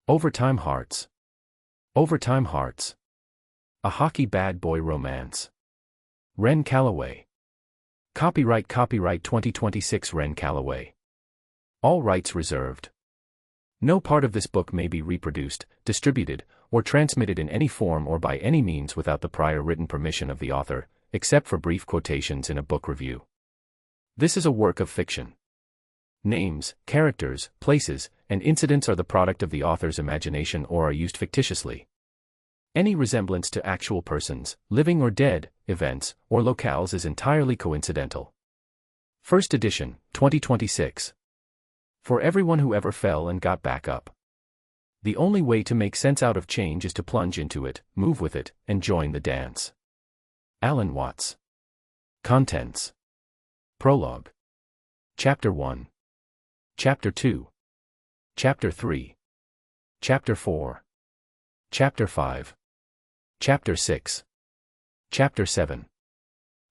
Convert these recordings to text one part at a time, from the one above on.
Overtime Hearts. Overtime Hearts. A hockey bad boy romance. Ren Callaway. Copyright 2026 Ren Callaway. All rights reserved. No part of this book may be reproduced, distributed, or transmitted in any form or by any means without the prior written permission of the author, except for brief quotations in a book review. This is a work of fiction. Names, characters, places, and incidents are the product of the author's imagination or are used fictitiously. Any resemblance to actual persons, living or dead, events, or locales is entirely coincidental. First edition, 2026. For everyone who ever fell and got back up. The only way to make sense out of change is to plunge into it, move with it, and join the dance. Alan Watts. Contents. Prologue. Chapter 1. Chapter 2. Chapter 3. Chapter 4. Chapter 5. Chapter 6. Chapter 7.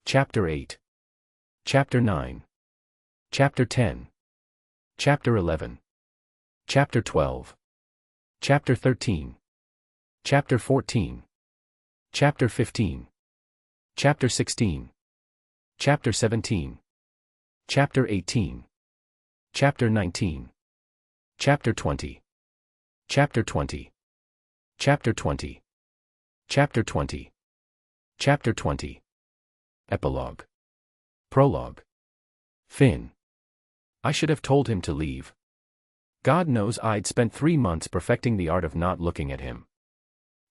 Chapter 8. Chapter 9. Chapter 10. Chapter 11. Chapter 12. Chapter 13. Chapter 14. Chapter 15. Chapter 16. Chapter 17. Chapter 18. Chapter 19. Chapter 20. Chapter 20. Chapter 20. Chapter 20. Chapter 20. Epilogue. Prologue. Finn. I should have told him to leave. God knows I'd spent 3 months perfecting the art of not looking at him.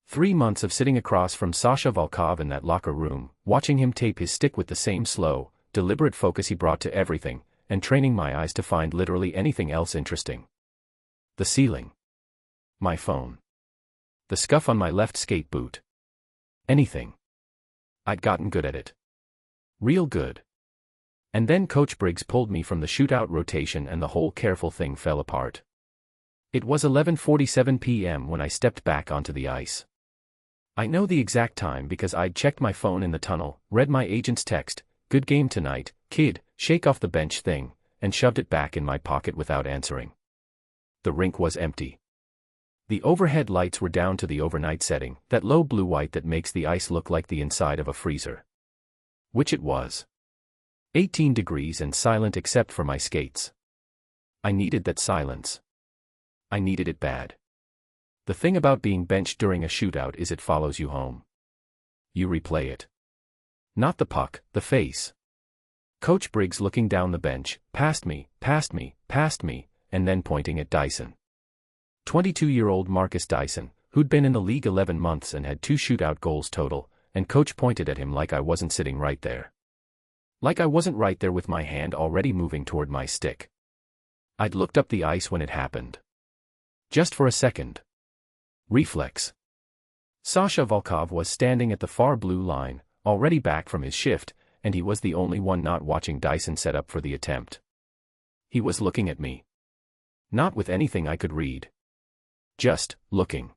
3 months of sitting across from Sasha Volkov in that locker room, watching him tape his stick with the same slow, deliberate focus he brought to everything, and training my eyes to find literally anything else interesting. The ceiling. My phone. The scuff on my left skate boot. Anything. I'd gotten good at it. Real good. And then Coach Briggs pulled me from the shootout rotation and the whole careful thing fell apart. It was 11:47 p.m. when I stepped back onto the ice. I know the exact time because I'd checked my phone in the tunnel, read my agent's text, "Good game tonight, kid, shake off the bench thing," and shoved it back in my pocket without answering. The rink was empty. The overhead lights were down to the overnight setting, that low blue-white that makes the ice look like the inside of a freezer. Which it was. 18 degrees and silent except for my skates. I needed that silence. I needed it bad. The thing about being benched during a shootout is it follows you home. You replay it. Not the puck, the face. Coach Briggs looking down the bench, past me, and then pointing at Dyson. 22-year-old Marcus Dyson, who'd been in the league 11 months and had 2 shootout goals total, and coach pointed at him like I wasn't sitting right there. Like I wasn't right there with my hand already moving toward my stick. I'd looked up the ice when it happened. Just for a second. Reflex. Sasha Volkov was standing at the far blue line, already back from his shift, and he was the only one not watching Dyson set up for the attempt. He was looking at me. Not with anything I could read. Just looking.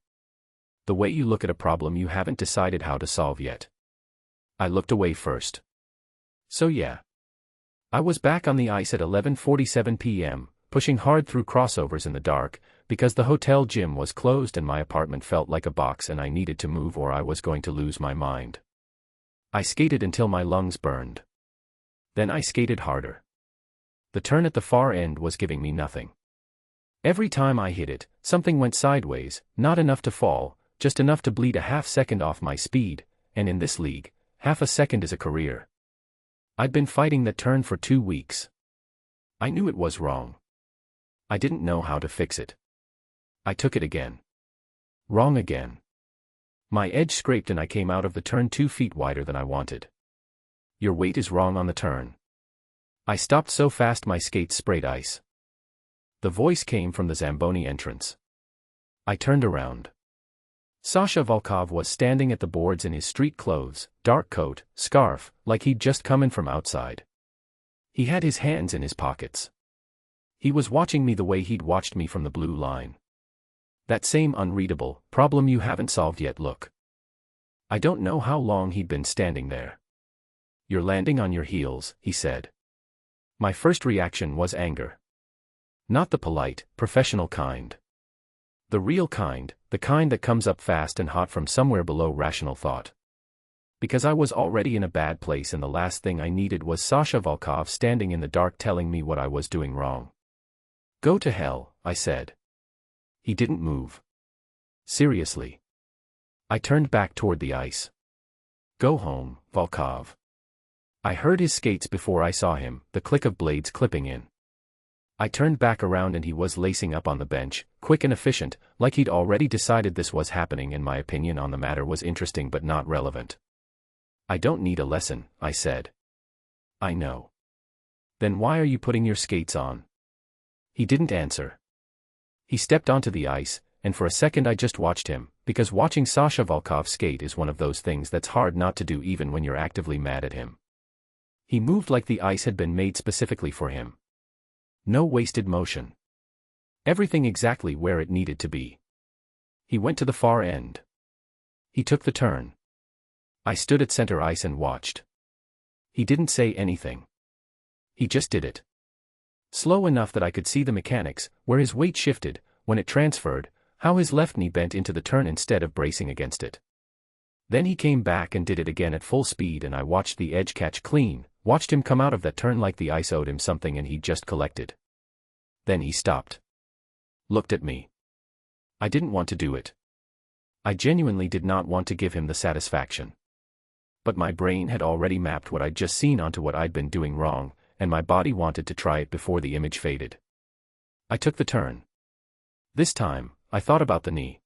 The way you look at a problem you haven't decided how to solve yet. I looked away first. So yeah. I was back on the ice at 11:47 p.m., pushing hard through crossovers in the dark, because the hotel gym was closed and my apartment felt like a box and I needed to move or I was going to lose my mind. I skated until my lungs burned. Then I skated harder. The turn at the far end was giving me nothing. Every time I hit it, something went sideways, not enough to fall, just enough to bleed a half second off my speed, and in this league, half a second is a career. I'd been fighting that turn for 2 weeks. I knew it was wrong. I didn't know how to fix it. I took it again. Wrong again. My edge scraped and I came out of the turn 2 feet wider than I wanted. Your weight is wrong on the turn. I stopped so fast my skates sprayed ice. The voice came from the Zamboni entrance. I turned around. Sasha Volkov was standing at the boards in his street clothes, dark coat, scarf, like he'd just come in from outside. He had his hands in his pockets. He was watching me the way he'd watched me from the blue line. That same unreadable, problem you haven't solved yet look. I don't know how long he'd been standing there. "You're landing on your heels," he said. My first reaction was anger. Not the polite, professional kind. The real kind, the kind that comes up fast and hot from somewhere below rational thought. Because I was already in a bad place and the last thing I needed was Sasha Volkov standing in the dark telling me what I was doing wrong. Go to hell, I said. He didn't move. Seriously. I turned back toward the ice. Go home, Volkov. I heard his skates before I saw him, the click of blades clipping in. I turned back around and he was lacing up on the bench, quick and efficient, like he'd already decided this was happening and my opinion on the matter was interesting but not relevant. I don't need a lesson, I said. I know. Then why are you putting your skates on? He didn't answer. He stepped onto the ice, and for a second I just watched him, because watching Sasha Volkov skate is one of those things that's hard not to do even when you're actively mad at him. He moved like the ice had been made specifically for him. No wasted motion. Everything exactly where it needed to be. He went to the far end. He took the turn. I stood at center ice and watched. He didn't say anything. He just did it. Slow enough that I could see the mechanics, where his weight shifted, when it transferred, how his left knee bent into the turn instead of bracing against it. Then he came back and did it again at full speed and I watched the edge catch clean, watched him come out of that turn like the ice owed him something and he just collected. Then he stopped. Looked at me. I didn't want to do it. I genuinely did not want to give him the satisfaction. But my brain had already mapped what I'd just seen onto what I'd been doing wrong, and my body wanted to try it before the image faded. I took the turn. This time, I thought about the knee.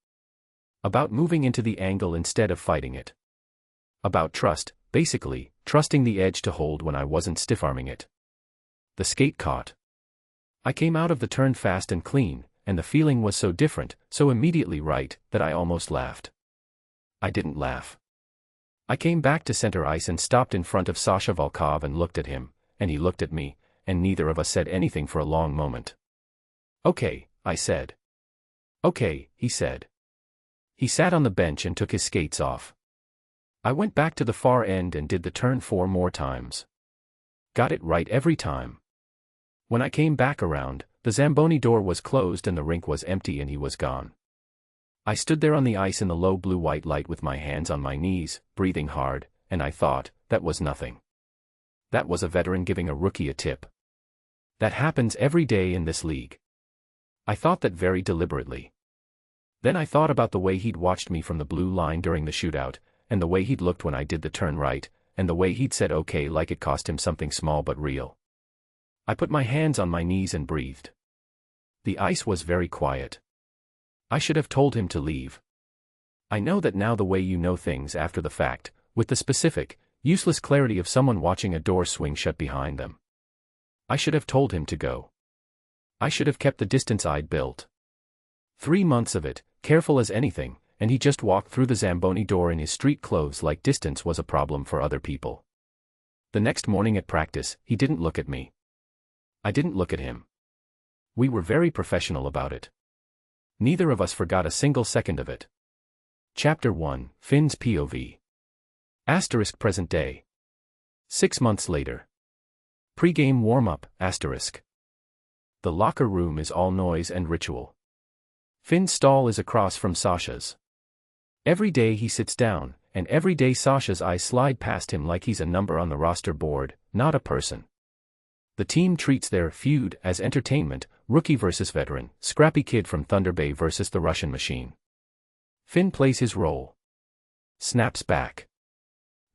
About moving into the angle instead of fighting it. About trust, basically, trusting the edge to hold when I wasn't stiff-arming it. The skate caught. I came out of the turn fast and clean, and the feeling was so different, so immediately right, that I almost laughed. I didn't laugh. I came back to center ice and stopped in front of Sasha Volkov and looked at him, and he looked at me, and neither of us said anything for a long moment. Okay, I said. Okay, he said. He sat on the bench and took his skates off. I went back to the far end and did the turn 4 more times. Got it right every time. When I came back around, the Zamboni door was closed and the rink was empty and he was gone. I stood there on the ice in the low blue-white light with my hands on my knees, breathing hard, and I thought, that was nothing. That was a veteran giving a rookie a tip. That happens every day in this league. I thought that very deliberately. Then I thought about the way he'd watched me from the blue line during the shootout, and the way he'd looked when I did the turn right, and the way he'd said okay like it cost him something small but real. I put my hands on my knees and breathed. The ice was very quiet. I should have told him to leave. I know that now the way you know things after the fact, with the specific, useless clarity of someone watching a door swing shut behind them. I should have told him to go. I should have kept the distance I'd built. 3 months of it, careful as anything, and he just walked through the Zamboni door in his street clothes like distance was a problem for other people. The next morning at practice, he didn't look at me. I didn't look at him. We were very professional about it. Neither of us forgot a single second of it. Chapter 1, Finn's POV. Asterisk present day. 6 months later. Pre-game warm-up, asterisk. The locker room is all noise and ritual. Finn's stall is across from Sasha's. Every day he sits down, and every day Sasha's eyes slide past him like he's a number on the roster board, not a person. The team treats their feud as entertainment, rookie versus veteran, scrappy kid from Thunder Bay versus the Russian machine. Finn plays his role. Snaps back.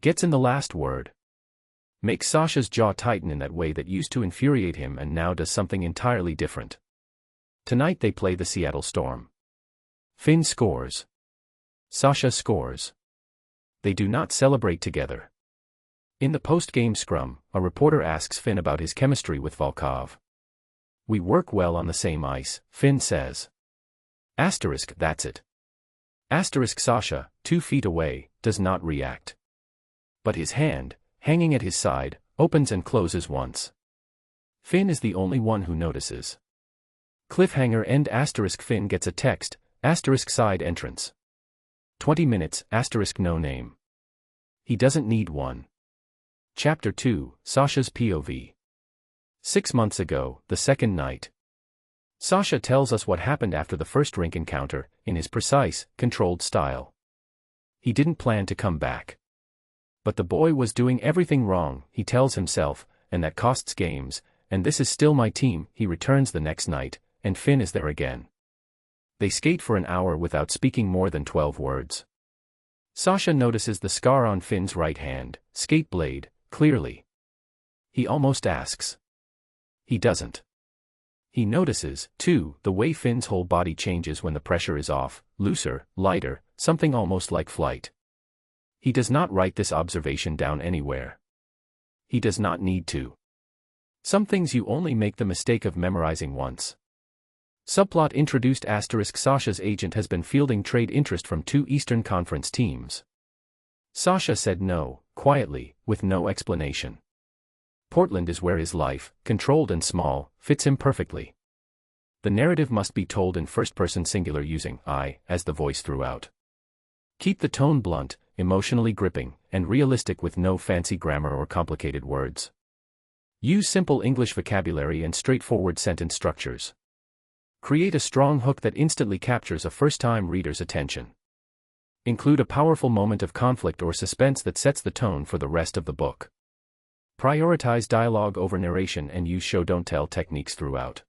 Gets in the last word. Makes Sasha's jaw tighten in that way that used to infuriate him and now does something entirely different. Tonight they play the Seattle Storm. Finn scores. Sasha scores. They do not celebrate together. In the post-game scrum, a reporter asks Finn about his chemistry with Volkov. We work well on the same ice, Finn says. Asterisk, that's it. Asterisk Sasha, 2 feet away, does not react. But his hand, hanging at his side, opens and closes once. Finn is the only one who notices. Cliffhanger end asterisk Finn gets a text, asterisk side entrance. 20 minutes, asterisk no name. He doesn't need one. Chapter 2, Sasha's POV. 6 months ago, the second night. Sasha tells us what happened after the first rink encounter, in his precise, controlled style. He didn't plan to come back. But the boy was doing everything wrong, he tells himself, and that costs games, and this is still my team. He returns the next night, and Finn is there again. They skate for an hour without speaking more than 12 words. Sasha notices the scar on Finn's right hand, skate blade, clearly. He almost asks. He doesn't. He notices, too, the way Finn's whole body changes when the pressure is off, looser, lighter, something almost like flight. He does not write this observation down anywhere. He does not need to. Some things you only make the mistake of memorizing once. Subplot introduced * Sasha's agent has been fielding trade interest from 2 Eastern Conference teams. Sasha said no, quietly, with no explanation. Portland is where his life, controlled and small, fits him perfectly. The narrative must be told in first-person singular using I as the voice throughout. Keep the tone blunt, emotionally gripping, and realistic with no fancy grammar or complicated words. Use simple English vocabulary and straightforward sentence structures. Create a strong hook that instantly captures a first-time reader's attention. Include a powerful moment of conflict or suspense that sets the tone for the rest of the book. Prioritize dialogue over narration and use show-don't-tell techniques throughout.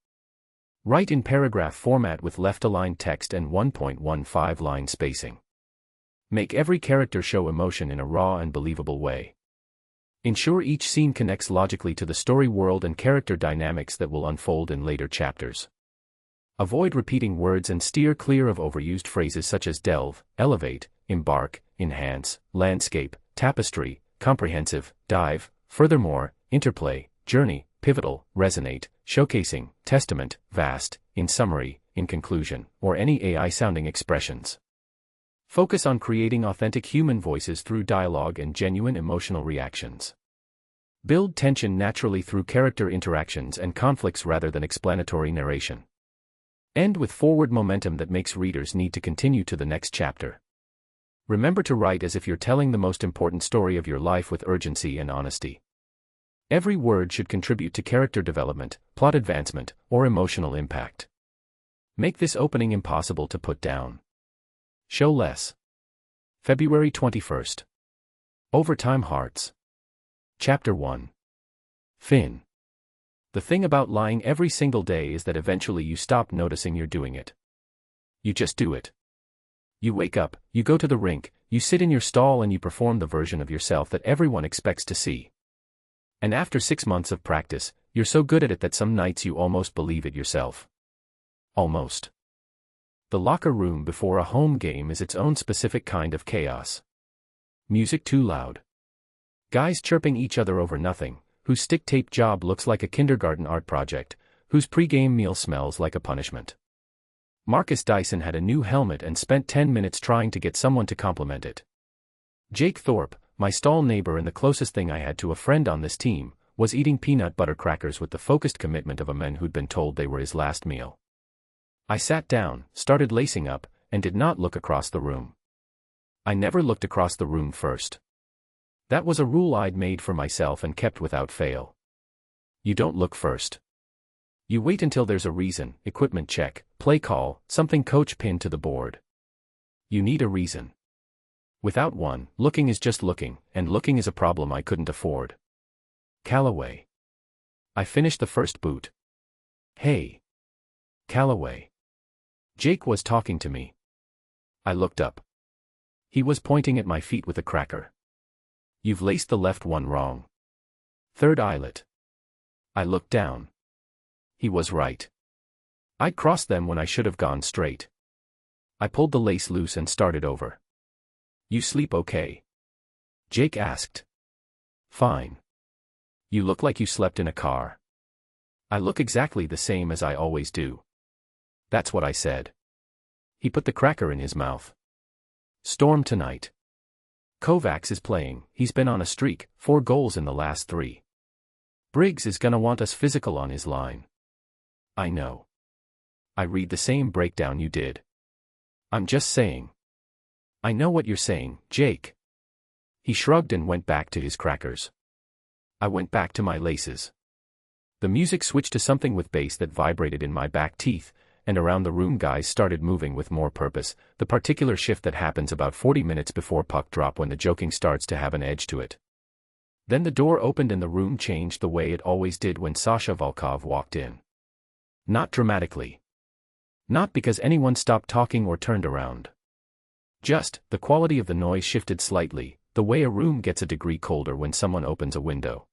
Write in paragraph format with left-aligned text and 1.15 line spacing. Make every character show emotion in a raw and believable way. Ensure each scene connects logically to the story world and character dynamics that will unfold in later chapters. Avoid repeating words and steer clear of overused phrases such as delve, elevate, embark, enhance, landscape, tapestry, comprehensive, dive, furthermore, interplay, journey, pivotal, resonate, showcasing, testament, vast, in summary, in conclusion, or any AI-sounding expressions. Focus on creating authentic human voices through dialogue and genuine emotional reactions. Build tension naturally through character interactions and conflicts rather than explanatory narration. End with forward momentum that makes readers need to continue to the next chapter. Remember to write as if you're telling the most important story of your life with urgency and honesty. Every word should contribute to character development, plot advancement, or emotional impact. Make this opening impossible to put down. Show less. February 21st. Overtime Hearts. Chapter 1. Finn. The thing about lying every single day is that eventually you stop noticing you're doing it. You just do it. You wake up, you go to the rink, you sit in your stall and you perform the version of yourself that everyone expects to see. And after 6 months of practice, you're so good at it that some nights you almost believe it yourself. Almost. The locker room before a home game is its own specific kind of chaos. Music too loud. Guys chirping each other over nothing, whose stick tape job looks like a kindergarten art project, whose pre-game meal smells like a punishment. Marcus Dyson had a new helmet and spent 10 minutes trying to get someone to compliment it. Jake Thorpe, my stall neighbor and the closest thing I had to a friend on this team, was eating peanut butter crackers with the focused commitment of a man who'd been told they were his last meal. I sat down, started lacing up, and did not look across the room. I never looked across the room first. That was a rule I'd made for myself and kept without fail. You don't look first. You wait until there's a reason, equipment check, play call, something coach pinned to the board. You need a reason. Without one, looking is just looking, and looking is a problem I couldn't afford. Callaway. I finished the first boot. Hey. Callaway. Jake was talking to me. I looked up. He was pointing at my feet with a cracker. You've laced the left one wrong. Third eyelet. I looked down. He was right. I'd crossed them when I should have gone straight. I pulled the lace loose and started over. You sleep okay? Jake asked. Fine. You look like you slept in a car. I look exactly the same as I always do. That's what I said. He put the cracker in his mouth. Storm tonight. Kovacs is playing, he's been on a streak, 4 goals in the last 3. Briggs is gonna want us physical on his line. I know. I read the same breakdown you did. I'm just saying. I know what you're saying, Jake. He shrugged and went back to his crackers. I went back to my laces. The music switched to something with bass that vibrated in my back teeth, and around the room guys started moving with more purpose, the particular shift that happens about 40 minutes before puck drop when the joking starts to have an edge to it. Then the door opened and the room changed the way it always did when Sasha Volkov walked in. Not dramatically. Not because anyone stopped talking or turned around. Just, the quality of the noise shifted slightly, the way a room gets a degree colder when someone opens a window.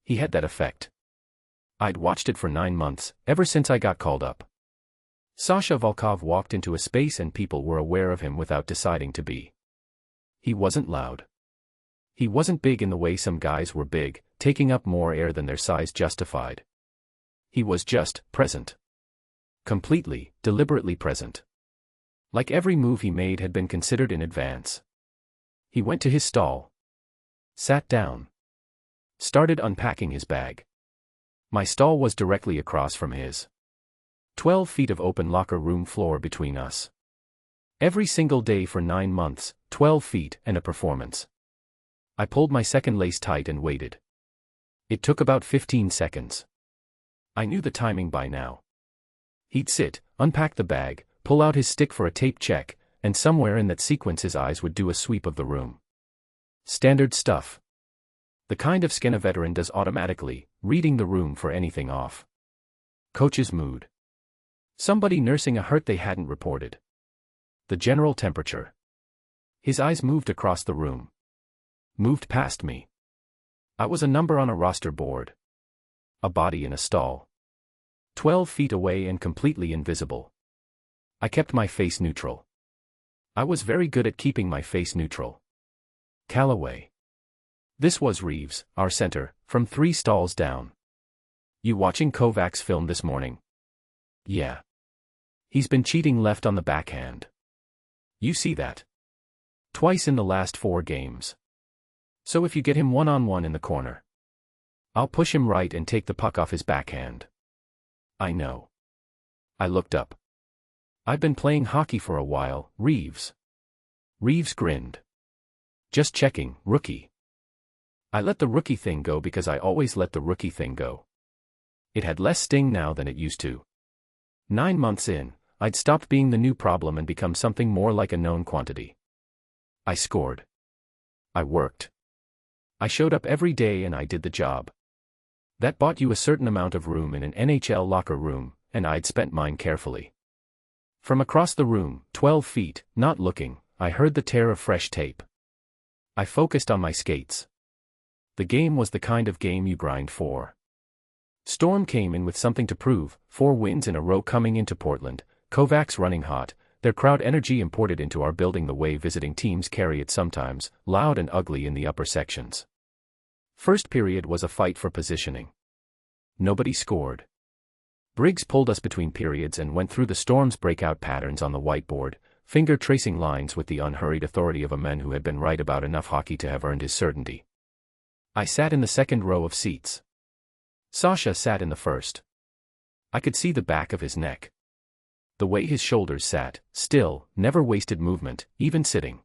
He had that effect. I'd watched it for 9 months, ever since I got called up. Sasha Volkov walked into a space and people were aware of him without deciding to be. He wasn't loud. He wasn't big in the way some guys were big, taking up more air than their size justified. He was just present. Completely, deliberately present. Like every move he made had been considered in advance. He went to his stall. Sat down. Started unpacking his bag. My stall was directly across from his. 12 feet of open locker room floor between us. Every single day for 9 months, 12 feet and a performance. I pulled my second lace tight and waited. It took about 15 seconds. I knew the timing by now. He'd sit, unpack the bag, pull out his stick for a tape check, and somewhere in that sequence his eyes would do a sweep of the room. Standard stuff. The kind of skin a veteran does automatically, reading the room for anything off. Coach's mood. Somebody nursing a hurt they hadn't reported. The general temperature. His eyes moved across the room. Moved past me. I was a number on a roster board. A body in a stall. 12 feet away and completely invisible. I kept my face neutral. I was very good at keeping my face neutral. Callaway. This was Reeves, our center, from 3 stalls down. You watching Kovacs film this morning? Yeah. He's been cheating left on the backhand. You see that? Twice in the last 4 games. So if you get him one-on-one in the corner, I'll push him right and take the puck off his backhand. I know. I looked up. I've been playing hockey for a while, Reeves. Reeves grinned. Just checking, rookie. I let the rookie thing go because I always let the rookie thing go. It had less sting now than it used to. 9 months in, I'd stopped being the new problem and become something more like a known quantity. I scored. I worked. I showed up every day and I did the job. That bought you a certain amount of room in an NHL locker room, and I'd spent mine carefully. From across the room, 12 feet, not looking, I heard the tear of fresh tape. I focused on my skates. The game was the kind of game you grind for. Storm came in with something to prove, 4 wins in a row coming into Portland, Kovacs running hot, their crowd energy imported into our building the way visiting teams carry it sometimes, loud and ugly in the upper sections. First period was a fight for positioning. Nobody scored. Briggs pulled us between periods and went through the Storm's breakout patterns on the whiteboard, finger-tracing lines with the unhurried authority of a man who had been right about enough hockey to have earned his certainty. I sat in the second row of seats. Sasha sat in the first. I could see the back of his neck. The way his shoulders sat, still, never wasted movement, even sitting.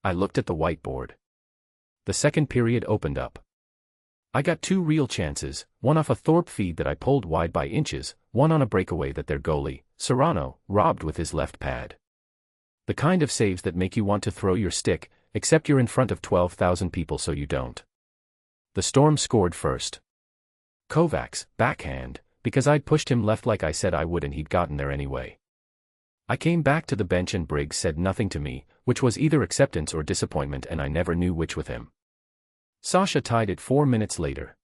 I looked at the whiteboard. The second period opened up. I got 2 real chances, one off a Thorpe feed that I pulled wide by inches, one on a breakaway that their goalie, Serrano, robbed with his left pad. The kind of saves that make you want to throw your stick, except you're in front of 12,000 people so you don't. The Storm scored first. Kovacs, backhand, because I'd pushed him left like I said I would and he'd gotten there anyway. I came back to the bench and Briggs said nothing to me, which was either acceptance or disappointment and I never knew which with him. Sasha tied it 4 minutes later.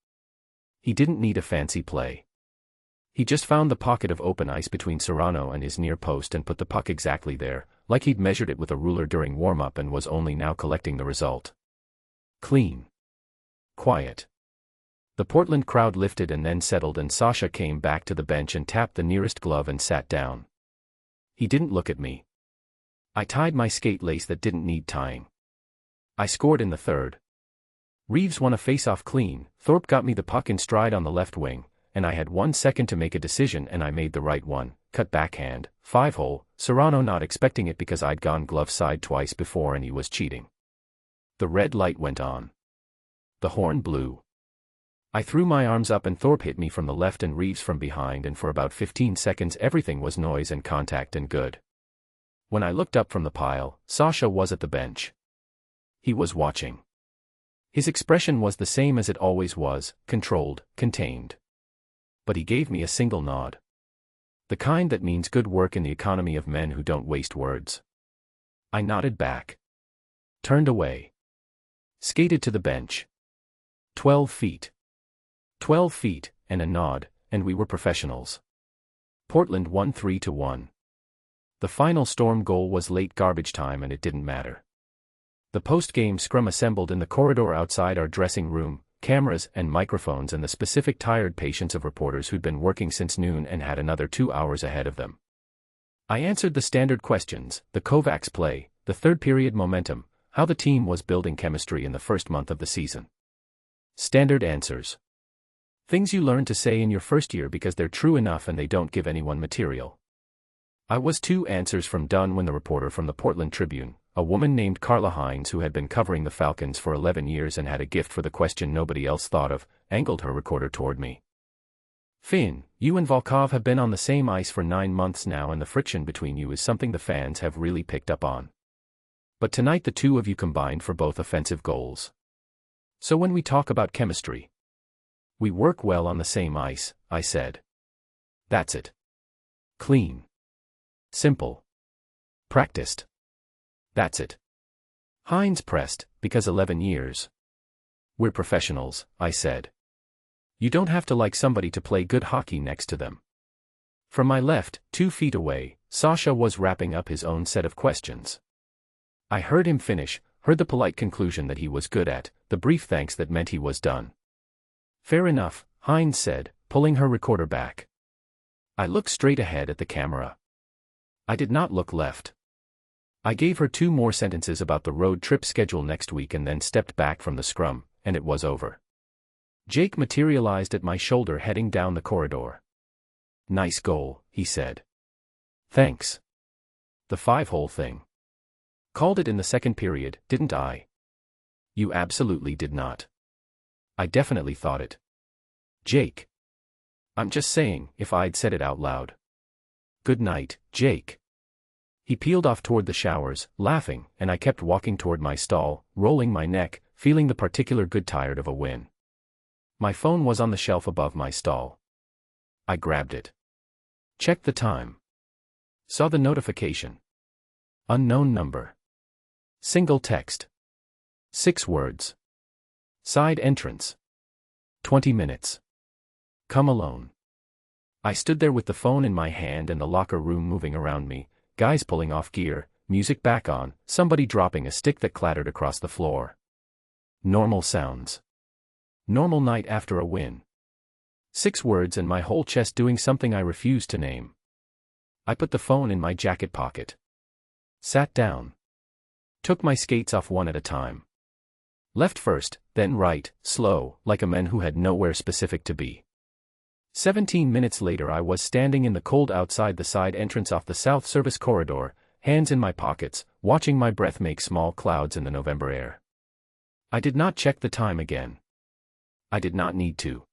He didn't need a fancy play. He just found the pocket of open ice between Serrano and his near post and put the puck exactly there, like he'd measured it with a ruler during warm-up and was only now collecting the result. Clean. Quiet. The Portland crowd lifted and then settled and Sasha came back to the bench and tapped the nearest glove and sat down. He didn't look at me. I tied my skate lace that didn't need tying. I scored in the third. Reeves won a face-off clean, Thorpe got me the puck in stride on the left wing, and I had 1 second to make a decision and I made the right one, cut backhand, 5-hole, Serrano not expecting it because I'd gone glove side twice before and he was cheating. The red light went on. The horn blew. I threw my arms up and Thorpe hit me from the left and Reeves from behind, and for about 15 seconds everything was noise and contact and good. When I looked up from the pile, Sasha was at the bench. He was watching. His expression was the same as it always was, controlled, contained. But he gave me a single nod. The kind that means good work in the economy of men who don't waste words. I nodded back. Turned away. Skated to the bench. 12 feet. 12 feet, and a nod, and we were professionals. Portland won 3-1. The final Storm goal was late garbage time and it didn't matter. The post-game scrum assembled in the corridor outside our dressing room, cameras and microphones and the specific tired patience of reporters who'd been working since noon and had another 2 hours ahead of them. I answered the standard questions, the Kovacs play, the third period momentum, how the team was building chemistry in the first month of the season. Standard answers. Things you learn to say in your first year because they're true enough and they don't give anyone material. I was 2 answers from done when the reporter from the Portland Tribune, a woman named Carla Hines who had been covering the Falcons for 11 years and had a gift for the question nobody else thought of, angled her recorder toward me. Finn, you and Volkov have been on the same ice for 9 months now and the friction between you is something the fans have really picked up on. But tonight the 2 of you combined for both offensive goals. So when we talk about chemistry, we work well on the same ice, I said. That's it. Clean. Simple. Practiced. That's it. Hines pressed, because 11 years. We're professionals, I said. You don't have to like somebody to play good hockey next to them. From my left, 2 feet away, Sasha was wrapping up his own set of questions. I heard him finish, heard the polite conclusion that he was good at, the brief thanks that meant he was done. Fair enough, Hines said, pulling her recorder back. I looked straight ahead at the camera. I did not look left. I gave her 2 more sentences about the road trip schedule next week and then stepped back from the scrum, and it was over. Jake materialized at my shoulder heading down the corridor. Nice goal, he said. Thanks. The 5-hole thing. Called it in the second period, didn't I? You absolutely did not. I definitely thought it. Jake. I'm just saying, if I'd said it out loud. Good night, Jake. He peeled off toward the showers, laughing, and I kept walking toward my stall, rolling my neck, feeling the particular good tired of a win. My phone was on the shelf above my stall. I grabbed it. Checked the time. Saw the notification. Unknown number. Single text. 6 words. Side entrance. 20 minutes. Come alone. I stood there with the phone in my hand and the locker room moving around me, guys pulling off gear, music back on, somebody dropping a stick that clattered across the floor. Normal sounds. Normal night after a win. 6 words and my whole chest doing something I refused to name. I put the phone in my jacket pocket. Sat down. Took my skates off one at a time. Left first, then right, slow, like a man who had nowhere specific to be. 17 minutes later I was standing in the cold outside the side entrance off the South Service corridor, hands in my pockets, watching my breath make small clouds in the November air. I did not check the time again. I did not need to.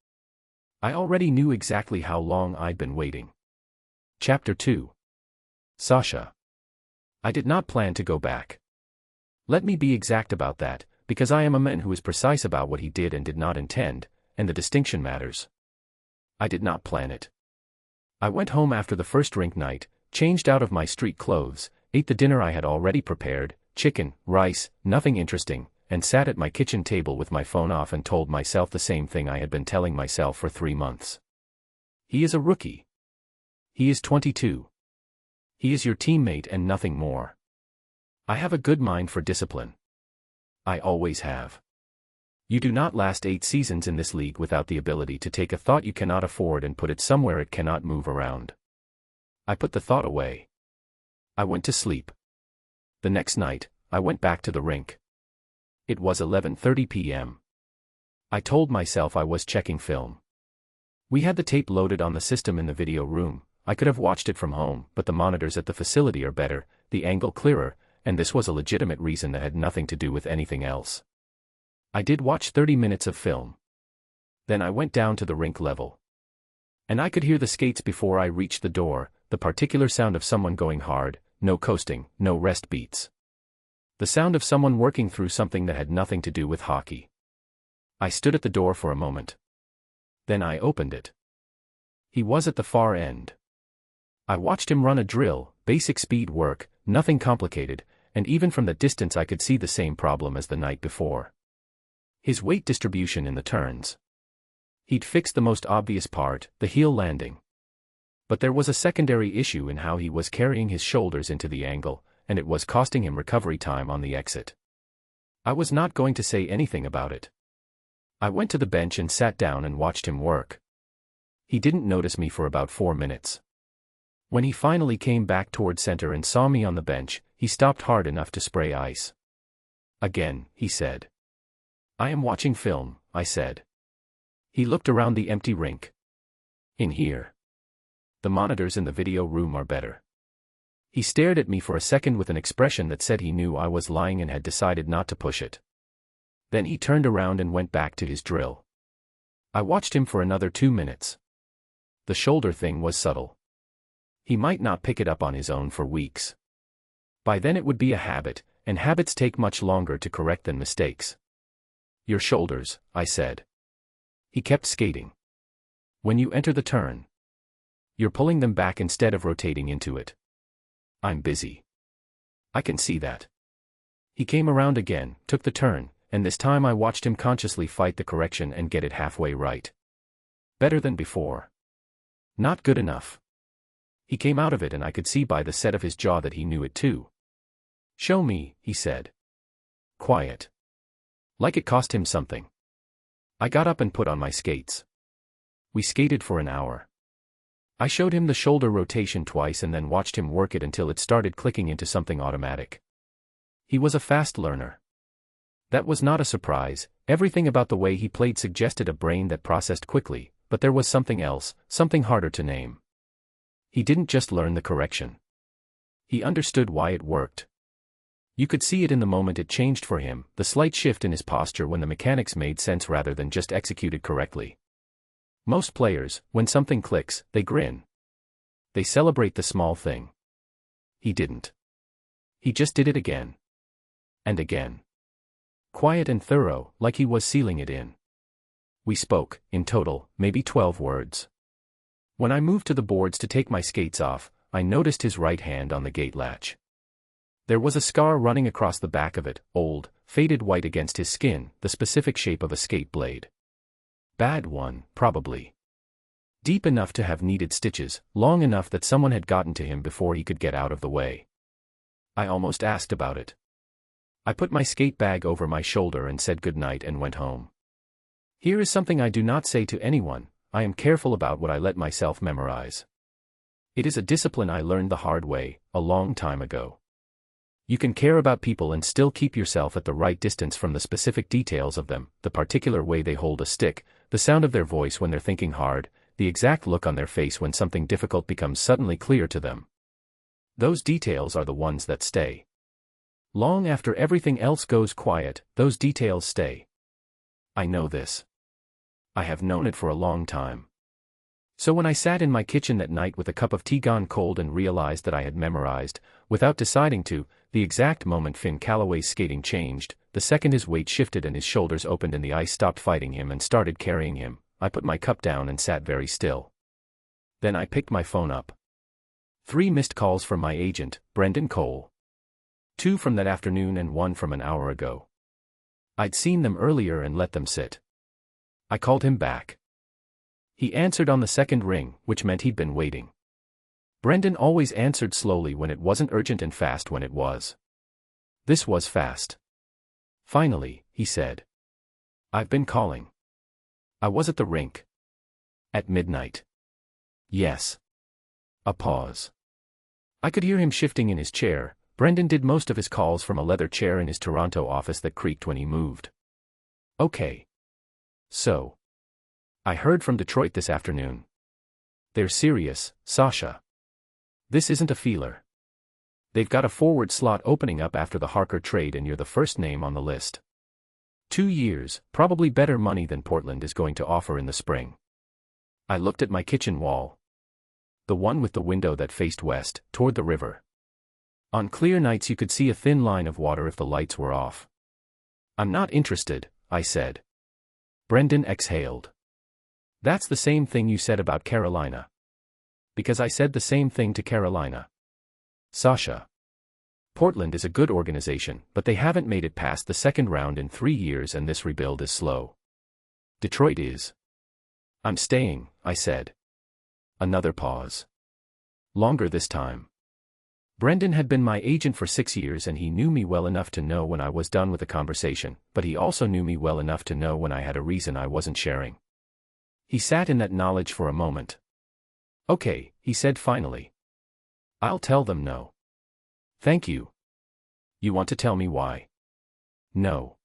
I already knew exactly how long I'd been waiting. Chapter 2. Sasha. I did not plan to go back. Let me be exact about that, because I am a man who is precise about what he did and did not intend, and the distinction matters. I did not plan it. I went home after the first rink night, changed out of my street clothes, ate the dinner I had already prepared, chicken, rice, nothing interesting, and sat at my kitchen table with my phone off and told myself the same thing I had been telling myself for 3 months. He is a rookie. He is 22. He is your teammate and nothing more. I have a good mind for discipline. I always have. You do not last 8 seasons in this league without the ability to take a thought you cannot afford and put it somewhere it cannot move around. I put the thought away. I went to sleep. The next night, I went back to the rink. It was 11:30 p.m. I told myself I was checking film. We had the tape loaded on the system in the video room. I could have watched it from home, but the monitors at the facility are better, the angle clearer, and this was a legitimate reason that had nothing to do with anything else. I did watch 30 minutes of film. Then I went down to the rink level. And I could hear the skates before I reached the door, the particular sound of someone going hard, no coasting, no rest beats. The sound of someone working through something that had nothing to do with hockey. I stood at the door for a moment. Then I opened it. He was at the far end. I watched him run a drill, basic speed work, nothing complicated, and even from the distance I could see the same problem as the night before. His weight distribution in the turns. He'd fixed the most obvious part, the heel landing. But there was a secondary issue in how he was carrying his shoulders into the angle, and it was costing him recovery time on the exit. I was not going to say anything about it. I went to the bench and sat down and watched him work. He didn't notice me for about 4 minutes. When he finally came back toward center and saw me on the bench, he stopped hard enough to spray ice. Again, he said. I am watching film, I said. He looked around the empty rink. In here. The monitors in the video room are better. He stared at me for a second with an expression that said he knew I was lying and had decided not to push it. Then he turned around and went back to his drill. I watched him for another 2 minutes. The shoulder thing was subtle. He might not pick it up on his own for weeks. By then it would be a habit, and habits take much longer to correct than mistakes. Your shoulders, I said. He kept skating. When you enter the turn, you're pulling them back instead of rotating into it. I'm busy. I can see that. He came around again, took the turn, and this time I watched him consciously fight the correction and get it halfway right. Better than before. Not good enough. He came out of it and I could see by the set of his jaw that he knew it too. Show me, he said. Quiet. Like it cost him something. I got up and put on my skates. We skated for an hour. I showed him the shoulder rotation twice and then watched him work it until it started clicking into something automatic. He was a fast learner. That was not a surprise, everything about the way he played suggested a brain that processed quickly, but there was something else, something harder to name. He didn't just learn the correction. He understood why it worked. You could see it in the moment it changed for him, the slight shift in his posture when the mechanics made sense rather than just executed correctly. Most players, when something clicks, they grin. They celebrate the small thing. He didn't. He just did it again. And again. Quiet and thorough, like he was sealing it in. We spoke, in total, maybe 12 words. When I moved to the boards to take my skates off, I noticed his right hand on the gate latch. There was a scar running across the back of it, old, faded white against his skin, the specific shape of a skate blade. Bad one, probably. Deep enough to have needed stitches, long enough that someone had gotten to him before he could get out of the way. I almost asked about it. I put my skate bag over my shoulder and said goodnight and went home. Here is something I do not say to anyone, I am careful about what I let myself memorize. It is a discipline I learned the hard way, a long time ago. You can care about people and still keep yourself at the right distance from the specific details of them, the particular way they hold a stick, the sound of their voice when they're thinking hard, the exact look on their face when something difficult becomes suddenly clear to them. Those details are the ones that stay. Long after everything else goes quiet, those details stay. I know this. I have known it for a long time. So when I sat in my kitchen that night with a cup of tea gone cold and realized that I had memorized, without deciding to, the exact moment Finn Calloway's skating changed, the second his weight shifted and his shoulders opened and the ice stopped fighting him and started carrying him, I put my cup down and sat very still. Then I picked my phone up. 3 missed calls from my agent, Brendan Cole. 2 from that afternoon and 1 from an hour ago. I'd seen them earlier and let them sit. I called him back. He answered on the second ring, which meant he'd been waiting. Brendan always answered slowly when it wasn't urgent and fast when it was. This was fast. Finally, he said. I've been calling. I was at the rink. At midnight. Yes. A pause. I could hear him shifting in his chair. Brendan did most of his calls from a leather chair in his Toronto office that creaked when he moved. Okay. So. I heard from Detroit this afternoon. They're serious, Sasha. This isn't a feeler. They've got a forward slot opening up after the Harker trade and you're the first name on the list. 2 years, probably better money than Portland is going to offer in the spring. I looked at my kitchen wall. The one with the window that faced west, toward the river. On clear nights you could see a thin line of water if the lights were off. I'm not interested, I said. Brendan exhaled. That's the same thing you said about Carolina. Because I said the same thing to Carolina. Sasha. Portland is a good organization, but they haven't made it past the second round in 3 years and this rebuild is slow. Detroit is. I'm staying, I said. Another pause. Longer this time. Brendan had been my agent for 6 years and he knew me well enough to know when I was done with the conversation, but he also knew me well enough to know when I had a reason I wasn't sharing. He sat in that knowledge for a moment. Okay, he said finally. I'll tell them no. Thank you. You want to tell me why? No.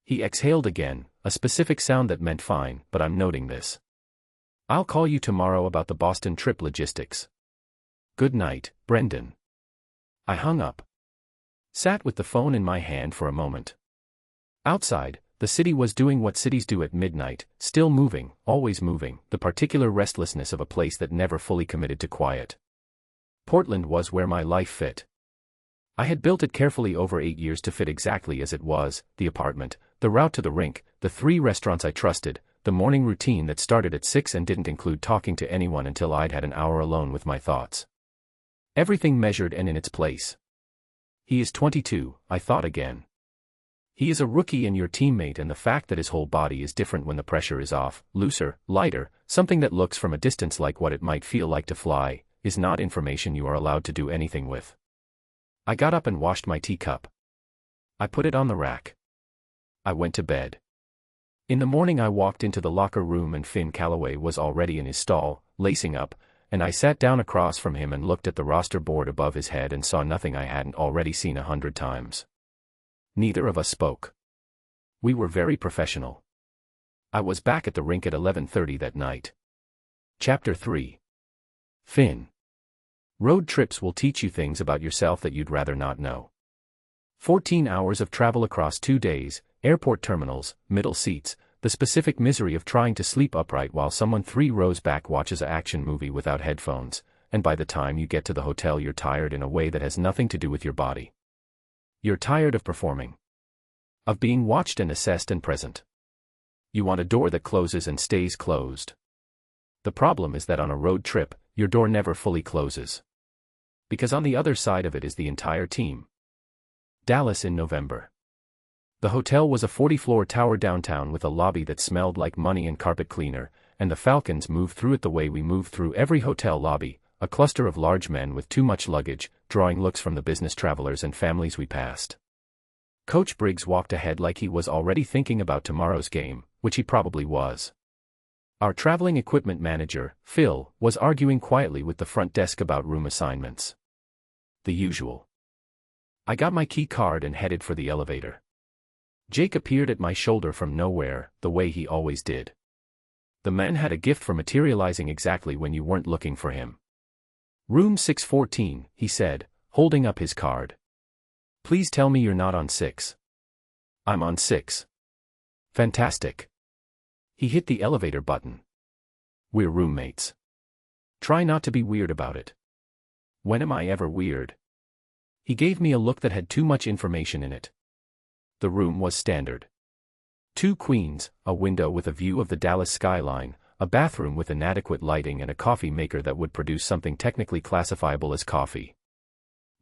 He exhaled again, a specific sound that meant fine, but I'm noting this. I'll call you tomorrow about the Boston trip logistics. Good night, Brendan. I hung up. Sat with the phone in my hand for a moment. Outside, the city was doing what cities do at midnight, still moving, always moving, the particular restlessness of a place that never fully committed to quiet. Portland was where my life fit. I had built it carefully over 8 years to fit exactly as it was, the apartment, the route to the rink, the 3 restaurants I trusted, the morning routine that started at 6 and didn't include talking to anyone until I'd had an hour alone with my thoughts. Everything measured and in its place. He is 22, I thought again. He is a rookie and your teammate, and the fact that his whole body is different when the pressure is off, looser, lighter, something that looks from a distance like what it might feel like to fly, is not information you are allowed to do anything with. I got up and washed my teacup. I put it on the rack. I went to bed. In the morning I walked into the locker room and Finn Calloway was already in his stall, lacing up, and I sat down across from him and looked at the roster board above his head and saw nothing I hadn't already seen 100 times. Neither of us spoke. We were very professional. I was back at the rink at 11:30 that night. Chapter 3. Finn. Road trips will teach you things about yourself that you'd rather not know. 14 hours of travel across 2 days, airport terminals, middle seats, the specific misery of trying to sleep upright while someone 3 rows back watches an action movie without headphones, and by the time you get to the hotel you're tired in a way that has nothing to do with your body. You're tired of performing. Of being watched and assessed and present. You want a door that closes and stays closed. The problem is that on a road trip, your door never fully closes. Because on the other side of it is the entire team. Dallas in November. The hotel was a 40-floor tower downtown with a lobby that smelled like money and carpet cleaner, and the Falcons moved through it the way we move through every hotel lobby, a cluster of large men with too much luggage, drawing looks from the business travelers and families we passed. Coach Briggs walked ahead like he was already thinking about tomorrow's game, which he probably was. Our traveling equipment manager, Phil, was arguing quietly with the front desk about room assignments. The usual. I got my key card and headed for the elevator. Jake appeared at my shoulder from nowhere, the way he always did. The man had a gift for materializing exactly when you weren't looking for him. Room 614, he said, holding up his card. Please tell me you're not on 6. I'm on 6. Fantastic. He hit the elevator button. We're roommates. Try not to be weird about it. When am I ever weird? He gave me a look that had too much information in it. The room was standard. 2 queens, a window with a view of the Dallas skyline, a bathroom with inadequate lighting and a coffee maker that would produce something technically classifiable as coffee.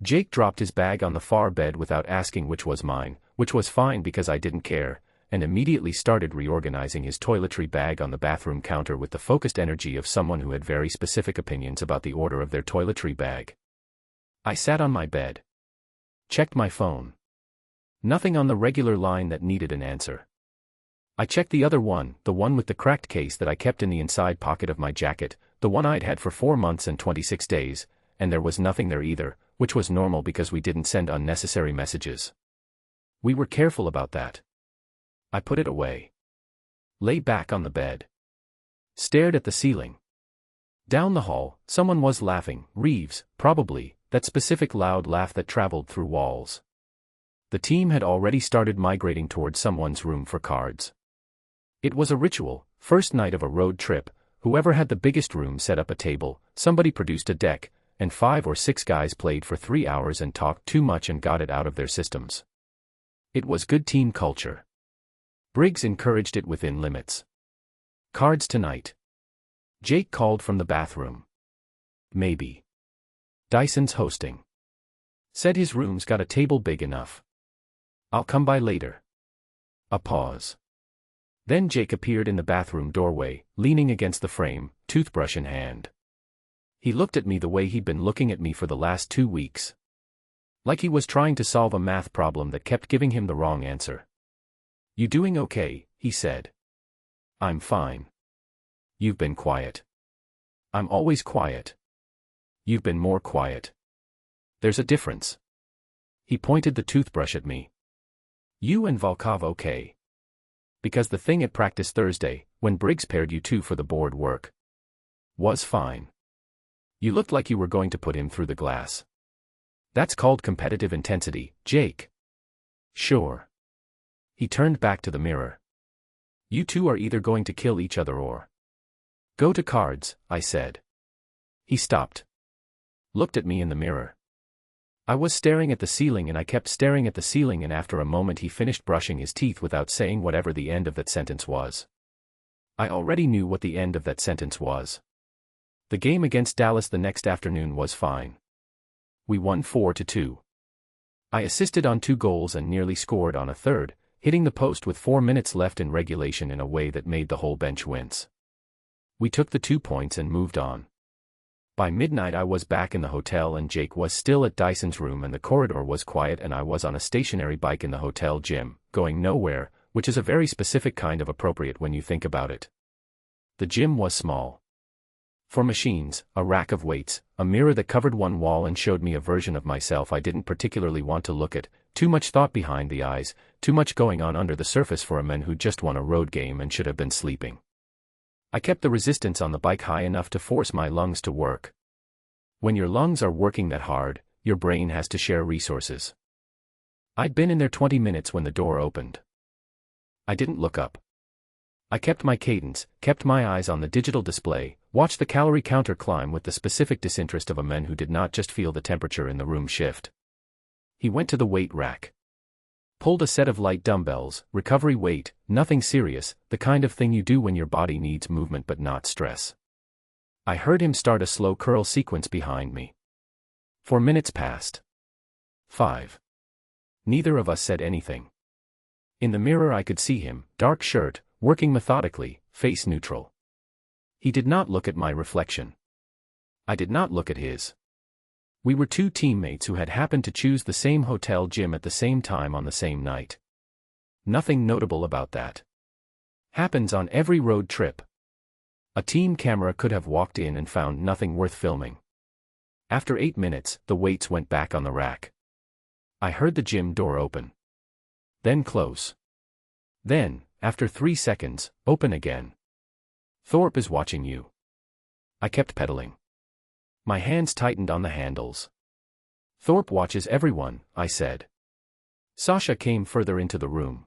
Jake dropped his bag on the far bed without asking which was mine, which was fine because I didn't care, and immediately started reorganizing his toiletry bag on the bathroom counter with the focused energy of someone who had very specific opinions about the order of their toiletry bag. I sat on my bed. Checked my phone. Nothing on the regular line that needed an answer. I checked the other one, the one with the cracked case that I kept in the inside pocket of my jacket, the one I'd had for 4 months and 26 days, and there was nothing there either, which was normal because we didn't send unnecessary messages. We were careful about that. I put it away. Lay back on the bed. Stared at the ceiling. Down the hall, someone was laughing, Reeves, probably, that specific loud laugh that traveled through walls. The team had already started migrating towards someone's room for cards. It was a ritual, first night of a road trip, whoever had the biggest room set up a table, somebody produced a deck, and 5 or 6 guys played for 3 hours and talked too much and got it out of their systems. It was good team culture. Briggs encouraged it within limits. Cards tonight. Jake called from the bathroom. Maybe. Dyson's hosting. Said his room's got a table big enough. I'll come by later. A pause. Then Jake appeared in the bathroom doorway, leaning against the frame, toothbrush in hand. He looked at me the way he'd been looking at me for the last 2 weeks. Like he was trying to solve a math problem that kept giving him the wrong answer. "You doing okay?" he said. "I'm fine." "You've been quiet." "I'm always quiet." "You've been more quiet." "There's a difference." He pointed the toothbrush at me. "You and Volkov okay?" "Because the thing at practice Thursday, when Briggs paired you two for the board work, was fine. You looked like you were going to put him through the glass." "That's called competitive intensity, Jake." "Sure." He turned back to the mirror. "You two are either going to kill each other or go to cards," I said. He stopped. Looked at me in the mirror. I was staring at the ceiling and I kept staring at the ceiling, and after a moment he finished brushing his teeth without saying whatever the end of that sentence was. I already knew what the end of that sentence was. The game against Dallas the next afternoon was fine. We won 4-2. I assisted on 2 goals and nearly scored on a third, hitting the post with 4 minutes left in regulation in a way that made the whole bench wince. We took the 2 points and moved on. By midnight I was back in the hotel and Jake was still at Dyson's room and the corridor was quiet and I was on a stationary bike in the hotel gym, going nowhere, which is a very specific kind of appropriate when you think about it. The gym was small. 4 machines, a rack of weights, a mirror that covered one wall and showed me a version of myself I didn't particularly want to look at, too much thought behind the eyes, too much going on under the surface for a man who just won a road game and should have been sleeping. I kept the resistance on the bike high enough to force my lungs to work. When your lungs are working that hard, your brain has to share resources. I'd been in there 20 minutes when the door opened. I didn't look up. I kept my cadence, kept my eyes on the digital display, watched the calorie counter climb with the specific disinterest of a man who did not just feel the temperature in the room shift. He went to the weight rack. Pulled a set of light dumbbells, recovery weight, nothing serious, the kind of thing you do when your body needs movement but not stress. I heard him start a slow curl sequence behind me. 4 minutes passed. 5. Neither of us said anything. In the mirror I could see him, dark shirt, working methodically, face neutral. He did not look at my reflection. I did not look at his. We were 2 teammates who had happened to choose the same hotel gym at the same time on the same night. Nothing notable about that. Happens on every road trip. A team camera could have walked in and found nothing worth filming. After 8 minutes, the weights went back on the rack. I heard the gym door open. Then close. Then, after 3 seconds, open again. "Thorpe is watching you." I kept pedaling. My hands tightened on the handles. "Thorpe watches everyone," I said. Sasha came further into the room.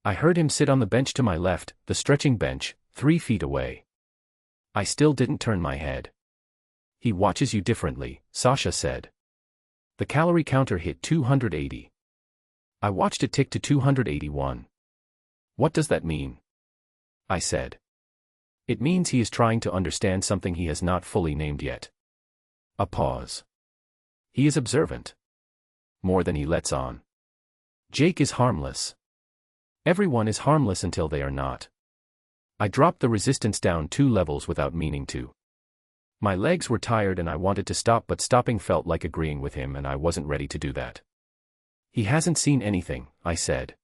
I heard him sit on the bench to my left, the stretching bench, 3 feet away. I still didn't turn my head. "He watches you differently," Sasha said. The calorie counter hit 280. I watched it tick to 281. "What does that mean?" I said. "It means he is trying to understand something he has not fully named yet." A pause. "He is observant. More than he lets on. Jake is harmless. Everyone is harmless until they are not." I dropped the resistance down 2 levels without meaning to. My legs were tired and I wanted to stop, but stopping felt like agreeing with him and I wasn't ready to do that. "He hasn't seen anything," I said.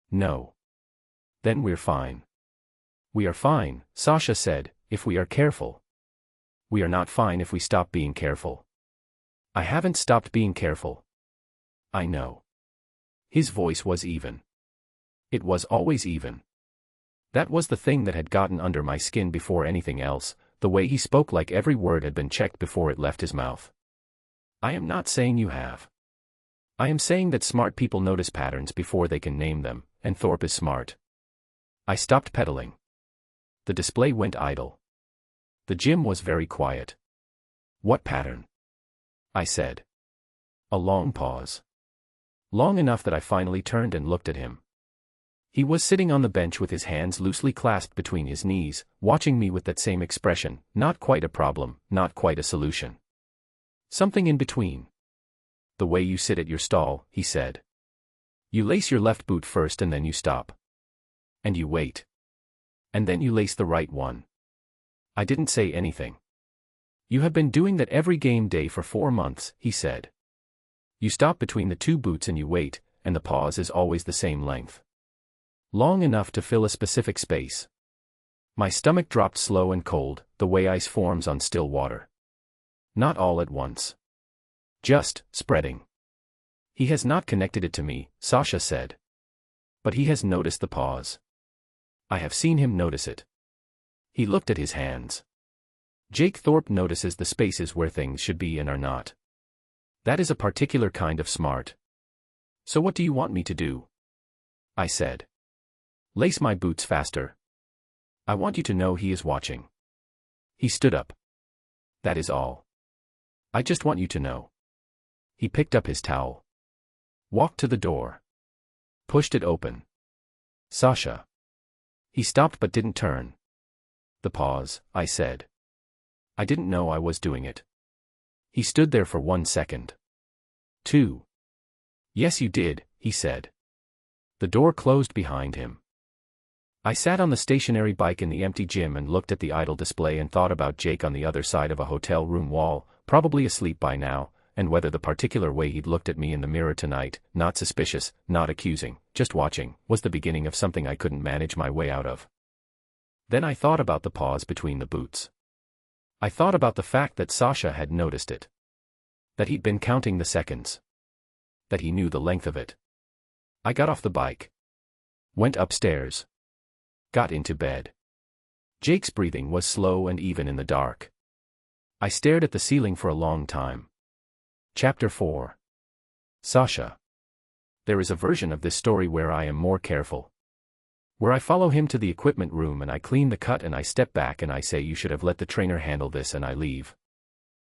"No." "Then we're fine." "We are fine," Sasha said, "if we are careful." "We are not fine if we stop being careful." "I haven't stopped being careful." "I know." His voice was even. It was always even. That was the thing that had gotten under my skin before anything else, the way he spoke, like every word had been checked before it left his mouth. "I am not saying you have." I am saying that smart people notice patterns before they can name them, and Thorpe is smart. I stopped pedaling. The display went idle. The gym was very quiet. What pattern? I said. A long pause. Long enough that I finally turned and looked at him. He was sitting on the bench with his hands loosely clasped between his knees, watching me with that same expression, not quite a problem, not quite a solution. Something in between. The way you sit at your stall, he said. You lace your left boot first and then you stop. And you wait. And then you lace the right one. I didn't say anything. You have been doing that every game day for 4 months, he said. You stop between the two boots and you wait, and the pause is always the same length. Long enough to fill a specific space. My stomach dropped slow and cold, the way ice forms on still water. Not all at once. Just spreading. He has not connected it to me, Sasha said. But he has noticed the pause. I have seen him notice it. He looked at his hands. Jake Thorpe notices the spaces where things should be and are not. That is a particular kind of smart. So what do you want me to do? I said. Lace my boots faster. I want you to know he is watching. He stood up. That is all. I just want you to know. He picked up his towel. Walked to the door. Pushed it open. Sasha. He stopped but didn't turn. The pause, I said. I didn't know I was doing it. He stood there for 1 second. 2. Yes, you did, he said. The door closed behind him. I sat on the stationary bike in the empty gym and looked at the idle display and thought about Jake on the other side of a hotel room wall, probably asleep by now, and whether the particular way he'd looked at me in the mirror tonight, not suspicious, not accusing, just watching, was the beginning of something I couldn't manage my way out of. Then I thought about the pause between the boots. I thought about the fact that Sasha had noticed it. That he'd been counting the seconds. That he knew the length of it. I got off the bike. Went upstairs. Got into bed. Jake's breathing was slow and even in the dark. I stared at the ceiling for a long time. Chapter 4. Sasha. There is a version of this story where I am more careful. Where I follow him to the equipment room and I clean the cut and I step back and I say you should have let the trainer handle this and I leave.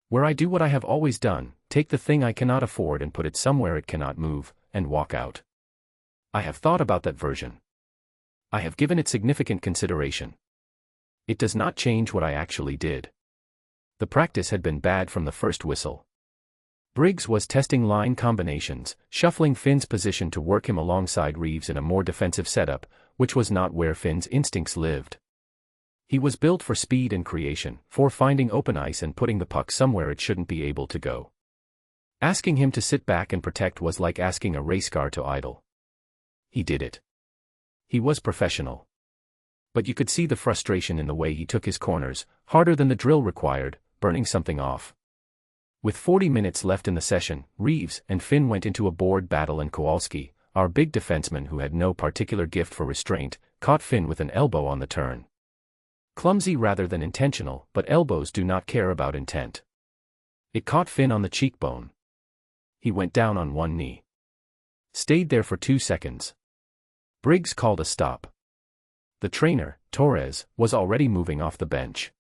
Where I do what I have always done, take the thing I cannot afford and put it somewhere it cannot move, and walk out. I have thought about that version. I have given it significant consideration. It does not change what I actually did. The practice had been bad from the first whistle. Briggs was testing line combinations, shuffling Finn's position to work him alongside Reeves in a more defensive setup, which was not where Finn's instincts lived. He was built for speed and creation, for finding open ice and putting the puck somewhere it shouldn't be able to go. Asking him to sit back and protect was like asking a race car to idle. He did it. He was professional. But you could see the frustration in the way he took his corners, harder than the drill required, burning something off. With 40 minutes left in the session, Reeves and Finn went into a board battle and Kowalski, our big defenseman who had no particular gift for restraint, caught Finn with an elbow on the turn. Clumsy rather than intentional, but elbows do not care about intent. It caught Finn on the cheekbone. He went down on one knee. Stayed there for 2 seconds. Briggs called a stop. The trainer, Torres, was already moving off the bench.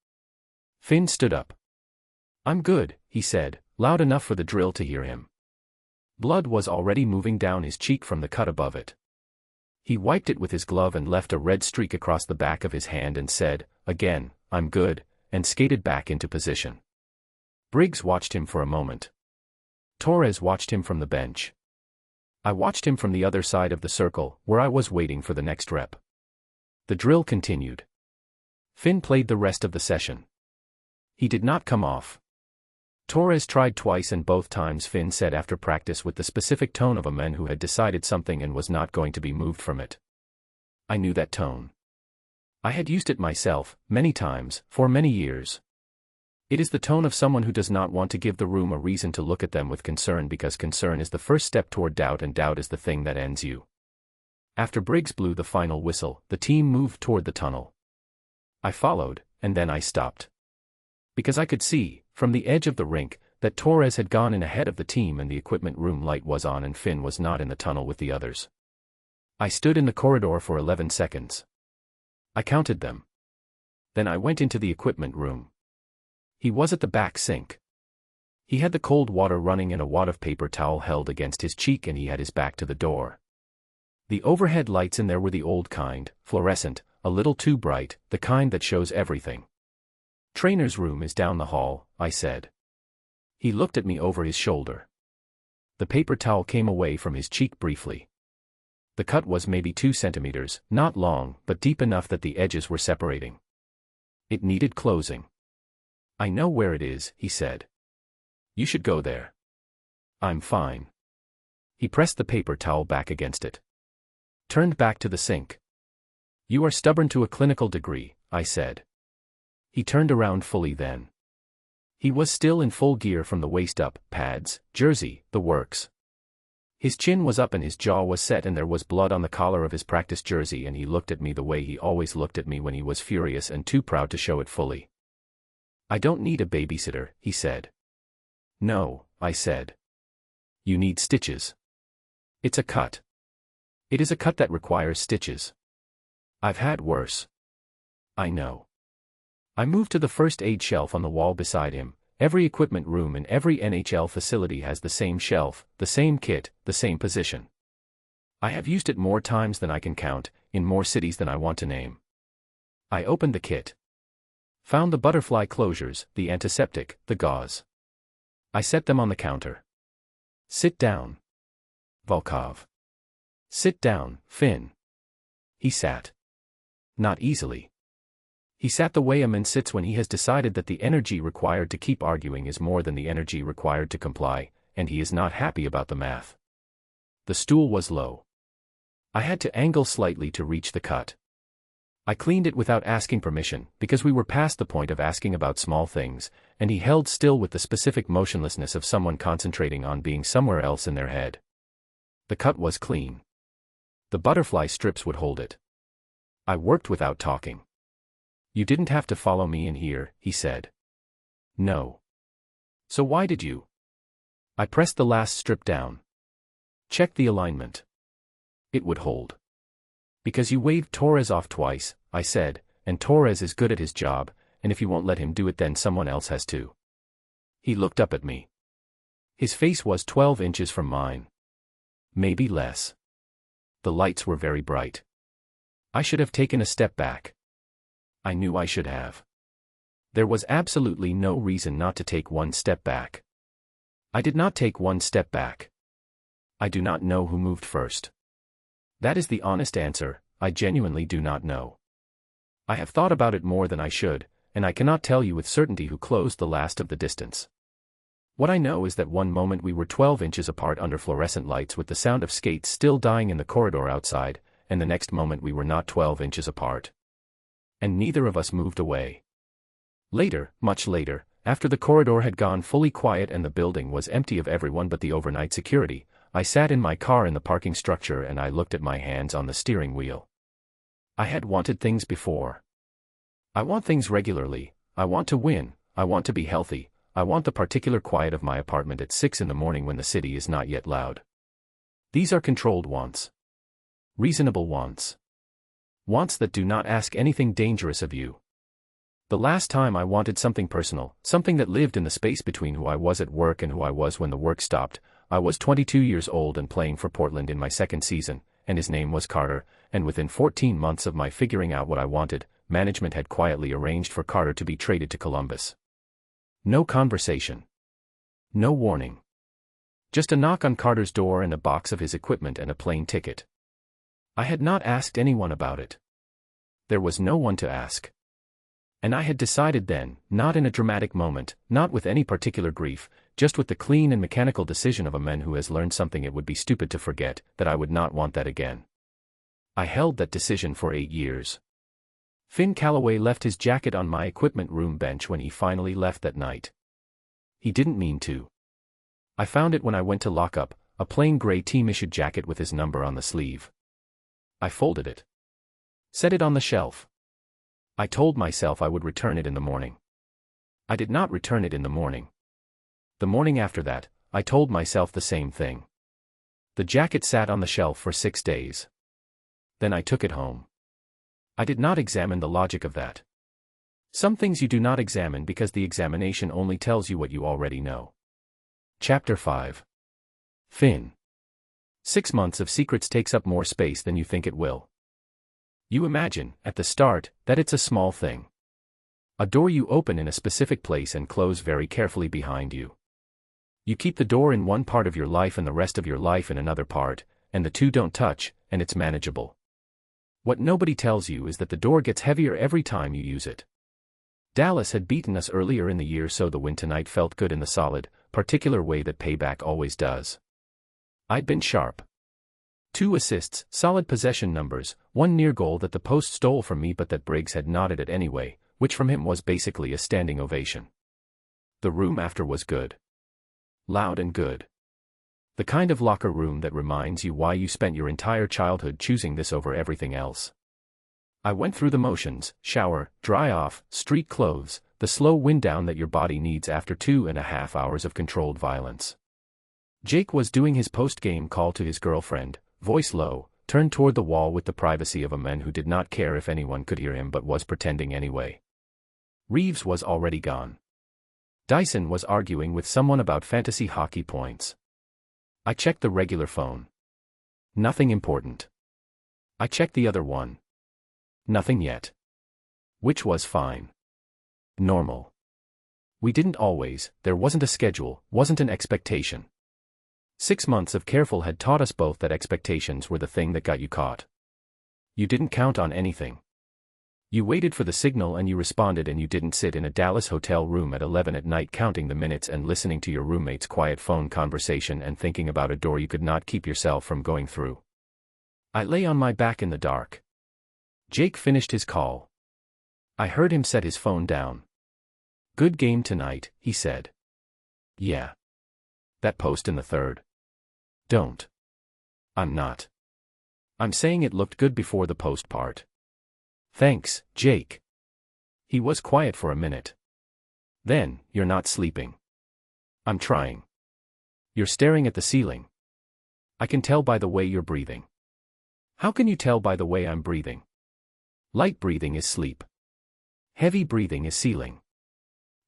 Finn stood up. I'm good, he said, loud enough for the drill to hear him. Blood was already moving down his cheek from the cut above it. He wiped it with his glove and left a red streak across the back of his hand and said, again, I'm good, and skated back into position. Briggs watched him for a moment. Torres watched him from the bench. I watched him from the other side of the circle, where I was waiting for the next rep. The drill continued. Finn played the rest of the session. He did not come off. Torres tried twice and both times Finn said after practice with the specific tone of a man who had decided something and was not going to be moved from it. I knew that tone. I had used it myself, many times, for many years. It is the tone of someone who does not want to give the room a reason to look at them with concern because concern is the first step toward doubt and doubt is the thing that ends you. After Briggs blew the final whistle, the team moved toward the tunnel. I followed, and then I stopped. Because I could see, from the edge of the rink, That Torres had gone in ahead of the team and the equipment room light was on and Finn was not in the tunnel with the others. I stood in the corridor for 11 seconds. I counted them. Then I went into the equipment room. He was at the back sink. He had the cold water running and a wad of paper towel held against his cheek and he had his back to the door. The overhead lights in there were the old kind, fluorescent, a little too bright, the kind that shows everything. Trainer's room is down the hall, I said. He looked at me over his shoulder. The paper towel came away from his cheek briefly. The cut was maybe 2 centimeters, not long, but deep enough that the edges were separating. It needed closing. I know where it is, he said. You should go there. I'm fine. He pressed the paper towel back against it. Turned back to the sink. You are stubborn to a clinical degree, I said. He turned around fully then. He was still in full gear from the waist up, pads, jersey, the works. His chin was up and his jaw was set and there was blood on the collar of his practice jersey and he looked at me the way he always looked at me when he was furious and too proud to show it fully. I don't need a babysitter, he said. No, I said. You need stitches. It's a cut. It is a cut that requires stitches. I've had worse. I know. I moved to the first aid shelf on the wall beside him. Every equipment room in every NHL facility has the same shelf, the same kit, the same position. I have used it more times than I can count, in more cities than I want to name. I opened the kit. Found the butterfly closures, the antiseptic, the gauze. I set them on the counter. Sit down. Volkov. Sit down, Finn. He sat. Not easily. He sat the way a man sits when he has decided that the energy required to keep arguing is more than the energy required to comply, and he is not happy about the math. The stool was low. I had to angle slightly to reach the cut. I cleaned it without asking permission, because we were past the point of asking about small things, and he held still with the specific motionlessness of someone concentrating on being somewhere else in their head. The cut was clean. The butterfly strips would hold it. I worked without talking. You didn't have to follow me in here, he said. No. So why did you? I pressed the last strip down. Check the alignment. It would hold. Because you waved Torres off twice, I said, and Torres is good at his job, and if you won't let him do it then someone else has to. He looked up at me. His face was 12 inches from mine. Maybe less. The lights were very bright. I should have taken a step back. I knew I should have. There was absolutely no reason not to take one step back. I did not take one step back. I do not know who moved first. That is the honest answer, I genuinely do not know. I have thought about it more than I should, and I cannot tell you with certainty who closed the last of the distance. What I know is that one moment we were 12 inches apart under fluorescent lights with the sound of skates still dying in the corridor outside, and the next moment we were not 12 inches apart. And neither of us moved away. Later, much later, after the corridor had gone fully quiet and the building was empty of everyone but the overnight security, I sat in my car in the parking structure and I looked at my hands on the steering wheel. I had wanted things before. I want things regularly, I want to win, I want to be healthy, I want the particular quiet of my apartment at 6 in the morning when the city is not yet loud. These are controlled wants. Reasonable wants. Wants that do not ask anything dangerous of you. The last time I wanted something personal, something that lived in the space between who I was at work and who I was when the work stopped, I was 22 years old and playing for Portland in my second season, and his name was Carter, and within 14 months of my figuring out what I wanted, management had quietly arranged for Carter to be traded to Columbus. No conversation. No warning. Just a knock on Carter's door and a box of his equipment and a plane ticket. I had not asked anyone about it. There was no one to ask. And I had decided then, not in a dramatic moment, not with any particular grief, just with the clean and mechanical decision of a man who has learned something it would be stupid to forget, that I would not want that again. I held that decision for 8 years. Finn Calloway left his jacket on my equipment room bench when he finally left that night. He didn't mean to. I found it when I went to lock up, a plain gray team-issued jacket with his number on the sleeve. I folded it. Set it on the shelf. I told myself I would return it in the morning. I did not return it in the morning. The morning after that, I told myself the same thing. The jacket sat on the shelf for 6 days. Then I took it home. I did not examine the logic of that. Some things you do not examine because the examination only tells you what you already know. Chapter 5. Finn. 6 months of secrets takes up more space than you think it will. You imagine, at the start, that it's a small thing. A door you open in a specific place and close very carefully behind you. You keep the door in one part of your life and the rest of your life in another part, and the two don't touch, and it's manageable. What nobody tells you is that the door gets heavier every time you use it. Dallas had beaten us earlier in the year, so the win tonight felt good in the solid, particular way that payback always does. I'd been sharp. 2 assists, solid possession numbers, 1 near goal that the post stole from me but that Briggs had nodded at anyway, which from him was basically a standing ovation. The room after was good. Loud and good. The kind of locker room that reminds you why you spent your entire childhood choosing this over everything else. I went through the motions: shower, dry off, street clothes, the slow wind down that your body needs after 2.5 hours of controlled violence. Jake was doing his post-game call to his girlfriend, voice low, turned toward the wall with the privacy of a man who did not care if anyone could hear him but was pretending anyway. Reeves was already gone. Dyson was arguing with someone about fantasy hockey points. I checked the regular phone. Nothing important. I checked the other one. Nothing yet. Which was fine. Normal. We didn't always, there wasn't a schedule, wasn't an expectation. 6 months of careful had taught us both that expectations were the thing that got you caught. You didn't count on anything. You waited for the signal and you responded, and you didn't sit in a Dallas hotel room at 11 at night counting the minutes and listening to your roommate's quiet phone conversation and thinking about a door you could not keep yourself from going through. I lay on my back in the dark. Jake finished his call. I heard him set his phone down. "Good game tonight," he said. "Yeah. That post in the third. Don't. I'm not. I'm saying it looked good before the post part." "Thanks, Jake." He was quiet for a minute. Then, "You're not sleeping." "I'm trying." "You're staring at the ceiling." "I can tell by the way you're breathing." "How can you tell by the way I'm breathing?" "Light breathing is sleep. Heavy breathing is ceiling."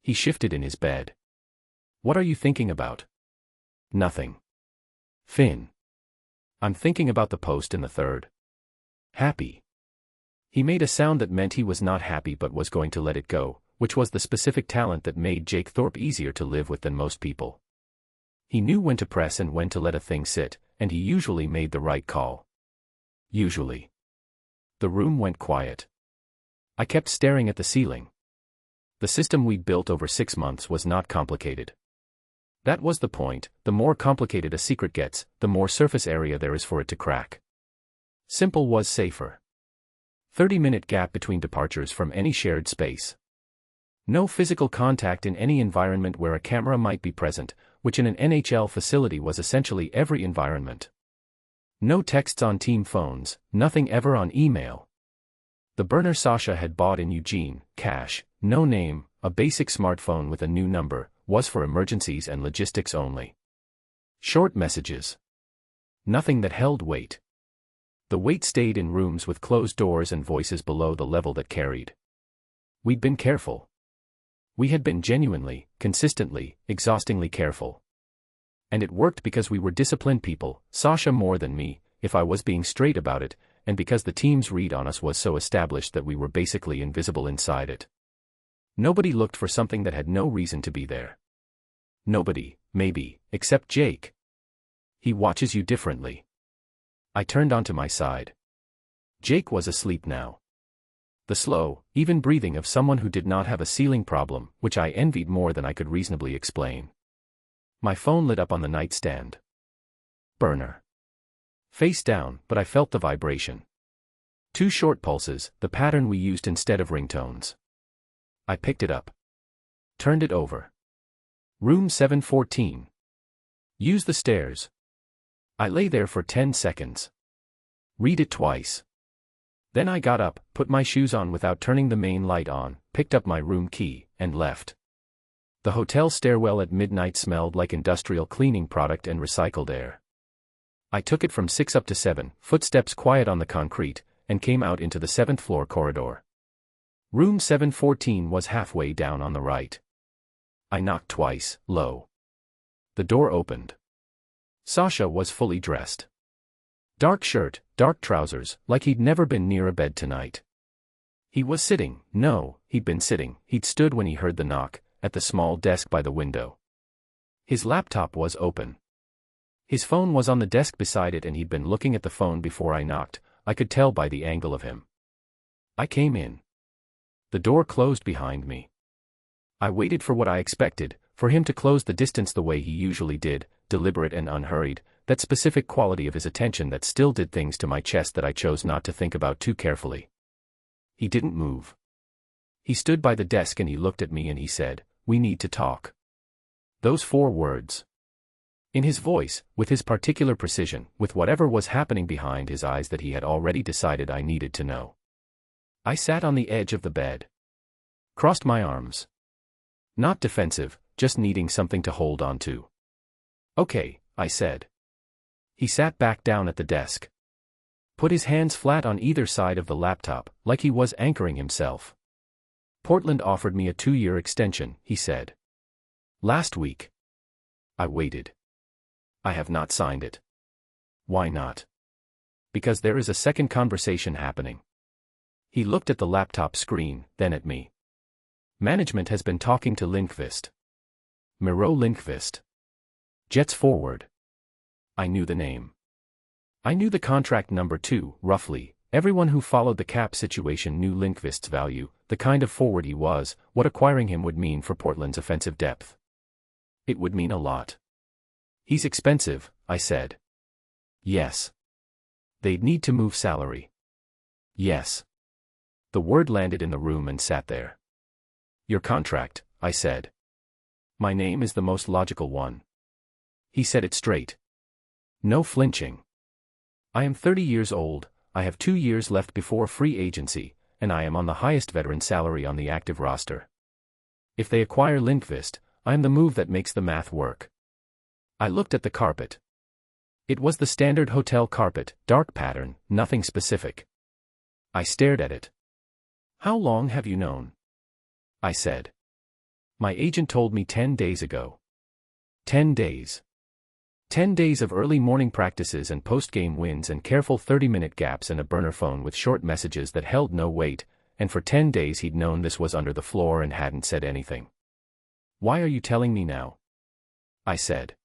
He shifted in his bed. "What are you thinking about?" "Nothing. Finn. I'm thinking about the post in the third." "Happy." He made a sound that meant he was not happy but was going to let it go, which was the specific talent that made Jake Thorpe easier to live with than most people. He knew when to press and when to let a thing sit, and he usually made the right call. Usually. The room went quiet. I kept staring at the ceiling. The system we'd built over 6 months was not complicated. That was the point: the more complicated a secret gets, the more surface area there is for it to crack. Simple was safer. 30-minute gap between departures from any shared space. No physical contact in any environment where a camera might be present, which in an NHL facility was essentially every environment. No texts on team phones, nothing ever on email. The burner Sasha had bought in Eugene, cash, no name, a basic smartphone with a new number, was for emergencies and logistics only. Short messages. Nothing that held weight. The weight stayed in rooms with closed doors and voices below the level that carried. We'd been careful. We had been genuinely, consistently, exhaustingly careful. And it worked because we were disciplined people, Sasha more than me, if I was being straight about it, and because the team's read on us was so established that we were basically invisible inside it. Nobody looked for something that had no reason to be there. Nobody, maybe, except Jake. He watches you differently. I turned onto my side. Jake was asleep now. The slow, even breathing of someone who did not have a ceiling problem, which I envied more than I could reasonably explain. My phone lit up on the nightstand. Burner. Face down, but I felt the vibration. 2 short pulses, the pattern we used instead of ringtones. I picked it up. Turned it over. Room 714. Use the stairs. I lay there for 10 seconds. Read it twice. Then I got up, put my shoes on without turning the main light on, picked up my room key, and left. The hotel stairwell at midnight smelled like industrial cleaning product and recycled air. I took it from 6 up to 7, footsteps quiet on the concrete, and came out into the 7th floor corridor. Room 714 was halfway down on the right. I knocked twice, low. The door opened. Sasha was fully dressed. Dark shirt, dark trousers, like he'd never been near a bed tonight. He was sitting, no, he'd been sitting, he'd stood when he heard the knock, at the small desk by the window. His laptop was open. His phone was on the desk beside it and he'd been looking at the phone before I knocked. I could tell by the angle of him. I came in. The door closed behind me. I waited for what I expected, for him to close the distance the way he usually did, deliberate and unhurried, that specific quality of his attention that still did things to my chest that I chose not to think about too carefully. He didn't move. He stood by the desk and he looked at me and he said, "We need to talk." Those 4 words. In his voice, with his particular precision, with whatever was happening behind his eyes that he had already decided I needed to know. I sat on the edge of the bed. Crossed my arms. Not defensive, just needing something to hold on to. "Okay," I said. He sat back down at the desk. Put his hands flat on either side of the laptop, like he was anchoring himself. "Portland offered me a 2-year extension," he said. "Last week." I waited. "I have not signed it." "Why not?" "Because there is a second conversation happening." He looked at the laptop screen, then at me. "Management has been talking to Lindqvist. Miro Lindqvist. Jets Forward." I knew the name. I knew the contract number too, roughly. Everyone who followed the cap situation knew Lindqvist's value, the kind of forward he was, what acquiring him would mean for Portland's offensive depth. It would mean a lot. "He's expensive," I said. "Yes." "They'd need to move salary." "Yes." The word landed in the room and sat there. "Your contract," I said. "My name is the most logical one." He said it straight. No flinching. "I am 30 years old, I have 2 years left before free agency, and I am on the highest veteran salary on the active roster. If they acquire Lindqvist, I am the move that makes the math work." I looked at the carpet. It was the standard hotel carpet, dark pattern, nothing specific. I stared at it. "How long have you known?" I said. "My agent told me 10 days ago." 10 days. 10 days of early morning practices and post-game wins and careful 30-minute gaps and a burner phone with short messages that held no weight, and for 10 days he'd known this was under the floor and hadn't said anything. "Why are you telling me now?" I said.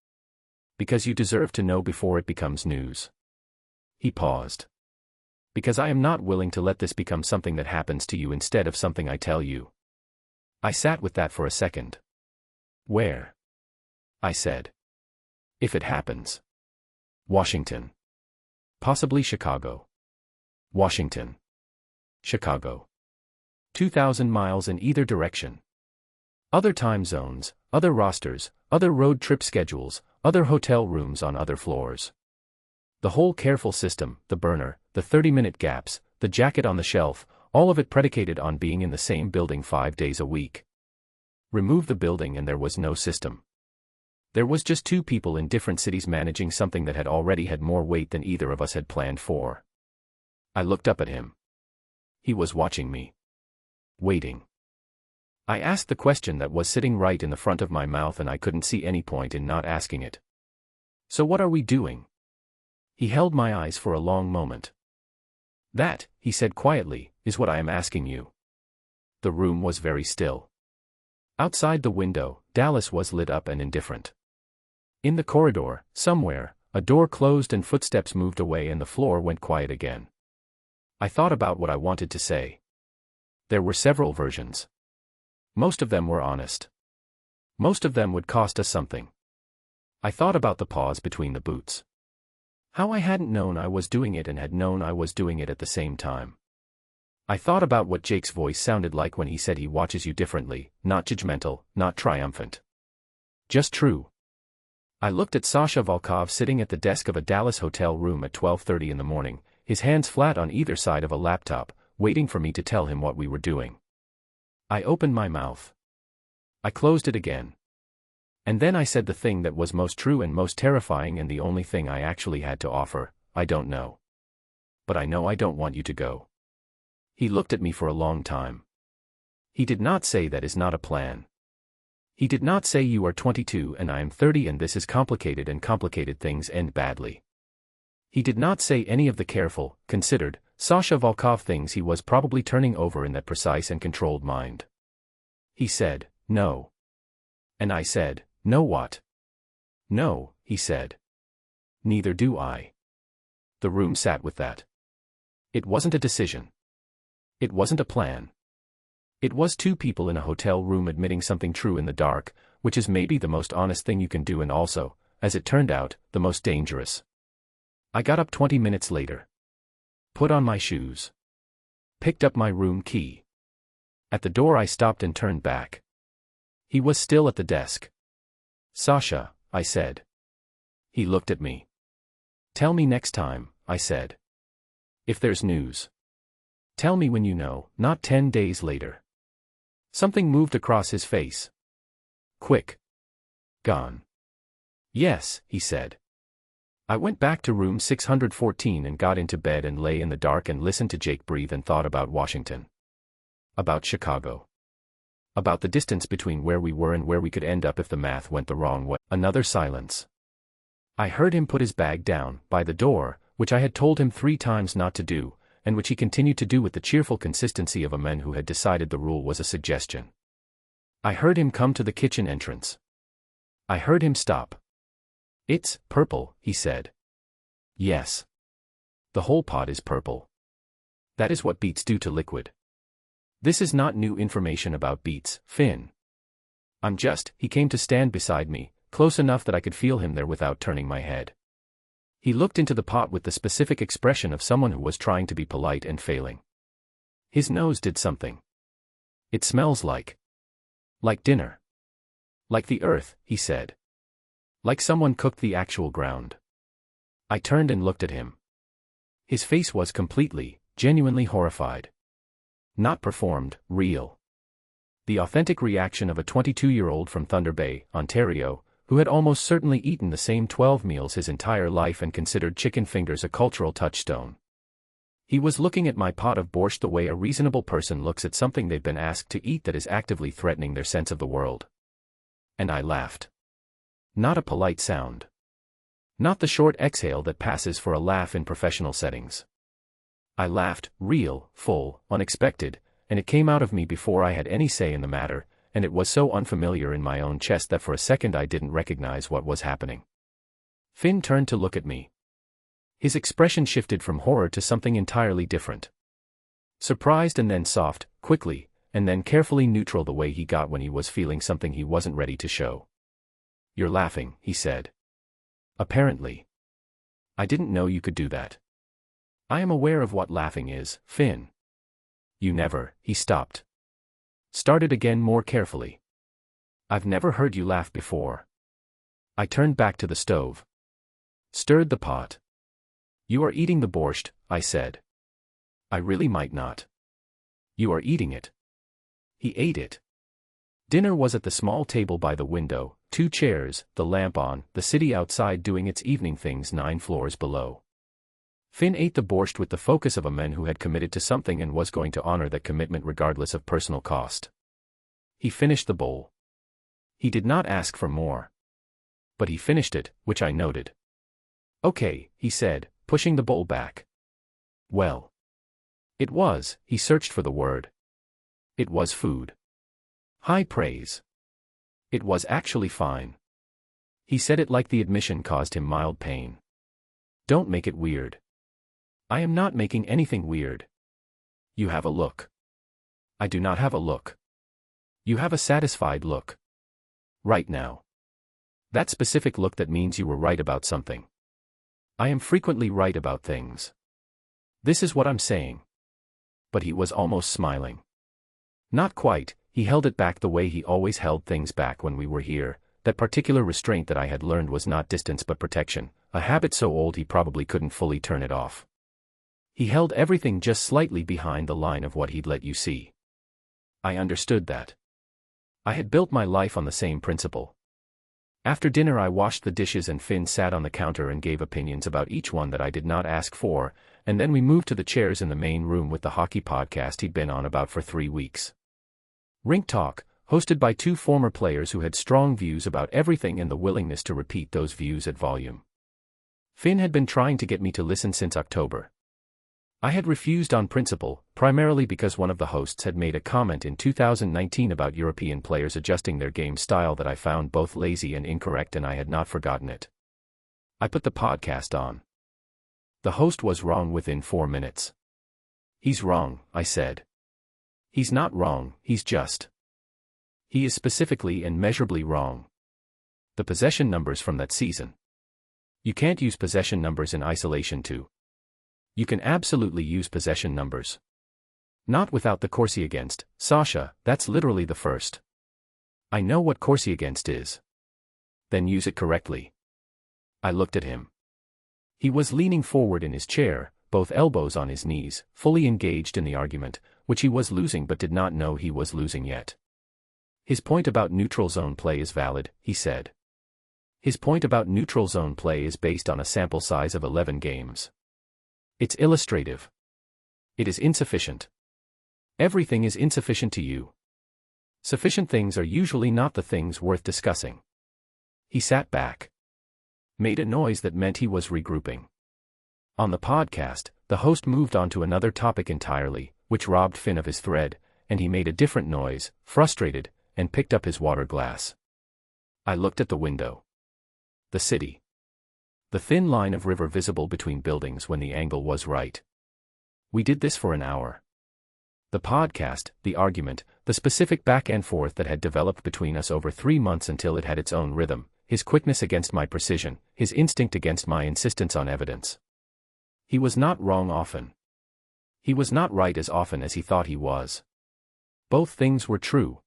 "Because you deserve to know before it becomes news." He paused. "Because I am not willing to let this become something that happens to you instead of something I tell you." I sat with that for a second. "Where?" I said. "If it happens." "Washington. Possibly Chicago." "Washington. Chicago. 2,000 miles in either direction. Other time zones, other rosters, other road trip schedules, other hotel rooms on other floors. The whole careful system, the burner, the 30-minute gaps, the jacket on the shelf, all of it predicated on being in the same building 5 days a week. Remove the building and there was no system. There was just 2 people in different cities managing something that had already had more weight than either of us had planned for. I looked up at him. He was watching me. Waiting. I asked the question that was sitting right in the front of my mouth and I couldn't see any point in not asking it. "So what are we doing?" He held my eyes for a long moment. "That," he said quietly, "is what I am asking you." The room was very still. Outside the window, Dallas was lit up and indifferent. In the corridor, somewhere, a door closed and footsteps moved away and the floor went quiet again. I thought about what I wanted to say. There were several versions. Most of them were honest. Most of them would cost us something. I thought about the pause between the boots. How I hadn't known I was doing it and had known I was doing it at the same time. I thought about what Jake's voice sounded like when he said he watches you differently, not judgmental, not triumphant. Just true. I looked at Sasha Volkov sitting at the desk of a Dallas hotel room at 12:30 in the morning, his hands flat on either side of a laptop, waiting for me to tell him what we were doing. I opened my mouth. I closed it again. And then I said the thing that was most true and most terrifying and the only thing I actually had to offer: I don't know. But I know I don't want you to go. He looked at me for a long time. He did not say that is not a plan. He did not say you are 22 and I am 30 and this is complicated and complicated things end badly. He did not say any of the careful, considered, Sasha Volkov things he was probably turning over in that precise and controlled mind. He said, no. And I said, no what? No, he said. Neither do I. The room sat with that. It wasn't a decision. It wasn't a plan. It was two people in a hotel room admitting something true in the dark, which is maybe the most honest thing you can do and also, as it turned out, the most dangerous. I got up 20 minutes later. Put on my shoes. Picked up my room key. At the door I stopped and turned back. He was still at the desk. Sasha, I said. He looked at me. Tell me next time, I said. If there's news. Tell me when you know, not 10 days later. Something moved across his face. Quick. Gone. Yes, he said. I went back to room 614 and got into bed and lay in the dark and listened to Jake breathe and thought about Washington. About Chicago. About the distance between where we were and where we could end up if the math went the wrong way. Another silence. I heard him put his bag down, by the door, which I had told him 3 times not to do, and which he continued to do with the cheerful consistency of a man who had decided the rule was a suggestion. I heard him come to the kitchen entrance. I heard him stop. It's purple, he said. Yes. The whole pot is purple. That is what beets do to liquid. This is not new information about beets, Finn. He came to stand beside me, close enough that I could feel him there without turning my head. He looked into the pot with the specific expression of someone who was trying to be polite and failing. His nose did something. It smells like dinner. Like the earth, he said. Like someone cooked the actual ground. I turned and looked at him. His face was completely, genuinely horrified. Not performed, real. The authentic reaction of a 22-year-old from Thunder Bay, Ontario, who had almost certainly eaten the same 12 meals his entire life and considered chicken fingers a cultural touchstone. He was looking at my pot of borscht the way a reasonable person looks at something they've been asked to eat that is actively threatening their sense of the world. And I laughed. Not a polite sound. Not the short exhale that passes for a laugh in professional settings. I laughed, real, full, unexpected, and it came out of me before I had any say in the matter, and it was so unfamiliar in my own chest that for a second I didn't recognize what was happening. Finn turned to look at me. His expression shifted from horror to something entirely different. Surprised and then soft, quickly, and then carefully neutral the way he got when he was feeling something he wasn't ready to show. You're laughing, he said. Apparently. I didn't know you could do that. I am aware of what laughing is, Finn. You never, he stopped. Started again more carefully. I've never heard you laugh before. I turned back to the stove. Stirred the pot. You are eating the borscht, I said. I really might not. You are eating it. He ate it. Dinner was at the small table by the window, 2 chairs, the lamp on, the city outside doing its evening things 9 floors below. Finn ate the borscht with the focus of a man who had committed to something and was going to honor that commitment regardless of personal cost. He finished the bowl. He did not ask for more. But he finished it, which I noted. Okay, he said, pushing the bowl back. Well. It was, he searched for the word. It was food. High praise. It was actually fine. He said it like the admission caused him mild pain. Don't make it weird. I am not making anything weird. You have a look. I do not have a look. You have a satisfied look. Right now. That specific look that means you were right about something. I am frequently right about things. This is what I'm saying. But he was almost smiling. Not quite, he held it back the way he always held things back when we were here, that particular restraint that I had learned was not distance but protection, a habit so old he probably couldn't fully turn it off. He held everything just slightly behind the line of what he'd let you see. I understood that. I had built my life on the same principle. After dinner I washed the dishes and Finn sat on the counter and gave opinions about each one that I did not ask for, and then we moved to the chairs in the main room with the hockey podcast he'd been on about for 3 weeks. Rink Talk, hosted by 2 former players who had strong views about everything and the willingness to repeat those views at volume. Finn had been trying to get me to listen since October. I had refused on principle, primarily because one of the hosts had made a comment in 2019 about European players adjusting their game style that I found both lazy and incorrect, and I had not forgotten it. I put the podcast on. The host was wrong within 4 minutes. "He's wrong," I said. "He's not wrong, he's just. He is specifically and measurably wrong. The possession numbers from that season. You can't use possession numbers in isolation too. You can absolutely use possession numbers. Not without the Corsi against, Sasha, that's literally the first. I know what Corsi against is. Then use it correctly." I looked at him. He was leaning forward in his chair, both elbows on his knees, fully engaged in the argument, which he was losing but did not know he was losing yet. "His point about neutral zone play is valid," he said. "His point about neutral zone play is based on a sample size of 11 games. It's illustrative. It is insufficient. Everything is insufficient to you. Sufficient things are usually not the things worth discussing." He sat back. Made a noise that meant he was regrouping. On the podcast, the host moved on to another topic entirely, which robbed Finn of his thread, and he made a different noise, frustrated, and picked up his water glass. I looked at the window. The city. The thin line of river visible between buildings when the angle was right. We did this for an hour. The podcast, the argument, the specific back and forth that had developed between us over 3 months until it had its own rhythm, his quickness against my precision, his instinct against my insistence on evidence. He was not wrong often. He was not right as often as he thought he was. Both things were true.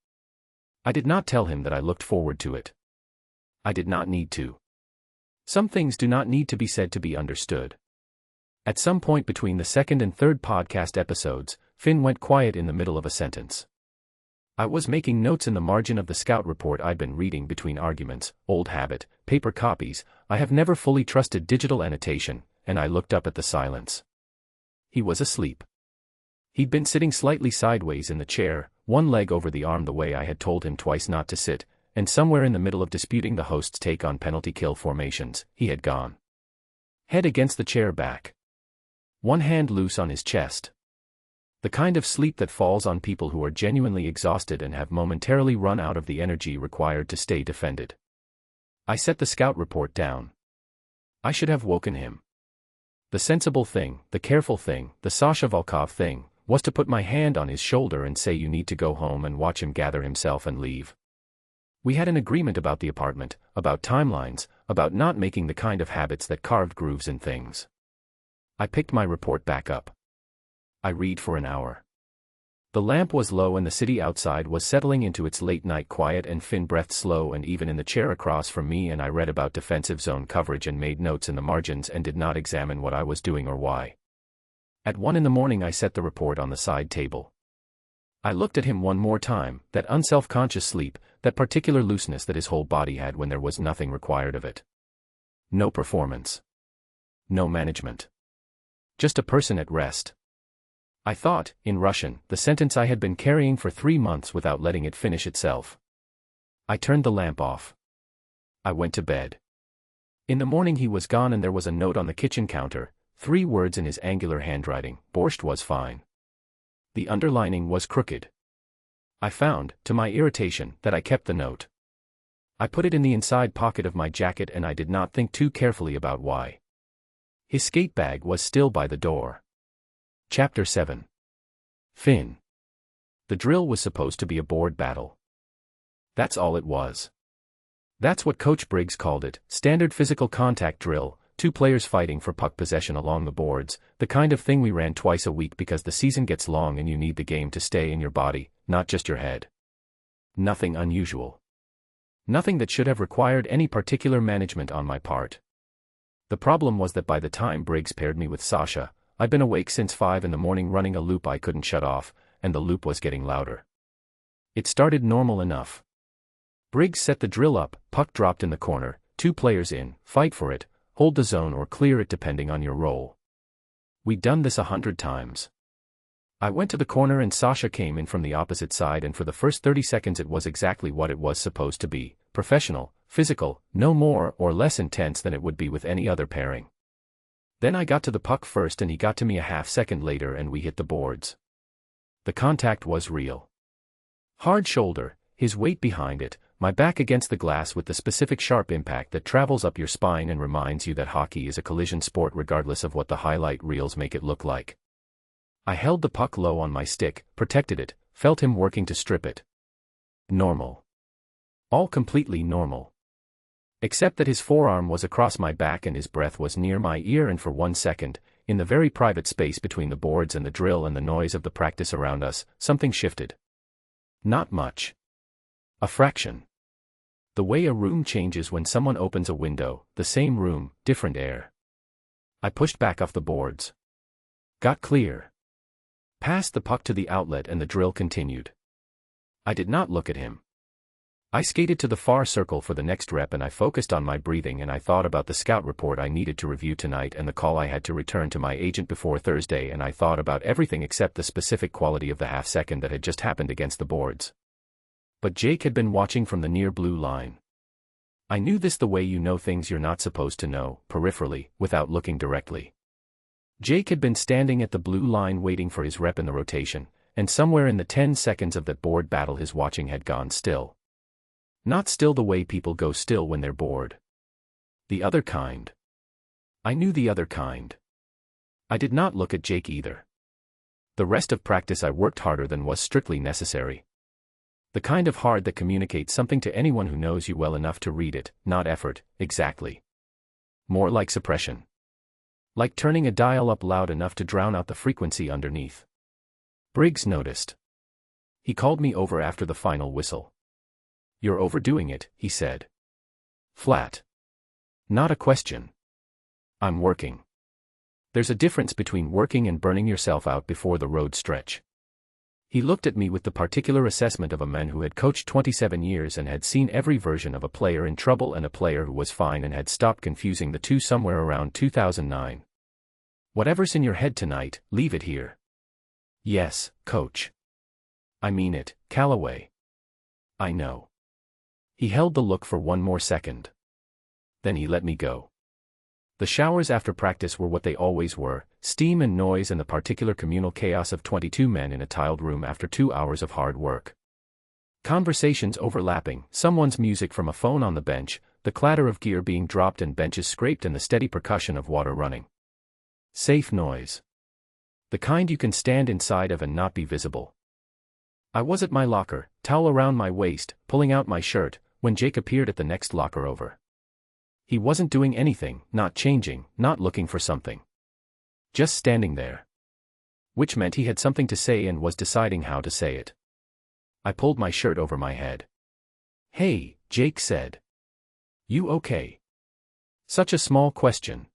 I did not tell him that I looked forward to it. I did not need to. Some things do not need to be said to be understood. At some point between the second and third podcast episodes, Finn went quiet in the middle of a sentence. I was making notes in the margin of the scout report I'd been reading between arguments, old habit, paper copies. I have never fully trusted digital annotation, and I looked up at the silence. He was asleep. He'd been sitting slightly sideways in the chair, one leg over the arm the way I had told him twice not to sit, and somewhere in the middle of disputing the host's take on penalty kill formations, he had gone. Head against the chair back. One hand loose on his chest. The kind of sleep that falls on people who are genuinely exhausted and have momentarily run out of the energy required to stay defended. I set the scout report down. I should have woken him. The sensible thing, the careful thing, the Sasha Volkov thing, was to put my hand on his shoulder and say you need to go home and watch him gather himself and leave. We had an agreement about the apartment, about timelines, about not making the kind of habits that carved grooves in things. I picked my report back up. I read for an hour. The lamp was low and the city outside was settling into its late-night quiet, and Finn breathed slow and even in the chair across from me, and I read about defensive zone coverage and made notes in the margins and did not examine what I was doing or why. At 1 a.m. I set the report on the side table. I looked at him one more time, that unself-conscious sleep, that particular looseness that his whole body had when there was nothing required of it. No performance. No management. Just a person at rest. I thought, in Russian, the sentence I had been carrying for 3 months without letting it finish itself. I turned the lamp off. I went to bed. In the morning he was gone and there was a note on the kitchen counter, 3 words in his angular handwriting: borscht was fine. The underlining was crooked. I found, to my irritation, that I kept the note. I put it in the inside pocket of my jacket and I did not think too carefully about why. His skate bag was still by the door. Chapter 7. Finn. The drill was supposed to be a board battle. That's all it was. That's what Coach Briggs called it, standard physical contact drill, 2 players fighting for puck possession along the boards, the kind of thing we ran twice a week because the season gets long and you need the game to stay in your body, not just your head. Nothing unusual. Nothing that should have required any particular management on my part. The problem was that by the time Briggs paired me with Sasha, I'd been awake since 5 a.m. running a loop I couldn't shut off, and the loop was getting louder. It started normal enough. Briggs set the drill up, puck dropped in the corner, 2 players in, fight for it, hold the zone or clear it depending on your role. We'd done this 100 times. I went to the corner and Sasha came in from the opposite side, and for the first 30 seconds it was exactly what it was supposed to be, professional, physical, no more or less intense than it would be with any other pairing. Then I got to the puck first and he got to me a half second later and we hit the boards. The contact was real. Hard shoulder, his weight behind it, my back against the glass with the specific sharp impact that travels up your spine and reminds you that hockey is a collision sport regardless of what the highlight reels make it look like. I held the puck low on my stick, protected it, felt him working to strip it. Normal. All completely normal. Except that his forearm was across my back and his breath was near my ear, and for 1 second, in the very private space between the boards and the drill and the noise of the practice around us, something shifted. Not much. A fraction. The way a room changes when someone opens a window, the same room, different air. I pushed back off the boards. Got clear. Passed the puck to the outlet and the drill continued. I did not look at him. I skated to the far circle for the next rep and I focused on my breathing and I thought about the scout report I needed to review tonight and the call I had to return to my agent before Thursday, and I thought about everything except the specific quality of the half second that had just happened against the boards. But Jake had been watching from the near blue line. I knew this the way you know things you're not supposed to know, peripherally, without looking directly. Jake had been standing at the blue line waiting for his rep in the rotation, and somewhere in the 10 seconds of that board battle his watching had gone still. Not still the way people go still when they're bored. The other kind. I knew the other kind. I did not look at Jake either. The rest of practice I worked harder than was strictly necessary. The kind of hard that communicates something to anyone who knows you well enough to read it, not effort, exactly. More like suppression. Like turning a dial up loud enough to drown out the frequency underneath. Briggs noticed. He called me over after the final whistle. "You're overdoing it," he said. Flat. Not a question. I'm working. There's a difference between working and burning yourself out before the road stretch. He looked at me with the particular assessment of a man who had coached 27 years and had seen every version of a player in trouble and a player who was fine and had stopped confusing the two somewhere around 2009. "Whatever's in your head tonight, leave it here." "Yes, coach. I mean it, Callaway." "I know." He held the look for one more second. Then he let me go. The showers after practice were what they always were, steam and noise and the particular communal chaos of 22 men in a tiled room after 2 hours of hard work. Conversations overlapping, someone's music from a phone on the bench, the clatter of gear being dropped and benches scraped and the steady percussion of water running. Safe noise. The kind you can stand inside of and not be visible. I was at my locker, towel around my waist, pulling out my shirt, when Jake appeared at the next locker over. He wasn't doing anything, not changing, not looking for something. Just standing there. Which meant he had something to say and was deciding how to say it. I pulled my shirt over my head. "Hey," Jake said. "You okay?" Such a small question.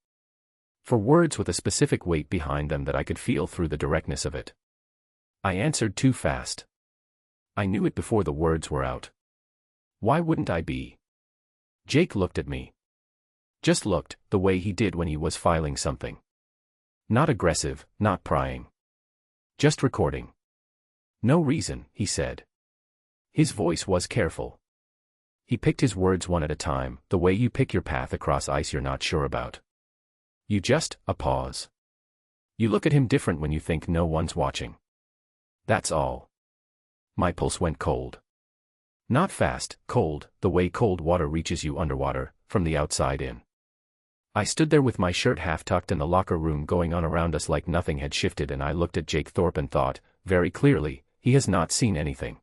For words with a specific weight behind them that I could feel through the directness of it. I answered too fast. I knew it before the words were out. Why wouldn't I be? Jake looked at me. Just looked, the way he did when he was filing something. Not aggressive, not prying. Just recording. "No reason," he said. His voice was careful. He picked his words one at a time, the way you pick your path across ice you're not sure about. You just, a pause. You look at him different when you think no one's watching. That's all. My pulse went cold. Not fast, cold, the way cold water reaches you underwater, from the outside in. I stood there with my shirt half tucked and the locker room going on around us like nothing had shifted, and I looked at Jake Thorpe and thought, very clearly, he has not seen anything.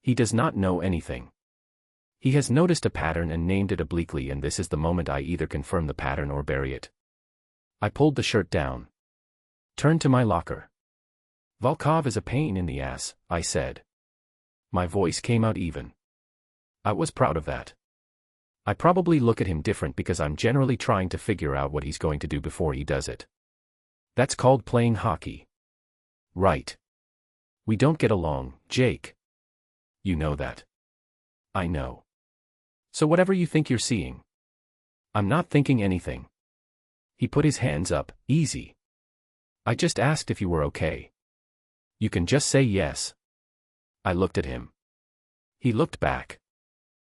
He does not know anything. He has noticed a pattern and named it obliquely, and this is the moment I either confirm the pattern or bury it. I pulled the shirt down. Turned to my locker. "Volkov is a pain in the ass," I said. My voice came out even. I was proud of that. I probably look at him different because I'm generally trying to figure out what he's going to do before he does it. That's called playing hockey. Right. We don't get along, Jake. You know that. I know. So whatever you think you're seeing. I'm not thinking anything. He put his hands up, easy. I just asked if you were okay. You can just say yes. I looked at him. He looked back.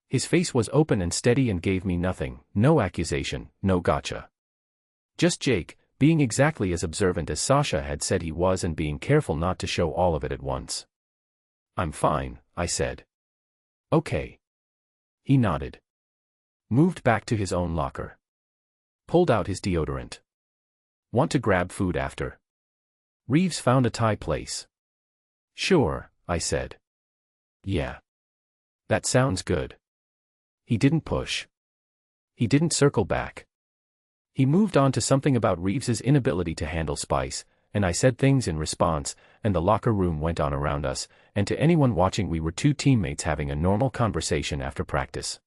His face was open and steady and gave me nothing, no accusation, no gotcha. Just Jake, being exactly as observant as Sasha had said he was and being careful not to show all of it at once. I'm fine, I said. Okay. He nodded. Moved back to his own locker. Pulled out his deodorant. Want to grab food after? Reeves found a Thai place. Sure, I said. Yeah. That sounds good. He didn't push. He didn't circle back. He moved on to something about Reeves's inability to handle spice, and I said things in response, and the locker room went on around us, and to anyone watching we were two teammates having a normal conversation after practice.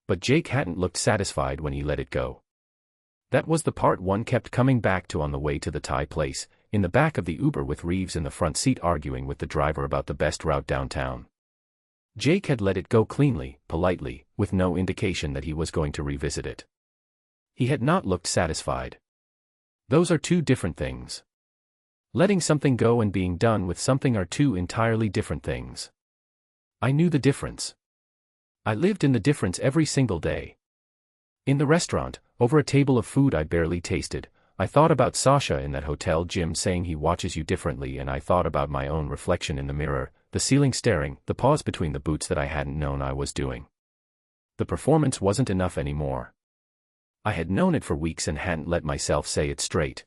But Jake hadn't looked satisfied when he let it go. That was the part one kept coming back to on the way to the Thai place, in the back of the Uber with Reeves in the front seat arguing with the driver about the best route downtown. Jake had let it go cleanly, politely, with no indication that he was going to revisit it. He had not looked satisfied. Those are two different things. Letting something go and being done with something are two entirely different things. I knew the difference. I lived in the difference every single day. In the restaurant, over a table of food I barely tasted, I thought about Sasha in that hotel gym saying he watches you differently, and I thought about my own reflection in the mirror, the ceiling staring, the pause between the boots that I hadn't known I was doing. The performance wasn't enough anymore. I had known it for weeks and hadn't let myself say it straight.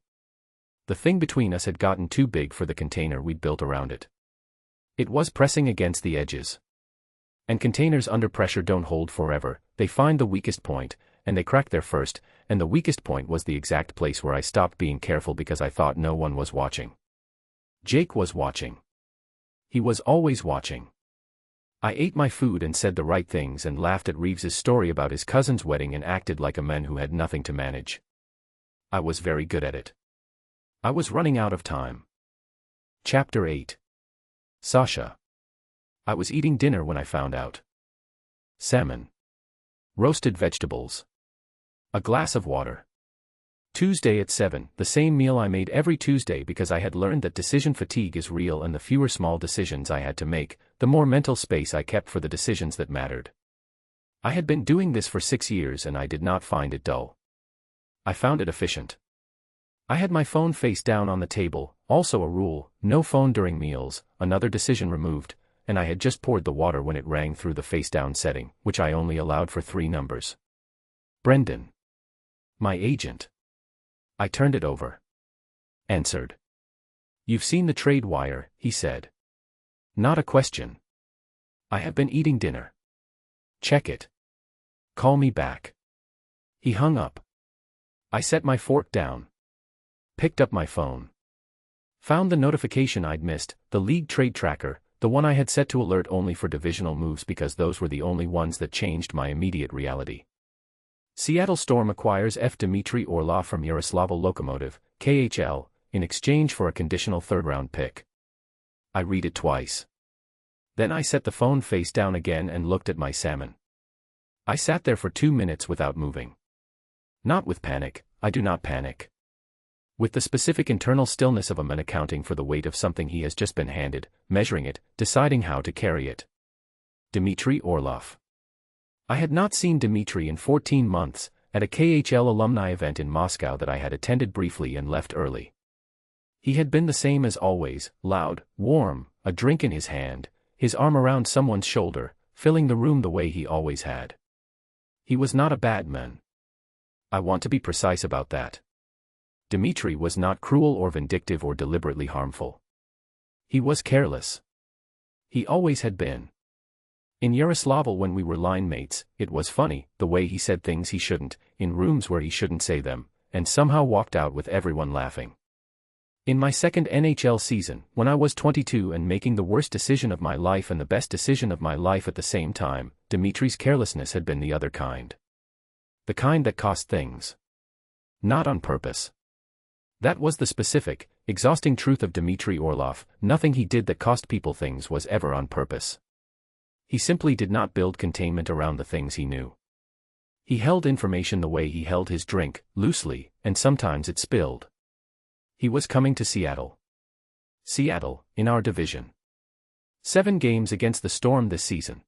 The thing between us had gotten too big for the container we'd built around it. It was pressing against the edges. And containers under pressure don't hold forever, they find the weakest point, and they crack there first, and the weakest point was the exact place where I stopped being careful because I thought no one was watching. Jake was watching. He was always watching. I ate my food and said the right things and laughed at Reeves's story about his cousin's wedding and acted like a man who had nothing to manage. I was very good at it. I was running out of time. Chapter 8. Sasha. I was eating dinner when I found out. Salmon. Roasted vegetables. A glass of water. Tuesday at 7, the same meal I made every Tuesday because I had learned that decision fatigue is real, and the fewer small decisions I had to make, the more mental space I kept for the decisions that mattered. I had been doing this for 6 years and I did not find it dull. I found it efficient. I had my phone face down on the table, also a rule, no phone during meals, another decision removed, and I had just poured the water when it rang through the face down setting, which I only allowed for 3 numbers. Brendan. My agent. I turned it over. Answered. You've seen the trade wire, he said. Not a question. I have been eating dinner. Check it. Call me back. He hung up. I set my fork down. Picked up my phone. Found the notification I'd missed, the league trade tracker, the one I had set to alert only for divisional moves because those were the only ones that changed my immediate reality. Seattle Storm acquires F. Dmitry Orlov from Yaroslavl Lokomotiv, KHL, in exchange for a conditional third-round pick. I read it twice. Then I set the phone face down again and looked at my salmon. I sat there for 2 minutes without moving. Not with panic, I do not panic. With the specific internal stillness of a man accounting for the weight of something he has just been handed, measuring it, deciding how to carry it. Dmitry Orlov. I had not seen Dmitry in 14 months, at a KHL alumni event in Moscow that I had attended briefly and left early. He had been the same as always, loud, warm, a drink in his hand, his arm around someone's shoulder, filling the room the way he always had. He was not a bad man. I want to be precise about that. Dmitry was not cruel or vindictive or deliberately harmful. He was careless. He always had been. In Yaroslavl when we were line mates, it was funny, the way he said things he shouldn't, in rooms where he shouldn't say them, and somehow walked out with everyone laughing. In my second NHL season, when I was 22 and making the worst decision of my life and the best decision of my life at the same time, Dmitry's carelessness had been the other kind. The kind that cost things. Not on purpose. That was the specific, exhausting truth of Dmitry Orlov. Nothing he did that cost people things was ever on purpose. He simply did not build containment around the things he knew. He held information the way he held his drink, loosely, and sometimes it spilled. He was coming to Seattle. Seattle, in our division. 7 games against the Storm this season.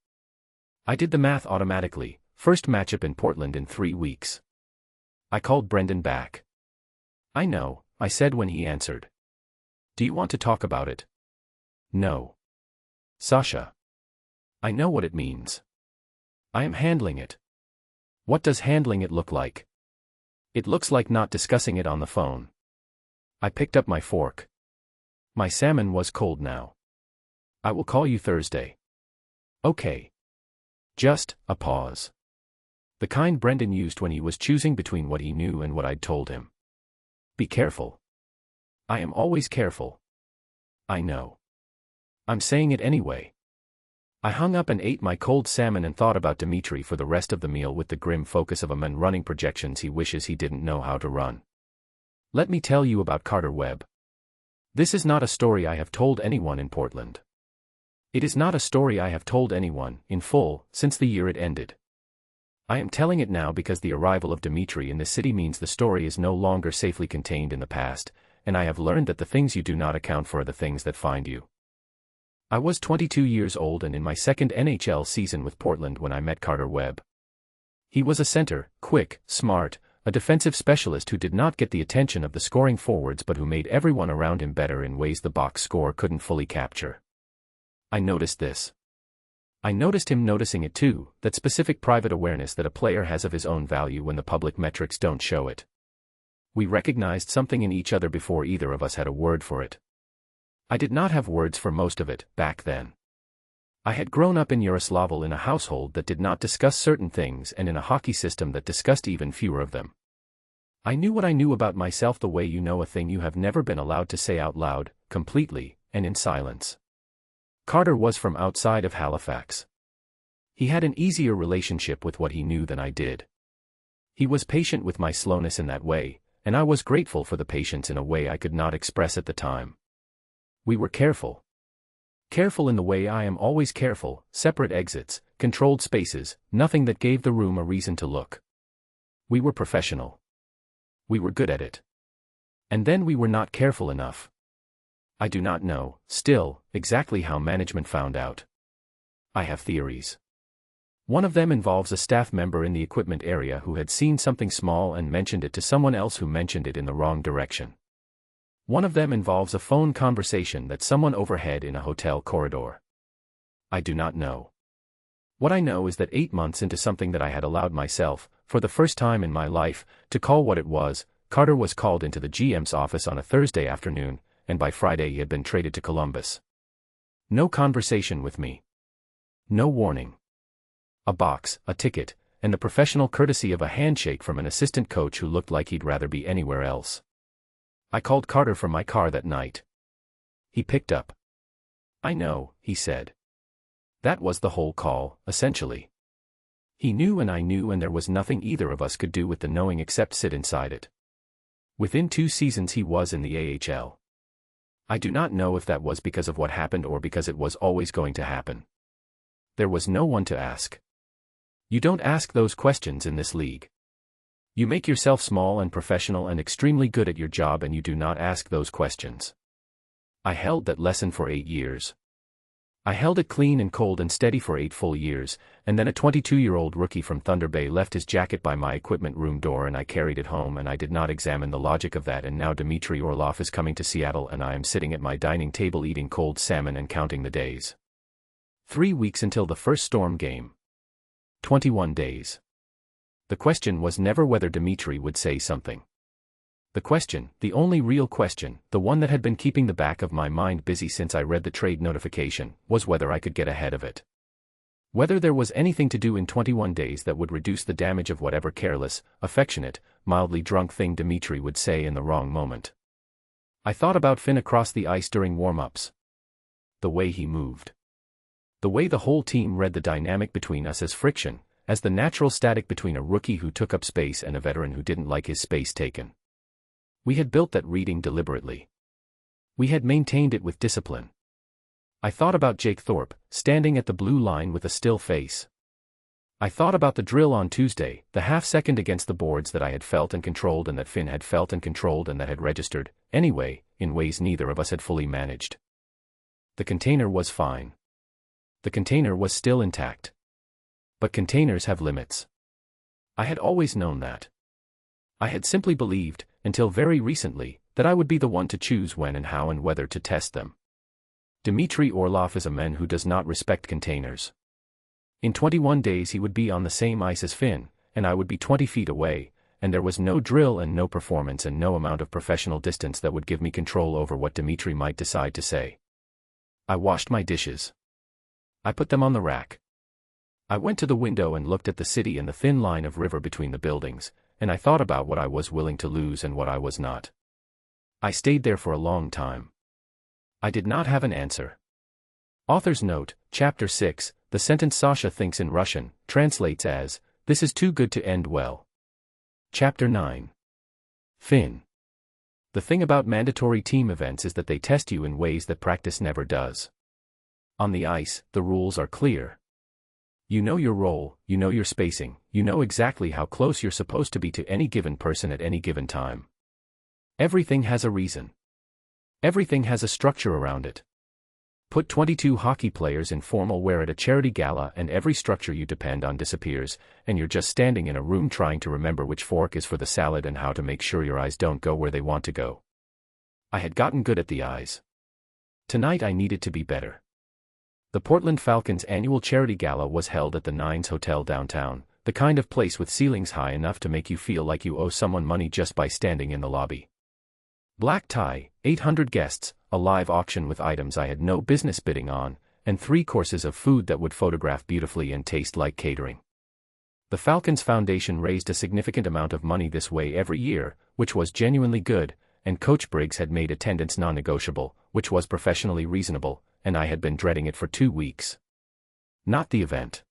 I did the math automatically, first matchup in Portland in 3 weeks. I called Brendan back. "I know," I said when he answered. "Do you want to talk about it?" "No. Sasha. I know what it means. I am handling it." "What does handling it look like?" "It looks like not discussing it on the phone." I picked up my fork. My salmon was cold now. "I will call you Thursday." "Okay." Just a pause. The kind Brendan used when he was choosing between what he knew and what I'd told him. "Be careful." "I am always careful." "I know. I'm saying it anyway." I hung up and ate my cold salmon and thought about Dimitri for the rest of the meal with the grim focus of a man running projections he wishes he didn't know how to run. Let me tell you about Carter Webb. This is not a story I have told anyone in Portland. It is not a story I have told anyone, in full, since the year it ended. I am telling it now because the arrival of Dimitri in the city means the story is no longer safely contained in the past, and I have learned that the things you do not account for are the things that find you. I was 22 years old and in my second NHL season with Portland when I met Carter Webb. He was a center, quick, smart, a defensive specialist who did not get the attention of the scoring forwards but who made everyone around him better in ways the box score couldn't fully capture. I noticed this. I noticed him noticing it too, that specific private awareness that a player has of his own value when the public metrics don't show it. We recognized something in each other before either of us had a word for it. I did not have words for most of it, back then. I had grown up in Yaroslavl in a household that did not discuss certain things and in a hockey system that discussed even fewer of them. I knew what I knew about myself the way you know a thing you have never been allowed to say out loud, completely, and in silence. Carter was from outside of Halifax. He had an easier relationship with what he knew than I did. He was patient with my slowness in that way, and I was grateful for the patience in a way I could not express at the time. We were careful. Careful in the way I am always careful, separate exits, controlled spaces, nothing that gave the room a reason to look. We were professional. We were good at it. And then we were not careful enough. I do not know, still, exactly how management found out. I have theories. One of them involves a staff member in the equipment area who had seen something small and mentioned it to someone else who mentioned it in the wrong direction. One of them involves a phone conversation that someone overheard in a hotel corridor. I do not know. What I know is that 8 months into something that I had allowed myself, for the first time in my life, to call what it was, Carter was called into the GM's office on a Thursday afternoon, and by Friday he had been traded to Columbus. No conversation with me. No warning. A box, a ticket, and the professional courtesy of a handshake from an assistant coach who looked like he'd rather be anywhere else. I called Carter from my car that night. He picked up. "I know," he said. That was the whole call, essentially. He knew and I knew and there was nothing either of us could do with the knowing except sit inside it. Within 2 seasons he was in the AHL. I do not know if that was because of what happened or because it was always going to happen. There was no one to ask. You don't ask those questions in this league. You make yourself small and professional and extremely good at your job and you do not ask those questions. I held that lesson for 8 years. I held it clean and cold and steady for 8 full years, and then a 22-year-old rookie from Thunder Bay left his jacket by my equipment room door and I carried it home and I did not examine the logic of that, and now Dmitry Orlov is coming to Seattle and I am sitting at my dining table eating cold salmon and counting the days. 3 weeks until the first Storm game. 21 days. The question was never whether Dmitry would say something. The question, the only real question, the one that had been keeping the back of my mind busy since I read the trade notification, was whether I could get ahead of it. Whether there was anything to do in 21 days that would reduce the damage of whatever careless, affectionate, mildly drunk thing Dmitry would say in the wrong moment. I thought about Finn across the ice during warm-ups. The way he moved. The way the whole team read the dynamic between us as friction, as the natural static between a rookie who took up space and a veteran who didn't like his space taken. We had built that reading deliberately. We had maintained it with discipline. I thought about Jake Thorpe, standing at the blue line with a still face. I thought about the drill on Tuesday, the half-second against the boards that I had felt and controlled and that Finn had felt and controlled and that had registered, anyway, in ways neither of us had fully managed. The container was fine. The container was still intact. But containers have limits. I had always known that. I had simply believed, until very recently, that I would be the one to choose when and how and whether to test them. Dmitry Orlov is a man who does not respect containers. In 21 days he would be on the same ice as Finn, and I would be 20 feet away, and there was no drill and no performance and no amount of professional distance that would give me control over what Dmitry might decide to say. I washed my dishes. I put them on the rack. I went to the window and looked at the city and the thin line of river between the buildings, and I thought about what I was willing to lose and what I was not. I stayed there for a long time. I did not have an answer. Author's note, Chapter 6, the sentence Sasha thinks in Russian, translates as, "This is too good to end well." Chapter 9. Finn. The thing about mandatory team events is that they test you in ways that practice never does. On the ice, the rules are clear. You know your role, you know your spacing, you know exactly how close you're supposed to be to any given person at any given time. Everything has a reason. Everything has a structure around it. Put 22 hockey players in formal wear at a charity gala and every structure you depend on disappears, and you're just standing in a room trying to remember which fork is for the salad and how to make sure your eyes don't go where they want to go. I had gotten good at the eyes. Tonight I needed to be better. The Portland Falcons' annual charity gala was held at the Nines Hotel downtown, the kind of place with ceilings high enough to make you feel like you owe someone money just by standing in the lobby. Black tie, 800 guests, a live auction with items I had no business bidding on, and 3 courses of food that would photograph beautifully and taste like catering. The Falcons Foundation raised a significant amount of money this way every year, which was genuinely good, and Coach Briggs had made attendance non-negotiable, which was professionally reasonable, and I had been dreading it for 2 weeks. Not the event.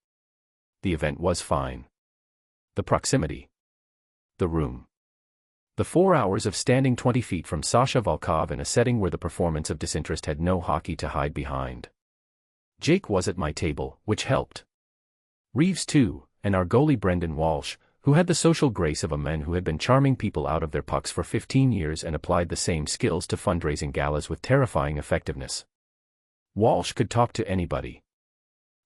The event was fine. The proximity. The room. The 4 hours of standing 20 feet from Sasha Volkov in a setting where the performance of disinterest had no hockey to hide behind. Jake was at my table, which helped. Reeves too, and our goalie Brendan Walsh, who had the social grace of a man who had been charming people out of their pucks for 15 years and applied the same skills to fundraising galas with terrifying effectiveness. Walsh could talk to anybody.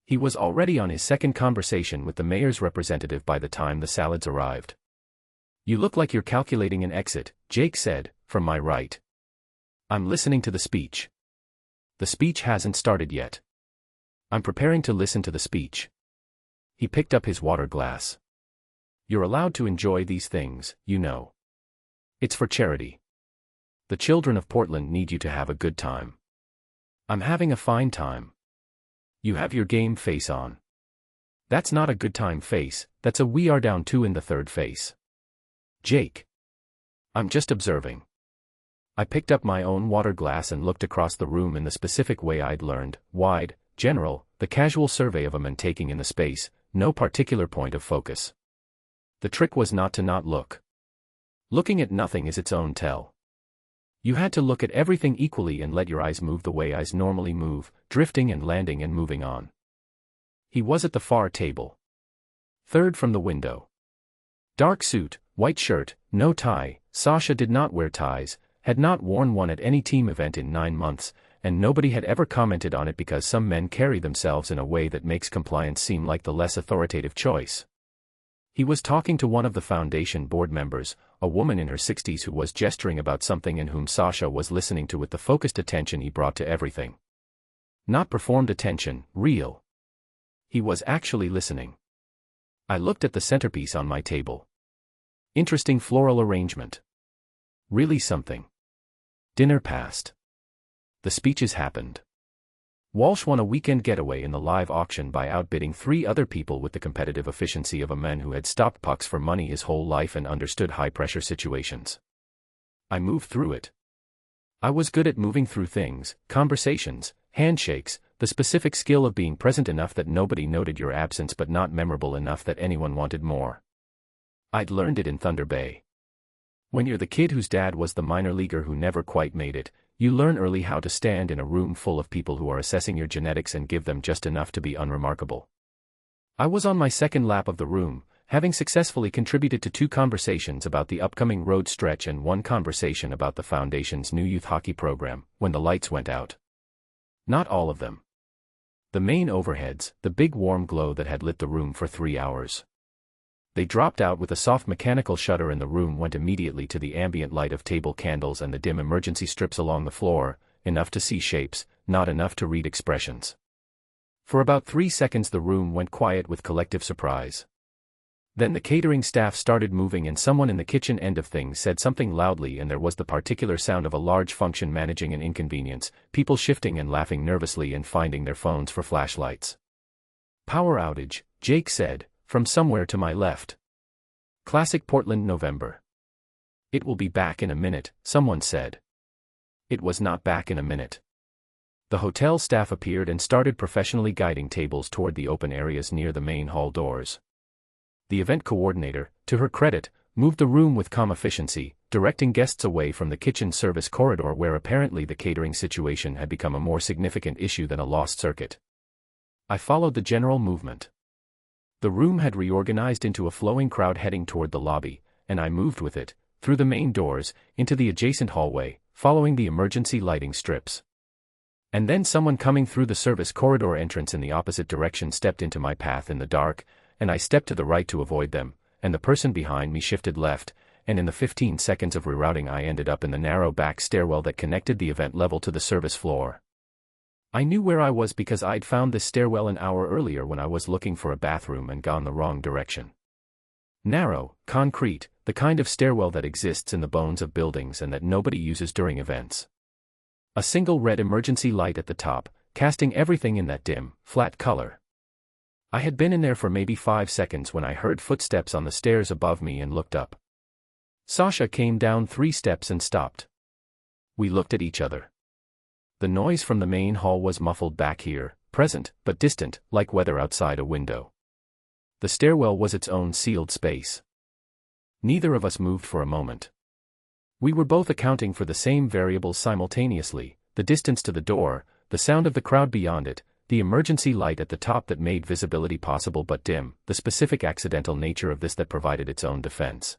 He was already on his second conversation with the mayor's representative by the time the salads arrived. "You look like you're calculating an exit," Jake said, from my right. "I'm listening to the speech." "The speech hasn't started yet." "I'm preparing to listen to the speech." He picked up his water glass. "You're allowed to enjoy these things, you know. It's for charity. The children of Portland need you to have a good time." "I'm having a fine time." "You have your game face on." "That's not a good time face, that's a we are down 2 in the third face." "Jake. I'm just observing." I picked up my own water glass and looked across the room in the specific way I'd learned, wide, general, the casual survey of a man taking in the space, no particular point of focus. The trick was not to not look. Looking at nothing is its own tell. You had to look at everything equally and let your eyes move the way eyes normally move, drifting and landing and moving on. He was at the far table. Third from the window. Dark suit, white shirt, no tie. Sasha did not wear ties, had not worn one at any team event in 9 months, and nobody had ever commented on it because some men carry themselves in a way that makes compliance seem like the less authoritative choice. He was talking to one of the foundation board members, a woman in her 60s who was gesturing about something and whom Sasha was listening to with the focused attention he brought to everything. Not performed attention, real. He was actually listening. I looked at the centerpiece on my table. Interesting floral arrangement. Really something. Dinner passed. The speeches happened. Walsh won a weekend getaway in the live auction by outbidding 3 other people with the competitive efficiency of a man who had stopped pucks for money his whole life and understood high-pressure situations. I moved through it. I was good at moving through things, conversations, handshakes, the specific skill of being present enough that nobody noted your absence but not memorable enough that anyone wanted more. I'd learned it in Thunder Bay. When you're the kid whose dad was the minor leaguer who never quite made it, you learn early how to stand in a room full of people who are assessing your genetics and give them just enough to be unremarkable. I was on my second lap of the room, having successfully contributed to 2 conversations about the upcoming road stretch and 1 conversation about the Foundation's new youth hockey program, when the lights went out. Not all of them. The main overheads, the big warm glow that had lit the room for 3 hours. They dropped out with a soft mechanical shutter and the room went immediately to the ambient light of table candles and the dim emergency strips along the floor, enough to see shapes, not enough to read expressions. For about 3 seconds the room went quiet with collective surprise. Then the catering staff started moving and someone in the kitchen end of things said something loudly and there was the particular sound of a large function managing an inconvenience, people shifting and laughing nervously and finding their phones for flashlights. "Power outage," Jake said, from somewhere to my left. "Classic Portland November." "It will be back in a minute," someone said. It was not back in a minute. The hotel staff appeared and started professionally guiding tables toward the open areas near the main hall doors. The event coordinator, to her credit, moved the room with calm efficiency, directing guests away from the kitchen service corridor where apparently the catering situation had become a more significant issue than a lost circuit. I followed the general movement. The room had reorganized into a flowing crowd heading toward the lobby, and I moved with it, through the main doors, into the adjacent hallway, following the emergency lighting strips. And then someone coming through the service corridor entrance in the opposite direction stepped into my path in the dark, and I stepped to the right to avoid them, and the person behind me shifted left, and in the 15 seconds of rerouting I ended up in the narrow back stairwell that connected the event level to the service floor. I knew where I was because I'd found this stairwell an hour earlier when I was looking for a bathroom and gone the wrong direction. Narrow, concrete, the kind of stairwell that exists in the bones of buildings and that nobody uses during events. A single red emergency light at the top, casting everything in that dim, flat color. I had been in there for maybe 5 seconds when I heard footsteps on the stairs above me and looked up. Sasha came down 3 steps and stopped. We looked at each other. The noise from the main hall was muffled back here, present, but distant, like weather outside a window. The stairwell was its own sealed space. Neither of us moved for a moment. We were both accounting for the same variables simultaneously, the distance to the door, the sound of the crowd beyond it, the emergency light at the top that made visibility possible but dim, the specific accidental nature of this that provided its own defense.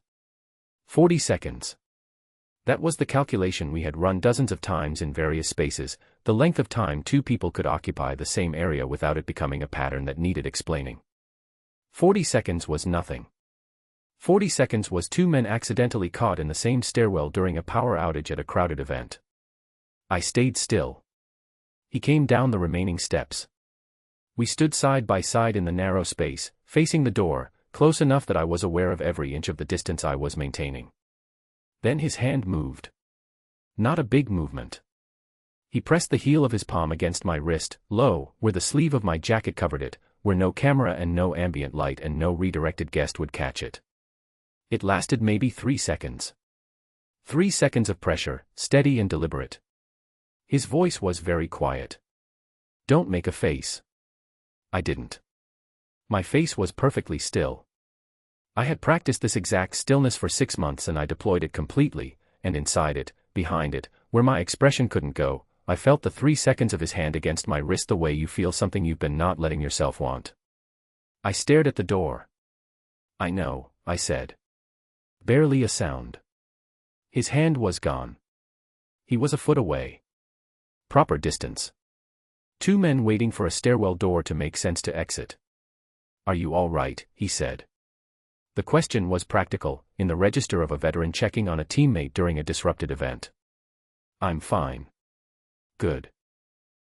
40 seconds. That was the calculation we had run dozens of times in various spaces, the length of time 2 people could occupy the same area without it becoming a pattern that needed explaining. 40 seconds was nothing. 40 seconds was 2 men accidentally caught in the same stairwell during a power outage at a crowded event. I stayed still. He came down the remaining steps. We stood side by side in the narrow space, facing the door, close enough that I was aware of every inch of the distance I was maintaining. Then his hand moved. Not a big movement. He pressed the heel of his palm against my wrist, low, where the sleeve of my jacket covered it, where no camera and no ambient light and no redirected guest would catch it. It lasted maybe 3 seconds. 3 seconds of pressure, steady and deliberate. His voice was very quiet. "Don't make a face." I didn't. My face was perfectly still. I had practiced this exact stillness for 6 months and I deployed it completely, and inside it, behind it, where my expression couldn't go, I felt the 3 seconds of his hand against my wrist the way you feel something you've been not letting yourself want. I stared at the door. "I know," I said. Barely a sound. His hand was gone. He was a foot away. Proper distance. 2 men waiting for a stairwell door to make sense to exit. "Are you all right?" he said. The question was practical, in the register of a veteran checking on a teammate during a disrupted event. "I'm fine." "Good."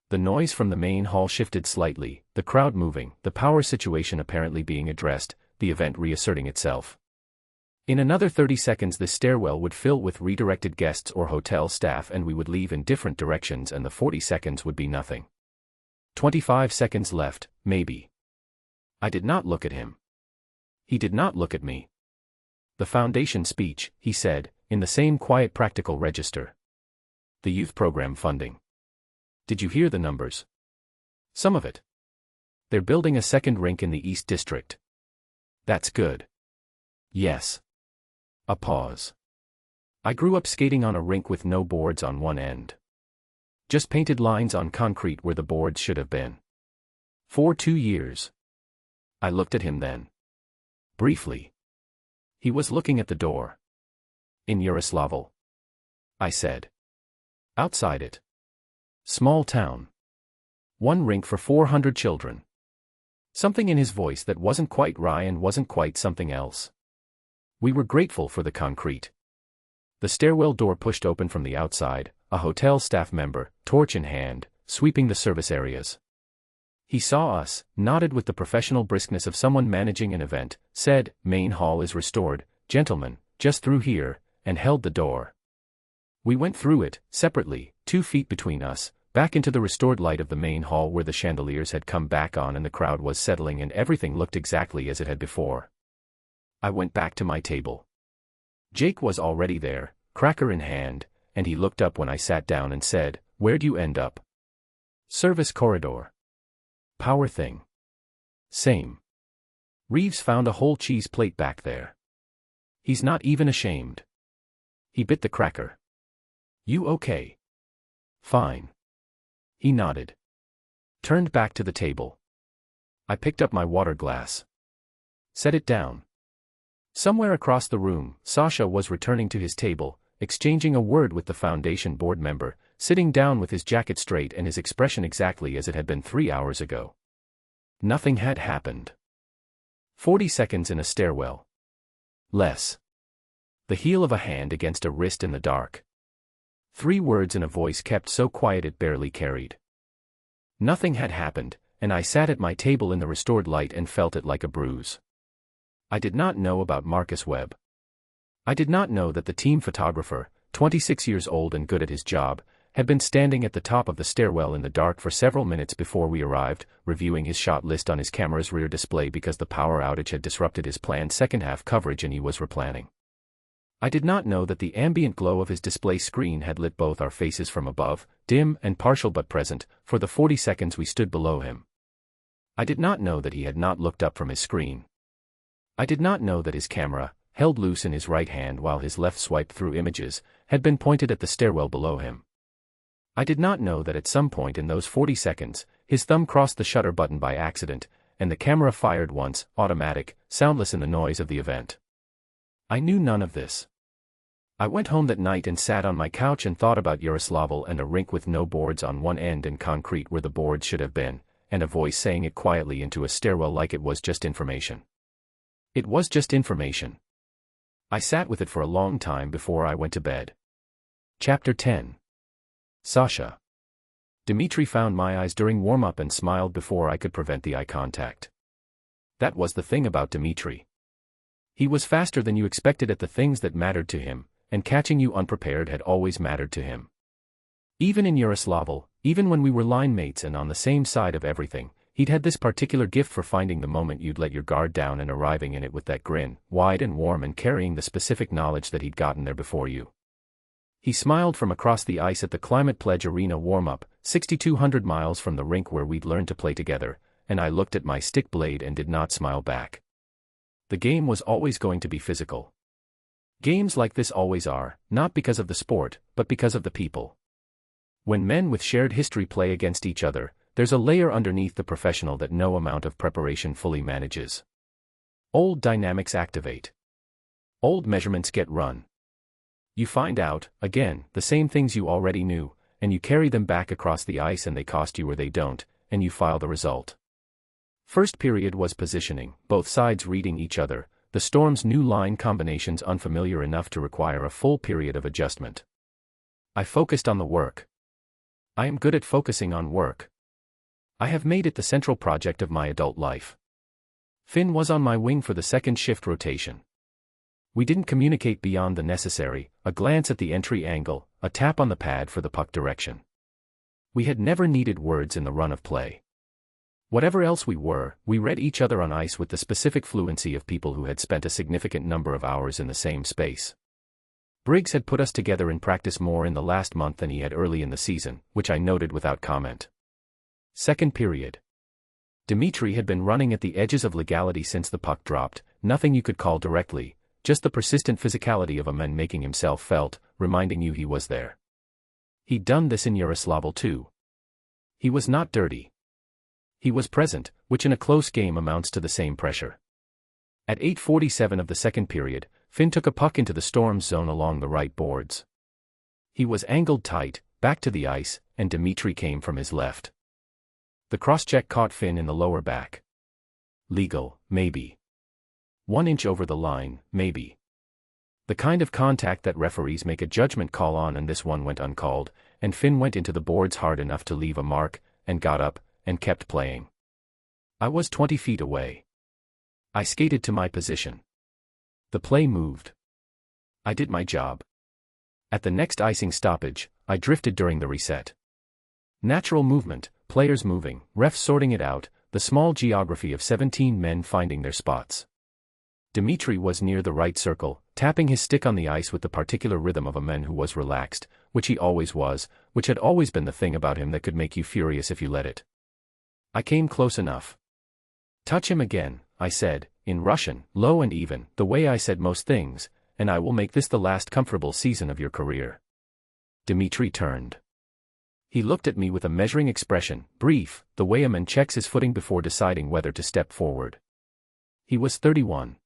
The noise from the main hall shifted slightly, the crowd moving, the power situation apparently being addressed, the event reasserting itself. In another 30 seconds this stairwell would fill with redirected guests or hotel staff and we would leave in different directions and the 40 seconds would be nothing. 25 seconds left, maybe. I did not look at him. He did not look at me. "The Foundation speech," he said, in the same quiet practical register. "The youth program funding. Did you hear the numbers?" "Some of it. They're building a second rink in the East District." "That's good." "Yes." A pause. I grew up skating on a rink with no boards on one end. Just painted lines on concrete where the boards should have been. For 2 years. I looked at him then. Briefly. He was looking at the door. In Yaroslavl. I said. Outside it. Small town. One rink for 400 children. Something in his voice that wasn't quite wry and wasn't quite something else. We were grateful for the concrete. The stairwell door pushed open from the outside, a hotel staff member, torch in hand, sweeping the service areas. He saw us, nodded with the professional briskness of someone managing an event, said, "Main hall is restored, gentlemen, just through here," and held the door. We went through it, separately, 2 feet between us, back into the restored light of the main hall where the chandeliers had come back on and the crowd was settling and everything looked exactly as it had before. I went back to my table. Jake was already there, cracker in hand, and he looked up when I sat down and said, "Where'd you end up?" "Service corridor." "Power thing." "Same." Reeves found a whole cheese plate back there. He's not even ashamed. He bit the cracker. "You okay?" "Fine." He nodded. Turned back to the table. I picked up my water glass. Set it down. Somewhere across the room, Sasha was returning to his table, exchanging a word with the foundation board member, sitting down with his jacket straight and his expression exactly as it had been 3 hours ago. Nothing had happened. 40 seconds in a stairwell. Less. The heel of a hand against a wrist in the dark. 3 words in a voice kept so quiet it barely carried. Nothing had happened, and I sat at my table in the restored light and felt it like a bruise. I did not know about Marcus Webb. I did not know that the team photographer, 26 years old and good at his job, had been standing at the top of the stairwell in the dark for several minutes before we arrived, reviewing his shot list on his camera's rear display because the power outage had disrupted his planned second-half coverage and he was replanning. I did not know that the ambient glow of his display screen had lit both our faces from above, dim and partial but present, for the 40 seconds we stood below him. I did not know that he had not looked up from his screen. I did not know that his camera, held loose in his right hand while his left swiped through images, had been pointed at the stairwell below him. I did not know that at some point in those 40 seconds, his thumb crossed the shutter button by accident, and the camera fired once, automatic, soundless in the noise of the event. I knew none of this. I went home that night and sat on my couch and thought about Yaroslavl and a rink with no boards on one end and concrete where the boards should have been, and a voice saying it quietly into a stairwell like it was just information. It was just information. I sat with it for a long time before I went to bed. Chapter 10. Sasha. Dmitri found my eyes during warm-up and smiled before I could prevent the eye contact. That was the thing about Dmitri. He was faster than you expected at the things that mattered to him, and catching you unprepared had always mattered to him. Even in Yaroslavl, even when we were line mates and on the same side of everything, he'd had this particular gift for finding the moment you'd let your guard down and arriving in it with that grin, wide and warm and carrying the specific knowledge that he'd gotten there before you. He smiled from across the ice at the Climate Pledge Arena warm-up, 6,200 miles from the rink where we'd learned to play together, and I looked at my stick blade and did not smile back. The game was always going to be physical. Games like this always are, not because of the sport, but because of the people. When men with shared history play against each other, there's a layer underneath the professional that no amount of preparation fully manages. Old dynamics activate. Old measurements get run. You find out, again, the same things you already knew, and you carry them back across the ice and they cost you or they don't, and you file the result. First period was positioning, both sides reading each other, the Storm's new line combinations unfamiliar enough to require a full period of adjustment. I focused on the work. I am good at focusing on work. I have made it the central project of my adult life. Finn was on my wing for the second shift rotation. We didn't communicate beyond the necessary, a glance at the entry angle, a tap on the pad for the puck direction. We had never needed words in the run of play. Whatever else we were, we read each other on ice with the specific fluency of people who had spent a significant number of hours in the same space. Briggs had put us together in practice more in the last month than he had early in the season, which I noted without comment. Second period. Dmitri had been running at the edges of legality since the puck dropped, nothing you could call directly, just the persistent physicality of a man making himself felt, reminding you he was there. He'd done this in Yaroslavl too. He was not dirty. He was present, which in a close game amounts to the same pressure. At 8:47 of the second period, Finn took a puck into the Storm's zone along the right boards. He was angled tight, back to the ice, and Dmitry came from his left. The cross-check caught Finn in the lower back. Legal, maybe. 1 inch over the line, maybe. The kind of contact that referees make a judgment call on, and this one went uncalled, and Finn went into the boards hard enough to leave a mark, and got up, and kept playing. I was 20 feet away. I skated to my position. The play moved. I did my job. At the next icing stoppage, I drifted during the reset. Natural movement, players moving, refs sorting it out, the small geography of 17 men finding their spots. Dmitry was near the right circle, tapping his stick on the ice with the particular rhythm of a man who was relaxed, which he always was, which had always been the thing about him that could make you furious if you let it. I came close enough. Touch him again, I said, in Russian, low and even, the way I said most things, and I will make this the last comfortable season of your career. Dmitry turned. He looked at me with a measuring expression, brief, the way a man checks his footing before deciding whether to step forward. He was 31.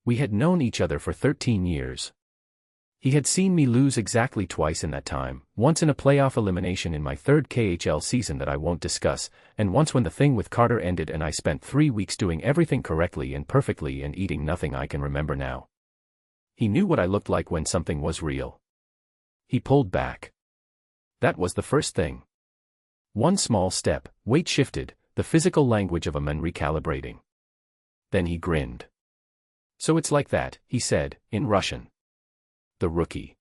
We had known each other for 13 years. He had seen me lose exactly twice in that time, once in a playoff elimination in my third KHL season that I won't discuss, and once when the thing with Carter ended and I spent 3 weeks doing everything correctly and perfectly and eating nothing I can remember now. He knew what I looked like when something was real. He pulled back. That was the first thing. One small step, weight shifted, the physical language of a man recalibrating. Then he grinned. So it's like that, he said, in Russian. The rookie.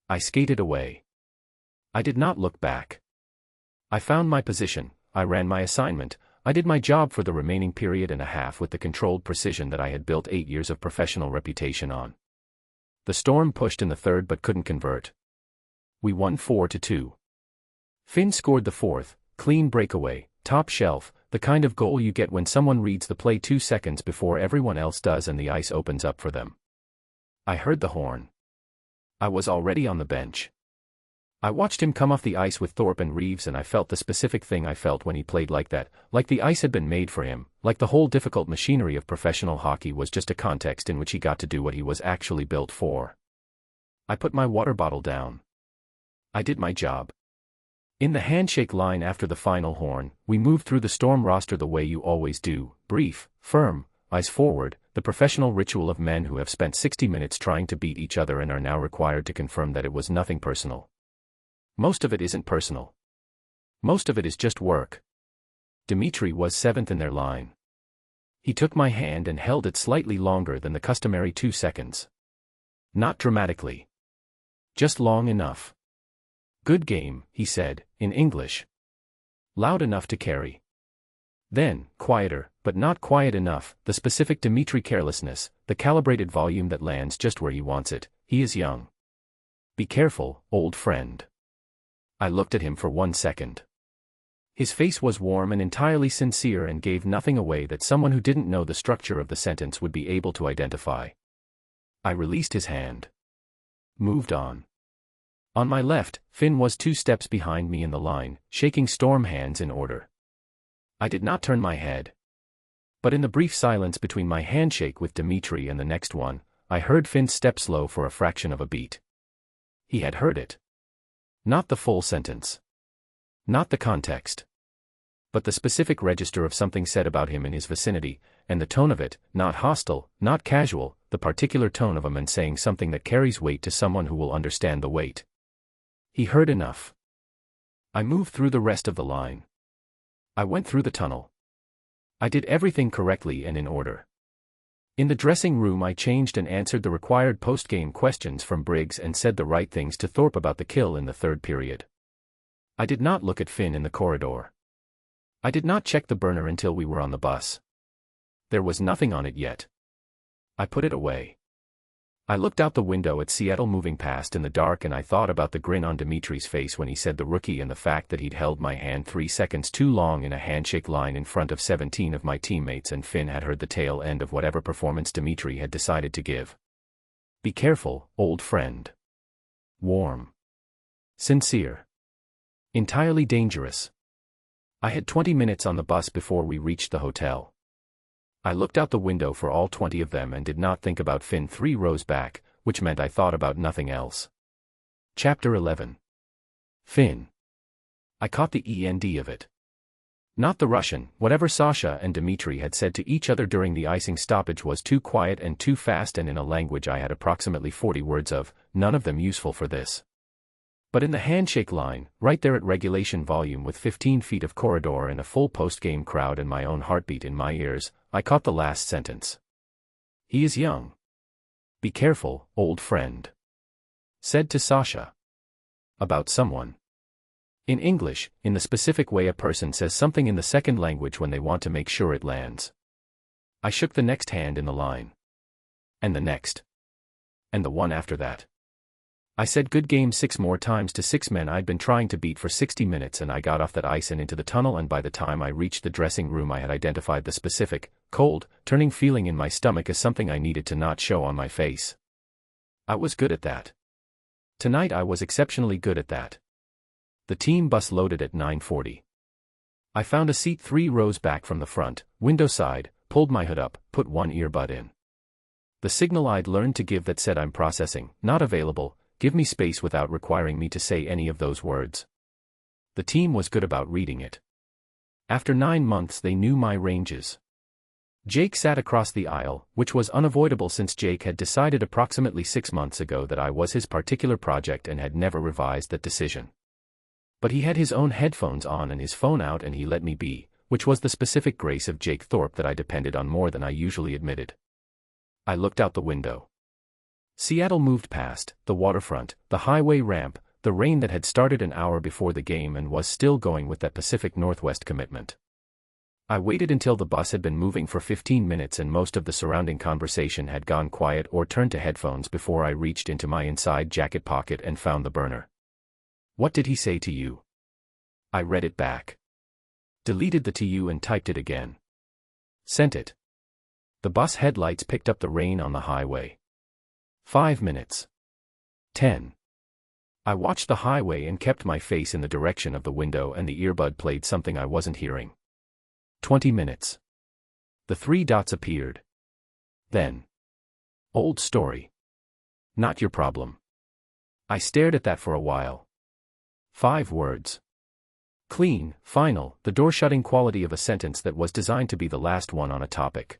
I skated away. I did not look back. I found my position, I ran my assignment, I did my job for the remaining period and a half with the controlled precision that I had built 8 years of professional reputation on. The Storm pushed in the third but couldn't convert. We won 4-2. Finn scored the fourth, clean breakaway, top shelf, the kind of goal you get when someone reads the play 2 seconds before everyone else does and the ice opens up for them. I heard the horn. I was already on the bench. I watched him come off the ice with Thorpe and Reeves, and I felt the specific thing I felt when he played like that, like the ice had been made for him, like the whole difficult machinery of professional hockey was just a context in which he got to do what he was actually built for. I put my water bottle down. I did my job. In the handshake line after the final horn, we moved through the Storm roster the way you always do, brief, firm, eyes forward, the professional ritual of men who have spent 60 minutes trying to beat each other and are now required to confirm that it was nothing personal. Most of it isn't personal. Most of it is just work. Dmitry was 7th in their line. He took my hand and held it slightly longer than the customary 2 seconds. Not dramatically. Just long enough. Good game, he said, in English. Loud enough to carry. Then, quieter, but not quiet enough, the specific Dmitry carelessness, the calibrated volume that lands just where he wants it. He is young. Be careful, old friend. I looked at him for 1 second. His face was warm and entirely sincere and gave nothing away that someone who didn't know the structure of the sentence would be able to identify. I released his hand. Moved on. On my left, Finn was 2 steps behind me in the line, shaking Storm hands in order. I did not turn my head. But in the brief silence between my handshake with Dmitry and the next one, I heard Finn step slow for a fraction of a beat. He had heard it. Not the full sentence. Not the context. But the specific register of something said about him in his vicinity, and the tone of it, not hostile, not casual, the particular tone of a man saying something that carries weight to someone who will understand the weight. He heard enough. I moved through the rest of the line. I went through the tunnel. I did everything correctly and in order. In the dressing room I changed and answered the required post-game questions from Briggs and said the right things to Thorpe about the kill in the third period. I did not look at Finn in the corridor. I did not check the burner until we were on the bus. There was nothing on it yet. I put it away. I looked out the window at Seattle moving past in the dark, and I thought about the grin on Dimitri's face when he said the rookie, and the fact that he'd held my hand 3 seconds too long in a handshake line in front of 17 of my teammates, and Finn had heard the tail end of whatever performance Dimitri had decided to give. Be careful, old friend. Warm. Sincere. Entirely dangerous. I had 20 minutes on the bus before we reached the hotel. I looked out the window for all 20 of them and did not think about Finn 3 rows back, which meant I thought about nothing else. Chapter 11. Finn. I caught the end of it. Not the Russian. Whatever Sasha and Dimitri had said to each other during the icing stoppage was too quiet and too fast, and in a language I had approximately 40 words of, none of them useful for this. But in the handshake line, right there at regulation volume with 15 feet of corridor and a full post-game crowd and my own heartbeat in my ears, I caught the last sentence. He is young. Be careful, old friend. Said to Sasha. About someone. In English, in the specific way a person says something in the second language when they want to make sure it lands. I shook the next hand in the line. And the next. And the one after that. I said good game 6 more times to 6 men I'd been trying to beat for 60 minutes, and I got off that ice and into the tunnel, and by the time I reached the dressing room I had identified the specific, cold, turning feeling in my stomach as something I needed to not show on my face. I was good at that. Tonight I was exceptionally good at that. The team bus loaded at 9:40. I found a seat 3 rows back from the front, window side, pulled my hood up, put one earbud in. The signal I'd learned to give that said I'm processing, not available, give me space without requiring me to say any of those words. The team was good about reading it. After 9 months they knew my ranges. Jake sat across the aisle, which was unavoidable since Jake had decided approximately 6 months ago that I was his particular project and had never revised that decision. But he had his own headphones on and his phone out, and he let me be, which was the specific grace of Jake Thorpe that I depended on more than I usually admitted. I looked out the window. Seattle moved past, the waterfront, the highway ramp, the rain that had started an hour before the game and was still going with that Pacific Northwest commitment. I waited until the bus had been moving for 15 minutes and most of the surrounding conversation had gone quiet or turned to headphones before I reached into my inside jacket pocket and found the burner. What did he say to you? I read it back. Deleted the "to" and typed it again. Sent it. The bus headlights picked up the rain on the highway. 5 minutes. 10. I watched the highway and kept my face in the direction of the window, and the earbud played something I wasn't hearing. 20 minutes. The 3 dots appeared. Then. Old story. Not your problem. I stared at that for a while. 5 words. Clean, final, the door-shutting quality of a sentence that was designed to be the last one on a topic.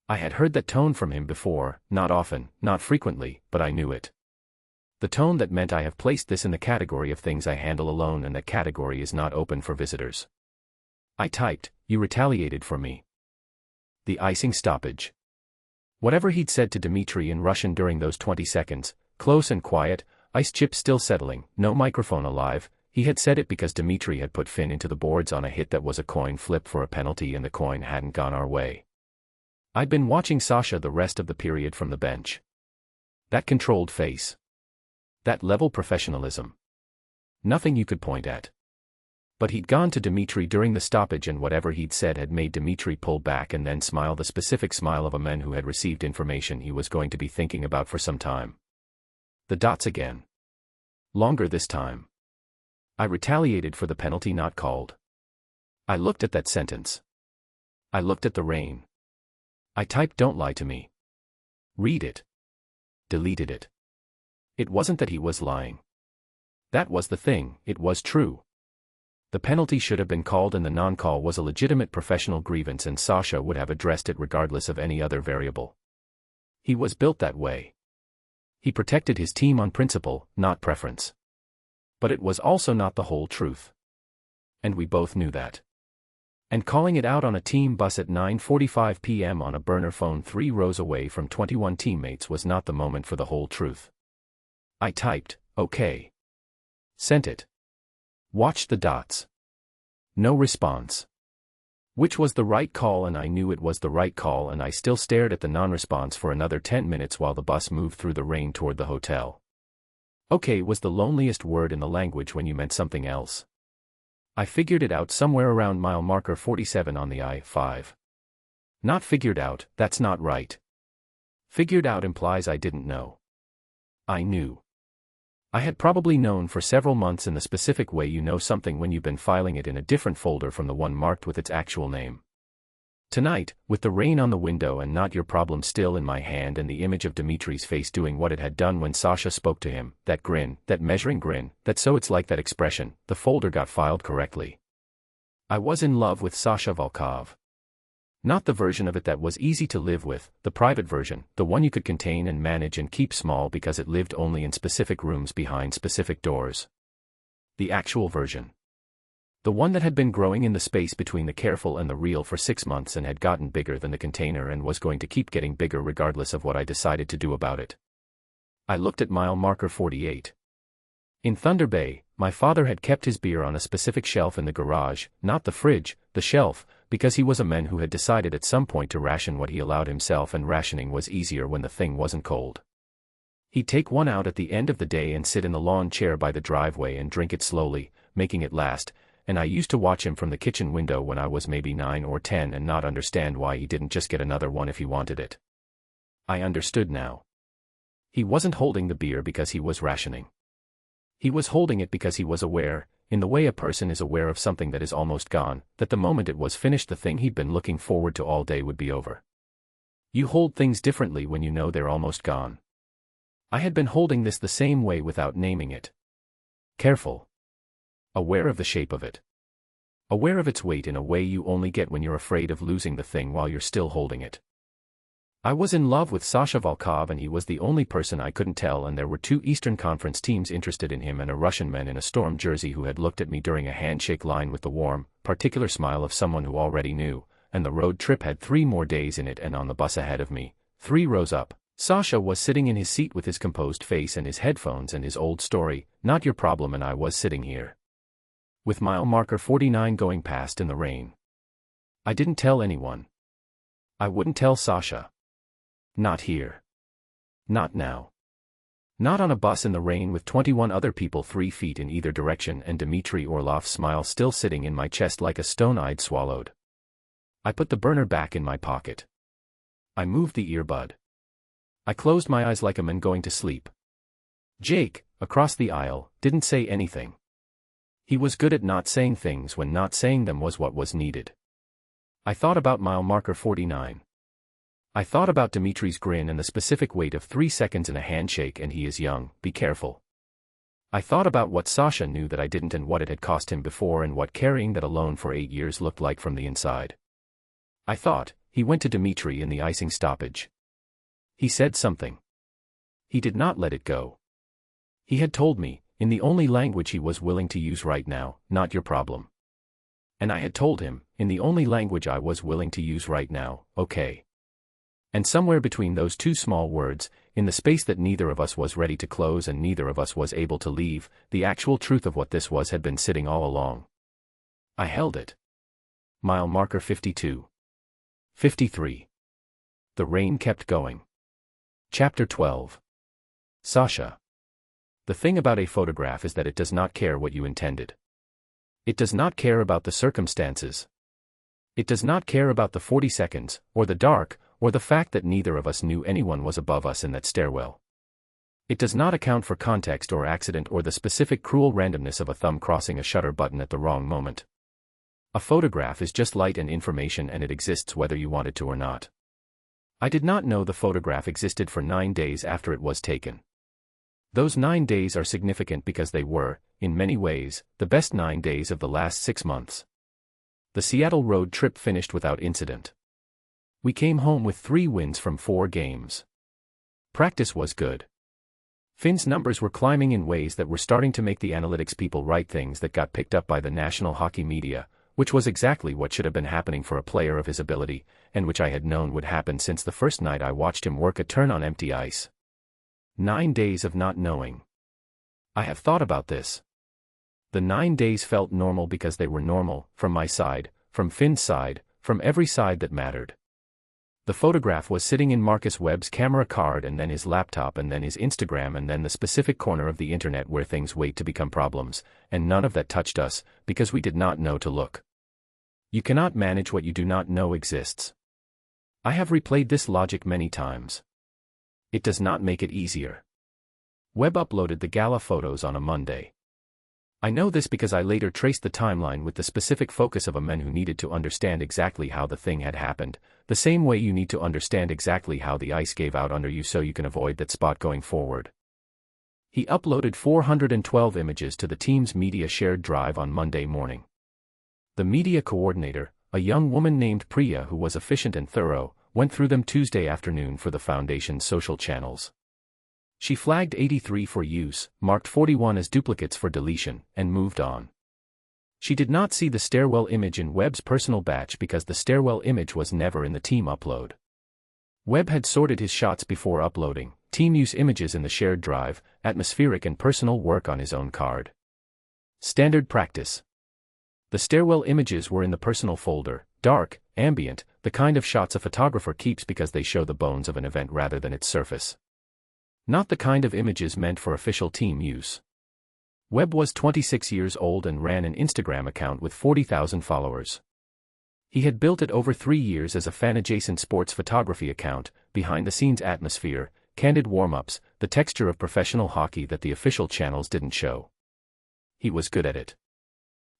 I had heard that tone from him before, not often, not frequently, but I knew it. The tone that meant I have placed this in the category of things I handle alone, and that category is not open for visitors. I typed, you retaliated for me. The icing stoppage. Whatever he'd said to Dimitri in Russian during those 20 seconds, close and quiet, ice chips still settling, no microphone alive, he had said it because Dimitri had put Finn into the boards on a hit that was a coin flip for a penalty, and the coin hadn't gone our way. I'd been watching Sasha the rest of the period from the bench. That controlled face. That level professionalism. Nothing you could point at. But he'd gone to Dimitri during the stoppage, and whatever he'd said had made Dimitri pull back and then smile, the specific smile of a man who had received information he was going to be thinking about for some time. The dots again. Longer this time. I retaliated for the penalty not called. I looked at that sentence. I looked at the rain. I typed don't lie to me. Read it. Deleted it. It wasn't that he was lying. That was the thing, it was true. The penalty should have been called, and the non-call was a legitimate professional grievance, and Sasha would have addressed it regardless of any other variable. He was built that way. He protected his team on principle, not preference. But it was also not the whole truth. And we both knew that. And calling it out on a team bus at 9:45 p.m. on a burner phone 3 rows away from 21 teammates was not the moment for the whole truth. I typed, okay. Sent it. Watched the dots. No response. Which was the right call, and I knew it was the right call, and I still stared at the non-response for another 10 minutes while the bus moved through the rain toward the hotel. Okay was the loneliest word in the language when you meant something else. I figured it out somewhere around mile marker 47 on the I-5. Not figured out, that's not right. Figured out implies I didn't know. I knew. I had probably known for several months in the specific way you know something when you've been filing it in a different folder from the one marked with its actual name. Tonight, with the rain on the window and Not Your Problem still in my hand and the image of Dimitri's face doing what it had done when Sasha spoke to him, that grin, that measuring grin, that so it's like that expression, the folder got filed correctly. I was in love with Sasha Volkov. Not the version of it that was easy to live with, the private version, the one you could contain and manage and keep small because it lived only in specific rooms behind specific doors. The actual version. The one that had been growing in the space between the careful and the real for 6 months and had gotten bigger than the container and was going to keep getting bigger regardless of what I decided to do about it. I looked at mile marker 48. In Thunder Bay, my father had kept his beer on a specific shelf in the garage, not the fridge, the shelf, because he was a man who had decided at some point to ration what he allowed himself, and rationing was easier when the thing wasn't cold. He'd take one out at the end of the day and sit in the lawn chair by the driveway and drink it slowly, making it last, and I used to watch him from the kitchen window when I was maybe 9 or 10 and not understand why he didn't just get another one if he wanted it. I understood now. He wasn't holding the beer because he was rationing. He was holding it because he was aware, in the way a person is aware of something that is almost gone, that the moment it was finished the thing he'd been looking forward to all day would be over. You hold things differently when you know they're almost gone. I had been holding this the same way without naming it. Careful. Aware of the shape of it. Aware of its weight in a way you only get when you're afraid of losing the thing while you're still holding it. I was in love with Sasha Volkov and he was the only person I couldn't tell, and there were 2 Eastern Conference teams interested in him and a Russian man in a Storm jersey who had looked at me during a handshake line with the warm, particular smile of someone who already knew, and the road trip had 3 more days in it, and on the bus ahead of me, 3 rows up, Sasha was sitting in his seat with his composed face and his headphones and his old story, Not Your Problem, and I was sitting here. With mile marker 49 going past in the rain. I didn't tell anyone. I wouldn't tell Sasha. Not here. Not now. Not on a bus in the rain with 21 other people 3 feet in either direction and Dmitry Orlov's smile still sitting in my chest like a stone I'd swallowed. I put the burner back in my pocket. I moved the earbud. I closed my eyes like a man going to sleep. Jake, across the aisle, didn't say anything. He was good at not saying things when not saying them was what was needed. I thought about mile marker 49. I thought about Dimitri's grin and the specific weight of 3 seconds in a handshake, and he is young, be careful. I thought about what Sasha knew that I didn't and what it had cost him before and what carrying that alone for 8 years looked like from the inside. I thought, he went to Dimitri in the icing stoppage. He said something. He did not let it go. He had told me, in the only language he was willing to use right now, Not Your Problem. And I had told him, in the only language I was willing to use right now, okay. And somewhere between those 2 small words, in the space that neither of us was ready to close and neither of us was able to leave, the actual truth of what this was had been sitting all along. I held it. Mile marker 52. 53. The rain kept going. Chapter 12. Sasha. The thing about a photograph is that it does not care what you intended. It does not care about the circumstances. It does not care about the 40 seconds, or the dark, or the fact that neither of us knew anyone was above us in that stairwell. It does not account for context or accident or the specific cruel randomness of a thumb crossing a shutter button at the wrong moment. A photograph is just light and information, and it exists whether you want it to or not. I did not know the photograph existed for 9 days after it was taken. Those 9 days are significant because they were, in many ways, the best 9 days of the last 6 months. The Seattle road trip finished without incident. We came home with 3 wins from 4 games. Practice was good. Finn's numbers were climbing in ways that were starting to make the analytics people write things that got picked up by the national hockey media, which was exactly what should have been happening for a player of his ability, and which I had known would happen since the first night I watched him work a turn on empty ice. 9 days of not knowing. I have thought about this. The 9 days felt normal because they were normal, from my side, from Finn's side, from every side that mattered. The photograph was sitting in Marcus Webb's camera card and then his laptop and then his Instagram and then the specific corner of the internet where things wait to become problems, and none of that touched us, because we did not know to look. You cannot manage what you do not know exists. I have replayed this logic many times. It does not make it easier. Webb uploaded the gala photos on a Monday. I know this because I later traced the timeline with the specific focus of a man who needed to understand exactly how the thing had happened, the same way you need to understand exactly how the ice gave out under you so you can avoid that spot going forward. He uploaded 412 images to the team's media shared drive on Monday morning. The media coordinator, a young woman named Priya who was efficient and thorough, went through them Tuesday afternoon for the foundation's social channels. She flagged 83 for use, marked 41 as duplicates for deletion, and moved on. She did not see the stairwell image in Webb's personal batch because the stairwell image was never in the team upload. Webb had sorted his shots before uploading, team use images in the shared drive, atmospheric and personal work on his own card. Standard practice. The stairwell images were in the personal folder, dark, ambient, the kind of shots a photographer keeps because they show the bones of an event rather than its surface. Not the kind of images meant for official team use. Webb was 26 years old and ran an Instagram account with 40,000 followers. He had built it over 3 years as a fan-adjacent sports photography account, behind-the-scenes atmosphere, candid warm-ups, the texture of professional hockey that the official channels didn't show. He was good at it.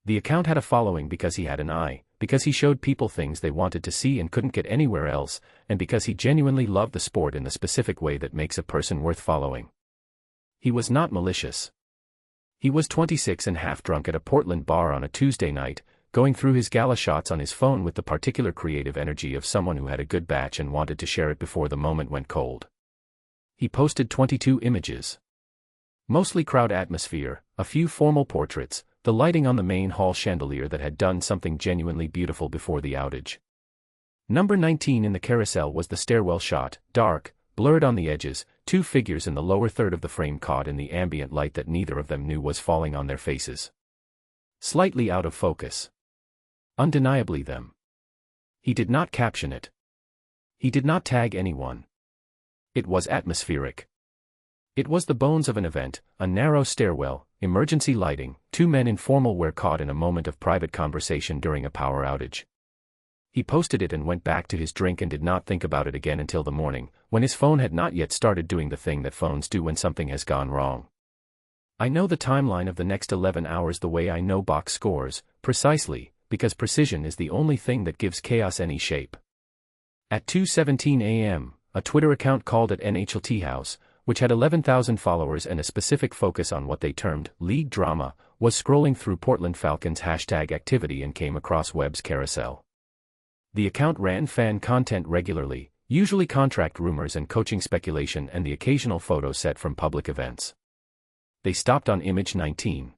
The account had a following because he had an eye, because he showed people things they wanted to see and couldn't get anywhere else, and because he genuinely loved the sport in the specific way that makes a person worth following. He was not malicious. He was 26 and half drunk at a Portland bar on a Tuesday night, going through his gala shots on his phone with the particular creative energy of someone who had a good batch and wanted to share it before the moment went cold. He posted 22 images. Mostly crowd atmosphere, a few formal portraits, the lighting on the main hall chandelier that had done something genuinely beautiful before the outage. Number 19 in the carousel was the stairwell shot, dark, blurred on the edges, 2 figures in the lower third of the frame caught in the ambient light that neither of them knew was falling on their faces. Slightly out of focus. Undeniably them. He did not caption it. He did not tag anyone. It was atmospheric. It was the bones of an event, a narrow stairwell, emergency lighting, 2 men in formal wear caught in a moment of private conversation during a power outage. He posted it and went back to his drink and did not think about it again until the morning, when his phone had not yet started doing the thing that phones do when something has gone wrong. I know the timeline of the next 11 hours the way I know box scores, precisely, because precision is the only thing that gives chaos any shape. At 2:17 a.m., a Twitter account called at NHL House, which had 11,000 followers and a specific focus on what they termed league drama, was scrolling through Portland Falcons hashtag activity and came across Webb's carousel. The account ran fan content regularly, usually contract rumors and coaching speculation and the occasional photo set from public events. They stopped on image 19.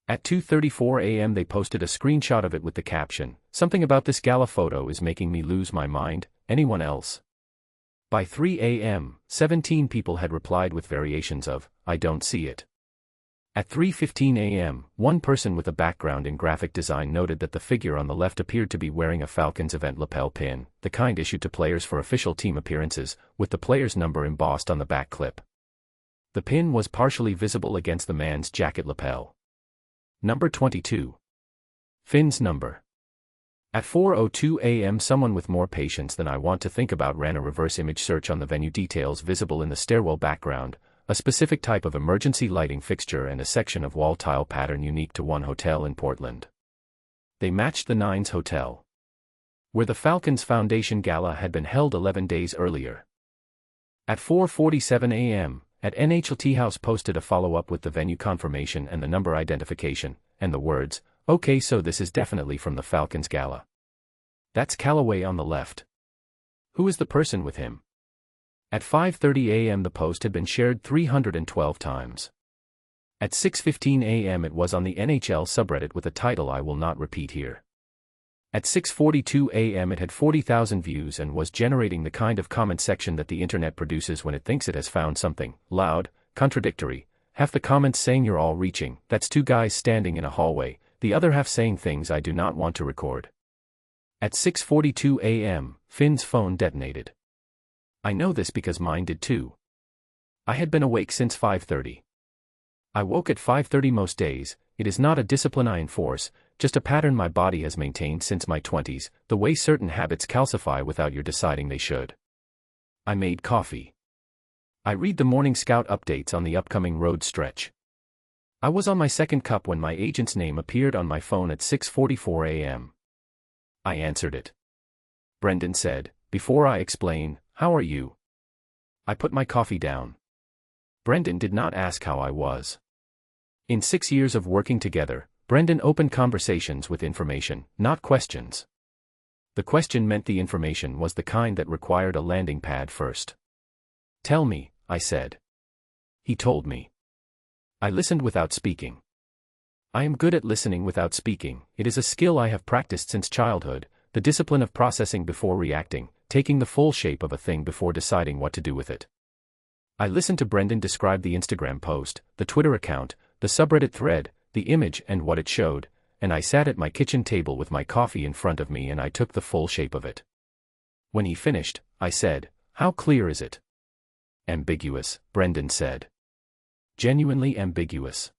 At 2:34 a.m. they posted a screenshot of it with the caption, "Something about this gala photo is making me lose my mind, anyone else?" By 3 a.m., 17 people had replied with variations of, "I don't see it." At 3:15 a.m., one person with a background in graphic design noted that the figure on the left appeared to be wearing a Falcons event lapel pin, the kind issued to players for official team appearances, with the player's number embossed on the back clip. The pin was partially visible against the man's jacket lapel. Number 22. Finn's number. At 4:02 a.m. someone with more patience than I want to think about ran a reverse image search on the venue details visible in the stairwell background, a specific type of emergency lighting fixture and a section of wall tile pattern unique to one hotel in Portland. They matched the Nines Hotel, where the Falcons Foundation Gala had been held 11 days earlier. At 4:47 a.m., at NHL House posted a follow-up with the venue confirmation and the number identification, and the words, "Okay, so this is definitely from the Falcons Gala. That's Callaway on the left. Who is the person with him?" At 5:30 a.m. the post had been shared 312 times. At 6:15 a.m. it was on the NHL subreddit with a title I will not repeat here. At 6:42 a.m. it had 40,000 views and was generating the kind of comment section that the internet produces when it thinks it has found something loud, contradictory, half the comments saying you're all reaching, that's 2 guys standing in a hallway, the other half saying things I do not want to record. At 6:42 a.m., Finn's phone detonated. I know this because mine did too. I had been awake since 5:30. I woke at 5:30 most days. It is not a discipline I enforce, just a pattern my body has maintained since my 20s, the way certain habits calcify without your deciding they should. I made coffee. I read the Morning Scout updates on the upcoming road stretch. I was on my second cup when my agent's name appeared on my phone at 6:44 a.m. I answered it. Brendan said, "Before I explain, how are you?" I put my coffee down. Brendan did not ask how I was. In 6 years of working together, Brendan opened conversations with information, not questions. The question meant the information was the kind that required a landing pad first. "Tell me," I said. He told me. I listened without speaking. I am good at listening without speaking. It is a skill I have practiced since childhood, the discipline of processing before reacting, taking the full shape of a thing before deciding what to do with it. I listened to Brendan describe the Instagram post, the Twitter account, the subreddit thread, the image and what it showed, and I sat at my kitchen table with my coffee in front of me and I took the full shape of it. When he finished, I said, "How clear is it?" "Ambiguous," Brendan said. "Genuinely ambiguous.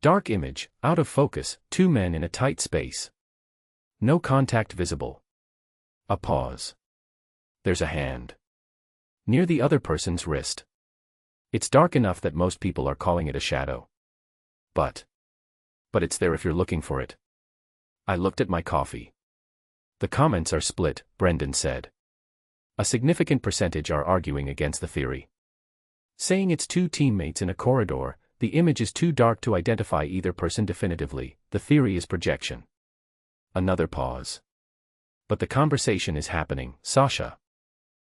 Dark image, out of focus, 2 men in a tight space. No contact visible. A pause. There's a hand. Near the other person's wrist. It's dark enough that most people are calling it a shadow. But it's there if you're looking for it." I looked at my coffee. "The comments are split," Brendan said. "A significant percentage are arguing against the theory. Saying it's 2 teammates in a corridor, the image is too dark to identify either person definitively, the theory is projection." Another pause. "But the conversation is happening, Sasha.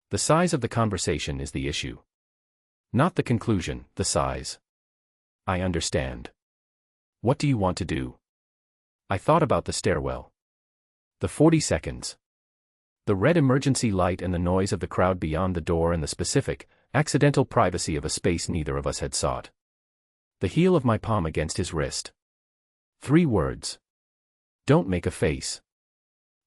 The size of the conversation is the issue. Not the conclusion, the size." "I understand. What do you want to do?" I thought about the stairwell. The 40 seconds. The red emergency light and the noise of the crowd beyond the door and the specific, accidental privacy of a space neither of us had sought. The heel of my palm against his wrist. 3 words. "Don't make a face."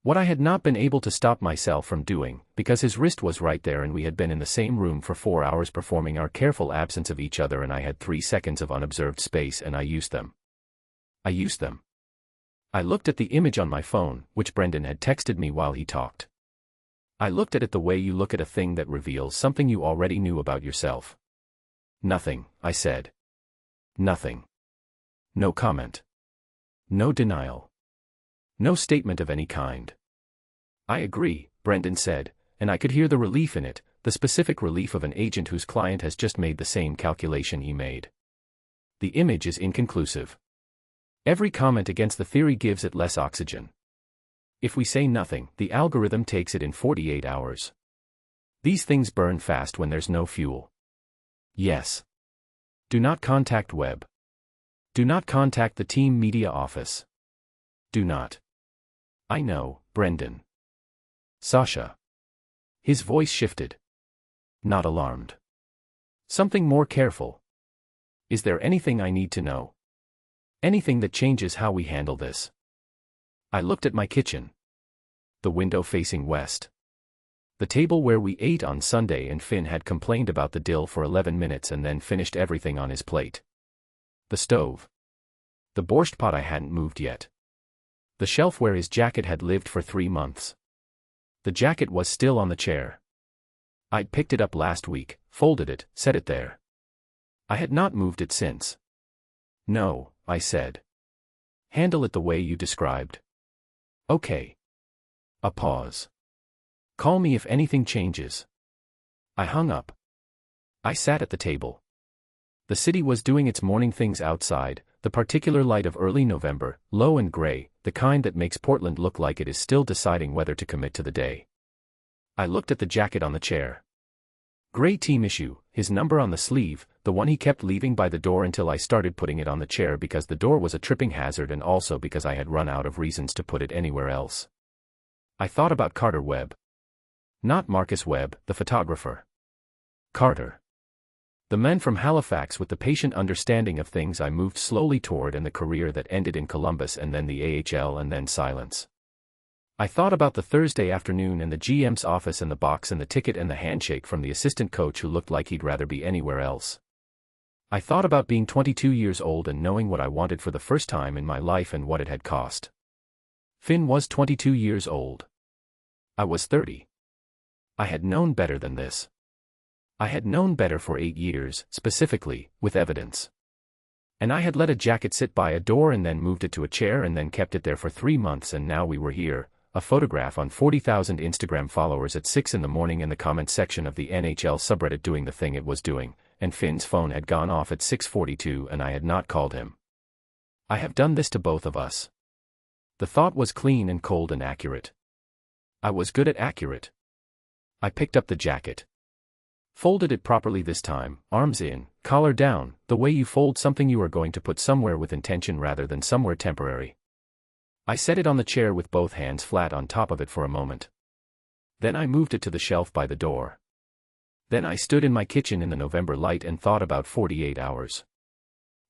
What I had not been able to stop myself from doing, because his wrist was right there and we had been in the same room for 4 hours performing our careful absence of each other and I had 3 seconds of unobserved space and I used them. I looked at the image on my phone, which Brendan had texted me while he talked. I looked at it the way you look at a thing that reveals something you already knew about yourself. "Nothing," I said. "Nothing. No comment. No denial. No statement of any kind." "I agree," Brendan said, and I could hear the relief in it, the specific relief of an agent whose client has just made the same calculation he made. "The image is inconclusive. Every comment against the theory gives it less oxygen. If we say nothing, the algorithm takes it in 48 hours. These things burn fast when there's no fuel." "Yes. Do not contact Webb. Do not contact the team media office. Do not." "I know, Brendan." "Sasha." His voice shifted. Not alarmed. Something more careful. "Is there anything I need to know? Anything that changes how we handle this?" I looked at my kitchen. The window facing west. The table where we ate on Sunday and Finn had complained about the dill for 11 minutes and then finished everything on his plate. The stove. The borscht pot I hadn't moved yet. The shelf where his jacket had lived for 3 months. The jacket was still on the chair. I'd picked it up last week, folded it, set it there. I had not moved it since. "No," I said. "Handle it the way you described." "Okay." A pause. "Call me if anything changes." I hung up. I sat at the table. The city was doing its morning things outside, the particular light of early November, low and gray, the kind that makes Portland look like it is still deciding whether to commit to the day. I looked at the jacket on the chair. Gray team issue, his number on the sleeve, the one he kept leaving by the door until I started putting it on the chair because the door was a tripping hazard and also because I had run out of reasons to put it anywhere else. I thought about Carter Webb. Not Marcus Webb, the photographer. Carter. The man from Halifax with the patient understanding of things I moved slowly toward and the career that ended in Columbus and then the AHL and then silence. I thought about the Thursday afternoon and the GM's office and the box and the ticket and the handshake from the assistant coach who looked like he'd rather be anywhere else. I thought about being 22 years old and knowing what I wanted for the first time in my life and what it had cost. Finn was 22 years old. I was 30. I had known better than this. I had known better for 8 years, specifically, with evidence. And I had let a jacket sit by a door and then moved it to a chair and then kept it there for 3 months, and now we were here, a photograph on 40,000 Instagram followers at 6 in the morning in the comments section of the NHL subreddit doing the thing it was doing, and Finn's phone had gone off at 6:42 and I had not called him. I have done this to both of us. The thought was clean and cold and accurate. I was good at accurate. I picked up the jacket. Folded it properly this time, arms in, collar down, the way you fold something you are going to put somewhere with intention rather than somewhere temporary. I set it on the chair with both hands flat on top of it for a moment. Then I moved it to the shelf by the door. Then I stood in my kitchen in the November light and thought about 48 hours.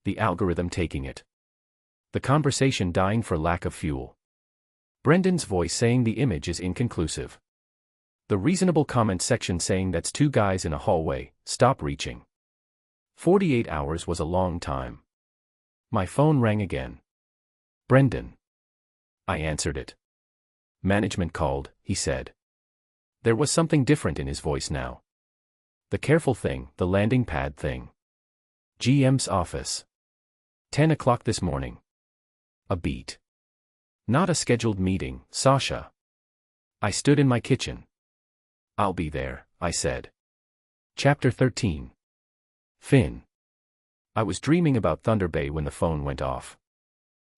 The algorithm taking it. The conversation dying for lack of fuel. Brendan's voice saying the image is inconclusive. The reasonable comment section saying that's two guys in a hallway, stop reaching. 48 hours was a long time. My phone rang again. Brendan. I answered it. Management called, he said. There was something different in his voice now. The careful thing, the landing pad thing. GM's office. 10 o'clock this morning. A beat. Not a scheduled meeting, Sasha. I stood in my kitchen. I'll be there, I said. Chapter 13. Finn. I was dreaming about Thunder Bay when the phone went off.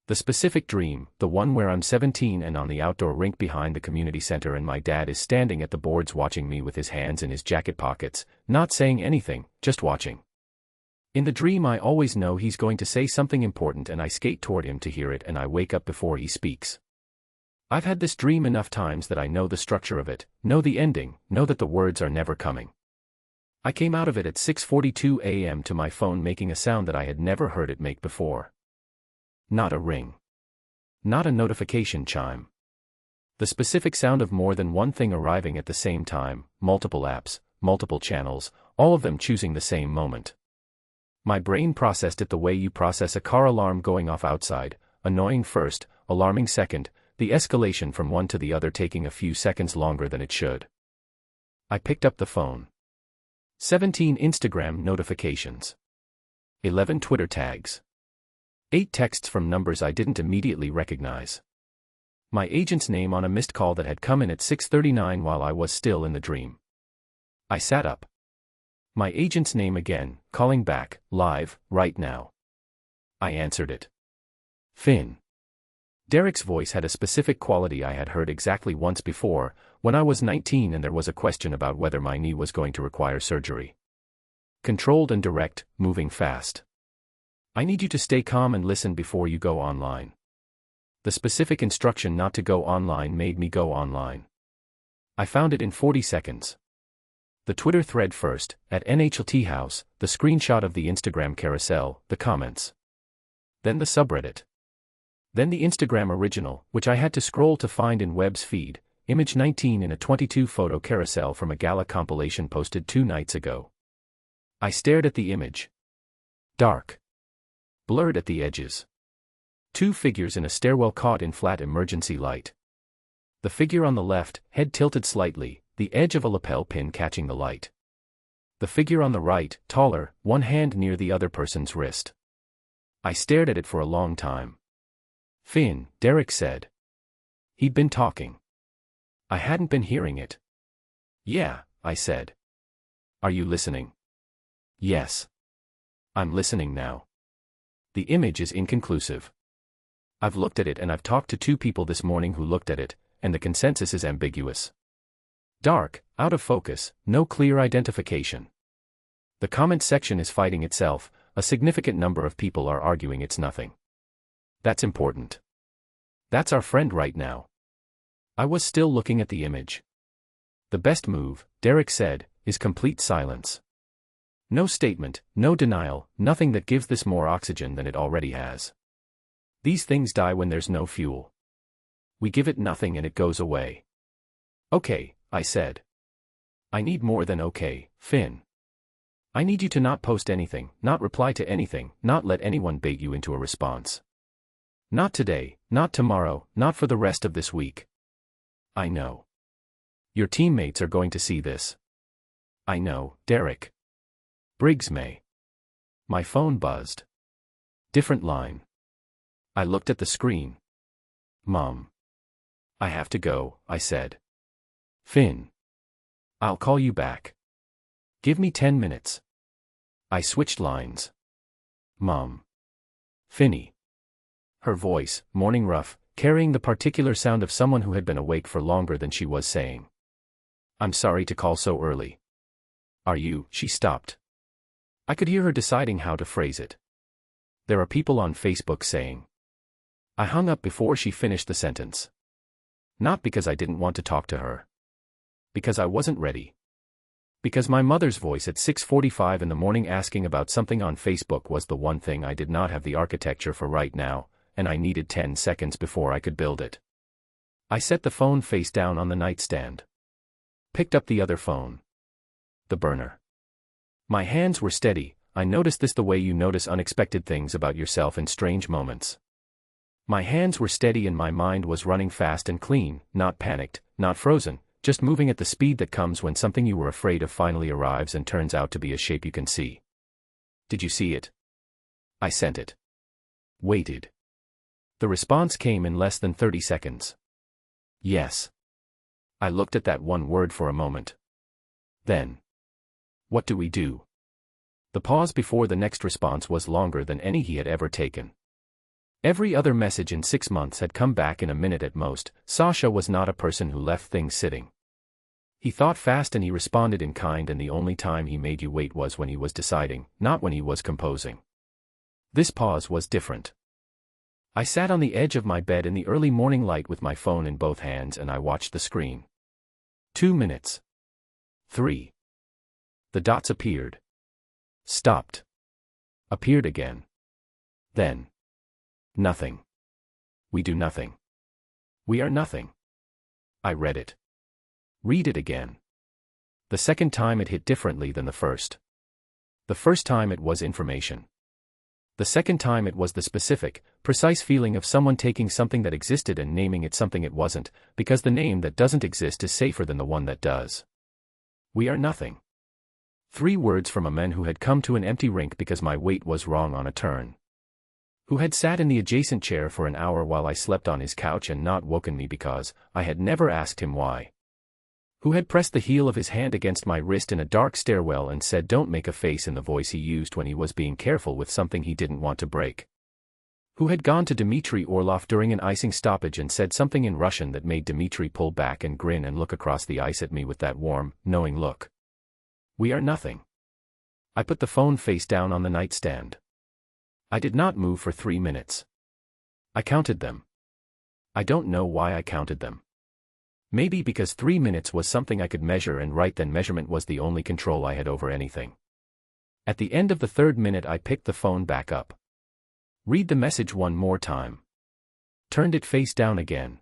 The specific dream, the one where I'm 17 and on the outdoor rink behind the community center and my dad is standing at the boards watching me with his hands in his jacket pockets, not saying anything, just watching. In the dream I always know he's going to say something important and I skate toward him to hear it and I wake up before he speaks. I've had this dream enough times that I know the structure of it, know the ending, know that the words are never coming. I came out of it at 6:42 a.m. to my phone making a sound that I had never heard it make before. Not a ring. Not a notification chime. The specific sound of more than one thing arriving at the same time, multiple apps, multiple channels, all of them choosing the same moment. My brain processed it the way you process a car alarm going off outside, annoying first, alarming second, the escalation from one to the other taking a few seconds longer than it should. I picked up the phone. 17 Instagram notifications. 11 Twitter tags. 8 texts from numbers I didn't immediately recognize. My agent's name on a missed call that had come in at 6:39 while I was still in the dream. I sat up. My agent's name again, calling back, live, right now. I answered it. Finn. Derek's voice had a specific quality I had heard exactly once before, when I was 19 and there was a question about whether my knee was going to require surgery. Controlled and direct, moving fast. I need you to stay calm and listen before you go online. The specific instruction not to go online made me go online. I found it in 40 seconds. The Twitter thread first, at NHLT House, the screenshot of the Instagram carousel, the comments. Then the subreddit. Then the Instagram original, which I had to scroll to find in Webb's feed, image 19 in a 22-photo carousel from a gala compilation posted 2 nights ago. I stared at the image. Dark. Blurred at the edges. 2 figures in a stairwell caught in flat emergency light. The figure on the left, head tilted slightly, the edge of a lapel pin catching the light. The figure on the right, taller, one hand near the other person's wrist. I stared at it for a long time. Finn, Derek said. He'd been talking. I hadn't been hearing it. Yeah, I said. Are you listening? Yes. I'm listening now. The image is inconclusive. I've looked at it and I've talked to 2 people this morning who looked at it, and the consensus is ambiguous. Dark, out of focus, no clear identification. The comment section is fighting itself, a significant number of people are arguing it's nothing. That's important. That's our friend right now. I was still looking at the image. The best move, Derek said, is complete silence. No statement, no denial, nothing that gives this more oxygen than it already has. These things die when there's no fuel. We give it nothing and it goes away. Okay, I said. I need more than okay, Finn. I need you to not post anything, not reply to anything, not let anyone bait you into a response. Not today, not tomorrow, not for the rest of this week. I know. Your teammates are going to see this. I know, Derek. Briggs may. My phone buzzed. Different line. I looked at the screen. Mom. I have to go, I said. Finn. I'll call you back. Give me 10 minutes. I switched lines. Mom. Finny. Her voice, morning rough, carrying the particular sound of someone who had been awake for longer than she was saying. I'm sorry to call so early. Are you? She stopped. I could hear her deciding how to phrase it. There are people on Facebook saying. I hung up before she finished the sentence. Not because I didn't want to talk to her. Because I wasn't ready. Because my mother's voice at 6:45 in the morning asking about something on Facebook was the one thing I did not have the architecture for right now, and I needed 10 seconds before I could build it. I set the phone face down on the nightstand. Picked up the other phone. The burner. My hands were steady. I noticed this the way you notice unexpected things about yourself in strange moments. My hands were steady and my mind was running fast and clean, not panicked, not frozen, just moving at the speed that comes when something you were afraid of finally arrives and turns out to be a shape you can see. Did you see it? I sent it. Waited. The response came in less than 30 seconds. Yes. I looked at that one word for a moment. Then. What do we do? The pause before the next response was longer than any he had ever taken. Every other message in 6 months had come back in a minute at most. Sasha was not a person who left things sitting. He thought fast and he responded in kind, and the only time he made you wait was when he was deciding, not when he was composing. This pause was different. I sat on the edge of my bed in the early morning light with my phone in both hands and I watched the screen. 2 minutes. 3. The dots appeared. Stopped. Appeared again. Then. Nothing. We do nothing. We are nothing. I read it. Read it again. The second time it hit differently than the first. The first time it was information. The second time it was the specific, precise feeling of someone taking something that existed and naming it something it wasn't, because the name that doesn't exist is safer than the one that does. We are nothing. 3 words from a man who had come to an empty rink because my weight was wrong on a turn. Who had sat in the adjacent chair for an hour while I slept on his couch and not woken me because I had never asked him why. Who had pressed the heel of his hand against my wrist in a dark stairwell and said don't make a face in the voice he used when he was being careful with something he didn't want to break. Who had gone to Dmitry Orlov during an icing stoppage and said something in Russian that made Dmitry pull back and grin and look across the ice at me with that warm, knowing look. We are nothing. I put the phone face down on the nightstand. I did not move for 3 minutes. I counted them. I don't know why I counted them. Maybe because 3 minutes was something I could measure, and right then measurement was the only control I had over anything. At the end of the 3rd minute I picked the phone back up. Read the message one more time. Turned it face down again.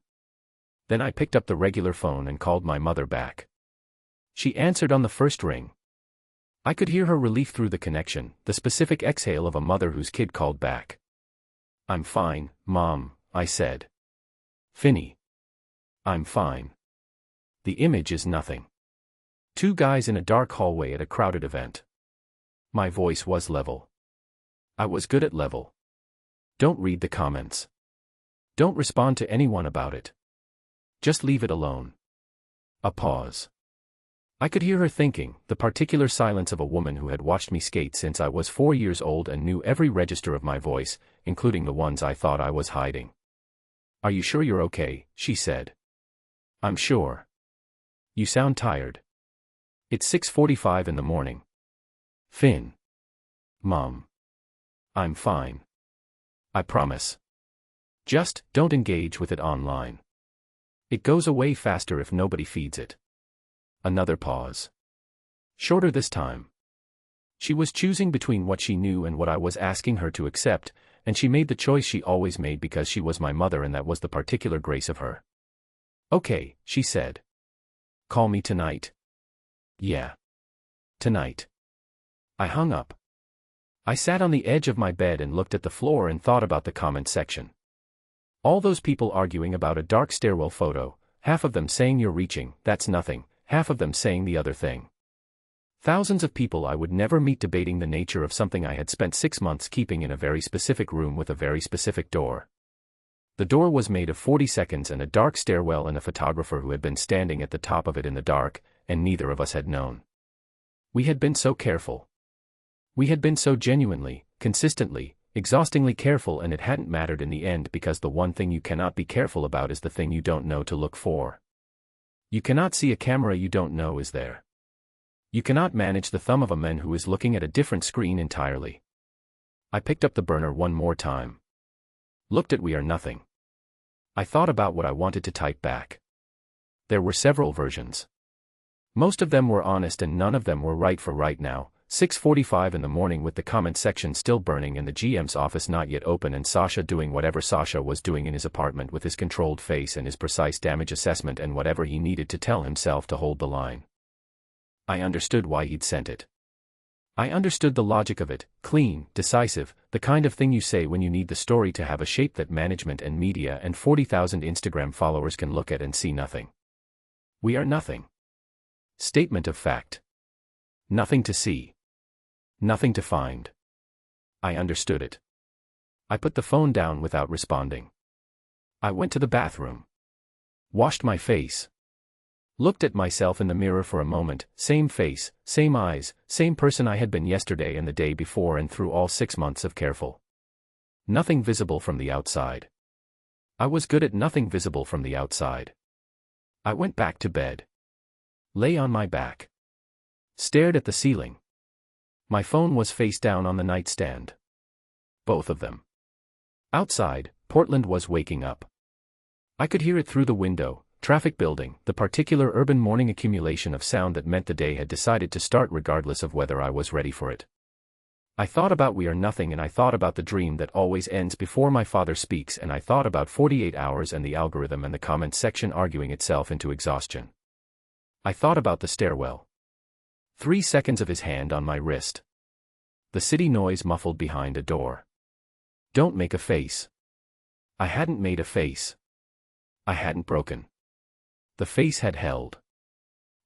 Then I picked up the regular phone and called my mother back. She answered on the first ring. I could hear her relief through the connection, the specific exhale of a mother whose kid called back. I'm fine, Mom, I said. Finny. I'm fine. The image is nothing. 2 guys in a dark hallway at a crowded event. My voice was level. I was good at level. Don't read the comments. Don't respond to anyone about it. Just leave it alone. A pause. I could hear her thinking, the particular silence of a woman who had watched me skate since I was 4 years old and knew every register of my voice, including the ones I thought I was hiding. Are you sure you're okay? She said. I'm sure. You sound tired. It's 6:45 in the morning. Finn. Mom. I'm fine. I promise. Just don't engage with it online. It goes away faster if nobody feeds it. Another pause. Shorter this time. She was choosing between what she knew and what I was asking her to accept, and she made the choice she always made because she was my mother, and that was the particular grace of her. Okay, she said. Call me tonight. Yeah. Tonight. I hung up. I sat on the edge of my bed and looked at the floor and thought about the comment section. All those people arguing about a dark stairwell photo, half of them saying you're reaching, that's nothing, half of them saying the other thing. Thousands of people I would never meet debating the nature of something I had spent 6 months keeping in a very specific room with a very specific door. The door was made of 40 seconds and a dark stairwell and a photographer who had been standing at the top of it in the dark, and neither of us had known. We had been so careful. We had been so genuinely, consistently, exhaustingly careful, and it hadn't mattered in the end because the one thing you cannot be careful about is the thing you don't know to look for. You cannot see a camera you don't know is there. You cannot manage the thumb of a man who is looking at a different screen entirely. I picked up the burner one more time. Looked at We Are Nothing. I thought about what I wanted to type back. There were several versions. Most of them were honest and none of them were right for right now. 6:45 in the morning with the comment section still burning and the GM's office not yet open and Sasha doing whatever Sasha was doing in his apartment with his controlled face and his precise damage assessment and whatever he needed to tell himself to hold the line. I understood why he'd sent it. I understood the logic of it, clean, decisive, the kind of thing you say when you need the story to have a shape that management and media and 40,000 Instagram followers can look at and see nothing. We are nothing. Statement of fact. Nothing to see. Nothing to find. I understood it. I put the phone down without responding. I went to the bathroom. Washed my face. Looked at myself in the mirror for a moment, same face, same eyes, same person I had been yesterday and the day before and through all 6 months of careful. Nothing visible from the outside. I was good at nothing visible from the outside. I went back to bed. Lay on my back. Stared at the ceiling. My phone was face down on the nightstand. Both of them. Outside, Portland was waking up. I could hear it through the window, traffic building, the particular urban morning accumulation of sound that meant the day had decided to start regardless of whether I was ready for it. I thought about We Are Nothing and I thought about the dream that always ends before my father speaks and I thought about 48 hours and the algorithm and the comment section arguing itself into exhaustion. I thought about the stairwell. 3 seconds of his hand on my wrist. The city noise muffled behind a door. Don't make a face. I hadn't made a face. I hadn't broken. The face had held.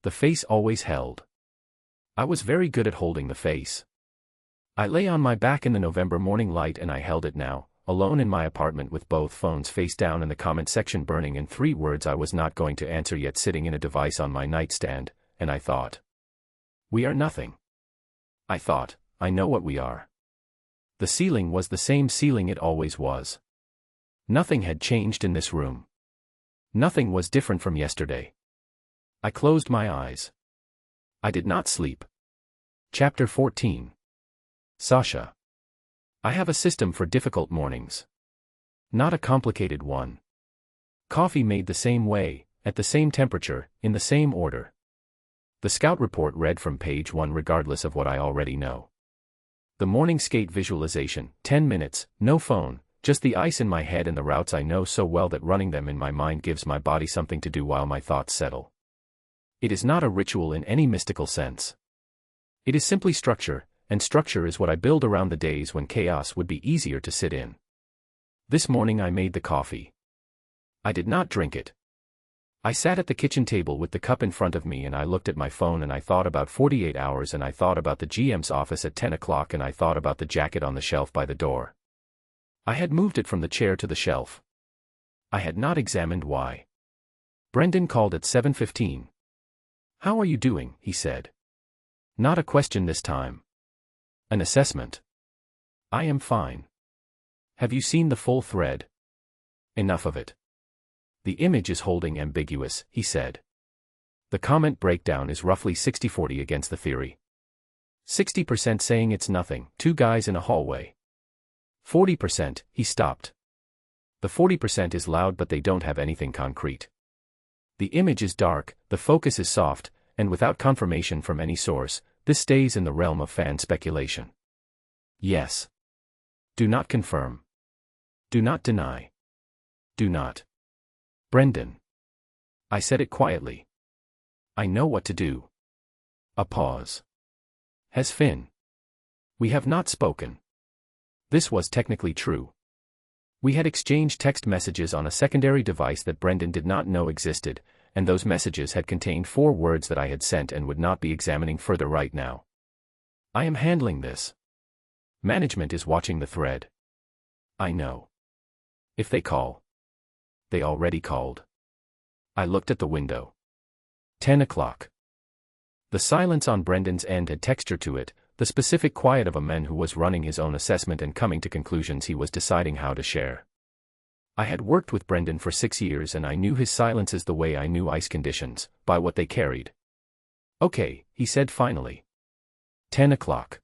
The face always held. I was very good at holding the face. I lay on my back in the November morning light and I held it now, alone in my apartment with both phones face down and the comment section burning and 3 words I was not going to answer yet sitting in a device on my nightstand, and I thought. We are nothing. I thought, I know what we are. The ceiling was the same ceiling it always was. Nothing had changed in this room. Nothing was different from yesterday. I closed my eyes. I did not sleep. Chapter 14. Sasha. I have a system for difficult mornings. Not a complicated one. Coffee made the same way, at the same temperature, in the same order. The scout report read from page 1 regardless of what I already know. The morning skate visualization, 10 minutes, no phone, just the ice in my head and the routes I know so well that running them in my mind gives my body something to do while my thoughts settle. It is not a ritual in any mystical sense. It is simply structure, and structure is what I build around the days when chaos would be easier to sit in. This morning I made the coffee. I did not drink it. I sat at the kitchen table with the cup in front of me and I looked at my phone and I thought about 48 hours and I thought about the GM's office at 10 o'clock and I thought about the jacket on the shelf by the door. I had moved it from the chair to the shelf. I had not examined why. Brendan called at 7:15. How are you doing? He said. Not a question this time. An assessment. I am fine. Have you seen the full thread? Enough of it. The image is holding ambiguous, he said. The comment breakdown is roughly 60-40 against the theory. 60% saying it's nothing, 2 guys in a hallway. 40%, he stopped. The 40% is loud but they don't have anything concrete. The image is dark, the focus is soft, and without confirmation from any source, this stays in the realm of fan speculation. Yes. Do not confirm. Do not deny. Do not. Brendan. I said it quietly. I know what to do. A pause. Has Finn? We have not spoken. This was technically true. We had exchanged text messages on a secondary device that Brendan did not know existed, and those messages had contained 4 words that I had sent and would not be examining further right now. I am handling this. Management is watching the thread. I know. If they call. They already called. I looked at the window. 10 o'clock. The silence on Brendan's end had texture to it, the specific quiet of a man who was running his own assessment and coming to conclusions he was deciding how to share. I had worked with Brendan for 6 years and I knew his silences the way I knew ice conditions, by what they carried. Okay, he said finally. 10 o'clock.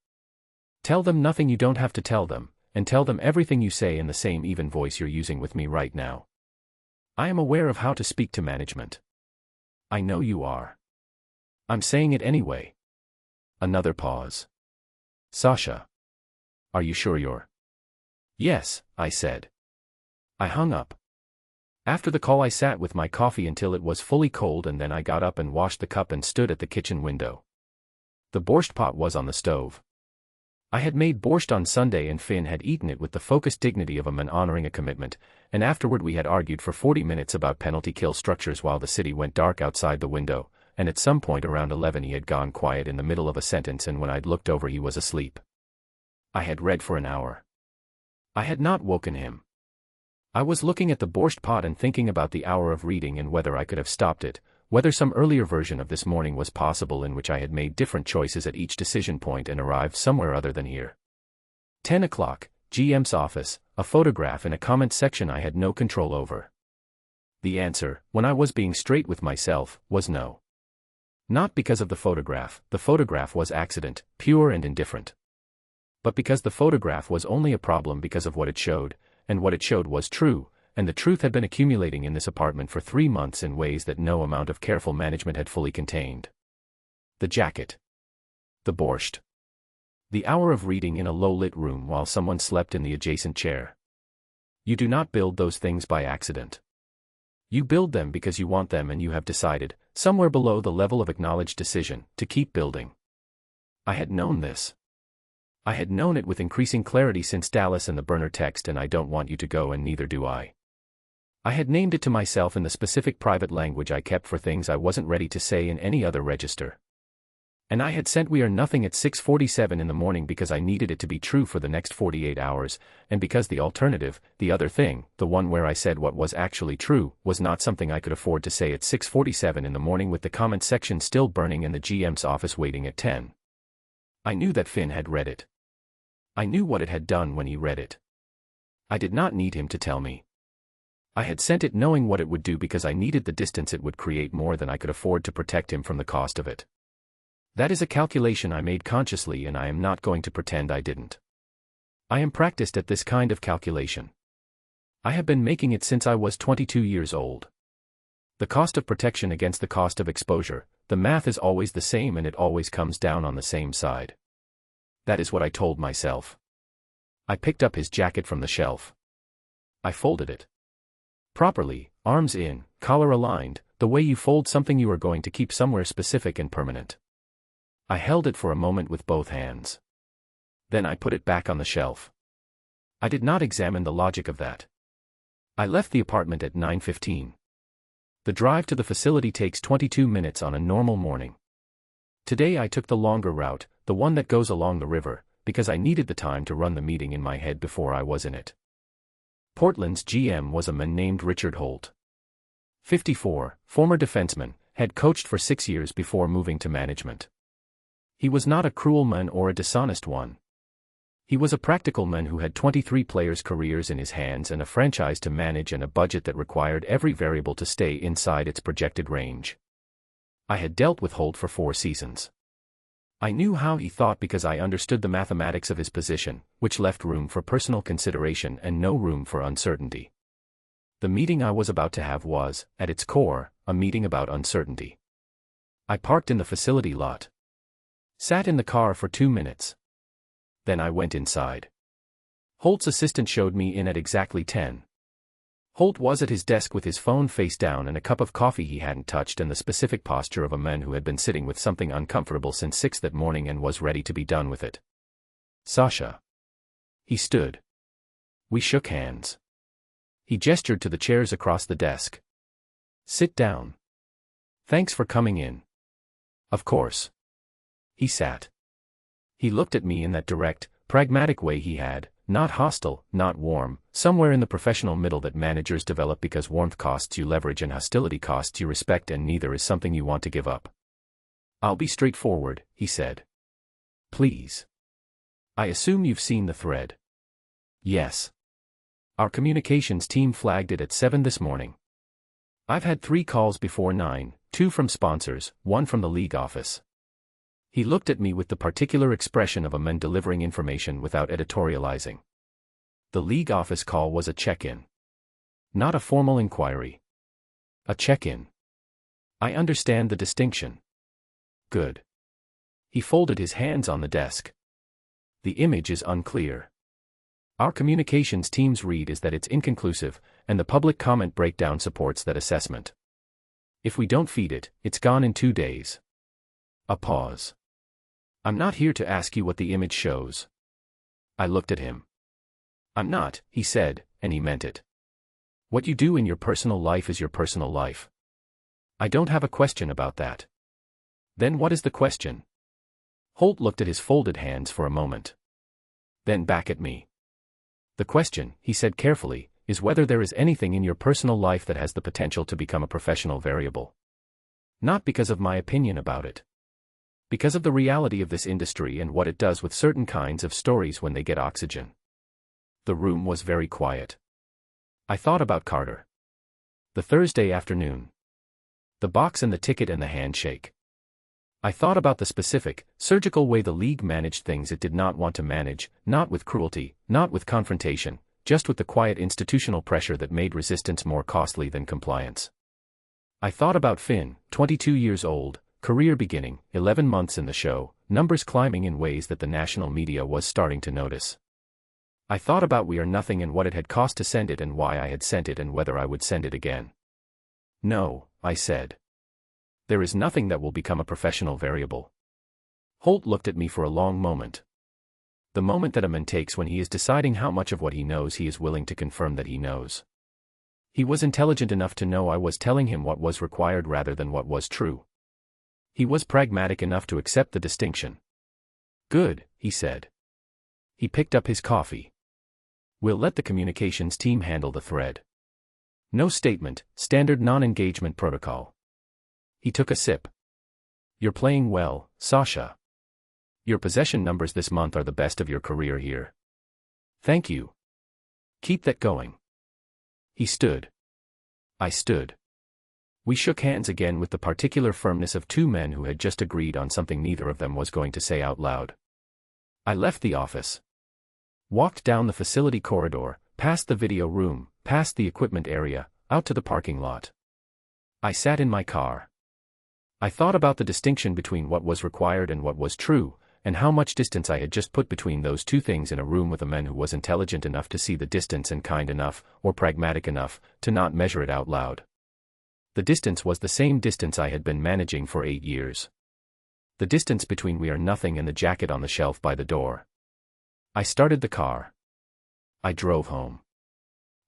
Tell them nothing you don't have to tell them, and tell them everything you say in the same even voice you're using with me right now. I am aware of how to speak to management. I know you are. I'm saying it anyway. Another pause. Sasha. Are you sure you're? Yes, I said. I hung up. After the call I sat with my coffee until it was fully cold and then I got up and washed the cup and stood at the kitchen window. The borscht pot was on the stove. I had made borscht on Sunday and Finn had eaten it with the focused dignity of a man honoring a commitment, and afterward we had argued for 40 minutes about penalty kill structures while the city went dark outside the window, and at some point around 11 he had gone quiet in the middle of a sentence and when I'd looked over he was asleep. I had read for an hour. I had not woken him. I was looking at the borscht pot and thinking about the hour of reading and whether I could have stopped it, whether some earlier version of this morning was possible in which I had made different choices at each decision point and arrived somewhere other than here. 10 o'clock, GM's office, a photograph in a comment section I had no control over. The answer, when I was being straight with myself, was no. Not because of the photograph was accident, pure and indifferent. But because the photograph was only a problem because of what it showed, and what it showed was true, and the truth had been accumulating in this apartment for 3 months in ways that no amount of careful management had fully contained. The jacket. The borscht. The hour of reading in a low-lit room while someone slept in the adjacent chair. You do not build those things by accident. You build them because you want them and you have decided, somewhere below the level of acknowledged decision, to keep building. I had known this. I had known it with increasing clarity since Dallas and the burner text and I don't want you to go and neither do I. I had named it to myself in the specific private language I kept for things I wasn't ready to say in any other register. And I had sent "we are nothing" at 6:47 in the morning because I needed it to be true for the next 48 hours, and because the alternative, the other thing, the one where I said what was actually true, was not something I could afford to say at 6:47 in the morning with the comment section still burning and the GM's office waiting at 10. I knew that Finn had read it. I knew what it had done when he read it. I did not need him to tell me. I had sent it knowing what it would do because I needed the distance it would create more than I could afford to protect him from the cost of it. That is a calculation I made consciously and I am not going to pretend I didn't. I am practiced at this kind of calculation. I have been making it since I was 22 years old. The cost of protection against the cost of exposure, the math is always the same and it always comes down on the same side. That is what I told myself. I picked up his jacket from the shelf. I folded it. Properly, arms in, collar aligned, the way you fold something you are going to keep somewhere specific and permanent. I held it for a moment with both hands. Then I put it back on the shelf. I did not examine the logic of that. I left the apartment at 9:15. The drive to the facility takes 22 minutes on a normal morning. Today I took the longer route, the one that goes along the river, because I needed the time to run the meeting in my head before I was in it. Portland's GM was a man named Richard Holt. 54, former defenseman, had coached for 6 years before moving to management. He was not a cruel man or a dishonest one. He was a practical man who had 23 players' careers in his hands and a franchise to manage and a budget that required every variable to stay inside its projected range. I had dealt with Holt for 4 seasons. I knew how he thought because I understood the mathematics of his position, which left room for personal consideration and no room for uncertainty. The meeting I was about to have was, at its core, a meeting about uncertainty. I parked in the facility lot. Sat in the car for 2 minutes. Then I went inside. Holt's assistant showed me in at exactly 10. Holt was at his desk with his phone face down and a cup of coffee he hadn't touched and the specific posture of a man who had been sitting with something uncomfortable since 6 that morning and was ready to be done with it. Sasha. He stood. We shook hands. He gestured to the chairs across the desk. Sit down. Thanks for coming in. Of course. He sat. He looked at me in that direct, pragmatic way he had, not hostile, not warm, somewhere in the professional middle that managers develop because warmth costs you leverage and hostility costs you respect, and neither is something you want to give up. I'll be straightforward, he said. Please. I assume you've seen the thread. Yes. Our communications team flagged it at 7 this morning. I've had 3 calls before 9, 2 from sponsors, 1 from the league office. He looked at me with the particular expression of a man delivering information without editorializing. The league office call was a check-in. Not a formal inquiry. A check-in. I understand the distinction. Good. He folded his hands on the desk. The image is unclear. Our communications team's read is that it's inconclusive, and the public comment breakdown supports that assessment. If we don't feed it, it's gone in 2 days. A pause. I'm not here to ask you what the image shows. I looked at him. I'm not, he said, and he meant it. What you do in your personal life is your personal life. I don't have a question about that. Then what is the question? Holt looked at his folded hands for a moment. Then back at me. The question, he said carefully, is whether there is anything in your personal life that has the potential to become a professional variable. Not because of my opinion about it. Because of the reality of this industry and what it does with certain kinds of stories when they get oxygen. The room was very quiet. I thought about Carter. The Thursday afternoon. The box and the ticket and the handshake. I thought about the specific, surgical way the league managed things it did not want to manage, not with cruelty, not with confrontation, just with the quiet institutional pressure that made resistance more costly than compliance. I thought about Finn, 22 years old, career beginning, 11 months in the show, numbers climbing in ways that the national media was starting to notice. I thought about We Are Nothing and what it had cost to send it and why I had sent it and whether I would send it again. No, I said. There is nothing that will become a professional variable. Holt looked at me for a long moment. The moment that a man takes when he is deciding how much of what he knows he is willing to confirm that he knows. He was intelligent enough to know I was telling him what was required rather than what was true. He was pragmatic enough to accept the distinction. Good, he said. He picked up his coffee. We'll let the communications team handle the thread. No statement, standard non-engagement protocol. He took a sip. You're playing well, Sasha. Your possession numbers this month are the best of your career here. Thank you. Keep that going. He stood. I stood. We shook hands again with the particular firmness of 2 men who had just agreed on something neither of them was going to say out loud. I left the office. Walked down the facility corridor, past the video room, past the equipment area, out to the parking lot. I sat in my car. I thought about the distinction between what was required and what was true, and how much distance I had just put between those 2 things in a room with a man who was intelligent enough to see the distance and kind enough, or pragmatic enough, to not measure it out loud. The distance was the same distance I had been managing for 8 years. The distance between We Are Nothing and the jacket on the shelf by the door. I started the car. I drove home.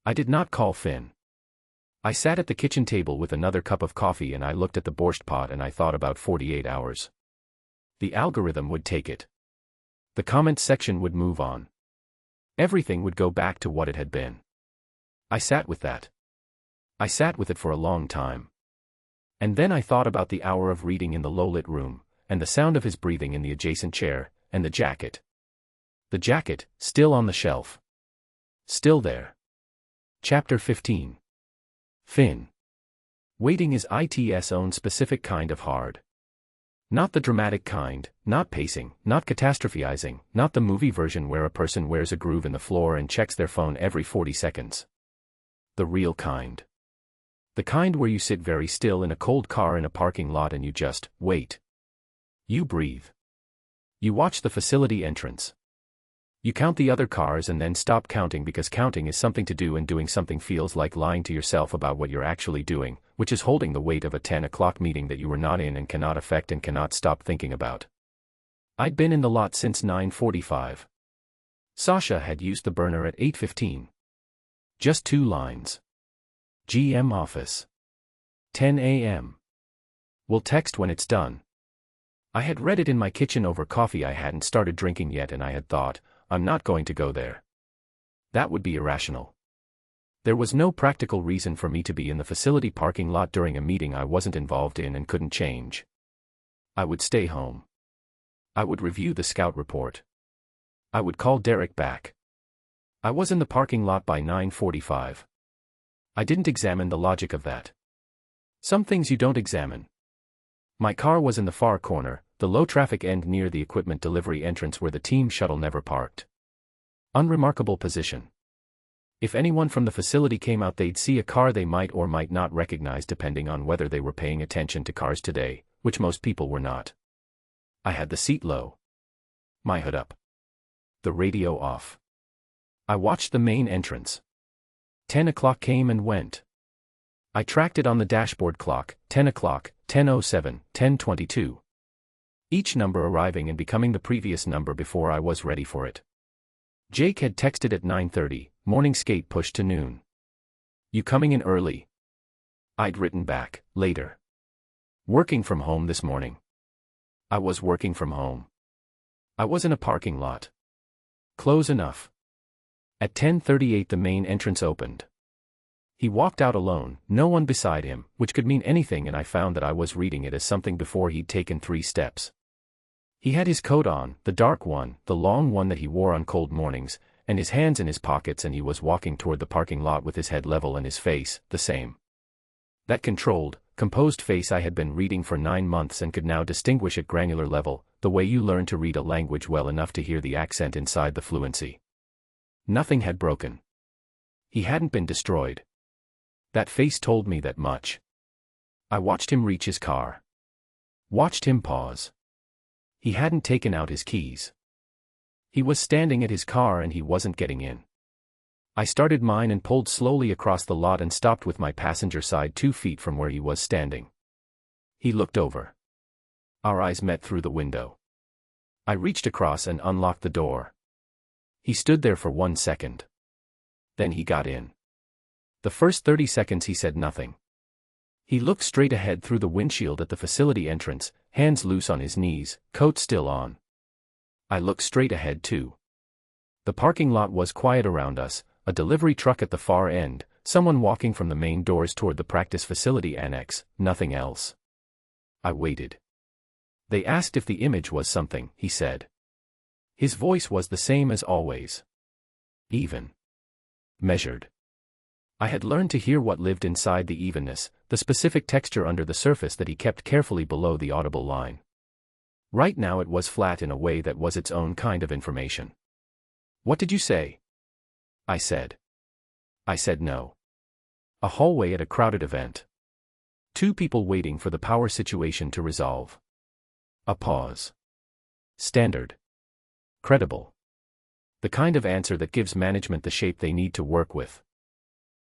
I did not call Finn. I sat at the kitchen table with another cup of coffee and I looked at the borscht pot and I thought about 48 hours. The algorithm would take it. The comments section would move on. Everything would go back to what it had been. I sat with that. I sat with it for a long time. And then I thought about the hour of reading in the low-lit room, and the sound of his breathing in the adjacent chair, and the jacket. The jacket, still on the shelf. Still there. Chapter 15. Finn. Waiting is its own specific kind of hard. Not the dramatic kind, not pacing, not catastrophizing, not the movie version where a person wears a groove in the floor and checks their phone every 40 seconds. The real kind. The kind where you sit very still in a cold car in a parking lot and you just wait. You breathe. You watch the facility entrance. You count the other cars and then stop counting because counting is something to do and doing something feels like lying to yourself about what you're actually doing, which is holding the weight of a 10 o'clock meeting that you were not in and cannot affect and cannot stop thinking about. I'd been in the lot since 9:45. Sasha had used the burner at 8:15. Just 2 lines. GM office. 10 a.m. We'll text when it's done. I had read it in my kitchen over coffee. I hadn't started drinking yet and I had thought, I'm not going to go there. That would be irrational. There was no practical reason for me to be in the facility parking lot during a meeting I wasn't involved in and couldn't change. I would stay home. I would review the scout report. I would call Derek back. I was in the parking lot by 9:45. I didn't examine the logic of that. Some things you don't examine. My car was in the far corner, the low-traffic end near the equipment delivery entrance where the team shuttle never parked. Unremarkable position. If anyone from the facility came out, they'd see a car they might or might not recognize depending on whether they were paying attention to cars today, which most people were not. I had the seat low. My hood up. The radio off. I watched the main entrance. 10 o'clock came and went. I tracked it on the dashboard clock, 10 o'clock, 10:07, 10:22. Each number arriving and becoming the previous number before I was ready for it. Jake had texted at 9:30, morning skate pushed to noon. You coming in early? I'd written back, later. Working from home this morning. I was working from home. I was in a parking lot. Close enough. At 10:38 the main entrance opened. He walked out alone, no one beside him, which could mean anything, and I found that I was reading it as something before he'd taken 3 steps. He had his coat on, the dark one, the long one that he wore on cold mornings, and his hands in his pockets, and he was walking toward the parking lot with his head level and his face, the same. That controlled, composed face I had been reading for 9 months and could now distinguish at granular level, the way you learn to read a language well enough to hear the accent inside the fluency. Nothing had broken. He hadn't been destroyed. That face told me that much. I watched him reach his car. Watched him pause. He hadn't taken out his keys. He was standing at his car and he wasn't getting in. I started mine and pulled slowly across the lot and stopped with my passenger side 2 feet from where he was standing. He looked over. Our eyes met through the window. I reached across and unlocked the door. He stood there for 1 second. Then he got in. The first 30 seconds he said nothing. He looked straight ahead through the windshield at the facility entrance, hands loose on his knees, coat still on. I looked straight ahead too. The parking lot was quiet around us, a delivery truck at the far end, someone walking from the main doors toward the practice facility annex, nothing else. I waited. They asked if the image was something, he said. His voice was the same as always. Even. Measured. I had learned to hear what lived inside the evenness, the specific texture under the surface that he kept carefully below the audible line. Right now it was flat in a way that was its own kind of information. What did you say? I said. I said no. A hallway at a crowded event. 2 people waiting for the power situation to resolve. A pause. Standard. Credible. The kind of answer that gives management the shape they need to work with.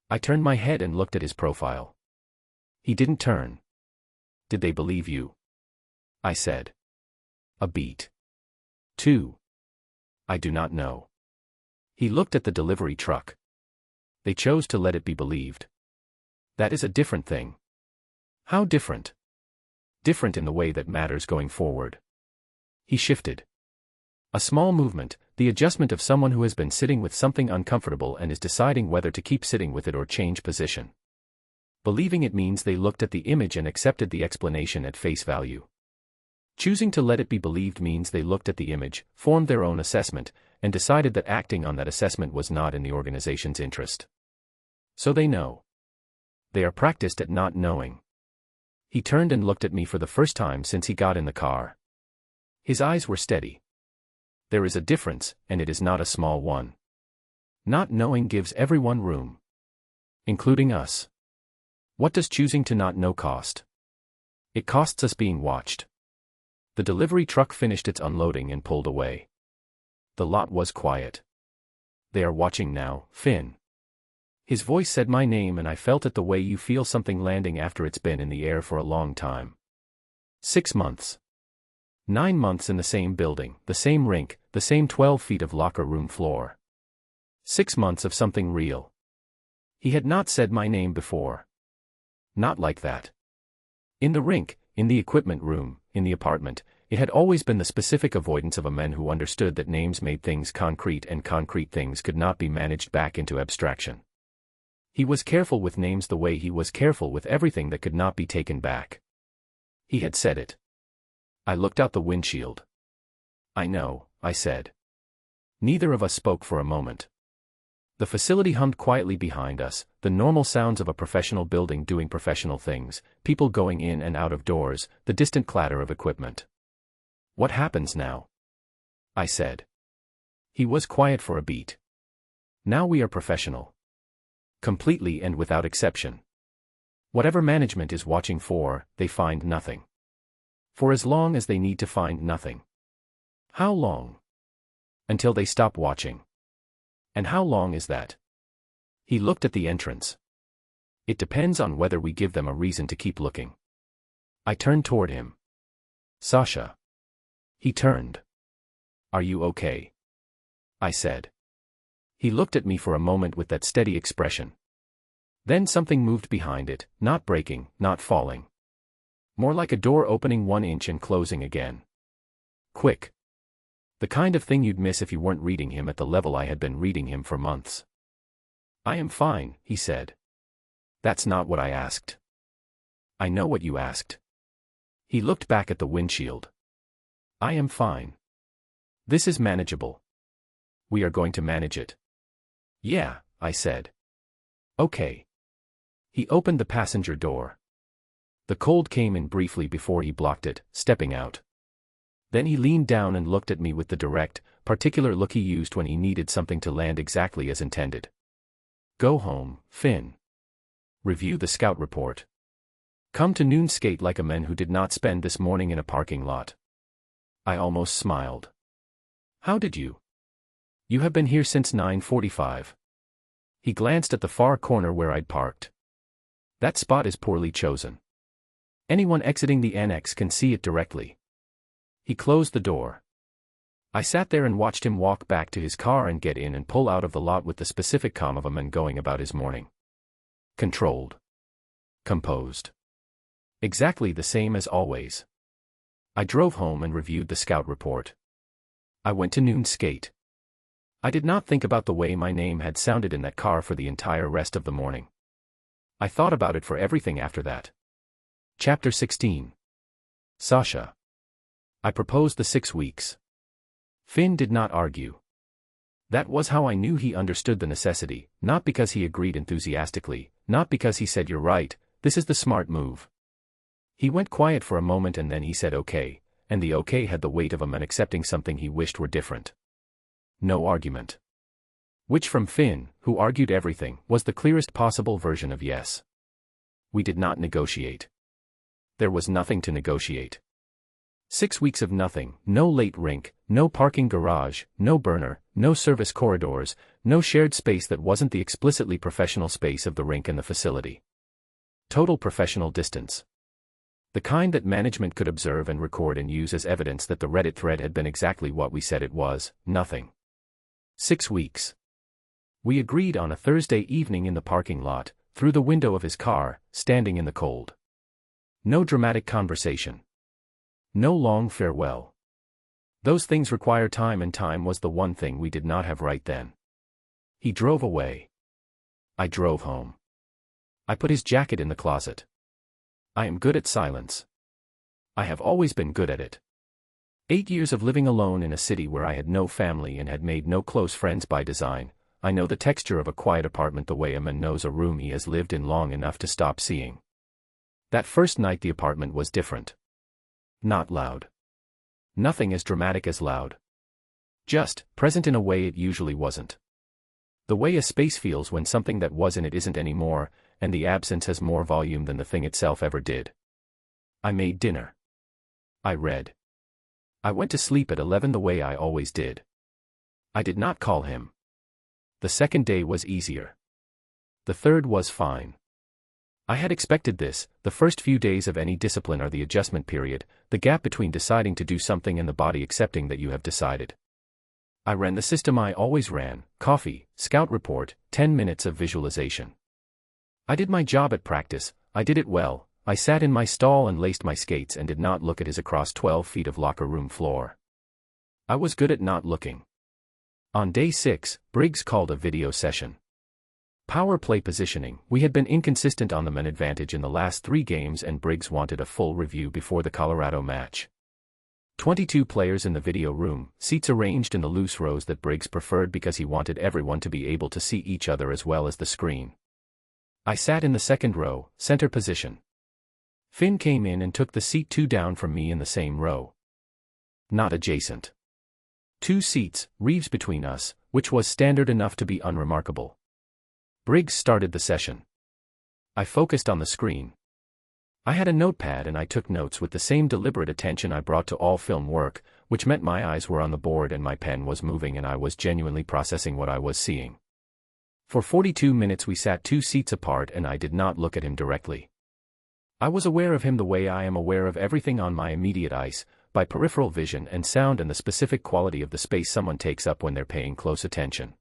I turned my head and looked at his profile. He didn't turn. Did they believe you? I said. A beat. 2. I do not know. He looked at the delivery truck. They chose to let it be believed. That is a different thing. How different? Different in the way that matters going forward. He shifted. A small movement, the adjustment of someone who has been sitting with something uncomfortable and is deciding whether to keep sitting with it or change position. Believing it means they looked at the image and accepted the explanation at face value. Choosing to let it be believed means they looked at the image, formed their own assessment, and decided that acting on that assessment was not in the organization's interest. So they know. They are practiced at not knowing. He turned and looked at me for the first time since he got in the car. His eyes were steady. There is a difference, and it is not a small one. Not knowing gives everyone room. Including us. What does choosing to not know cost? It costs us being watched. The delivery truck finished its unloading and pulled away. The lot was quiet. They are watching now, Finn. His voice said my name and I felt it the way you feel something landing after it's been in the air for a long time. 6 months. 9 months in the same building, the same rink, the same 12 feet of locker room floor. 6 months of something real. He had not said my name before. Not like that. In the rink, in the equipment room, in the apartment, it had always been the specific avoidance of a man who understood that names made things concrete and concrete things could not be managed back into abstraction. He was careful with names the way he was careful with everything that could not be taken back. He had said it. I looked out the windshield. I know, I said. Neither of us spoke for a moment. The facility hummed quietly behind us, the normal sounds of a professional building doing professional things, people going in and out of doors, the distant clatter of equipment. What happens now? I said. He was quiet for a beat. Now we are professional. Completely and without exception. Whatever management is watching for, they find nothing. For as long as they need to find nothing. How long? Until they stop watching. And how long is that? He looked at the entrance. It depends on whether we give them a reason to keep looking. I turned toward him. Sasha. He turned. Are you okay? I said. He looked at me for a moment with that steady expression. Then something moved behind it, not breaking, not falling. More like a door opening 1 inch and closing again. Quick. The kind of thing you'd miss if you weren't reading him at the level I had been reading him for months. I am fine, he said. That's not what I asked. I know what you asked. He looked back at the windshield. I am fine. This is manageable. We are going to manage it. Yeah, I said. Okay. He opened the passenger door. The cold came in briefly before he blocked it, stepping out. Then he leaned down and looked at me with the direct, particular look he used when he needed something to land exactly as intended. Go home, Finn. Review the scout report. Come to noon skate like a man who did not spend this morning in a parking lot. I almost smiled. How did you? You have been here since 9:45. He glanced at the far corner where I'd parked. That spot is poorly chosen. Anyone exiting the annex can see it directly. He closed the door. I sat there and watched him walk back to his car and get in and pull out of the lot with the specific calm of a man going about his morning. Controlled. Composed. Exactly the same as always. I drove home and reviewed the scout report. I went to noon skate. I did not think about the way my name had sounded in that car for the entire rest of the morning. I thought about it for everything after that. Chapter 16. Sasha. I proposed the 6 weeks. Finn did not argue. That was how I knew he understood the necessity, not because he agreed enthusiastically, not because he said you're right, this is the smart move. He went quiet for a moment and then he said okay, and the okay had the weight of a man accepting something he wished were different. No argument. Which from Finn, who argued everything, was the clearest possible version of yes. We did not negotiate. There was nothing to negotiate. 6 weeks of nothing, no late rink, no parking garage, no burner, no service corridors, no shared space that wasn't the explicitly professional space of the rink and the facility. Total professional distance. The kind that management could observe and record and use as evidence that the Reddit thread had been exactly what we said it was, nothing. 6 weeks. We agreed on a Thursday evening in the parking lot, through the window of his car, standing in the cold. No dramatic conversation. No long farewell. Those things require time and time was the one thing we did not have right then. He drove away. I drove home. I put his jacket in the closet. I am good at silence. I have always been good at it. 8 years of living alone in a city where I had no family and had made no close friends by design, I know the texture of a quiet apartment the way a man knows a room he has lived in long enough to stop seeing. That first night the apartment was different. Not loud. Nothing as dramatic as loud. Just present in a way it usually wasn't. The way a space feels when something that was in it isn't anymore, and the absence has more volume than the thing itself ever did. I made dinner. I read. I went to sleep at 11 the way I always did. I did not call him. The second day was easier. The third was fine. I had expected this. The first few days of any discipline are the adjustment period, the gap between deciding to do something and the body accepting that you have decided. I ran the system I always ran: coffee, scout report, 10 minutes of visualization. I did my job at practice. I did it well. I sat in my stall and laced my skates and did not look at his across 12 feet of locker room floor. I was good at not looking. On day 6, Briggs called a video session. Power play positioning. We had been inconsistent on the man advantage in the last 3 games and Briggs wanted a full review before the Colorado match. 22 players in the video room, seats arranged in the loose rows that Briggs preferred because he wanted everyone to be able to see each other as well as the screen. I sat in the second row, center position. Finn came in and took the seat 2 down from me in the same row. Not adjacent. 2 seats, Reeves between us, which was standard enough to be unremarkable. Briggs started the session. I focused on the screen. I had a notepad and I took notes with the same deliberate attention I brought to all film work, which meant my eyes were on the board and my pen was moving and I was genuinely processing what I was seeing. For 42 minutes we sat 2 seats apart and I did not look at him directly. I was aware of him the way I am aware of everything on my immediate ice, by peripheral vision and sound and the specific quality of the space someone takes up when they're paying close attention.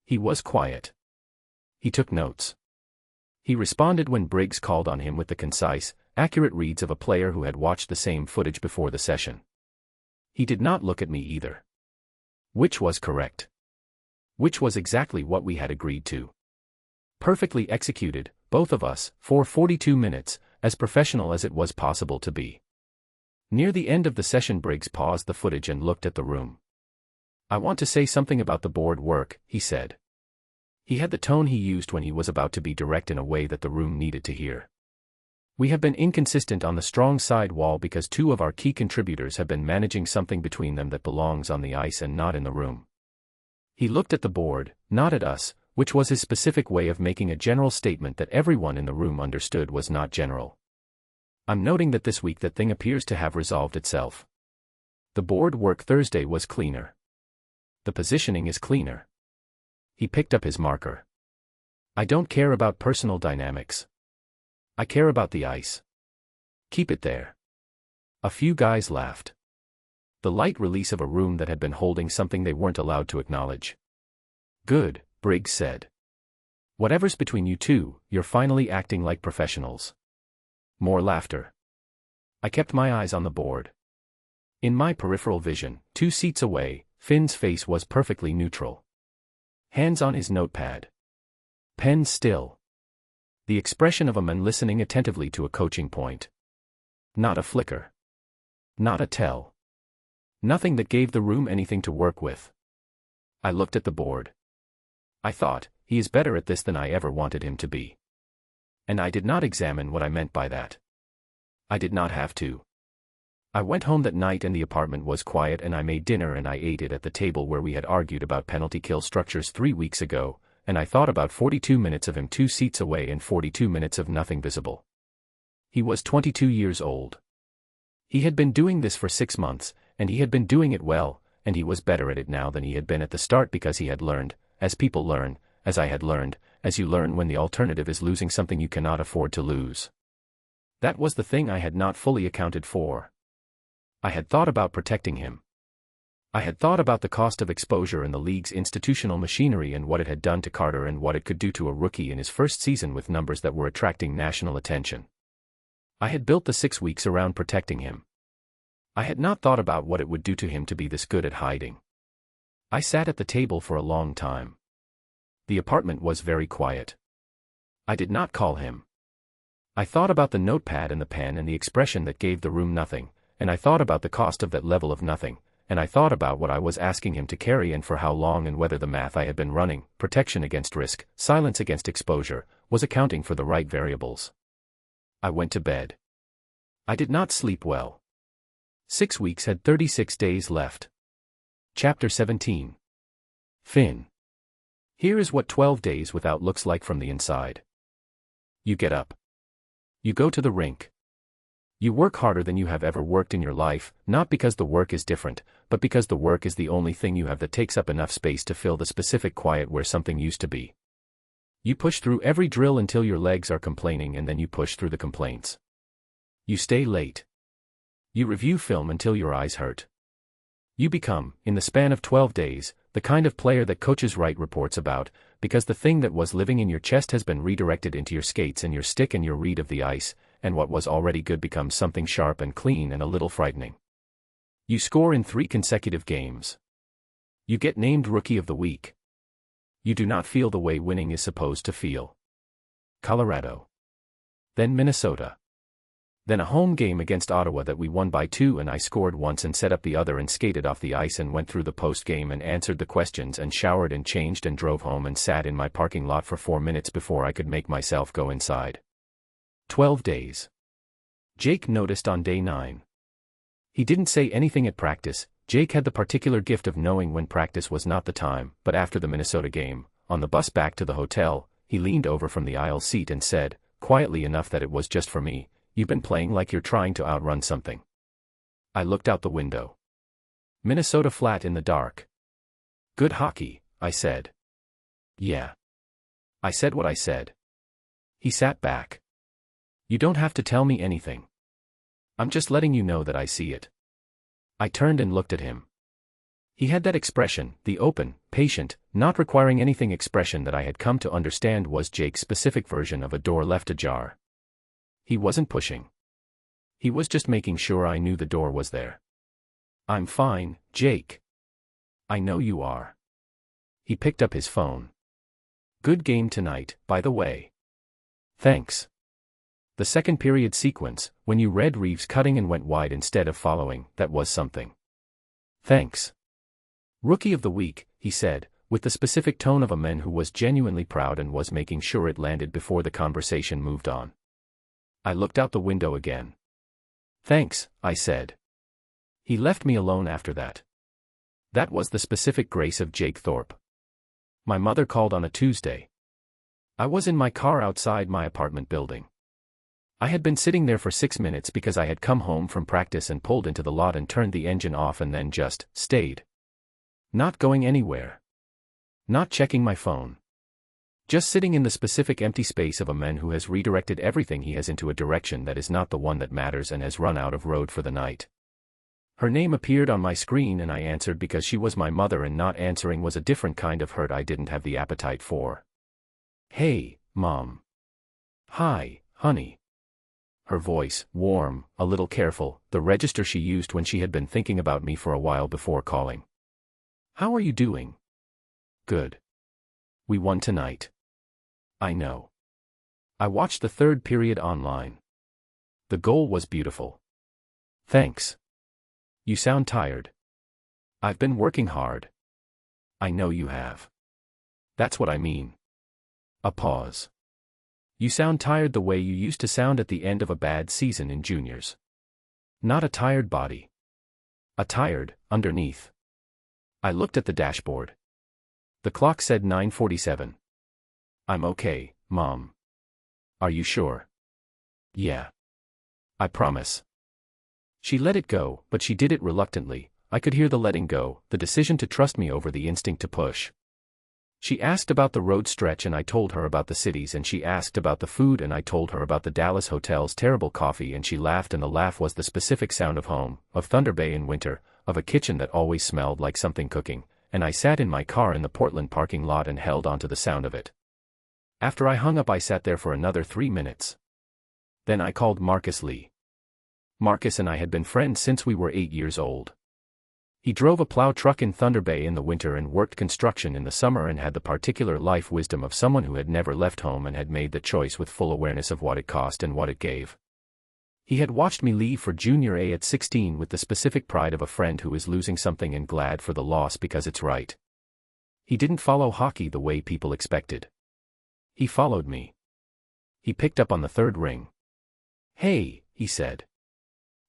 He was quiet. He took notes. He responded when Briggs called on him with the concise, accurate reads of a player who had watched the same footage before the session. He did not look at me either. Which was correct. Which was exactly what we had agreed to. Perfectly executed, both of us, for 42 minutes, as professional as it was possible to be. Near the end of the session Briggs paused the footage and looked at the room. "I want to say something about the board work," he said. He had the tone he used when he was about to be direct in a way that the room needed to hear. "We have been inconsistent on the strong side wall because 2 of our key contributors have been managing something between them that belongs on the ice and not in the room." He looked at the board, not at us, which was his specific way of making a general statement that everyone in the room understood was not general. "I'm noting that this week that thing appears to have resolved itself. The board work Thursday was cleaner. The positioning is cleaner." He picked up his marker. "I don't care about personal dynamics. I care about the ice. Keep it there." A few guys laughed. The light release of a room that had been holding something they weren't allowed to acknowledge. "Good," Briggs said. "Whatever's between you 2, you're finally acting like professionals." More laughter. I kept my eyes on the board. In my peripheral vision, 2 seats away, Finn's face was perfectly neutral. Hands on his notepad. Pen still. The expression of a man listening attentively to a coaching point. Not a flicker. Not a tell. Nothing that gave the room anything to work with. I looked at the board. I thought, he is better at this than I ever wanted him to be. And I did not examine what I meant by that. I did not have to. I went home that night and the apartment was quiet and I made dinner and I ate it at the table where we had argued about penalty kill structures 3 weeks ago, and I thought about 42 minutes of him 2 seats away and 42 minutes of nothing visible. He was 22 years old. He had been doing this for 6 months, and he had been doing it well, and he was better at it now than he had been at the start because he had learned, as people learn, as I had learned, as you learn when the alternative is losing something you cannot afford to lose. That was the thing I had not fully accounted for. I had thought about protecting him. I had thought about the cost of exposure in the league's institutional machinery and what it had done to Carter and what it could do to a rookie in his first season with numbers that were attracting national attention. I had built the 6 weeks around protecting him. I had not thought about what it would do to him to be this good at hiding. I sat at the table for a long time. The apartment was very quiet. I did not call him. I thought about the notepad and the pen and the expression that gave the room nothing, and I thought about the cost of that level of nothing, and I thought about what I was asking him to carry and for how long and whether the math I had been running, protection against risk, silence against exposure, was accounting for the right variables. I went to bed. I did not sleep well. 6 weeks had 36 days left. Chapter 17. Finn. Here is what 12 days without looks like from the inside. You get up. You go to the rink. You work harder than you have ever worked in your life, not because the work is different, but because the work is the only thing you have that takes up enough space to fill the specific quiet where something used to be. You push through every drill until your legs are complaining, and then you push through the complaints. You stay late. You review film until your eyes hurt. You become, in the span of 12 days, the kind of player that coaches write reports about, because the thing that was living in your chest has been redirected into your skates and your stick and your read of the ice, and what was already good becomes something sharp and clean and a little frightening. You score in 3 consecutive games. You get named Rookie of the Week. You do not feel the way winning is supposed to feel. Colorado. Then Minnesota. Then a home game against Ottawa that we won by 2 and I scored once and set up the other and skated off the ice and went through the post-game and answered the questions and showered and changed and drove home and sat in my parking lot for 4 minutes before I could make myself go inside. 12 days. Jake noticed on day 9. He didn't say anything at practice. Jake had the particular gift of knowing when practice was not the time, but after the Minnesota game, on the bus back to the hotel, he leaned over from the aisle seat and said, quietly enough that it was just for me, "You've been playing like you're trying to outrun something." I looked out the window. Minnesota flat in the dark. "Good hockey," I said. "Yeah." I said what I said. He sat back. "You don't have to tell me anything. I'm just letting you know that I see it." I turned and looked at him. He had that expression, the open, patient, not requiring anything expression that I had come to understand was Jake's specific version of a door left ajar. He wasn't pushing. He was just making sure I knew the door was there. "I'm fine, Jake." "I know you are." He picked up his phone. "Good game tonight, by the way." "Thanks." The second period sequence, when you read Reeves cutting and went wide instead of following, that was something. "Thanks." "Rookie of the Week," he said, with the specific tone of a man who was genuinely proud and was making sure it landed before the conversation moved on. I looked out the window again. "Thanks," I said. He left me alone after that. That was the specific grace of Jake Thorpe. My mother called on a Tuesday. I was in my car outside my apartment building. I had been sitting there for 6 minutes because I had come home from practice and pulled into the lot and turned the engine off and then just stayed. Not going anywhere. Not checking my phone. Just sitting in the specific empty space of a man who has redirected everything he has into a direction that is not the one that matters and has run out of road for the night. Her name appeared on my screen and I answered because she was my mother, and not answering was a different kind of hurt I didn't have the appetite for. "Hey, Mom." "Hi, honey." Her voice, warm, a little careful, the register she used when she had been thinking about me for a while before calling. "How are you doing?" "Good. We won tonight." "I know. I watched the third period online. The goal was beautiful." "Thanks. You sound tired." "I've been working hard." "I know you have. That's what I mean." A pause. "You sound tired the way you used to sound at the end of a bad season in juniors. Not a tired body. A tired, underneath." I looked at the dashboard. The clock said 9:47. "I'm okay, Mom." "Are you sure?" "Yeah. I promise." She let it go, but she did it reluctantly. I could hear the letting go, the decision to trust me over the instinct to push. She asked about the road stretch and I told her about the cities, and she asked about the food and I told her about the Dallas hotel's terrible coffee, and she laughed, and the laugh was the specific sound of home, of Thunder Bay in winter, of a kitchen that always smelled like something cooking, and I sat in my car in the Portland parking lot and held onto the sound of it. After I hung up I sat there for another 3 minutes. Then I called Marcus Lee. Marcus and I had been friends since we were 8 years old. He drove a plow truck in Thunder Bay in the winter and worked construction in the summer, and had the particular life wisdom of someone who had never left home and had made the choice with full awareness of what it cost and what it gave. He had watched me leave for Junior A at 16 with the specific pride of a friend who is losing something and glad for the loss because it's right. He didn't follow hockey the way people expected. He followed me. He picked up on the third ring. "Hey," he said.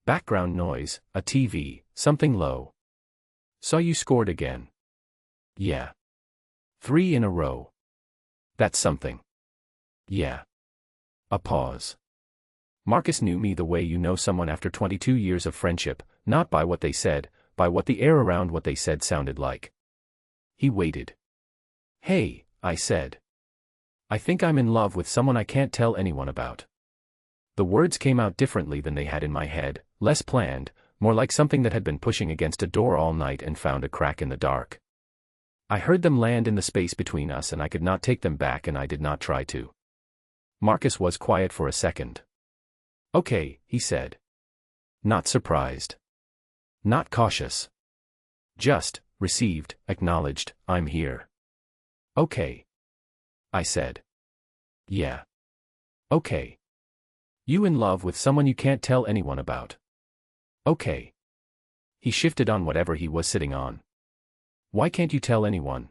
Background noise, a TV, something low. "Saw you scored again." "Yeah. 3 in a row." "That's something." "Yeah." A pause. Marcus knew me the way you know someone after 22 years of friendship, not by what they said, by what the air around what they said sounded like. He waited. Hey, I said. I think I'm in love with someone I can't tell anyone about. The words came out differently than they had in my head, less planned, more like something that had been pushing against a door all night and found a crack in the dark. I heard them land in the space between us and I could not take them back and I did not try to. Marcus was quiet for a second. Okay, he said. Not surprised. Not cautious. Just, received, acknowledged, I'm here. Okay. I said. Yeah. Okay. You in love with someone you can't tell anyone about. Okay. He shifted on whatever he was sitting on. Why can't you tell anyone?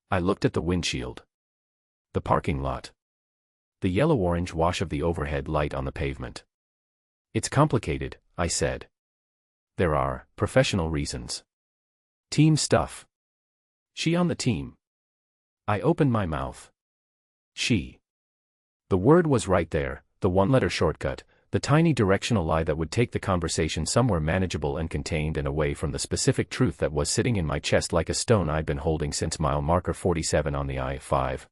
I looked at the windshield. The parking lot. The yellow-orange wash of the overhead light on the pavement. It's complicated, I said. There are professional reasons. Team stuff. She on the team. I opened my mouth. She. The word was right there, the one-letter shortcut, the tiny directional lie that would take the conversation somewhere manageable and contained and away from the specific truth that was sitting in my chest like a stone I'd been holding since mile marker 47 on the I-5.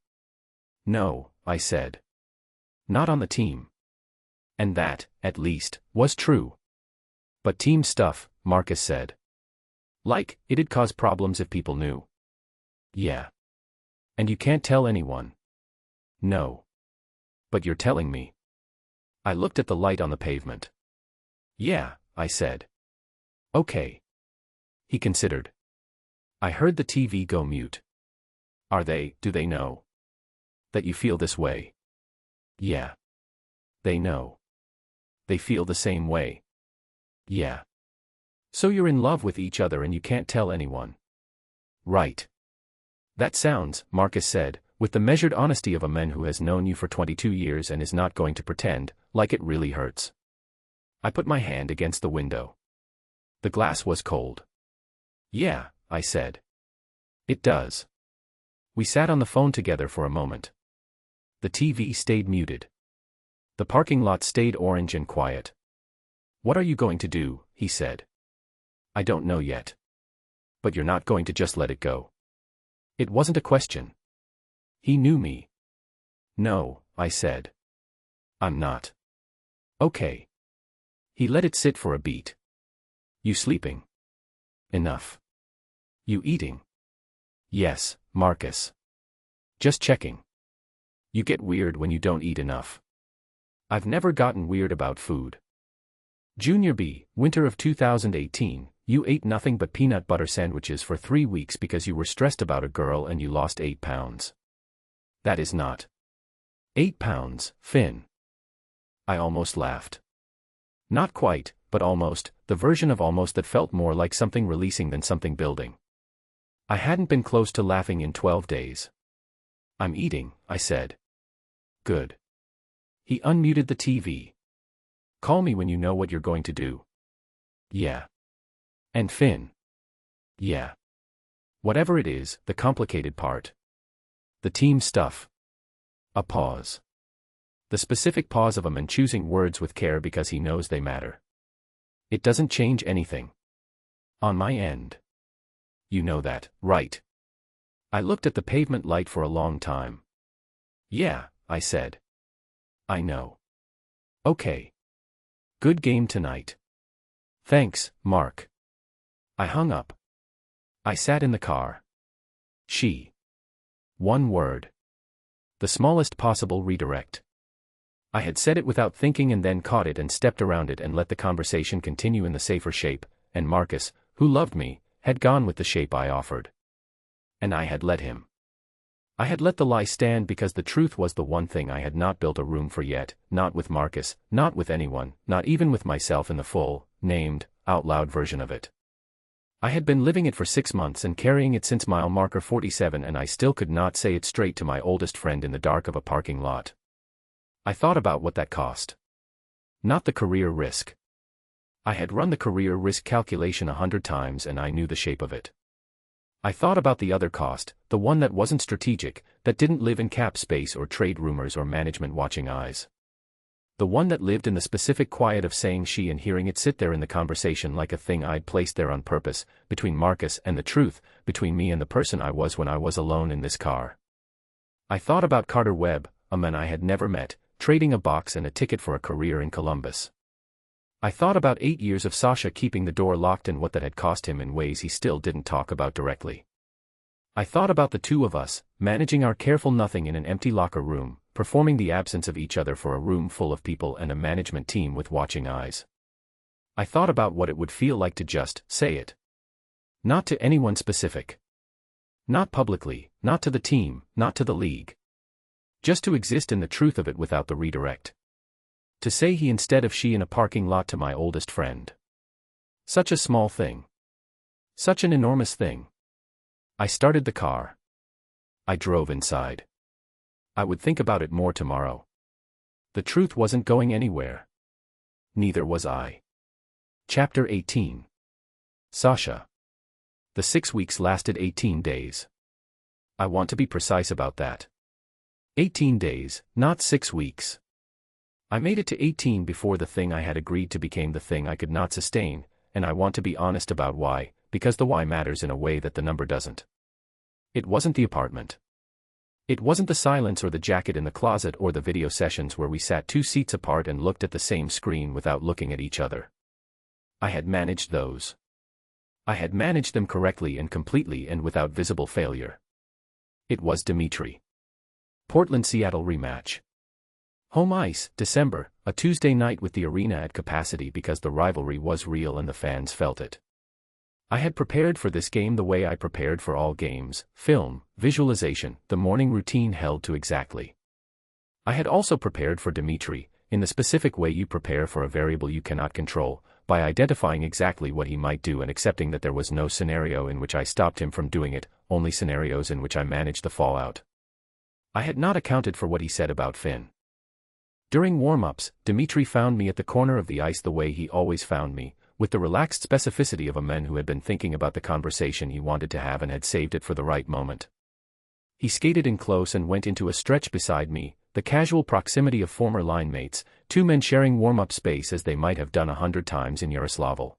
No, I said. Not on the team. And that, at least, was true. But team stuff, Marcus said. Like, it'd cause problems if people knew. Yeah. And you can't tell anyone. No. But you're telling me. I looked at the light on the pavement. Yeah, I said. Okay. He considered. I heard the TV go mute. Do they know? That you feel this way? Yeah. They know. They feel the same way. Yeah. So you're in love with each other and you can't tell anyone. Right. That sounds, Marcus said, with the measured honesty of a man who has known you for 22 years and is not going to pretend, like it really hurts. I put my hand against the window. The glass was cold. Yeah, I said. It does. We sat on the phone together for a moment. The TV stayed muted. The parking lot stayed orange and quiet. What are you going to do? He said. I don't know yet. But you're not going to just let it go. It wasn't a question. He knew me. No, I said. I'm not. Okay. He let it sit for a beat. You sleeping? Enough. You eating? Yes, Marcus. Just checking. You get weird when you don't eat enough. I've never gotten weird about food. Junior B, winter of 2018, you ate nothing but peanut butter sandwiches for 3 weeks because you were stressed about a girl and you lost 8 pounds. That is not. 8 pounds, Finn. I almost laughed. Not quite, but almost, the version of almost that felt more like something releasing than something building. I hadn't been close to laughing in 12 days. I'm eating, I said. Good. He unmuted the TV. Call me when you know what you're going to do. Yeah. And Finn. Yeah. Whatever it is, the complicated part. The team stuff. A pause. The specific pause of a man choosing words with care because he knows they matter. It doesn't change anything. On my end. You know that, right? I looked at the pavement light for a long time. Yeah, I said. I know. Okay. Good game tonight. Thanks, Mark. I hung up. I sat in the car. She. One word. The smallest possible redirect. I had said it without thinking and then caught it and stepped around it and let the conversation continue in the safer shape, and Marcus, who loved me, had gone with the shape I offered. And I had let him. I had let the lie stand because the truth was the one thing I had not built a room for yet, not with Marcus, not with anyone, not even with myself in the full, named, out-loud version of it. I had been living it for 6 months and carrying it since mile marker 47 and I still could not say it straight to my oldest friend in the dark of a parking lot. I thought about what that cost. Not the career risk. I had run the career risk calculation 100 times and I knew the shape of it. I thought about the other cost, the one that wasn't strategic, that didn't live in cap space or trade rumors or management watching eyes. The one that lived in the specific quiet of saying she and hearing it sit there in the conversation like a thing I'd placed there on purpose, between Marcus and the truth, between me and the person I was when I was alone in this car. I thought about Carter Webb, a man I had never met, trading a box and a ticket for a career in Columbus. I thought about 8 years of Sasha keeping the door locked and what that had cost him in ways he still didn't talk about directly. I thought about the two of us, managing our careful nothing in an empty locker room, performing the absence of each other for a room full of people and a management team with watching eyes. I thought about what it would feel like to just say it. Not to anyone specific. Not publicly, not to the team, not to the league. Just to exist in the truth of it without the redirect. To say he instead of she in a parking lot to my oldest friend. Such a small thing. Such an enormous thing. I started the car. I drove inside. I would think about it more tomorrow. The truth wasn't going anywhere. Neither was I. Chapter 18. Sasha. The 6 weeks lasted 18 days. I want to be precise about that. 18 days, not 6 weeks. I made it to 18 before the thing I had agreed to became the thing I could not sustain, and I want to be honest about why, because the why matters in a way that the number doesn't. It wasn't the apartment. It wasn't the silence or the jacket in the closet or the video sessions where we sat 2 seats apart and looked at the same screen without looking at each other. I had managed those. I had managed them correctly and completely and without visible failure. It was Dimitri. Portland-Seattle rematch. Home ice, December, a Tuesday night with the arena at capacity because the rivalry was real and the fans felt it. I had prepared for this game the way I prepared for all games, film, visualization, the morning routine held to exactly. I had also prepared for Dimitri, in the specific way you prepare for a variable you cannot control, by identifying exactly what he might do and accepting that there was no scenario in which I stopped him from doing it, only scenarios in which I managed the fallout. I had not accounted for what he said about Finn. During warm-ups, Dimitri found me at the corner of the ice the way he always found me, with the relaxed specificity of a man who had been thinking about the conversation he wanted to have and had saved it for the right moment. He skated in close and went into a stretch beside me, the casual proximity of former line mates, 2 men sharing warm-up space as they might have done 100 times in Yaroslavl.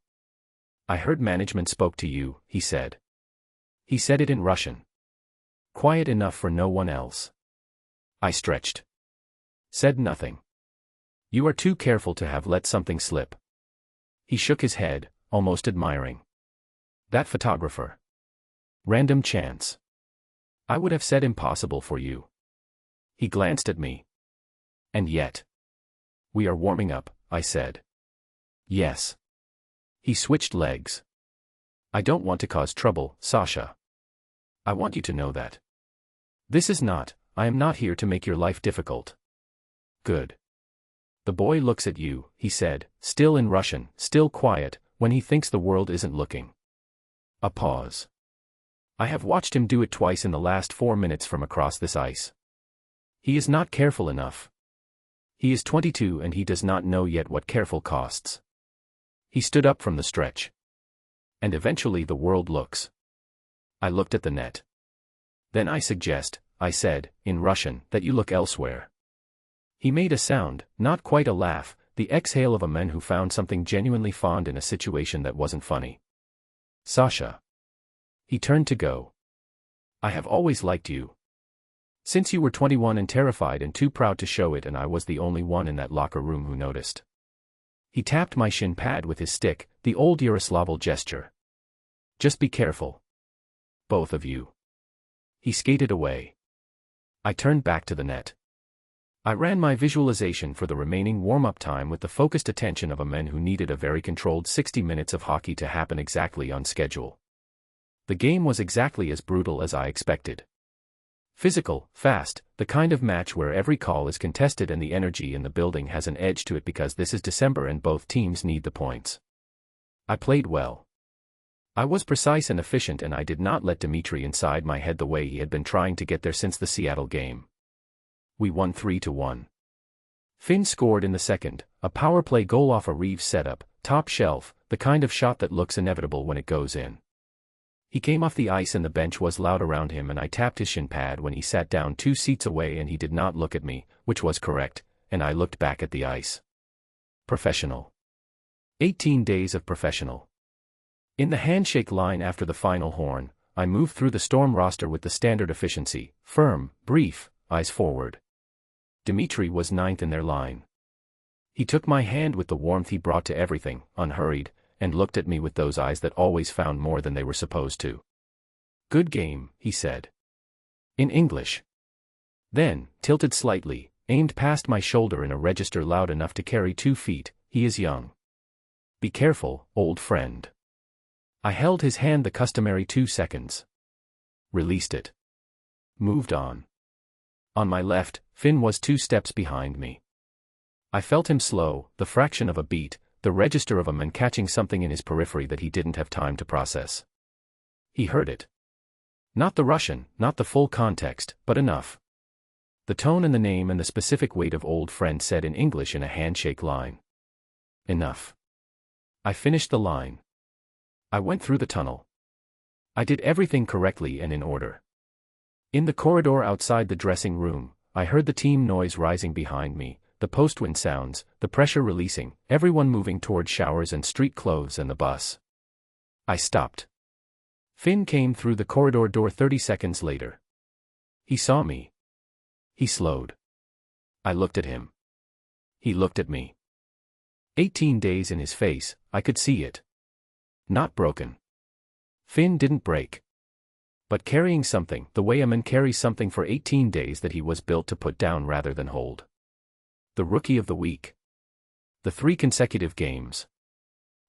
I heard management spoke to you, he said. He said it in Russian. Quiet enough for no one else. I stretched. Said nothing. You are too careful to have let something slip. He shook his head, almost admiring. That photographer. Random chance. I would have said impossible for you. He glanced at me. And yet. We are warming up, I said. Yes. He switched legs. I don't want to cause trouble, Sasha. I want you to know that. This is not, I am not here to make your life difficult. Good. The boy looks at you, he said, still in Russian, still quiet, when he thinks the world isn't looking. A pause. I have watched him do it twice in the last 4 minutes from across this ice. He is not careful enough. He is 22 and he does not know yet what careful costs. He stood up from the stretch. And eventually the world looks. I looked at the net. Then I suggest, I said, in Russian, that you look elsewhere. He made a sound, not quite a laugh, the exhale of a man who found something genuinely fond in a situation that wasn't funny. Sasha. He turned to go. I have always liked you. Since you were 21 and terrified and too proud to show it, and I was the only one in that locker room who noticed. He tapped my shin pad with his stick, the old Yaroslavl gesture. Just be careful. Both of you. He skated away. I turned back to the net. I ran my visualization for the remaining warm-up time with the focused attention of a man who needed a very controlled 60 minutes of hockey to happen exactly on schedule. The game was exactly as brutal as I expected. Physical, fast, the kind of match where every call is contested and the energy in the building has an edge to it because this is December and both teams need the points. I played well. I was precise and efficient, and I did not let Dimitri inside my head the way he had been trying to get there since the Seattle game. We won 3-1. Finn scored in the second, a power play goal off a Reeves setup, top shelf, the kind of shot that looks inevitable when it goes in. He came off the ice and the bench was loud around him, and I tapped his shin pad when he sat down 2 seats away and he did not look at me, which was correct, and I looked back at the ice. Professional. 18 days of professional. In the handshake line after the final horn, I moved through the Storm roster with the standard efficiency, firm, brief, eyes forward. Dimitri was ninth in their line. He took my hand with the warmth he brought to everything, unhurried, and looked at me with those eyes that always found more than they were supposed to. "Good game," he said. In English. Then, tilted slightly, aimed past my shoulder in a register loud enough to carry 2 feet, "He is young. Be careful, old friend." I held his hand the customary 2 seconds. Released it. Moved on. On my left, Finn was 2 steps behind me. I felt him slow, the fraction of a beat, the register of a man catching something in his periphery that he didn't have time to process. He heard it. Not the Russian, not the full context, but enough. The tone and the name and the specific weight of old friend said in English in a handshake line. Enough. I finished the line. I went through the tunnel. I did everything correctly and in order. In the corridor outside the dressing room, I heard the team noise rising behind me, the postwind sounds, the pressure releasing, everyone moving toward showers and street clothes and the bus. I stopped. Finn came through the corridor door 30 seconds later. He saw me. He slowed. I looked at him. He looked at me. 18 days in his face, I could see it. Not broken. Finn didn't break. But carrying something, the way a man carries something for 18 days that he was built to put down rather than hold. The Rookie of the Week. The 3 consecutive games.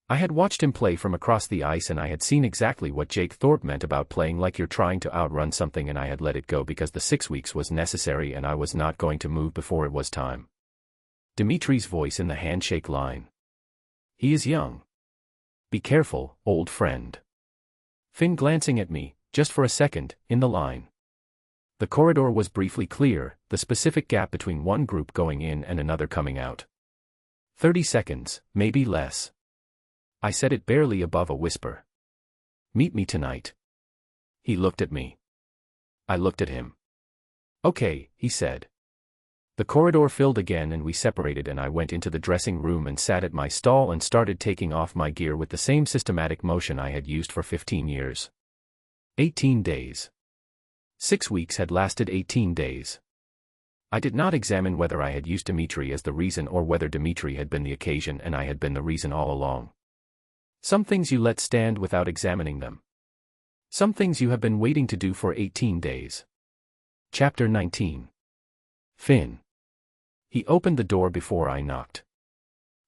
I had watched him play from across the ice and I had seen exactly what Jake Thorpe meant about playing like you're trying to outrun something, and I had let it go because the 6 weeks was necessary and I was not going to move before it was time. Dimitri's voice in the handshake line. He is young. Be careful, old friend. Finn glancing at me, just for a second, in the line. The corridor was briefly clear, the specific gap between one group going in and another coming out. 30 seconds, maybe less. I said it barely above a whisper. Meet me tonight. He looked at me. I looked at him. Okay, he said. The corridor filled again and we separated and I went into the dressing room and sat at my stall and started taking off my gear with the same systematic motion I had used for 15 years. 18 days. 6 weeks had lasted 18 days. I did not examine whether I had used Dimitri as the reason or whether Dimitri had been the occasion and I had been the reason all along. Some things you let stand without examining them. Some things you have been waiting to do for 18 days. Chapter 19. Finn. He opened the door before I knocked.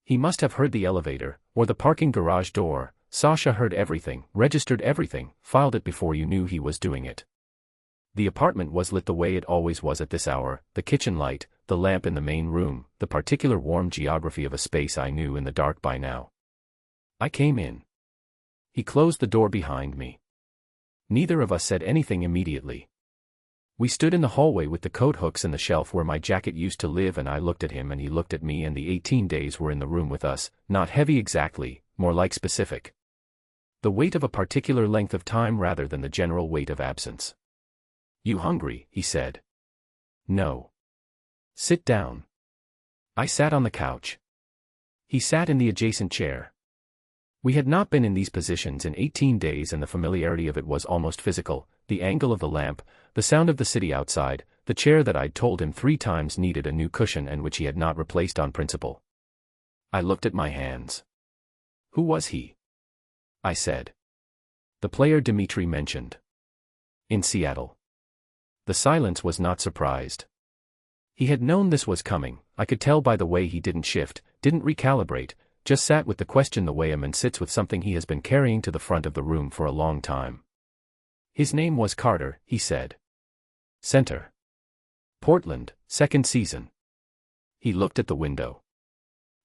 He must have heard the elevator, or the parking garage door. Sasha heard everything, registered everything, filed it before you knew he was doing it. The apartment was lit the way it always was at this hour, the kitchen light, the lamp in the main room, the particular warm geography of a space I knew in the dark by now. I came in. He closed the door behind me. Neither of us said anything immediately. We stood in the hallway with the coat hooks and the shelf where my jacket used to live, and I looked at him and he looked at me, and the 18 days were in the room with us, not heavy exactly, more like specific. The weight of a particular length of time rather than the general weight of absence. You hungry? He said. No. Sit down. I sat on the couch. He sat in the adjacent chair. We had not been in these positions in 18 days and the familiarity of it was almost physical, the angle of the lamp, the sound of the city outside, the chair that I'd told him 3 times needed a new cushion and which he had not replaced on principle. I looked at my hands. Who was he? I said. The player Dimitri mentioned. In Seattle. The silence was not surprised. He had known this was coming, I could tell by the way he didn't shift, didn't recalibrate, just sat with the question the way a man sits with something he has been carrying to the front of the room for a long time. His name was Carter, he said. Center. Portland, 2nd season. He looked at the window.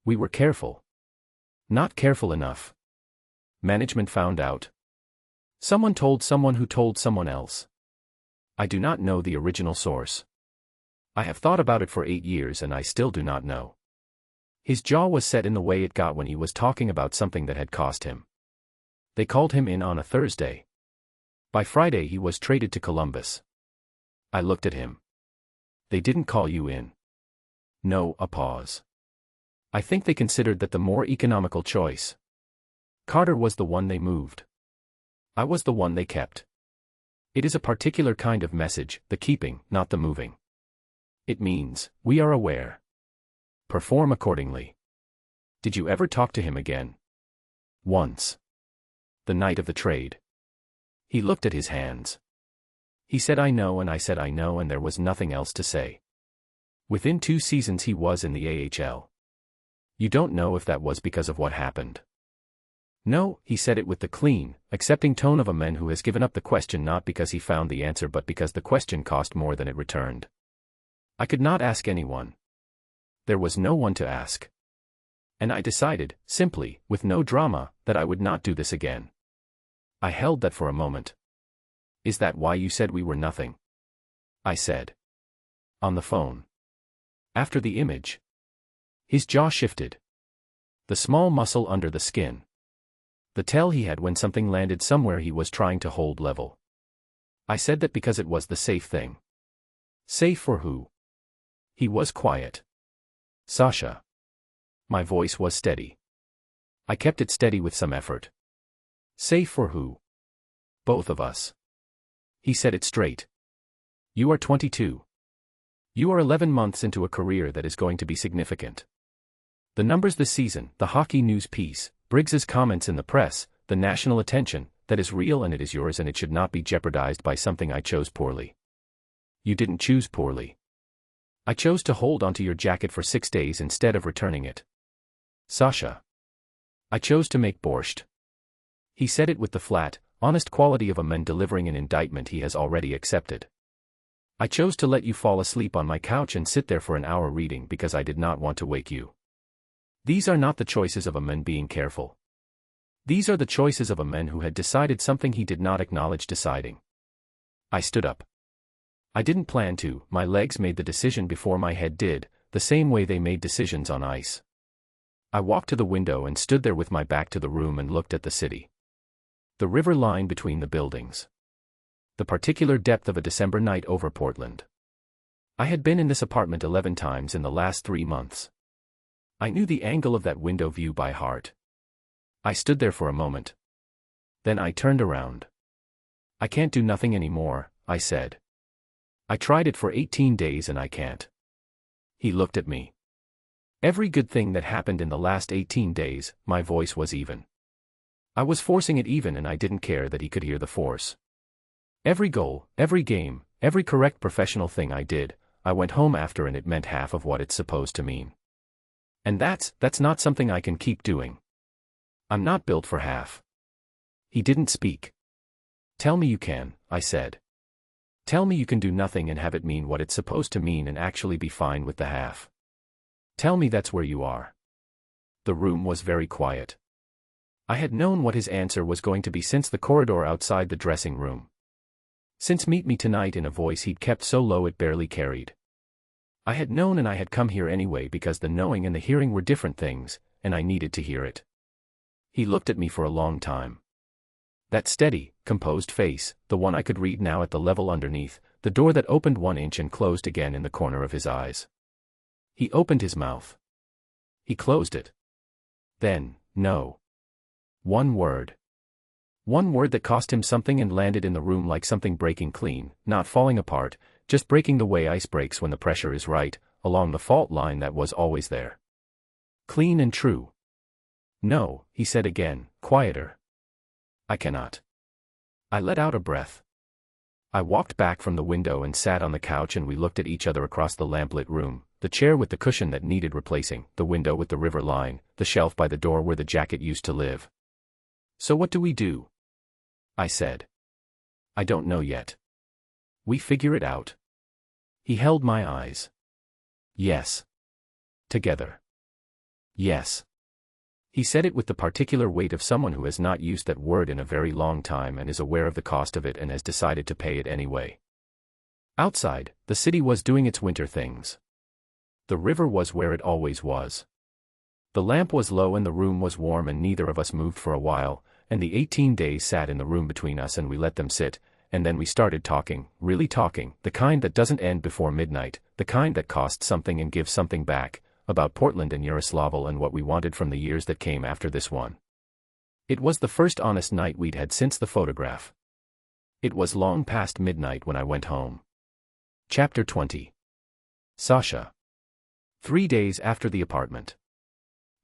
We were careful. Not careful enough. Management found out. Someone told someone who told someone else. I do not know the original source. I have thought about it for 8 years and I still do not know. His jaw was set in the way it got when he was talking about something that had cost him. They called him in on a Thursday. By Friday he was traded to Columbus. I looked at him. They didn't call you in. No, a pause. I think they considered that the more economical choice. Carter was the one they moved. I was the one they kept. It is a particular kind of message, the keeping, not the moving. It means, we are aware. Perform accordingly. Did you ever talk to him again? Once. The night of the trade. He looked at his hands. He said I know, and I said I know, and there was nothing else to say. Within 2 seasons he was in the AHL. You don't know if that was because of what happened. No, he said it with the clean, accepting tone of a man who has given up the question not because he found the answer but because the question cost more than it returned. I could not ask anyone. There was no one to ask. And I decided, simply, with no drama, that I would not do this again. I held that for a moment. Is that why you said we were nothing? I said. On the phone. After the image. His jaw shifted. The small muscle under the skin. The tell he had when something landed somewhere he was trying to hold level. I said that because it was the safe thing. Safe for who? He was quiet. Sasha. My voice was steady. I kept it steady with some effort. Safe for who? Both of us. He said it straight. You are 22. You are 11 months into a career that is going to be significant. The numbers this season, the hockey news piece, Briggs's comments in the press, the national attention, that is real and it is yours and it should not be jeopardized by something I chose poorly. You didn't choose poorly. I chose to hold onto your jacket for 6 days instead of returning it. Sasha. I chose to make borscht. He said it with the flat, honest quality of a man delivering an indictment he has already accepted. I chose to let you fall asleep on my couch and sit there for an hour reading because I did not want to wake you. These are not the choices of a man being careful. These are the choices of a man who had decided something he did not acknowledge deciding. I stood up. I didn't plan to, my legs made the decision before my head did, the same way they made decisions on ice. I walked to the window and stood there with my back to the room and looked at the city. The river line between the buildings. The particular depth of a December night over Portland. I had been in this apartment 11 times in the last 3 months. I knew the angle of that window view by heart. I stood there for a moment. Then I turned around. I can't do nothing anymore, I said. I tried it for 18 days and I can't. He looked at me. Every good thing that happened in the last 18 days, my voice was even. I was forcing it even and I didn't care that he could hear the force. Every goal, every game, every correct professional thing I did, I went home after and it meant half of what it's supposed to mean. And that's not something I can keep doing. I'm not built for half. He didn't speak. Tell me you can, I said. Tell me you can do nothing and have it mean what it's supposed to mean and actually be fine with the half. Tell me that's where you are. The room was very quiet. I had known what his answer was going to be since the corridor outside the dressing room. Since meet me tonight in a voice he'd kept so low it barely carried. I had known and I had come here anyway because the knowing and the hearing were different things, and I needed to hear it. He looked at me for a long time. That steady, composed face, the one I could read now at the level underneath, the door that opened 1 inch and closed again in the corner of his eyes. He opened his mouth. He closed it. Then, no. One word. One word that cost him something and landed in the room like something breaking clean, not falling apart, just breaking the way ice breaks when the pressure is right, along the fault line that was always there. Clean and true. No, he said again, quieter. I cannot. I let out a breath. I walked back from the window and sat on the couch and we looked at each other across the lamplit room, the chair with the cushion that needed replacing, the window with the river line, the shelf by the door where the jacket used to live. So what do we do? I said. I don't know yet. We figure it out. He held my eyes. Yes. Together. Yes. He said it with the particular weight of someone who has not used that word in a very long time and is aware of the cost of it and has decided to pay it anyway. Outside, the city was doing its winter things. The river was where it always was. The lamp was low and the room was warm and neither of us moved for a while, and the 18 days sat in the room between us and we let them sit, and then we started talking, really talking, the kind that doesn't end before midnight, the kind that costs something and gives something back, about Portland and Yaroslavl and what we wanted from the years that came after this one. It was the first honest night we'd had since the photograph. It was long past midnight when I went home. Chapter 20. Sasha. 3 days after the apartment.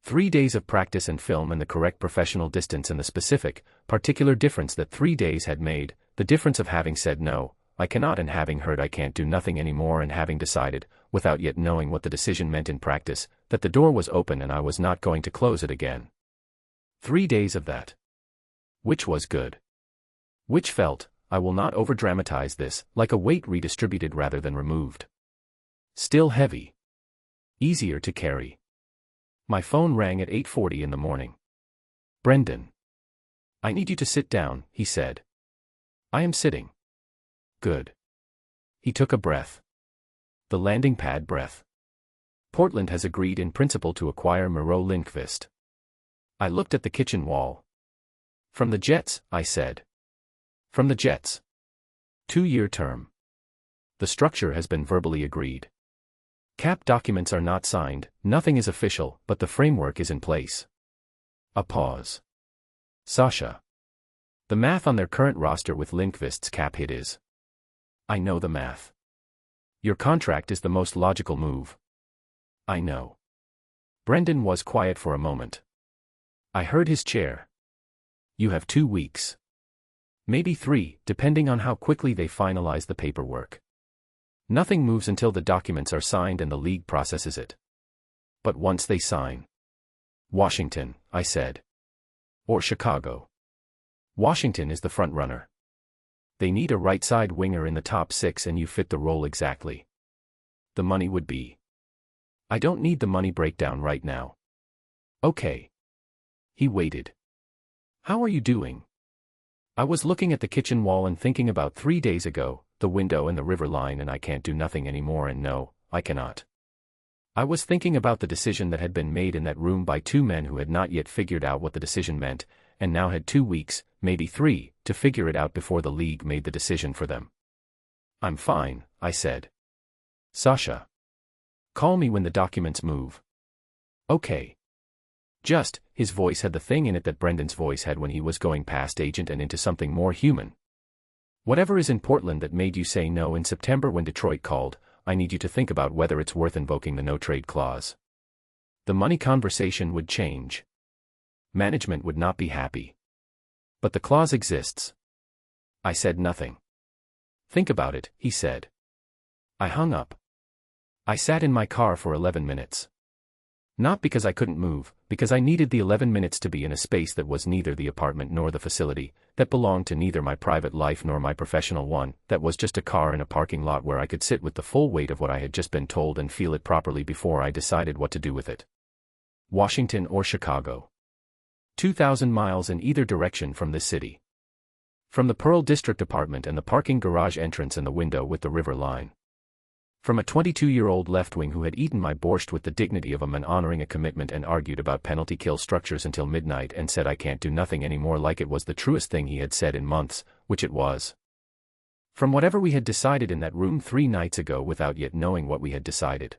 3 days of practice and film and the correct professional distance and the specific, particular difference that 3 days had made, the difference of having said no, I cannot, and having heard I can't do nothing anymore, and having decided, without yet knowing what the decision meant in practice, that the door was open and I was not going to close it again. 3 days of that. Which was good. Which felt, I will not overdramatize this, like a weight redistributed rather than removed. Still heavy. Easier to carry. My phone rang at 8:40 in the morning. Brendan. I need you to sit down, he said. I am sitting. Good. He took a breath. The landing pad breath. Portland has agreed in principle to acquire Miro Lindqvist. I looked at the kitchen wall. From the Jets, I said. From the Jets. 2-year term. The structure has been verbally agreed. Cap documents are not signed, nothing is official, but the framework is in place. A pause. Sasha. The math on their current roster with Lindqvist's cap hit is. I know the math. Your contract is the most logical move. I know. Brendan was quiet for a moment. I heard his chair. You have 2 weeks. Maybe 3, depending on how quickly they finalize the paperwork. Nothing moves until the documents are signed and the league processes it. But once they sign. Washington, I said. Or Chicago. Washington is the front runner. They need a right side winger in the top 6 and you fit the role exactly. The money would be. I don't need the money breakdown right now. Okay. He waited. How are you doing? I was looking at the kitchen wall and thinking about 3 days ago, the window and the river line, and I can't do nothing anymore, and no, I cannot. I was thinking about the decision that had been made in that room by 2 men who had not yet figured out what the decision meant, and now had 2 weeks, maybe 3, to figure it out before the league made the decision for them. I'm fine, I said. Sasha. Call me when the documents move. Okay. Just, his voice had the thing in it that Brendan's voice had when he was going past agent and into something more human. Whatever is in Portland that made you say no in September when Detroit called, I need you to think about whether it's worth invoking the no-trade clause. The money conversation would change. Management would not be happy. But the clause exists. I said nothing. Think about it, he said. I hung up. I sat in my car for 11 minutes. Not because I couldn't move, because I needed the 11 minutes to be in a space that was neither the apartment nor the facility, that belonged to neither my private life nor my professional one, that was just a car in a parking lot where I could sit with the full weight of what I had just been told and feel it properly before I decided what to do with it. Washington or Chicago. 2,000 miles in either direction from this city. From the Pearl District apartment and the parking garage entrance and the window with the river line. From a 22-year-old left-wing who had eaten my borscht with the dignity of a man honoring a commitment and argued about penalty kill structures until midnight and said I can't do nothing anymore like it was the truest thing he had said in months, which it was. From whatever we had decided in that room 3 nights ago without yet knowing what we had decided.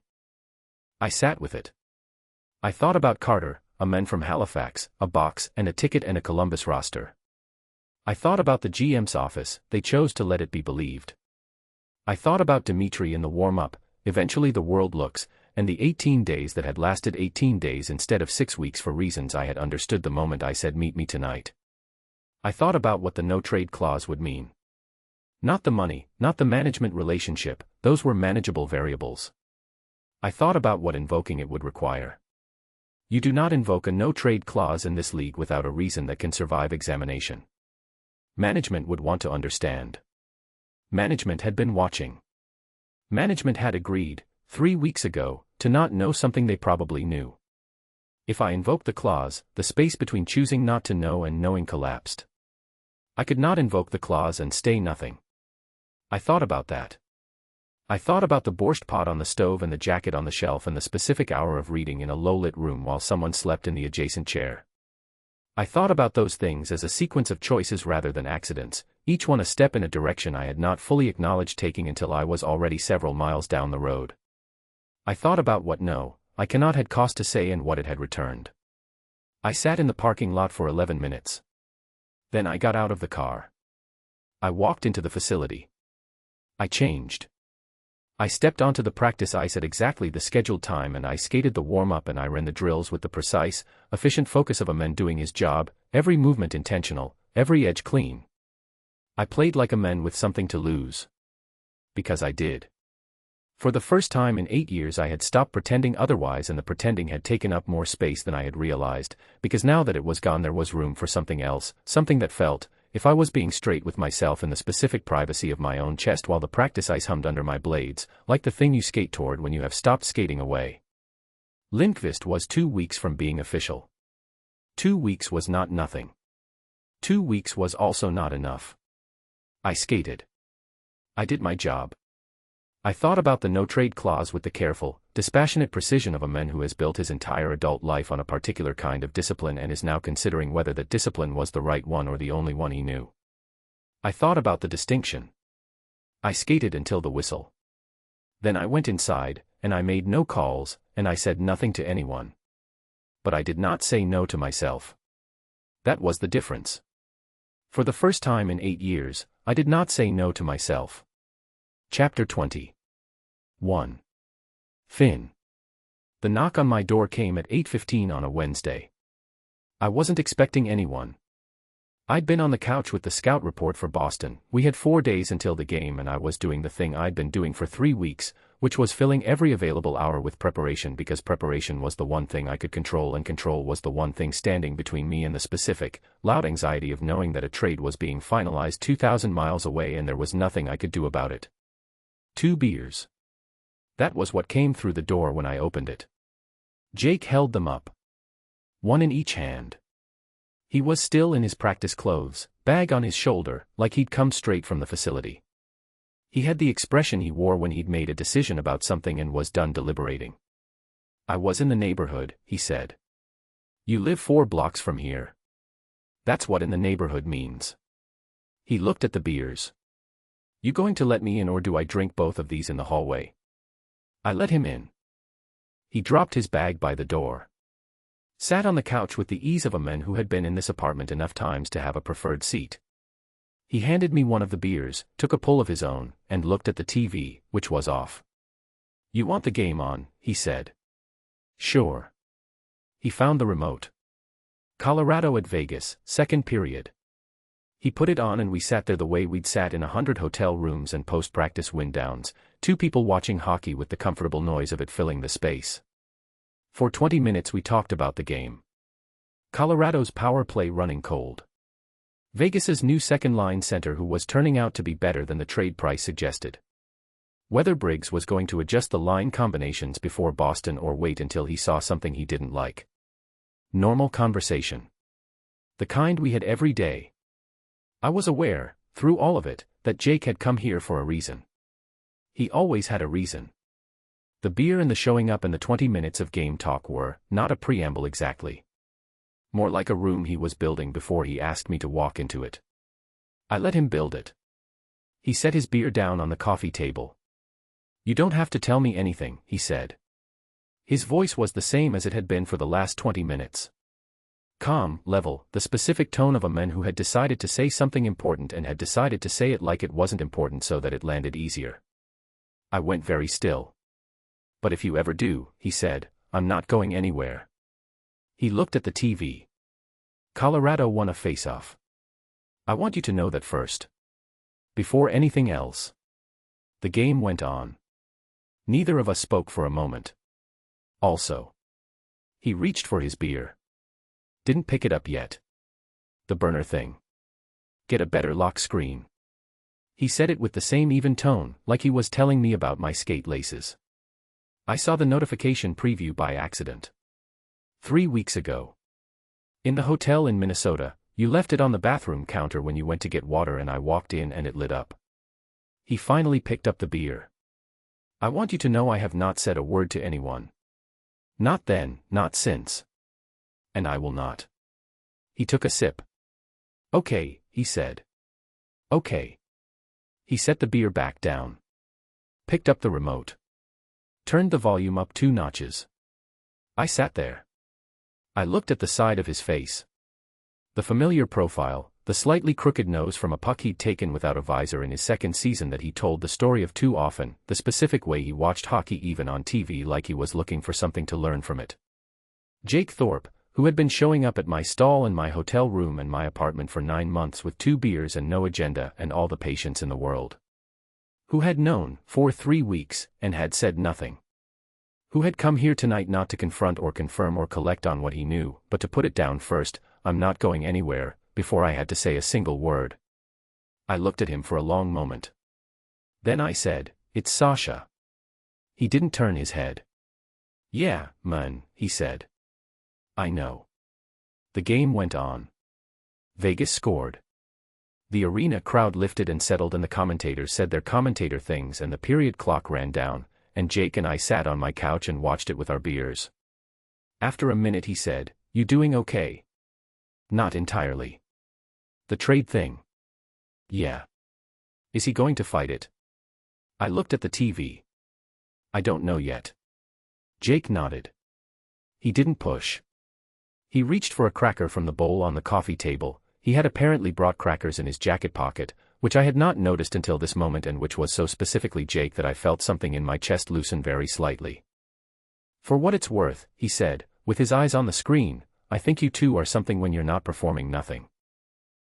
I sat with it. I thought about Carter, a man from Halifax, a box and a ticket and a Columbus roster. I thought about the GM's office, they chose to let it be believed. I thought about Dimitri in the warm-up, eventually the world looks, and the 18 days that had lasted 18 days instead of 6 weeks for reasons I had understood the moment I said meet me tonight. I thought about what the no-trade clause would mean. Not the money, not the management relationship, those were manageable variables. I thought about what invoking it would require. You do not invoke a no-trade clause in this league without a reason that can survive examination. Management would want to understand. Management had been watching. Management had agreed, 3 weeks ago, to not know something they probably knew. If I invoked the clause, the space between choosing not to know and knowing collapsed. I could not invoke the clause and stay nothing. I thought about that. I thought about the borscht pot on the stove and the jacket on the shelf and the specific hour of reading in a low-lit room while someone slept in the adjacent chair. I thought about those things as a sequence of choices rather than accidents, each one a step in a direction I had not fully acknowledged taking until I was already several miles down the road. I thought about what no, I cannot had cost to say and what it had returned. I sat in the parking lot for 11 minutes. Then I got out of the car. I walked into the facility. I changed. I stepped onto the practice ice at exactly the scheduled time and I skated the warm-up and I ran the drills with the precise, efficient focus of a man doing his job, every movement intentional, every edge clean. I played like a man with something to lose. Because I did. For the first time in 8 years I had stopped pretending otherwise and the pretending had taken up more space than I had realized, because now that it was gone there was room for something else, something that felt, if I was being straight with myself in the specific privacy of my own chest while the practice ice hummed under my blades, like the thing you skate toward when you have stopped skating away. Lindqvist was 2 weeks from being official. 2 weeks was not nothing. 2 weeks was also not enough. I skated. I did my job. I thought about the no-trade clause with the careful, dispassionate precision of a man who has built his entire adult life on a particular kind of discipline and is now considering whether that discipline was the right one or the only one he knew. I thought about the distinction. I skated until the whistle. Then I went inside, and I made no calls, and I said nothing to anyone. But I did not say no to myself. That was the difference. For the first time in 8 years, I did not say no to myself. Chapter 20. 1. Finn. The knock on my door came at 8:15 on a Wednesday. I wasn't expecting anyone. I'd been on the couch with the scout report for Boston. We had 4 days until the game and I was doing the thing I'd been doing for 3 weeks, which was filling every available hour with preparation because preparation was the one thing I could control and control was the one thing standing between me and the specific, loud anxiety of knowing that a trade was being finalized 2,000 miles away and there was nothing I could do about it. 2 beers. That was what came through the door when I opened it. Jake held them up. One in each hand. He was still in his practice clothes, bag on his shoulder, like he'd come straight from the facility. He had the expression he wore when he'd made a decision about something and was done deliberating. I was in the neighborhood, he said. You live 4 blocks from here. That's what in the neighborhood means. He looked at the beers. You going to let me in or do I drink both of these in the hallway? I let him in. He dropped his bag by the door. Sat on the couch with the ease of a man who had been in this apartment enough times to have a preferred seat. He handed me one of the beers, took a pull of his own, and looked at the TV, which was off. You want the game on, he said. Sure. He found the remote. Colorado at Vegas, second period. He put it on and we sat there the way we'd sat in 100 hotel rooms and post-practice wind-downs, 2 people watching hockey with the comfortable noise of it filling the space. For 20 minutes we talked about the game. Colorado's power play running cold. Vegas's new second-line center who was turning out to be better than the trade price suggested. Whether Briggs was going to adjust the line combinations before Boston or wait until he saw something he didn't like. Normal conversation. The kind we had every day. I was aware, through all of it, that Jake had come here for a reason. He always had a reason. The beer and the showing up and the 20 minutes of game talk were not a preamble exactly. More like a room he was building before he asked me to walk into it. I let him build it. He set his beer down on the coffee table. You don't have to tell me anything, he said. His voice was the same as it had been for the last 20 minutes. Calm, level, the specific tone of a man who had decided to say something important and had decided to say it like it wasn't important so that it landed easier. I went very still. But if you ever do, he said, I'm not going anywhere. He looked at the TV. Colorado won a face-off. I want you to know that first. Before anything else. The game went on. Neither of us spoke for a moment. Also. He reached for his beer. Didn't pick it up yet. The burner thing. Get a better lock screen. He said it with the same even tone, like he was telling me about my skate laces. I saw the notification preview by accident. 3 weeks ago. In the hotel in Minnesota, you left it on the bathroom counter when you went to get water and I walked in and it lit up. He finally picked up the beer. I want you to know I have not said a word to anyone. Not then, not since. And I will not. He took a sip. Okay, he said. Okay. He set the beer back down. Picked up the remote. Turned the volume up 2 notches. I sat there. I looked at the side of his face. The familiar profile, the slightly crooked nose from a puck he'd taken without a visor in his second season that he told the story of too often, the specific way he watched hockey even on TV like he was looking for something to learn from it. Jake Thorpe, who had been showing up at my stall in my hotel room and my apartment for 9 months with 2 beers and no agenda and all the patience in the world. Who had known, for 3 weeks, and had said nothing. Who had come here tonight not to confront or confirm or collect on what he knew, but to put it down first, I'm not going anywhere, before I had to say a single word. I looked at him for a long moment. Then I said, "It's Sasha." He didn't turn his head. "Yeah, man," he said. "I know." The game went on. Vegas scored. The arena crowd lifted and settled and the commentators said their commentator things and the period clock ran down, and Jake and I sat on my couch and watched it with our beers. After a minute he said, "You doing okay?" "Not entirely." "The trade thing?" "Yeah." "Is he going to fight it?" I looked at the TV. "I don't know yet." Jake nodded. He didn't push. He reached for a cracker from the bowl on the coffee table. He had apparently brought crackers in his jacket pocket, which I had not noticed until this moment and which was so specifically Jake that I felt something in my chest loosen very slightly. "For what it's worth," he said, with his eyes on the screen, "I think you two are something when you're not performing nothing.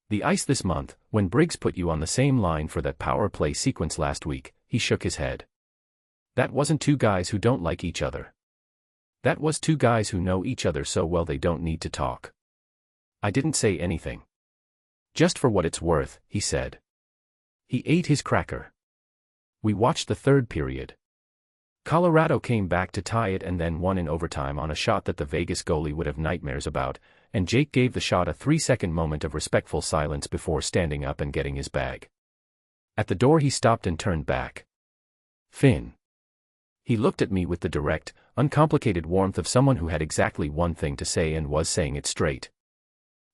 The ice this month, when Briggs put you on the same line for that power play sequence last week," he shook his head. "That wasn't 2 guys who don't like each other. That was 2 guys who know each other so well they don't need to talk." I didn't say anything. "Just for what it's worth," he said. He ate his cracker. We watched the 3rd period. Colorado came back to tie it and then won in overtime on a shot that the Vegas goalie would have nightmares about, and Jake gave the shot a 3-second moment of respectful silence before standing up and getting his bag. At the door he stopped and turned back. "Finn." He looked at me with the direct, uncomplicated warmth of someone who had exactly one thing to say and was saying it straight.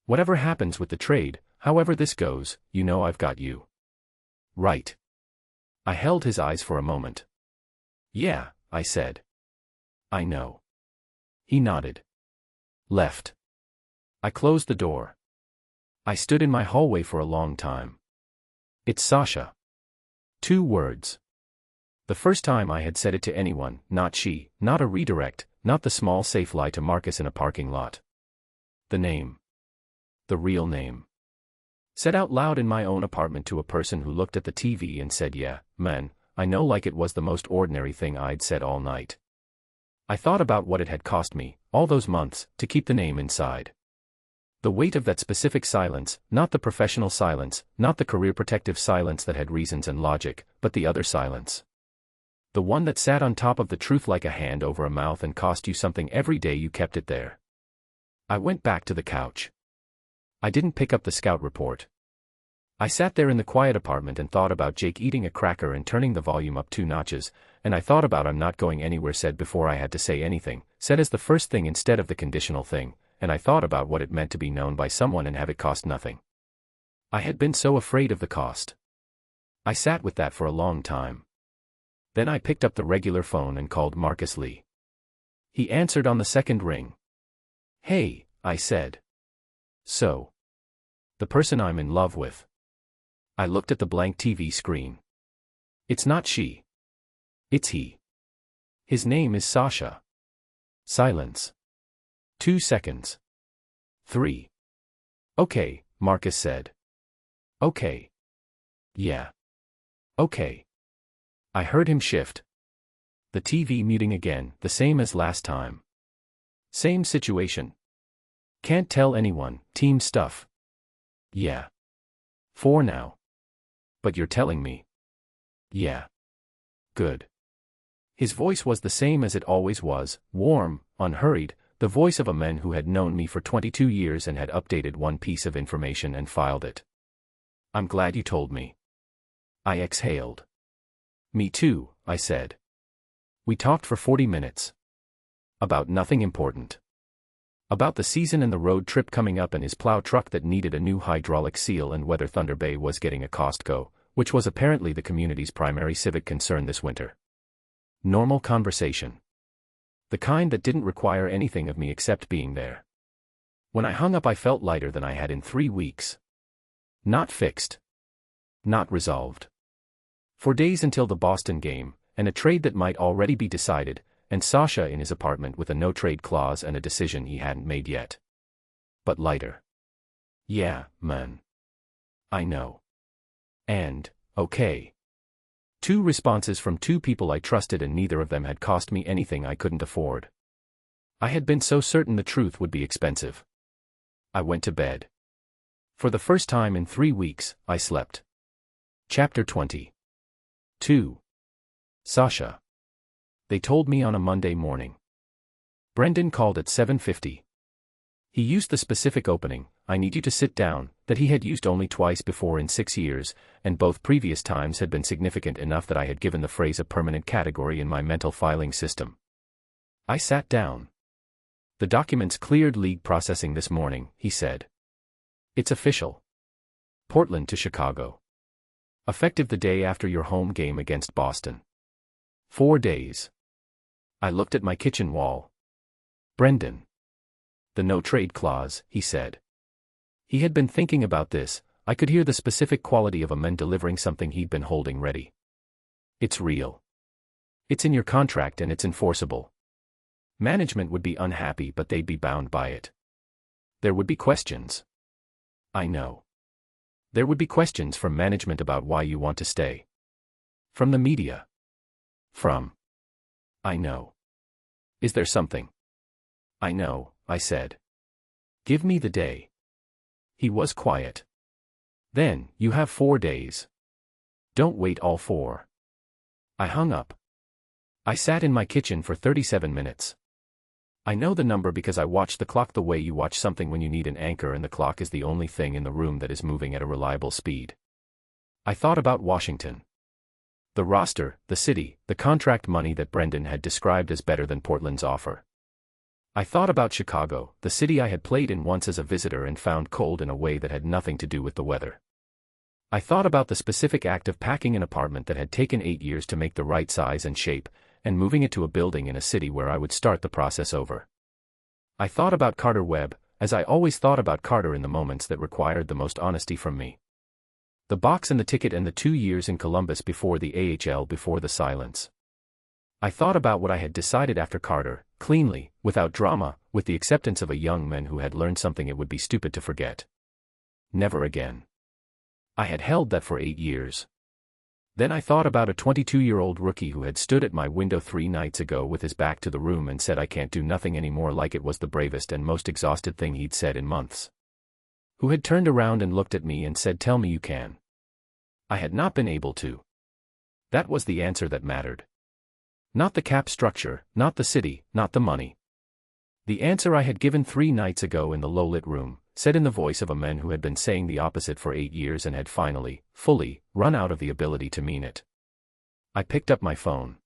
"Whatever happens with the trade, however this goes, you know I've got you." "Right." I held his eyes for a moment. "Yeah," I said. "I know." He nodded. Left. I closed the door. I stood in my hallway for a long time. "It's Sasha." 2 words. The first time I had said it to anyone, not she, not a redirect, not the small safe lie to Marcus in a parking lot. The name. The real name. Said out loud in my own apartment to a person who looked at the TV and said, "Yeah, man," I know, like it was the most ordinary thing I'd said all night. I thought about what it had cost me, all those months, to keep the name inside. The weight of that specific silence, not the professional silence, not the career protective silence that had reasons and logic, but the other silence. The one that sat on top of the truth like a hand over a mouth and cost you something every day you kept it there. I went back to the couch. I didn't pick up the scout report. I sat there in the quiet apartment and thought about Jake eating a cracker and turning the volume up 2 notches, and I thought about "I'm not going anywhere" said before I had to say anything, said as the first thing instead of the conditional thing, and I thought about what it meant to be known by someone and have it cost nothing. I had been so afraid of the cost. I sat with that for a long time. Then I picked up the regular phone and called Marcus Lee. He answered on the 2nd ring. "Hey," I said. "So. The person I'm in love with." I looked at the blank TV screen. "It's not she. It's he. His name is Sasha." Silence. 2 seconds. 3. "Okay," Marcus said. "Okay. Yeah. Okay." I heard him shift. The TV muting again, the same as last time. Same situation. "Can't tell anyone, team stuff." "Yeah. For now." "But you're telling me." "Yeah." "Good." His voice was the same as it always was, warm, unhurried, the voice of a man who had known me for 22 years and had updated one piece of information and filed it. "I'm glad you told me." I exhaled. "Me too," I said. We talked for 40 minutes. About nothing important. About the season and the road trip coming up and his plow truck that needed a new hydraulic seal and whether Thunder Bay was getting a Costco, which was apparently the community's primary civic concern this winter. Normal conversation. The kind that didn't require anything of me except being there. When I hung up I felt lighter than I had in 3 weeks. Not fixed. Not resolved. For days until the Boston game, and a trade that might already be decided, and Sasha in his apartment with a no-trade clause and a decision he hadn't made yet. But lighter. Yeah, man. I know. And, okay. 2 responses from 2 people I trusted and neither of them had cost me anything I couldn't afford. I had been so certain the truth would be expensive. I went to bed. For the first time in 3 weeks, I slept. Chapter 20. 2. Sasha. They told me on a Monday morning. Brendan called at 7:50. He used the specific opening, "I need you to sit down," that he had used only twice before in 6 years, and both previous times had been significant enough that I had given the phrase a permanent category in my mental filing system. I sat down. "The documents cleared league processing this morning," he said. "It's official. Portland to Chicago. Effective the day after your home game against Boston. 4 days." I looked at my kitchen wall. "Brendan. The no-trade clause," he said. He had been thinking about this. I could hear the specific quality of a man delivering something he'd been holding ready. "It's real. It's in your contract and it's enforceable. Management would be unhappy but they'd be bound by it. There would be questions." "I know. There would be questions from management about why you want to stay. From the media. From. I know. Is there something?" "I know," I said. "Give me the day." He was quiet. "Then, you have 4 days. Don't wait all 4. I hung up. I sat in my kitchen for 37 minutes. I know the number because I watched the clock the way you watch something when you need an anchor and the clock is the only thing in the room that is moving at a reliable speed. I thought about Washington. The roster, the city, the contract money that Brendan had described as better than Portland's offer. I thought about Chicago, the city I had played in once as a visitor and found cold in a way that had nothing to do with the weather. I thought about the specific act of packing an apartment that had taken 8 years to make the right size and shape, and moving it to a building in a city where I would start the process over. I thought about Carter Webb, as I always thought about Carter in the moments that required the most honesty from me. The box and the ticket and the 2 years in Columbus before the AHL before the silence. I thought about what I had decided after Carter, cleanly, without drama, with the acceptance of a young man who had learned something it would be stupid to forget. Never again. I had held that for 8 years. Then I thought about a 22-year-old rookie who had stood at my window 3 nights ago with his back to the room and said I can't do nothing anymore, like it was the bravest and most exhausted thing he'd said in months. Who had turned around and looked at me and said, "Tell me you can." I had not been able to. That was the answer that mattered. Not the cap structure, not the city, not the money. The answer I had given 3 nights ago in the low-lit room, said in the voice of a man who had been saying the opposite for 8 years and had finally, fully, run out of the ability to mean it. I picked up my phone.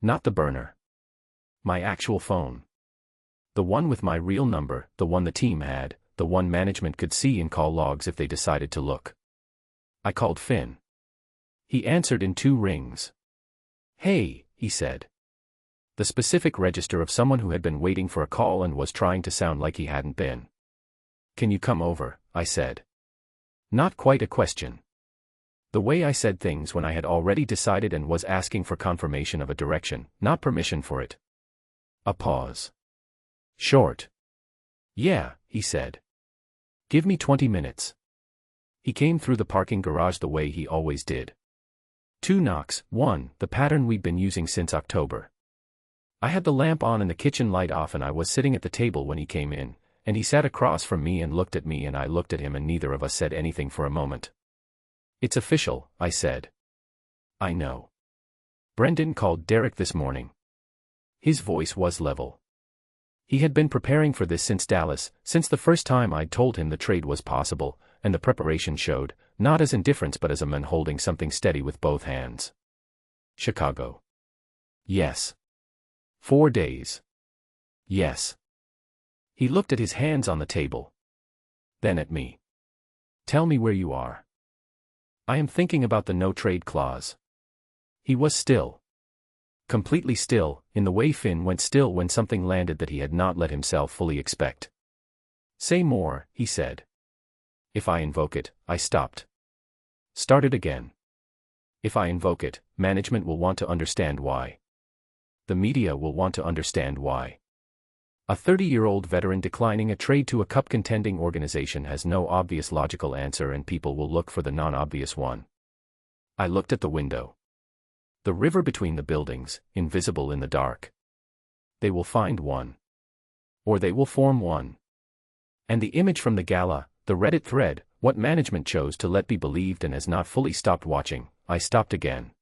Not the burner. My actual phone. The one with my real number, the one the team had, the one management could see in call logs if they decided to look. I called Finn. He answered in 2 rings. "Hey," he said. The specific register of someone who had been waiting for a call and was trying to sound like he hadn't been. "Can you come over?" I said. Not quite a question. The way I said things when I had already decided and was asking for confirmation of a direction, not permission for it. A pause. Short. "Yeah," he said. "Give me 20 minutes. He came through the parking garage the way he always did. 2 knocks, 1, the pattern we'd been using since October. I had the lamp on and the kitchen light off and I was sitting at the table when he came in, and he sat across from me and looked at me and I looked at him and neither of us said anything for a moment. "It's official," I said. "I know. Brendan called Derek this morning." His voice was level. He had been preparing for this since Dallas, since the first time I'd told him the trade was possible, and the preparation showed, not as indifference but as a man holding something steady with both hands. "Chicago." "Yes." 4 days. "Yes." He looked at his hands on the table. Then at me. Tell me where you are. I am thinking about the no-trade clause. He was still. Completely still, in the way Finn went still when something landed that he had not let himself fully expect. Say more, he said. If I invoke it, I stopped. Started again. If I invoke it, management will want to understand why. The media will want to understand why. A 30-year-old veteran declining a trade to a cup-contending organization has no obvious logical answer, and people will look for the non-obvious one. I looked at the window. The river between the buildings, invisible in the dark. They will find one. Or they will form one. And the image from the gala, the Reddit thread, what management chose to let be believed and has not fully stopped watching. I stopped again.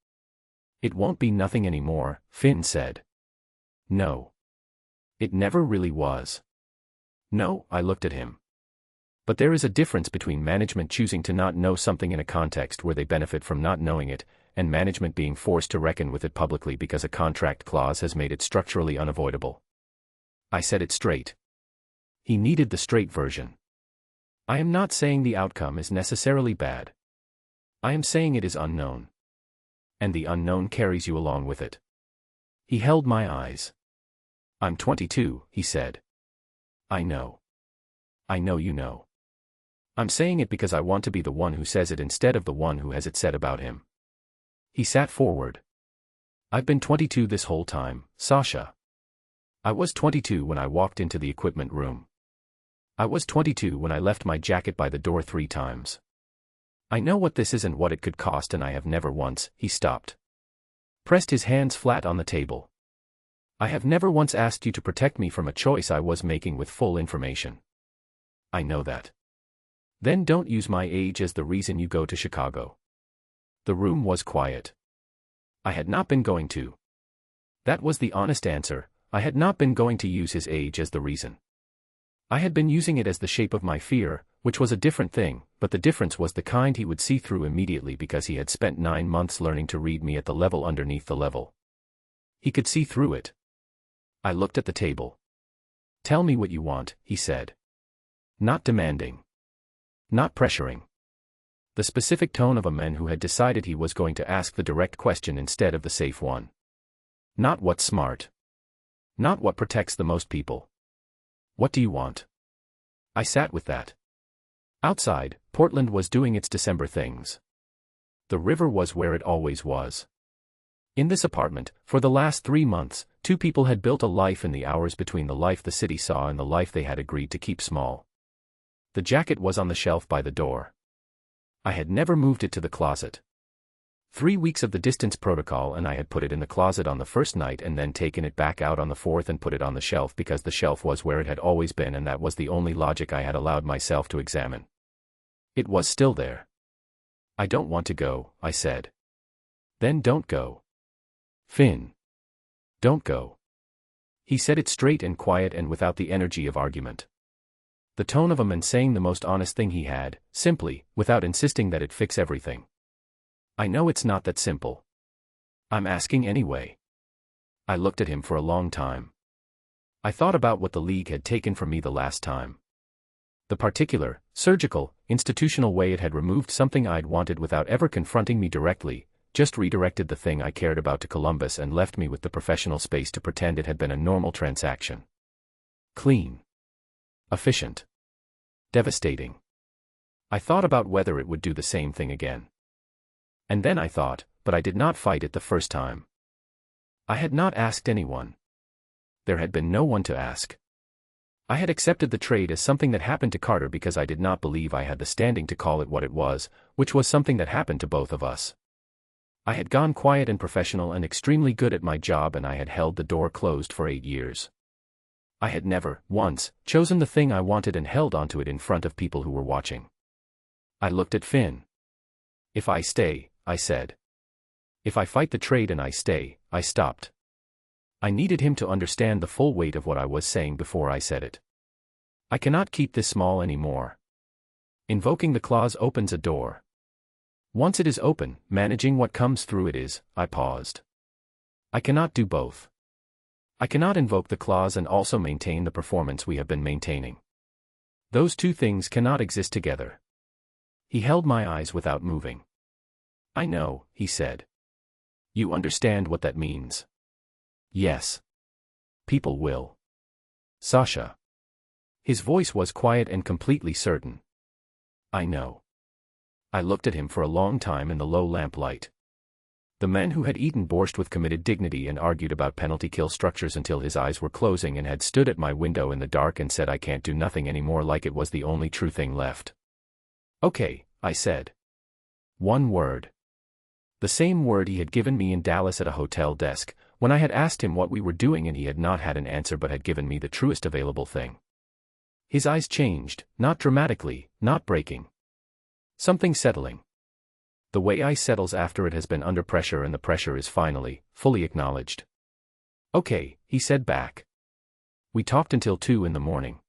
It won't be nothing anymore, Finn said. No. It never really was. No, I looked at him. But there is a difference between management choosing to not know something in a context where they benefit from not knowing it, and management being forced to reckon with it publicly because a contract clause has made it structurally unavoidable. I said it straight. He needed the straight version. I am not saying the outcome is necessarily bad. I am saying it is unknown. And the unknown carries you along with it. He held my eyes. I'm 22, he said. I know. I know you know. I'm saying it because I want to be the one who says it instead of the one who has it said about him. He sat forward. I've been 22 this whole time, Sasha. I was 22 when I walked into the equipment room. I was 22 when I left my jacket by the door 3 times. I know what this is and what it could cost, and I have never once. He stopped. Pressed his hands flat on the table. I have never once asked you to protect me from a choice I was making with full information. I know that. Then don't use my age as the reason you go to Chicago. The room was quiet. I had not been going to. That was the honest answer. I had not been going to use his age as the reason. I had been using it as the shape of my fear, which was a different thing, but the difference was the kind he would see through immediately because he had spent 9 months learning to read me at the level underneath the level. He could see through it. I looked at the table. Tell me what you want, he said. Not demanding. Not pressuring. The specific tone of a man who had decided he was going to ask the direct question instead of the safe one. Not what's smart. Not what protects the most people. What do you want? I sat with that. Outside, Portland was doing its December things. The river was where it always was. In this apartment, for the last 3 months, 2 people had built a life in the hours between the life the city saw and the life they had agreed to keep small. The jacket was on the shelf by the door. I had never moved it to the closet. 3 weeks of the distance protocol and I had put it in the closet on the first night and then taken it back out on the 4th and put it on the shelf because the shelf was where it had always been, and that was the only logic I had allowed myself to examine. It was still there. I don't want to go, I said. Then don't go. Finn. Don't go. He said it straight and quiet and without the energy of argument. The tone of a man saying the most honest thing he had, simply, without insisting that it fix everything. I know it's not that simple. I'm asking anyway. I looked at him for a long time. I thought about what the league had taken from me the last time. The particular, surgical, institutional way it had removed something I'd wanted without ever confronting me directly, just redirected the thing I cared about to Columbus and left me with the professional space to pretend it had been a normal transaction. Clean. Efficient. Devastating. I thought about whether it would do the same thing again. And then I thought, but I did not fight it the first time. I had not asked anyone. There had been no one to ask. I had accepted the trade as something that happened to Carter because I did not believe I had the standing to call it what it was, which was something that happened to both of us. I had gone quiet and professional and extremely good at my job, and I had held the door closed for 8 years. I had never, once, chosen the thing I wanted and held onto it in front of people who were watching. I looked at Finn. If I stay, I said. If I fight the trade and I stay, I stopped. I needed him to understand the full weight of what I was saying before I said it. I cannot keep this small anymore. Invoking the clause opens a door. Once it is open, managing what comes through it is. I paused. I cannot do both. I cannot invoke the clause and also maintain the performance we have been maintaining. Those two things cannot exist together. He held my eyes without moving. I know, he said. You understand what that means? Yes. People will. Sasha. His voice was quiet and completely certain. I know. I looked at him for a long time in the low lamplight. The man who had eaten borscht with committed dignity and argued about penalty kill structures until his eyes were closing and had stood at my window in the dark and said I can't do nothing anymore like it was the only true thing left. Okay, I said. One word. The same word he had given me in Dallas at a hotel desk, when I had asked him what we were doing and he had not had an answer but had given me the truest available thing. His eyes changed, not dramatically, not breaking. Something settling. The way ice settles after it has been under pressure and the pressure is finally, fully acknowledged. Okay, he said back. We talked until 2 in the morning.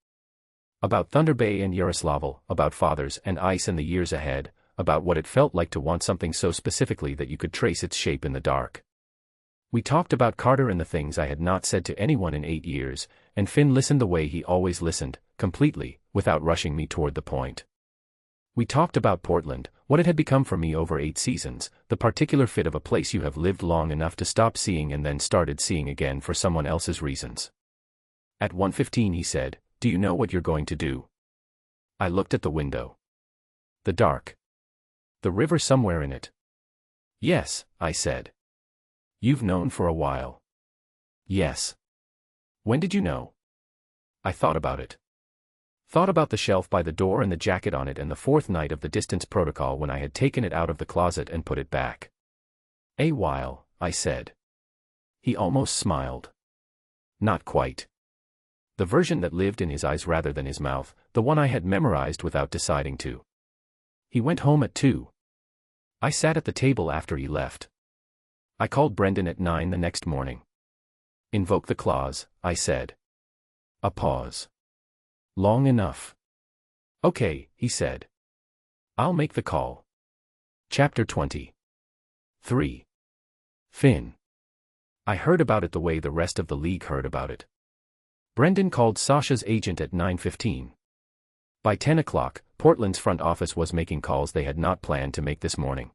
About Thunder Bay and Yaroslavl, about fathers and ice and the years ahead, about what it felt like to want something so specifically that you could trace its shape in the dark. We talked about Carter and the things I had not said to anyone in 8 years, and Finn listened the way he always listened, completely, without rushing me toward the point. We talked about Portland, what it had become for me over 8 seasons, the particular fit of a place you have lived long enough to stop seeing and then started seeing again for someone else's reasons. At 1:15 he said, "Do you know what you're going to do?" I looked at the window. The dark. The river somewhere in it. Yes, I said. You've known for a while. Yes. When did you know? I thought about it. Thought about the shelf by the door and the jacket on it and the 4th night of the distance protocol when I had taken it out of the closet and put it back. A while, I said. He almost smiled. Not quite. The version that lived in his eyes rather than his mouth, the one I had memorized without deciding to. He went home at 2. I sat at the table after he left. I called Brendan at 9 the next morning. Invoke the clause, I said. A pause. Long enough. Okay, he said. I'll make the call. Chapter 20. 3. Finn. I heard about it the way the rest of the league heard about it. Brendan called Sasha's agent at 9:15. By 10 o'clock, Portland's front office was making calls they had not planned to make this morning.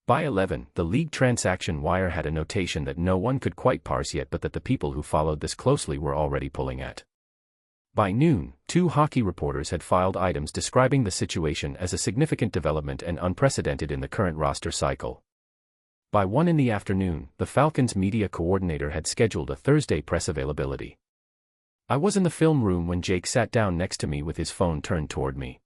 By 11, the league transaction wire had a notation that no one could quite parse yet but that the people who followed this closely were already pulling at. By noon, 2 hockey reporters had filed items describing the situation as a significant development and unprecedented in the current roster cycle. By 1 in the afternoon, the Falcons' media coordinator had scheduled a Thursday press availability. I was in the film room when Jake sat down next to me with his phone turned toward me.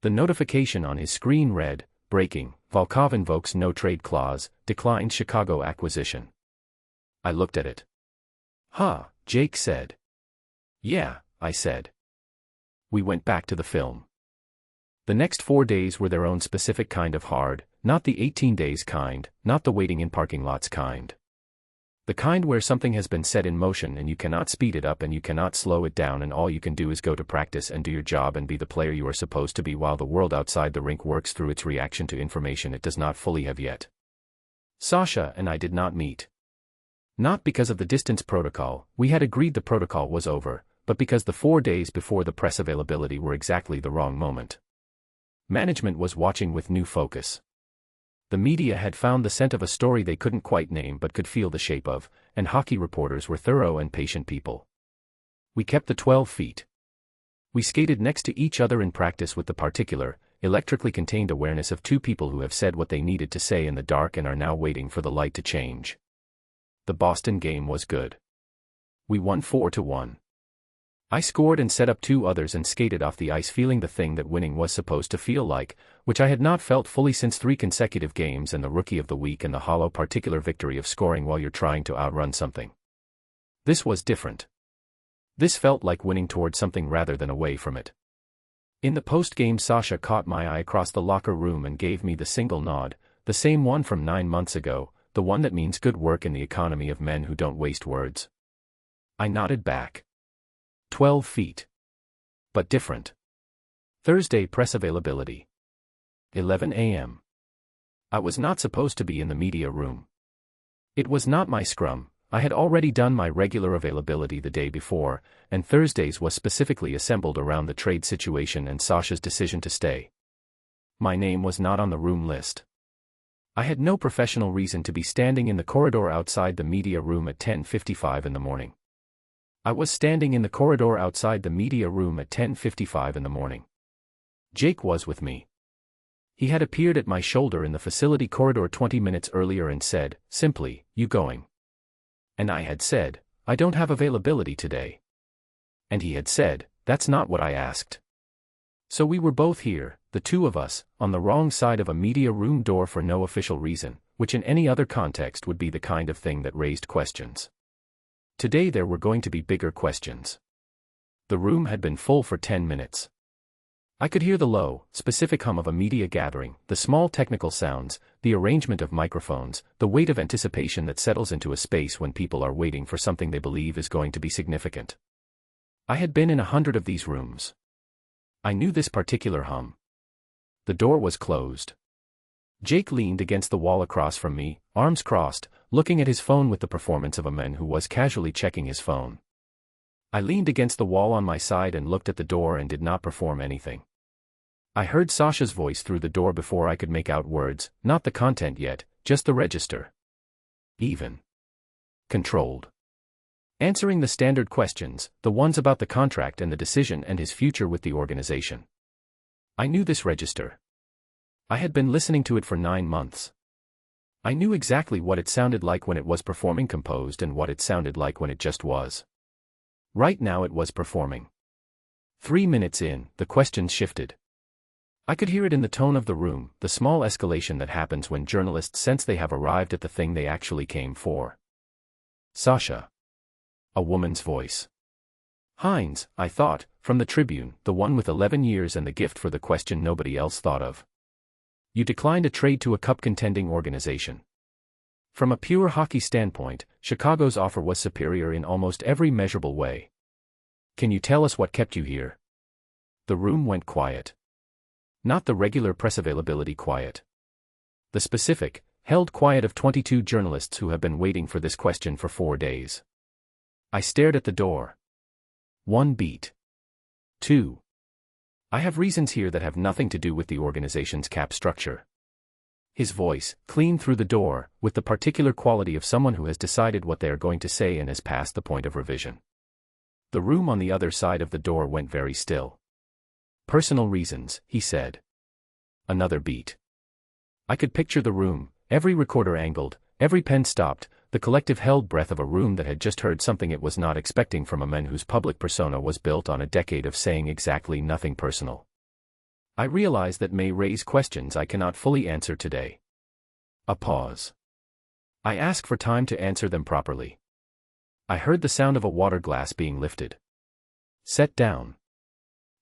The notification on his screen read, "Breaking, Volkov invokes no-trade clause, declined Chicago acquisition." I looked at it. "Huh," Jake said. "Yeah," I said. We went back to the film. The next 4 days were their own specific kind of hard, not the 18 days kind, not the waiting in parking lots kind. The kind where something has been set in motion and you cannot speed it up and you cannot slow it down and all you can do is go to practice and do your job and be the player you are supposed to be while the world outside the rink works through its reaction to information it does not fully have yet. Sasha and I did not meet. Not because of the distance protocol, we had agreed the protocol was over, but because the 4 days before the press availability were exactly the wrong moment. Management was watching with new focus. The media had found the scent of a story they couldn't quite name but could feel the shape of, and hockey reporters were thorough and patient people. We kept the 12 feet. We skated next to each other in practice with the particular, electrically contained awareness of 2 people who have said what they needed to say in the dark and are now waiting for the light to change. The Boston game was good. We won 4-1. I scored and set up 2 others and skated off the ice feeling the thing that winning was supposed to feel like, which I had not felt fully since 3 consecutive games and the Rookie of the Week and the hollow particular victory of scoring while you're trying to outrun something. This was different. This felt like winning toward something rather than away from it. In the post-game, Sasha caught my eye across the locker room and gave me the single nod, the same one from 9 months ago, the one that means good work in the economy of men who don't waste words. I nodded back. 12 feet. But different. Thursday press availability. 11 a.m. I was not supposed to be in the media room. It was not my scrum, I had already done my regular availability the day before, and Thursdays was specifically assembled around the trade situation and Sasha's decision to stay. My name was not on the room list. I had no professional reason to be standing in the corridor outside the media room at 10:55 in the morning. I was standing in the corridor outside the media room at 10:55 in the morning. Jake was with me. He had appeared at my shoulder in the facility corridor 20 minutes earlier and said, simply, "You going?" And I had said, "I don't have availability today." And he had said, "That's not what I asked." So we were both here, the two of us, on the wrong side of a media room door for no official reason, which in any other context would be the kind of thing that raised questions. Today there were going to be bigger questions. The room had been full for 10 minutes. I could hear the low, specific hum of a media gathering, the small technical sounds, the arrangement of microphones, the weight of anticipation that settles into a space when people are waiting for something they believe is going to be significant. I had been in 100 of these rooms. I knew this particular hum. The door was closed. Jake leaned against the wall across from me, arms crossed, looking at his phone with the performance of a man who was casually checking his phone. I leaned against the wall on my side and looked at the door and did not perform anything. I heard Sasha's voice through the door before I could make out words, not the content yet, just the register. Even. Controlled. Answering the standard questions, the ones about the contract and the decision and his future with the organization. I knew this register. I had been listening to it for 9 months. I knew exactly what it sounded like when it was performing composed and what it sounded like when it just was. Right now it was performing. 3 minutes in, the questions shifted. I could hear it in the tone of the room, the small escalation that happens when journalists sense they have arrived at the thing they actually came for. Sasha. A woman's voice. Hines, I thought, from the Tribune, the one with 11 years and the gift for the question nobody else thought of. You declined a trade to a cup-contending organization. From a pure hockey standpoint, Chicago's offer was superior in almost every measurable way. Can you tell us what kept you here? The room went quiet. Not the regular press availability quiet. The specific, held quiet of 22 journalists who have been waiting for this question for 4 days. I stared at the door. 1 beat. 2. I have reasons here that have nothing to do with the organization's cap structure. His voice, clean through the door, with the particular quality of someone who has decided what they are going to say and has passed the point of revision. The room on the other side of the door went very still. Personal reasons, he said. Another beat. I could picture the room, every recorder angled, every pen stopped, the collective held breath of a room that had just heard something it was not expecting from a man whose public persona was built on a decade of saying exactly nothing personal. I realize that may raise questions I cannot fully answer today. A pause. I ask for time to answer them properly. I heard the sound of a water glass being lifted. Set down.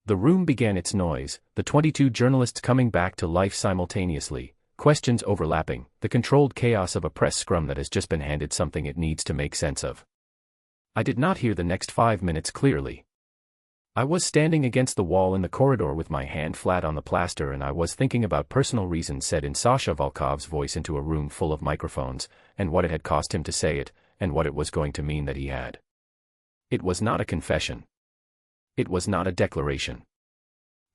The room began its noise, the 22 journalists coming back to life simultaneously, questions overlapping, the controlled chaos of a press scrum that has just been handed something it needs to make sense of. I did not hear the next 5 minutes clearly. I was standing against the wall in the corridor with my hand flat on the plaster and I was thinking about personal reasons said in Sasha Volkov's voice into a room full of microphones, and what it had cost him to say it, and what it was going to mean that he had. It was not a confession. It was not a declaration.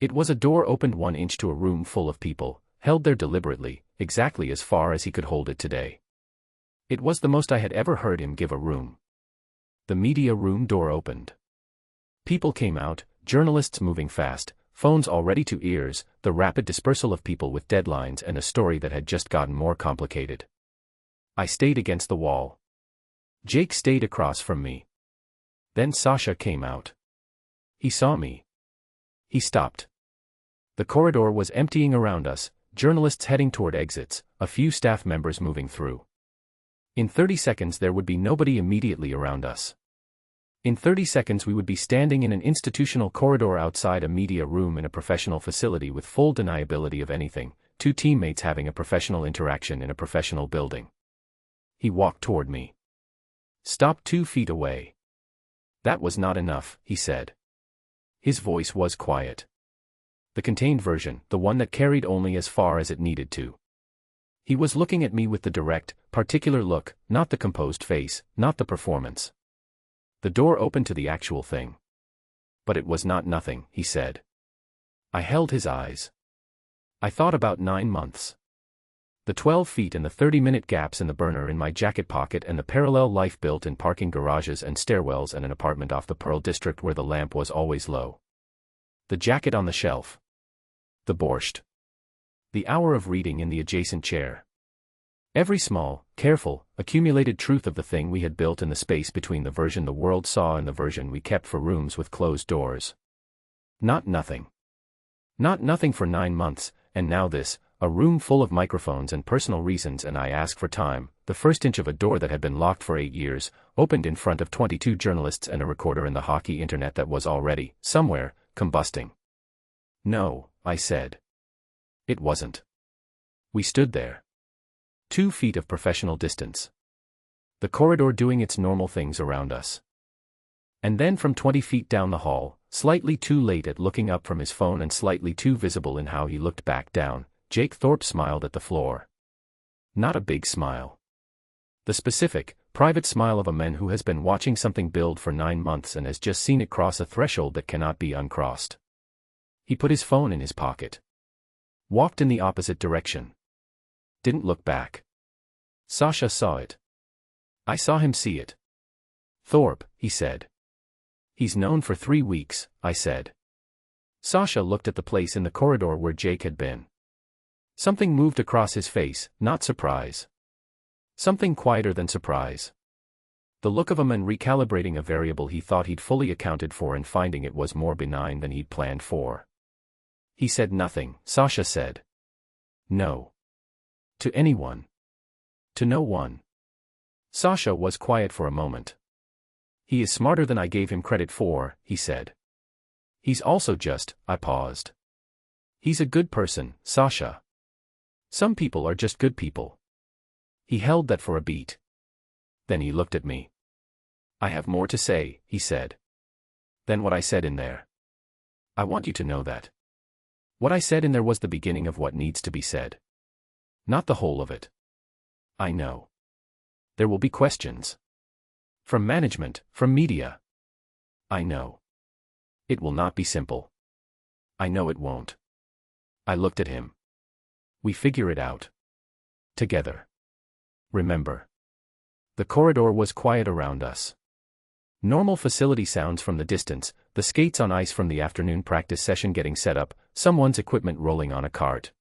It was a door opened 1 inch to a room full of people, held there deliberately, exactly as far as he could hold it today. It was the most I had ever heard him give a room. The media room door opened. People came out, journalists moving fast, phones already to ears, the rapid dispersal of people with deadlines and a story that had just gotten more complicated. I stayed against the wall. Jake stayed across from me. Then Sasha came out. He saw me. He stopped. The corridor was emptying around us, journalists heading toward exits, a few staff members moving through. In 30 seconds there would be nobody immediately around us. In 30 seconds we would be standing in an institutional corridor outside a media room in a professional facility with full deniability of anything, 2 teammates having a professional interaction in a professional building. He walked toward me. Stopped 2 feet away. That was not enough, he said. His voice was quiet. The contained version, the one that carried only as far as it needed to. He was looking at me with the direct, particular look, not the composed face, not the performance. The door opened to the actual thing. But it was not nothing, he said. I held his eyes. I thought about 9 months. The 12 feet and the 30-minute gaps in the burner in my jacket pocket and the parallel life built in parking garages and stairwells and an apartment off the Pearl District where the lamp was always low. The jacket on the shelf. The borscht. The hour of reading in the adjacent chair. Every small, careful, accumulated truth of the thing we had built in the space between the version the world saw and the version we kept for rooms with closed doors. Not nothing. Not nothing for 9 months, and now this, a room full of microphones and personal reasons, and I ask for time. The first inch of a door that had been locked for 8 years, opened in front of 22 journalists and a recorder in the hockey internet that was already, somewhere, combusting. No, I said. It wasn't. We stood there. 2 feet of professional distance. The corridor doing its normal things around us. And then from 20 feet down the hall, slightly too late at looking up from his phone and slightly too visible in how he looked back down, Jake Thorpe smiled at the floor. Not a big smile. The specific, private smile of a man who has been watching something build for 9 months and has just seen it cross a threshold that cannot be uncrossed. He put his phone in his pocket. Walked in the opposite direction. Didn't look back. Sasha saw it. I saw him see it. Thorpe, he said. He's known for 3 weeks, I said. Sasha looked at the place in the corridor where Jake had been. Something moved across his face, not surprise. Something quieter than surprise. The look of a man recalibrating a variable he thought he'd fully accounted for and finding it was more benign than he'd planned for. He said nothing, Sasha said. No. To anyone. To no one. Sasha was quiet for a moment. He is smarter than I gave him credit for, he said. He's also just, I paused. He's a good person, Sasha. Some people are just good people. He held that for a beat. Then he looked at me. I have more to say, he said. Than what I said in there. I want you to know that. What I said in there was the beginning of what needs to be said. Not the whole of it. I know. There will be questions. From management, from media. I know. It will not be simple. I know it won't. I looked at him. We figure it out. Together. Remember. The corridor was quiet around us. Normal facility sounds from the distance, the skates on ice from the afternoon practice session getting set up, someone's equipment rolling on a cart.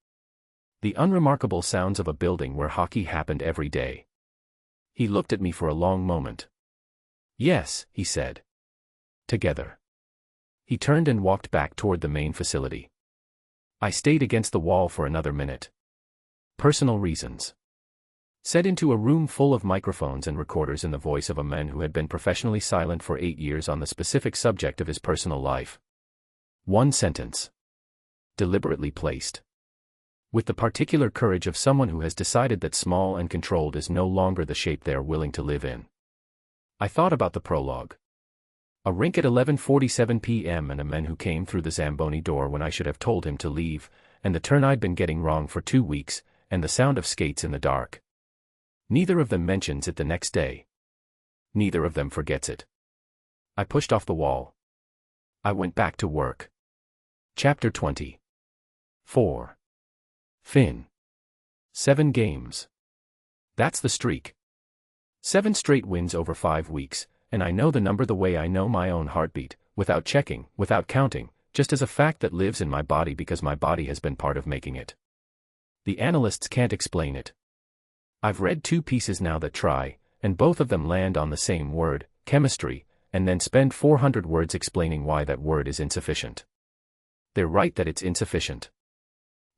The unremarkable sounds of a building where hockey happened every day. He looked at me for a long moment. Yes, he said. Together. He turned and walked back toward the main facility. I stayed against the wall for another minute. Personal reasons. Said into a room full of microphones and recorders in the voice of a man who had been professionally silent for 8 years on the specific subject of his personal life. 1 sentence. Deliberately placed. With the particular courage of someone who has decided that small and controlled is no longer the shape they are willing to live in. I thought about the prologue. A rink at 11:47 p.m. and a man who came through the Zamboni door when I should have told him to leave, and the turn I'd been getting wrong for 2 weeks, and the sound of skates in the dark. Neither of them mentions it the next day. Neither of them forgets it. I pushed off the wall. I went back to work. Chapter 20. 4. Finn. 7 games. That's the streak. 7 straight wins over 5 weeks, and I know the number the way I know my own heartbeat, without checking, without counting, just as a fact that lives in my body because my body has been part of making it. The analysts can't explain it. I've read 2 pieces now that try, and both of them land on the same word, chemistry, and then spend 400 words explaining why that word is insufficient. They're right that it's insufficient.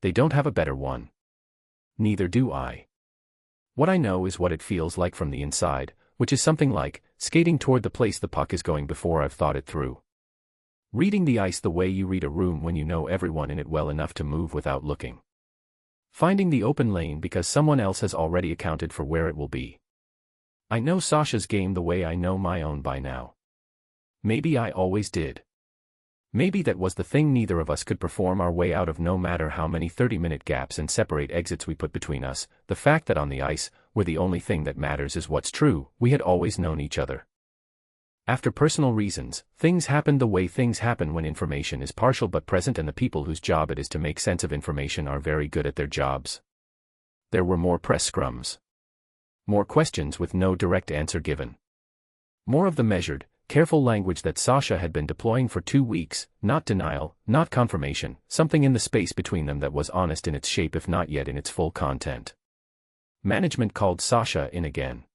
They don't have a better one. Neither do I. What I know is what it feels like from the inside, which is something like skating toward the place the puck is going before I've thought it through. Reading the ice the way you read a room when you know everyone in it well enough to move without looking. Finding the open lane because someone else has already accounted for where it will be. I know Sasha's game the way I know my own by now. Maybe I always did. Maybe that was the thing, neither of us could perform our way out of, no matter how many 30-minute gaps and separate exits we put between us. The fact that on the ice, where the only thing that matters is what's true, we had always known each other. After personal reasons, things happened the way things happen when information is partial but present, and the people whose job it is to make sense of information are very good at their jobs. There were more press scrums. More questions with no direct answer given. More of the measured, careful language that Sasha had been deploying for 2 weeks, not denial, not confirmation, something in the space between them that was honest in its shape if not yet in its full content. Management called Sasha in again.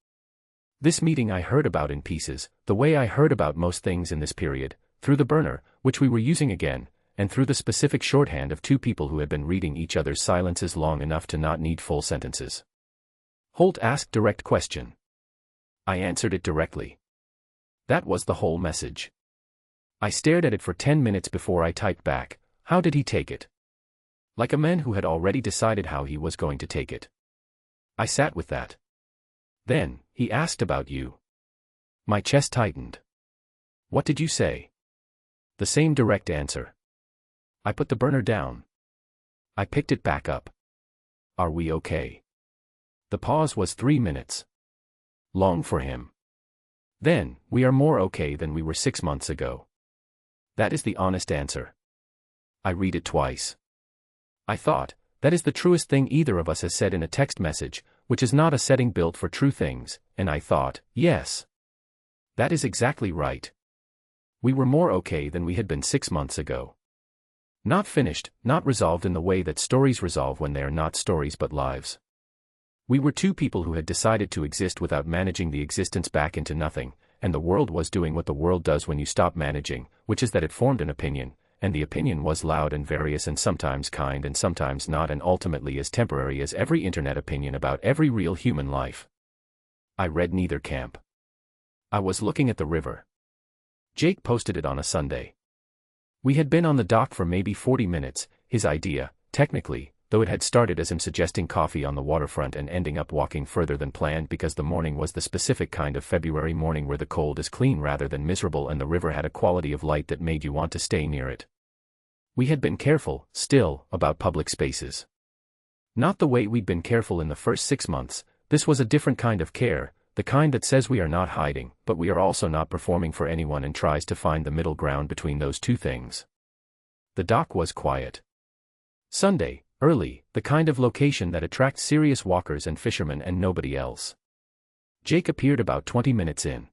This meeting I heard about in pieces, the way I heard about most things in this period, through the burner, which we were using again, and through the specific shorthand of two people who had been reading each other's silences long enough to not need full sentences. Holt asked direct question. I answered it directly. That was the whole message. I stared at it for 10 minutes before I typed back, how did he take it? Like a man who had already decided how he was going to take it. I sat with that. Then, he asked about you. My chest tightened. What did you say? The same direct answer. I put the burner down. I picked it back up. Are we okay? The pause was 3 minutes. Long for him. Then, we are more okay than we were 6 months ago. That is the honest answer. I read it twice. I thought, that is the truest thing either of us has said in a text message, which is not a setting built for true things, and I thought, yes. That is exactly right. We were more okay than we had been 6 months ago. Not finished, not resolved in the way that stories resolve when they are not stories but lives. We were two people who had decided to exist without managing the existence back into nothing, and the world was doing what the world does when you stop managing, which is that it formed an opinion, and the opinion was loud and various and sometimes kind and sometimes not, and ultimately as temporary as every internet opinion about every real human life. I read neither camp. I was looking at the river. Jake posted it on a Sunday. We had been on the dock for maybe 40 minutes, his idea, technically, though it had started as him suggesting coffee on the waterfront and ending up walking further than planned because the morning was the specific kind of February morning where the cold is clean rather than miserable and the river had a quality of light that made you want to stay near it. We had been careful, still, about public spaces. Not the way we'd been careful in the first 6 months. This was a different kind of care, the kind that says we are not hiding, but we are also not performing for anyone and tries to find the middle ground between those two things. The dock was quiet. Sunday, early, the kind of location that attracts serious walkers and fishermen and nobody else. Jake appeared about 20 minutes in.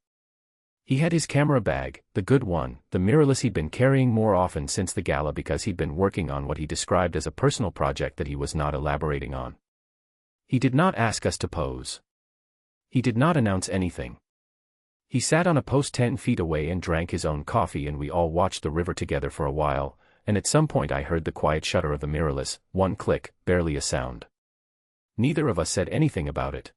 He had his camera bag, the good one, the mirrorless he'd been carrying more often since the gala because he'd been working on what he described as a personal project that he was not elaborating on. He did not ask us to pose. He did not announce anything. He sat on a post 10 feet away and drank his own coffee, and we all watched the river together for a while, and at some point I heard the quiet shutter of the mirrorless, one click, barely a sound. Neither of us said anything about it.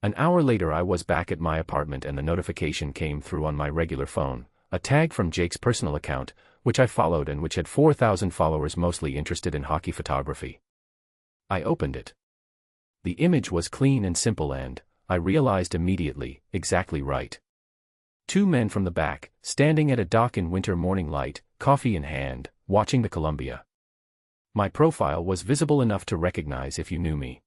An hour later I was back at my apartment and the notification came through on my regular phone, a tag from Jake's personal account, which I followed and which had 4,000 followers mostly interested in hockey photography. I opened it. The image was clean and simple and, I realized immediately, exactly right. Two men from the back, standing at a dock in winter morning light, coffee in hand, watching the Columbia. My profile was visible enough to recognize if you knew me.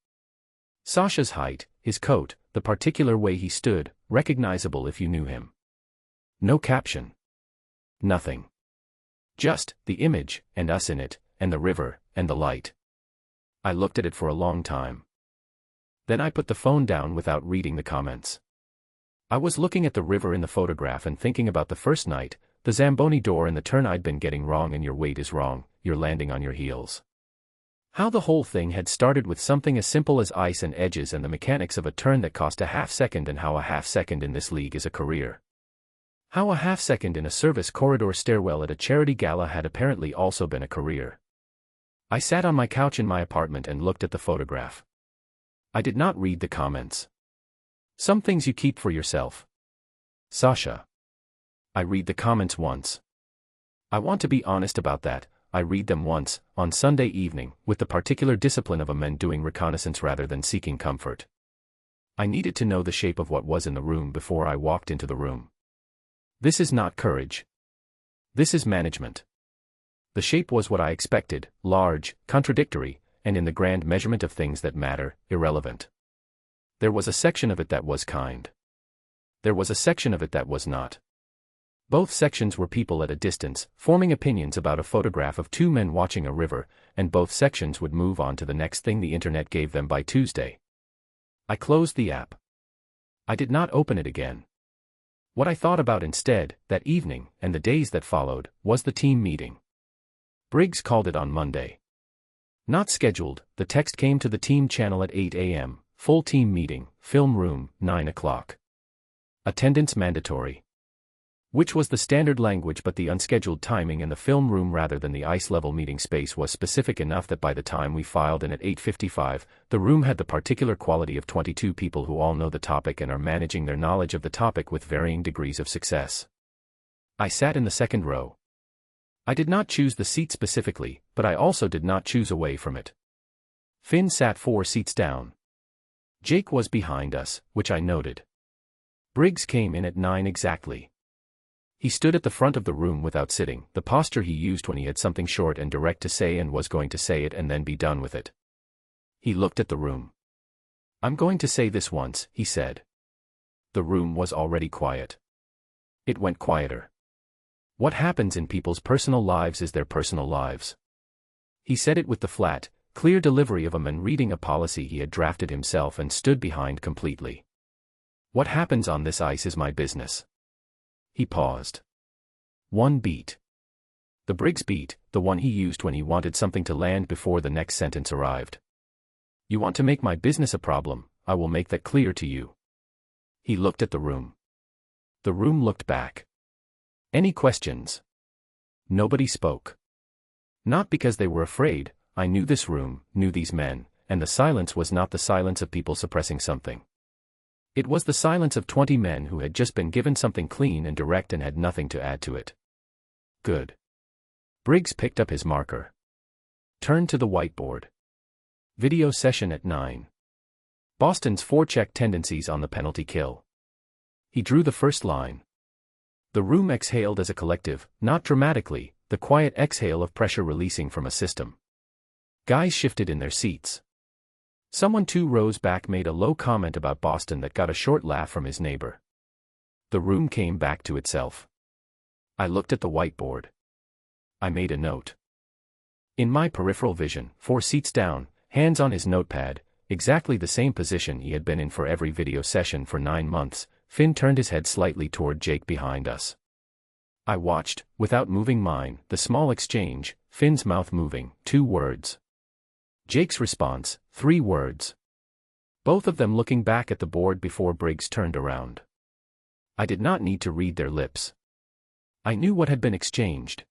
Sasha's height, his coat, the particular way he stood, recognizable if you knew him. No caption. Nothing. Just, the image, and us in it, and the river, and the light. I looked at it for a long time. Then I put the phone down without reading the comments. I was looking at the river in the photograph and thinking about the first night, the Zamboni door and the turn I'd been getting wrong, and your weight is wrong, you're landing on your heels. How the whole thing had started with something as simple as ice and edges and the mechanics of a turn that cost a half second, and how a half second in this league is a career. How a half second in a service corridor stairwell at a charity gala had apparently also been a career. I sat on my couch in my apartment and looked at the photograph. I did not read the comments. Some things you keep for yourself. Sasha. I read the comments once. I want to be honest about that. I read them once, on Sunday evening, with the particular discipline of a man doing reconnaissance rather than seeking comfort. I needed to know the shape of what was in the room before I walked into the room. This is not courage. This is management. The shape was what I expected, large, contradictory, and in the grand measurement of things that matter, irrelevant. There was a section of it that was kind. There was a section of it that was not. Both sections were people at a distance, forming opinions about a photograph of two men watching a river, and both sections would move on to the next thing the internet gave them by Tuesday. I closed the app. I did not open it again. What I thought about instead, that evening, and the days that followed, was the team meeting. Briggs called it on Monday. Not scheduled, the text came to the team channel at 8 a.m., full team meeting, film room, 9 o'clock. Attendance mandatory. Which was the standard language, but the unscheduled timing in the film room rather than the ice-level meeting space was specific enough that by the time we filed in at 8:55, the room had the particular quality of 22 people who all know the topic and are managing their knowledge of the topic with varying degrees of success. I sat in the second row. I did not choose the seat specifically, but I also did not choose away from it. Finn sat 4 seats down. Jake was behind us, which I noted. Briggs came in at 9 exactly. He stood at the front of the room without sitting, the posture he used when he had something short and direct to say and was going to say it and then be done with it. He looked at the room. "I'm going to say this once," he said. The room was already quiet. It went quieter. What happens in people's personal lives is their personal lives. He said it with the flat, clear delivery of a man reading a policy he had drafted himself and stood behind completely. What happens on this ice is my business. He paused. One beat. The Briggs beat, the one he used when he wanted something to land before the next sentence arrived. "You want to make my business a problem, I will make that clear to you." He looked at the room. The room looked back. Any questions? Nobody spoke. Not because they were afraid, I knew this room, knew these men, and the silence was not the silence of people suppressing something. It was the silence of 20 men who had just been given something clean and direct and had nothing to add to it. Good. Briggs picked up his marker. Turned to the whiteboard. Video session at 9. Boston's forecheck tendencies on the penalty kill. He drew the first line. The room exhaled as a collective, not dramatically, the quiet exhale of pressure releasing from a system. Guys shifted in their seats. Someone 2 rows back made a low comment about Boston that got a short laugh from his neighbor. The room came back to itself. I looked at the whiteboard. I made a note. In my peripheral vision, 4 seats down, hands on his notepad, exactly the same position he had been in for every video session for 9 months, Finn turned his head slightly toward Jake behind us. I watched, without moving mine, the small exchange, Finn's mouth moving, 2 words. Jake's response, 3 words. Both of them looking back at the board before Briggs turned around. I did not need to read their lips. I knew what had been exchanged.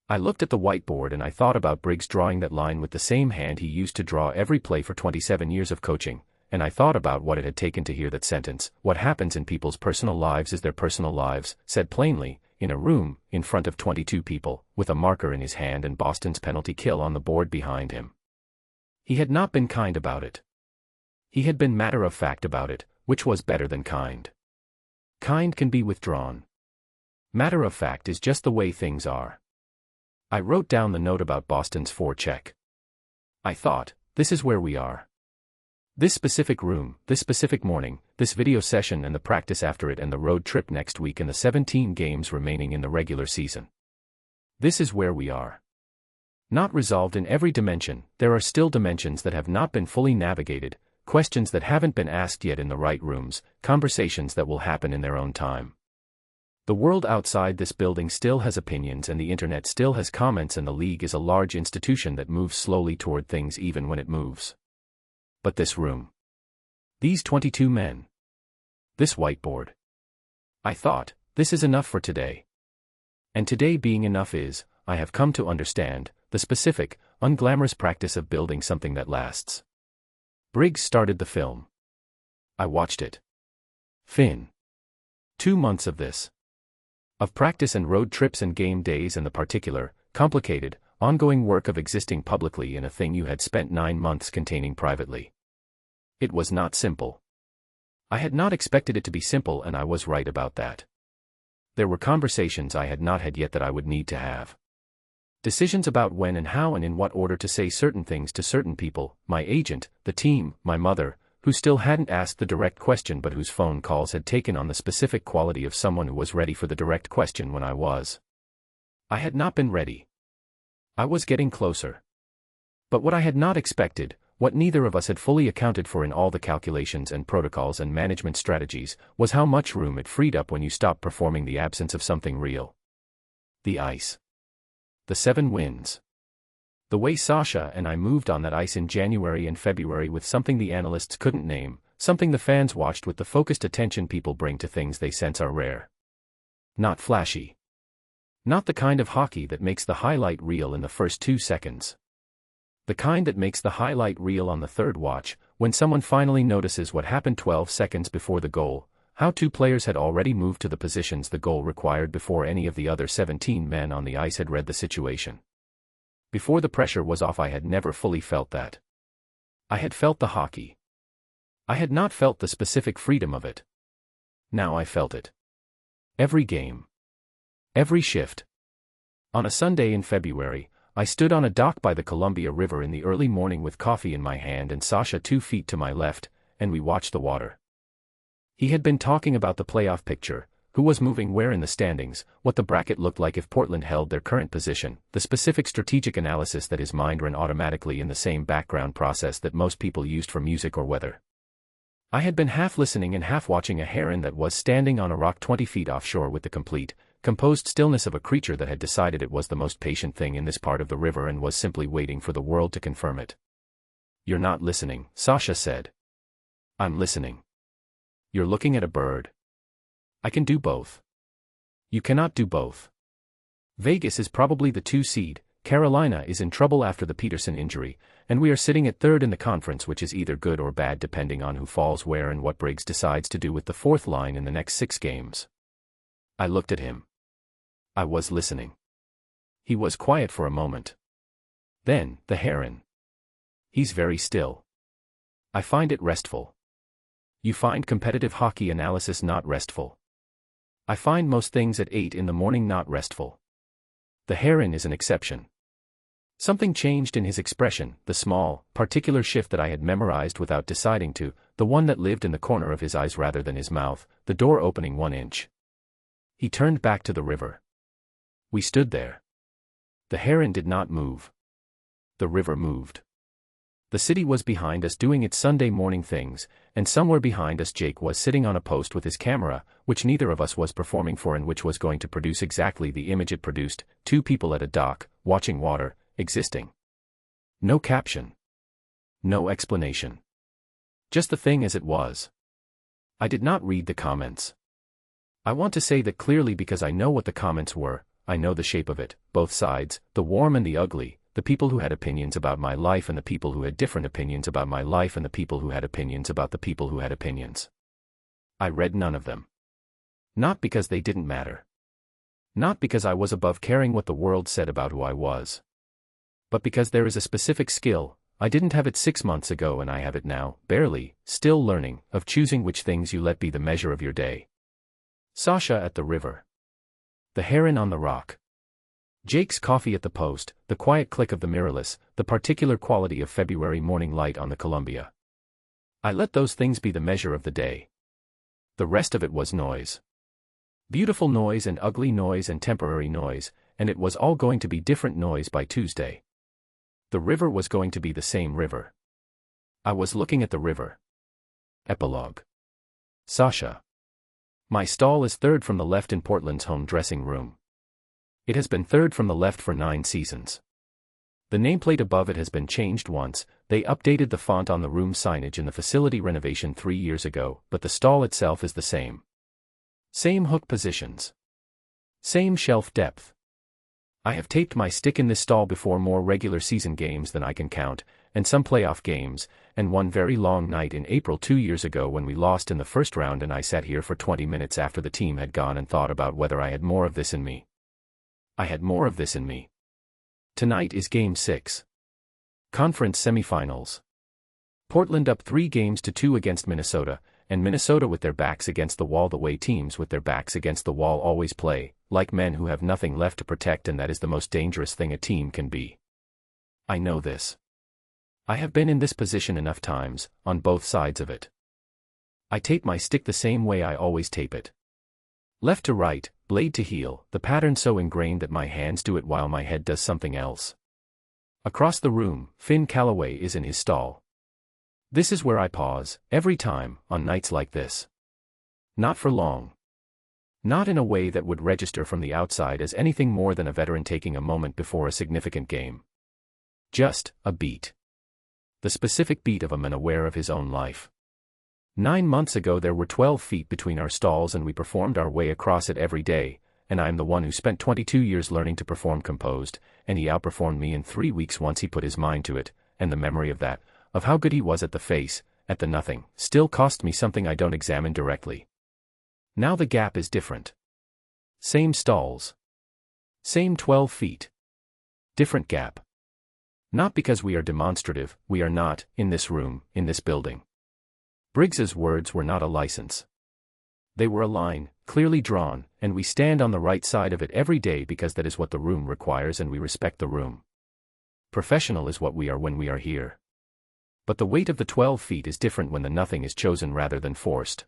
I looked at the whiteboard and I thought about Briggs drawing that line with the same hand he used to draw every play for 27 years of coaching, and I thought about what it had taken to hear that sentence, "What happens in people's personal lives is their personal lives," said plainly, in a room, in front of 22 people, with a marker in his hand and Boston's penalty kill on the board behind him. He had not been kind about it. He had been matter-of-fact about it, which was better than kind. Kind can be withdrawn. Matter-of-fact is just the way things are. I wrote down the note about Boston's forecheck. I thought, this is where we are. This specific room, this specific morning, this video session and the practice after it and the road trip next week and the 17 games remaining in the regular season. This is where we are. Not resolved in every dimension, there are still dimensions that have not been fully navigated, questions that haven't been asked yet in the right rooms, conversations that will happen in their own time. The world outside this building still has opinions and the internet still has comments and the league is a large institution that moves slowly toward things even when it moves. But this room. These 22 men. This whiteboard. I thought, this is enough for today. And today being enough is, I have come to understand, the specific, unglamorous practice of building something that lasts. Briggs started the film. I watched it. Finn. 2 months of this. Of practice and road trips and game days and the particular, complicated, ongoing work of existing publicly in a thing you had spent 9 months containing privately. It was not simple. I had not expected it to be simple and I was right about that. There were conversations I had not had yet that I would need to have. Decisions about when and how and in what order to say certain things to certain people, my agent, the team, my mother, who still hadn't asked the direct question but whose phone calls had taken on the specific quality of someone who was ready for the direct question when I was. I had not been ready. I was getting closer. But what I had not expected, what neither of us had fully accounted for in all the calculations and protocols and management strategies, was how much room it freed up when you stopped performing the absence of something real. The ice. The 7 winds. The way Sasha and I moved on that ice in January and February with something the analysts couldn't name, something the fans watched with the focused attention people bring to things they sense are rare. Not flashy. Not the kind of hockey that makes the highlight reel in the first 2 seconds. The kind that makes the highlight reel on the third watch, when someone finally notices what happened 12 seconds before the goal, how 2 players had already moved to the positions the goal required before any of the other 17 men on the ice had read the situation. Before the pressure was off, I had never fully felt that. I had felt the hockey. I had not felt the specific freedom of it. Now I felt it. Every game. Every shift. On a Sunday in February, I stood on a dock by the Columbia River in the early morning with coffee in my hand and Sasha 2 feet to my left, and we watched the water. He had been talking about the playoff picture, who was moving where in the standings, what the bracket looked like if Portland held their current position, the specific strategic analysis that his mind ran automatically in the same background process that most people used for music or weather. I had been half listening and half watching a heron that was standing on a rock 20 feet offshore with the complete, composed stillness of a creature that had decided it was the most patient thing in this part of the river and was simply waiting for the world to confirm it. "You're not listening," Sasha said. "I'm listening. You're looking at a bird. I can do both. You cannot do both. Vegas is probably the 2 seed, Carolina is in trouble after the Peterson injury, and we are sitting at 3rd in the conference, which is either good or bad depending on who falls where and what Briggs decides to do with the 4th line in the next 6 games. I looked at him. I was listening. He was quiet for a moment. Then, the heron. He's very still. I find it restful. You find competitive hockey analysis not restful. I find most things at 8 in the morning not restful. The heron is an exception. Something changed in his expression, the small, particular shift that I had memorized without deciding to, the one that lived in the corner of his eyes rather than his mouth, the door opening 1 inch. He turned back to the river. We stood there. The heron did not move. The river moved. The city was behind us doing its Sunday morning things, and somewhere behind us Jake was sitting on a post with his camera, which neither of us was performing for and which was going to produce exactly the image it produced, 2 people at a dock, watching water, existing. No caption. No explanation. Just the thing as it was. I did not read the comments. I want to say that clearly because I know what the comments were, I know the shape of it, both sides, the warm and the ugly, the people who had opinions about my life and the people who had different opinions about my life and the people who had opinions about the people who had opinions. I read none of them. Not because they didn't matter. Not because I was above caring what the world said about who I was. But because there is a specific skill, I didn't have it 6 months ago and I have it now, barely, still learning, of choosing which things you let be the measure of your day. Sasha at the river. The heron on the rock. Jake's coffee at the post, the quiet click of the mirrorless, the particular quality of February morning light on the Columbia. I let those things be the measure of the day. The rest of it was noise. Beautiful noise and ugly noise and temporary noise, and it was all going to be different noise by Tuesday. The river was going to be the same river. I was looking at the river. Epilogue. Sasha. My stall is 3rd from the left in Portland's home dressing room. It has been 3rd from the left for 9 seasons. The nameplate above it has been changed once, they updated the font on the room signage in the facility renovation 3 years ago, but the stall itself is the same. Same hook positions. Same shelf depth. I have taped my stick in this stall before more regular season games than I can count, and some playoff games, and one very long night in April 2 years ago when we lost in the first round and I sat here for 20 minutes after the team had gone and thought about whether I had more of this in me. I had more of this in me. Tonight is Game 6. Conference semifinals. Portland up 3-2 against Minnesota, and Minnesota with their backs against the wall the way teams with their backs against the wall always play, like men who have nothing left to protect, and that is the most dangerous thing a team can be. I know this. I have been in this position enough times, on both sides of it. I tape my stick the same way I always tape it. Left to right, blade to heel, the pattern so ingrained that my hands do it while my head does something else. Across the room, Finn Calloway is in his stall. This is where I pause, every time, on nights like this. Not for long. Not in a way that would register from the outside as anything more than a veteran taking a moment before a significant game. Just a beat. The specific beat of a man aware of his own life. 9 months ago there were 12 feet between our stalls and we performed our way across it every day, and I am the one who spent 22 years learning to perform composed, and he outperformed me in 3 weeks once he put his mind to it, and the memory of that, of how good he was at the face, at the nothing, still cost me something I don't examine directly. Now the gap is different. Same stalls. Same 12 feet. Different gap. Not because we are demonstrative, we are not, in this room, in this building. Briggs's words were not a license. They were a line, clearly drawn, and we stand on the right side of it every day because that is what the room requires and we respect the room. Professional is what we are when we are here. But the weight of the 12 feet is different when the nothing is chosen rather than forced.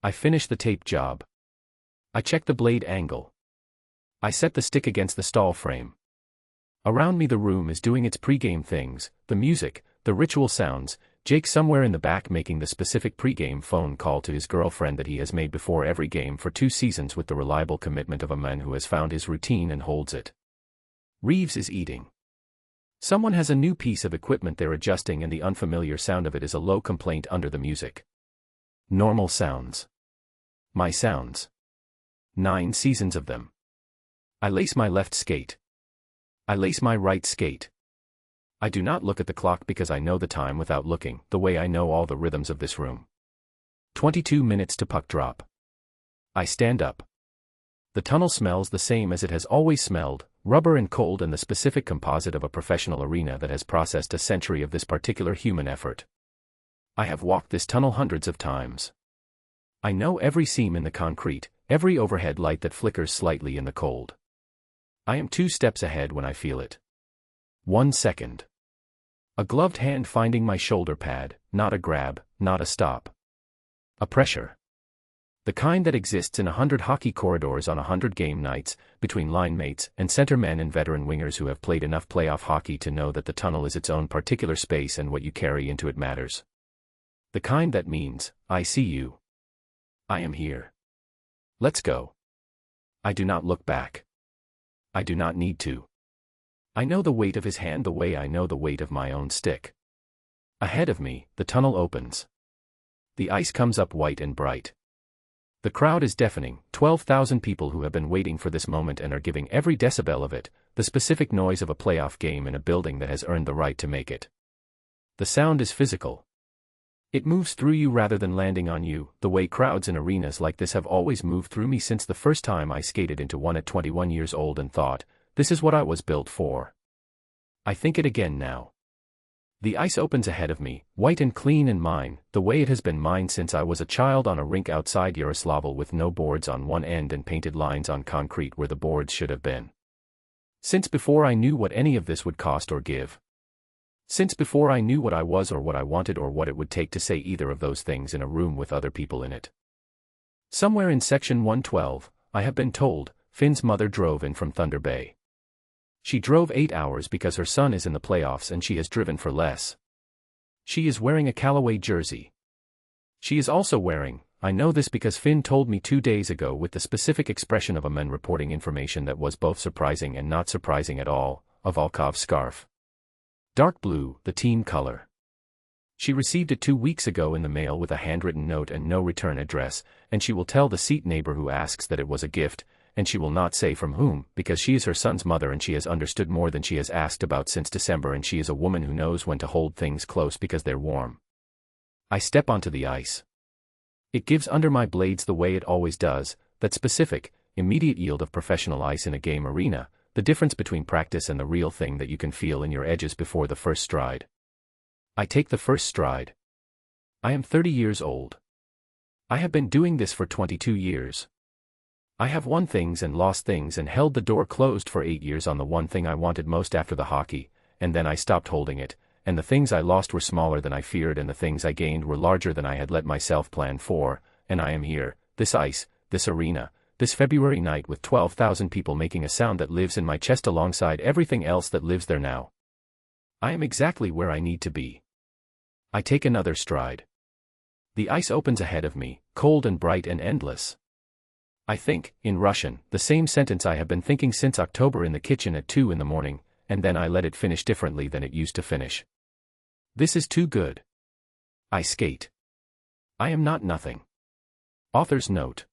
I finish the tape job. I check the blade angle. I set the stick against the stall frame. Around me the room is doing its pregame things, the music, the ritual sounds, Jake somewhere in the back making the specific pregame phone call to his girlfriend that he has made before every game for 2 seasons with the reliable commitment of a man who has found his routine and holds it. Reeves is eating. Someone has a new piece of equipment they're adjusting and the unfamiliar sound of it is a low complaint under the music. Normal sounds. My sounds. 9 seasons of them. I lace my left skate. I lace my right skate. I do not look at the clock because I know the time without looking, the way I know all the rhythms of this room. 22 minutes to puck drop. I stand up. The tunnel smells the same as it has always smelled, rubber and cold and the specific composite of a professional arena that has processed a century of this particular human effort. I have walked this tunnel hundreds of times. I know every seam in the concrete, every overhead light that flickers slightly in the cold. I am 2 steps ahead when I feel it. 1 second. A gloved hand finding my shoulder pad, not a grab, not a stop. A pressure. The kind that exists in 100 hockey corridors on 100 game nights, between line mates and center men and veteran wingers who have played enough playoff hockey to know that the tunnel is its own particular space and what you carry into it matters. The kind that means, I see you. I am here. Let's go. I do not look back. I do not need to. I know the weight of his hand the way I know the weight of my own stick. Ahead of me, the tunnel opens. The ice comes up white and bright. The crowd is deafening, 12,000 people who have been waiting for this moment and are giving every decibel of it, the specific noise of a playoff game in a building that has earned the right to make it. The sound is physical. It moves through you rather than landing on you, the way crowds in arenas like this have always moved through me since the first time I skated into one at 21 years old and thought, this is what I was built for. I think it again now. The ice opens ahead of me, white and clean and mine, the way it has been mine since I was a child on a rink outside Yaroslavl with no boards on one end and painted lines on concrete where the boards should have been. Since before I knew what any of this would cost or give. Since before I knew what I was or what I wanted or what it would take to say either of those things in a room with other people in it. Somewhere in section 112, I have been told, Finn's mother drove in from Thunder Bay. She drove 8 hours because her son is in the playoffs and she has driven for less. She is wearing a Callaway jersey. She is also wearing, I know this because Finn told me 2 days ago with the specific expression of a man reporting information that was both surprising and not surprising at all, a Volkov scarf. Dark blue, the team color. She received it 2 weeks ago in the mail with a handwritten note and no return address, and she will tell the seat neighbor who asks that it was a gift, and she will not say from whom, because she is her son's mother and she has understood more than she has asked about since December and she is a woman who knows when to hold things close because they're warm. I step onto the ice. It gives under my blades the way it always does, that specific, immediate yield of professional ice in a game arena, the difference between practice and the real thing that you can feel in your edges before the first stride. I take the first stride. I am 30 years old. I have been doing this for 22 years. I have won things and lost things and held the door closed for 8 years on the one thing I wanted most after the hockey, and then I stopped holding it, and the things I lost were smaller than I feared and the things I gained were larger than I had let myself plan for, and I am here, this ice, this arena, this February night with 12,000 people making a sound that lives in my chest alongside everything else that lives there now. I am exactly where I need to be. I take another stride. The ice opens ahead of me, cold and bright and endless. I think, in Russian, the same sentence I have been thinking since October in the kitchen at 2 in the morning, and then I let it finish differently than it used to finish. This is too good. I skate. I am not nothing. Author's note.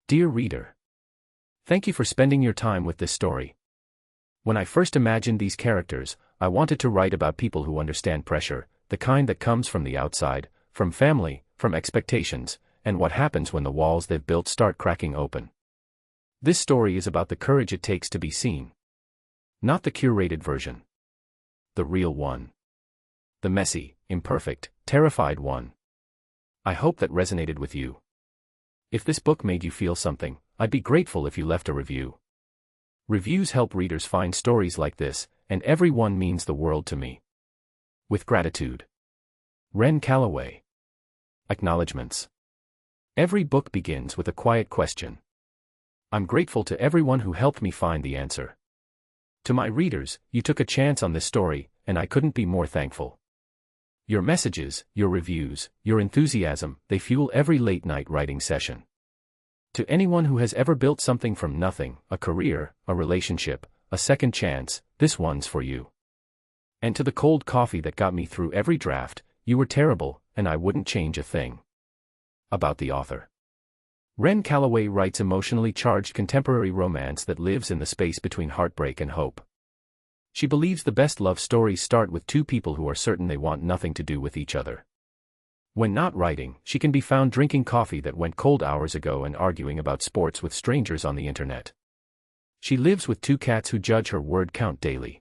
Dear reader, thank you for spending your time with this story. When I first imagined these characters, I wanted to write about people who understand pressure, the kind that comes from the outside, from family, from expectations, and what happens when the walls they've built start cracking open. This story is about the courage it takes to be seen. Not the curated version. The real one. The messy, imperfect, terrified one. I hope that resonated with you. If this book made you feel something, I'd be grateful if you left a review. Reviews help readers find stories like this, and every one means the world to me. With gratitude. Wren Callaway. Acknowledgements. Every book begins with a quiet question. I'm grateful to everyone who helped me find the answer. To my readers, you took a chance on this story, and I couldn't be more thankful. Your messages, your reviews, your enthusiasm, they fuel every late-night writing session. To anyone who has ever built something from nothing, a career, a relationship, a second chance, this one's for you. And to the cold coffee that got me through every draft, you were terrible, and I wouldn't change a thing. About the author. Wren Callaway writes emotionally charged contemporary romance that lives in the space between heartbreak and hope. She believes the best love stories start with two people who are certain they want nothing to do with each other. When not writing, she can be found drinking coffee that went cold hours ago and arguing about sports with strangers on the internet. She lives with 2 cats who judge her word count daily.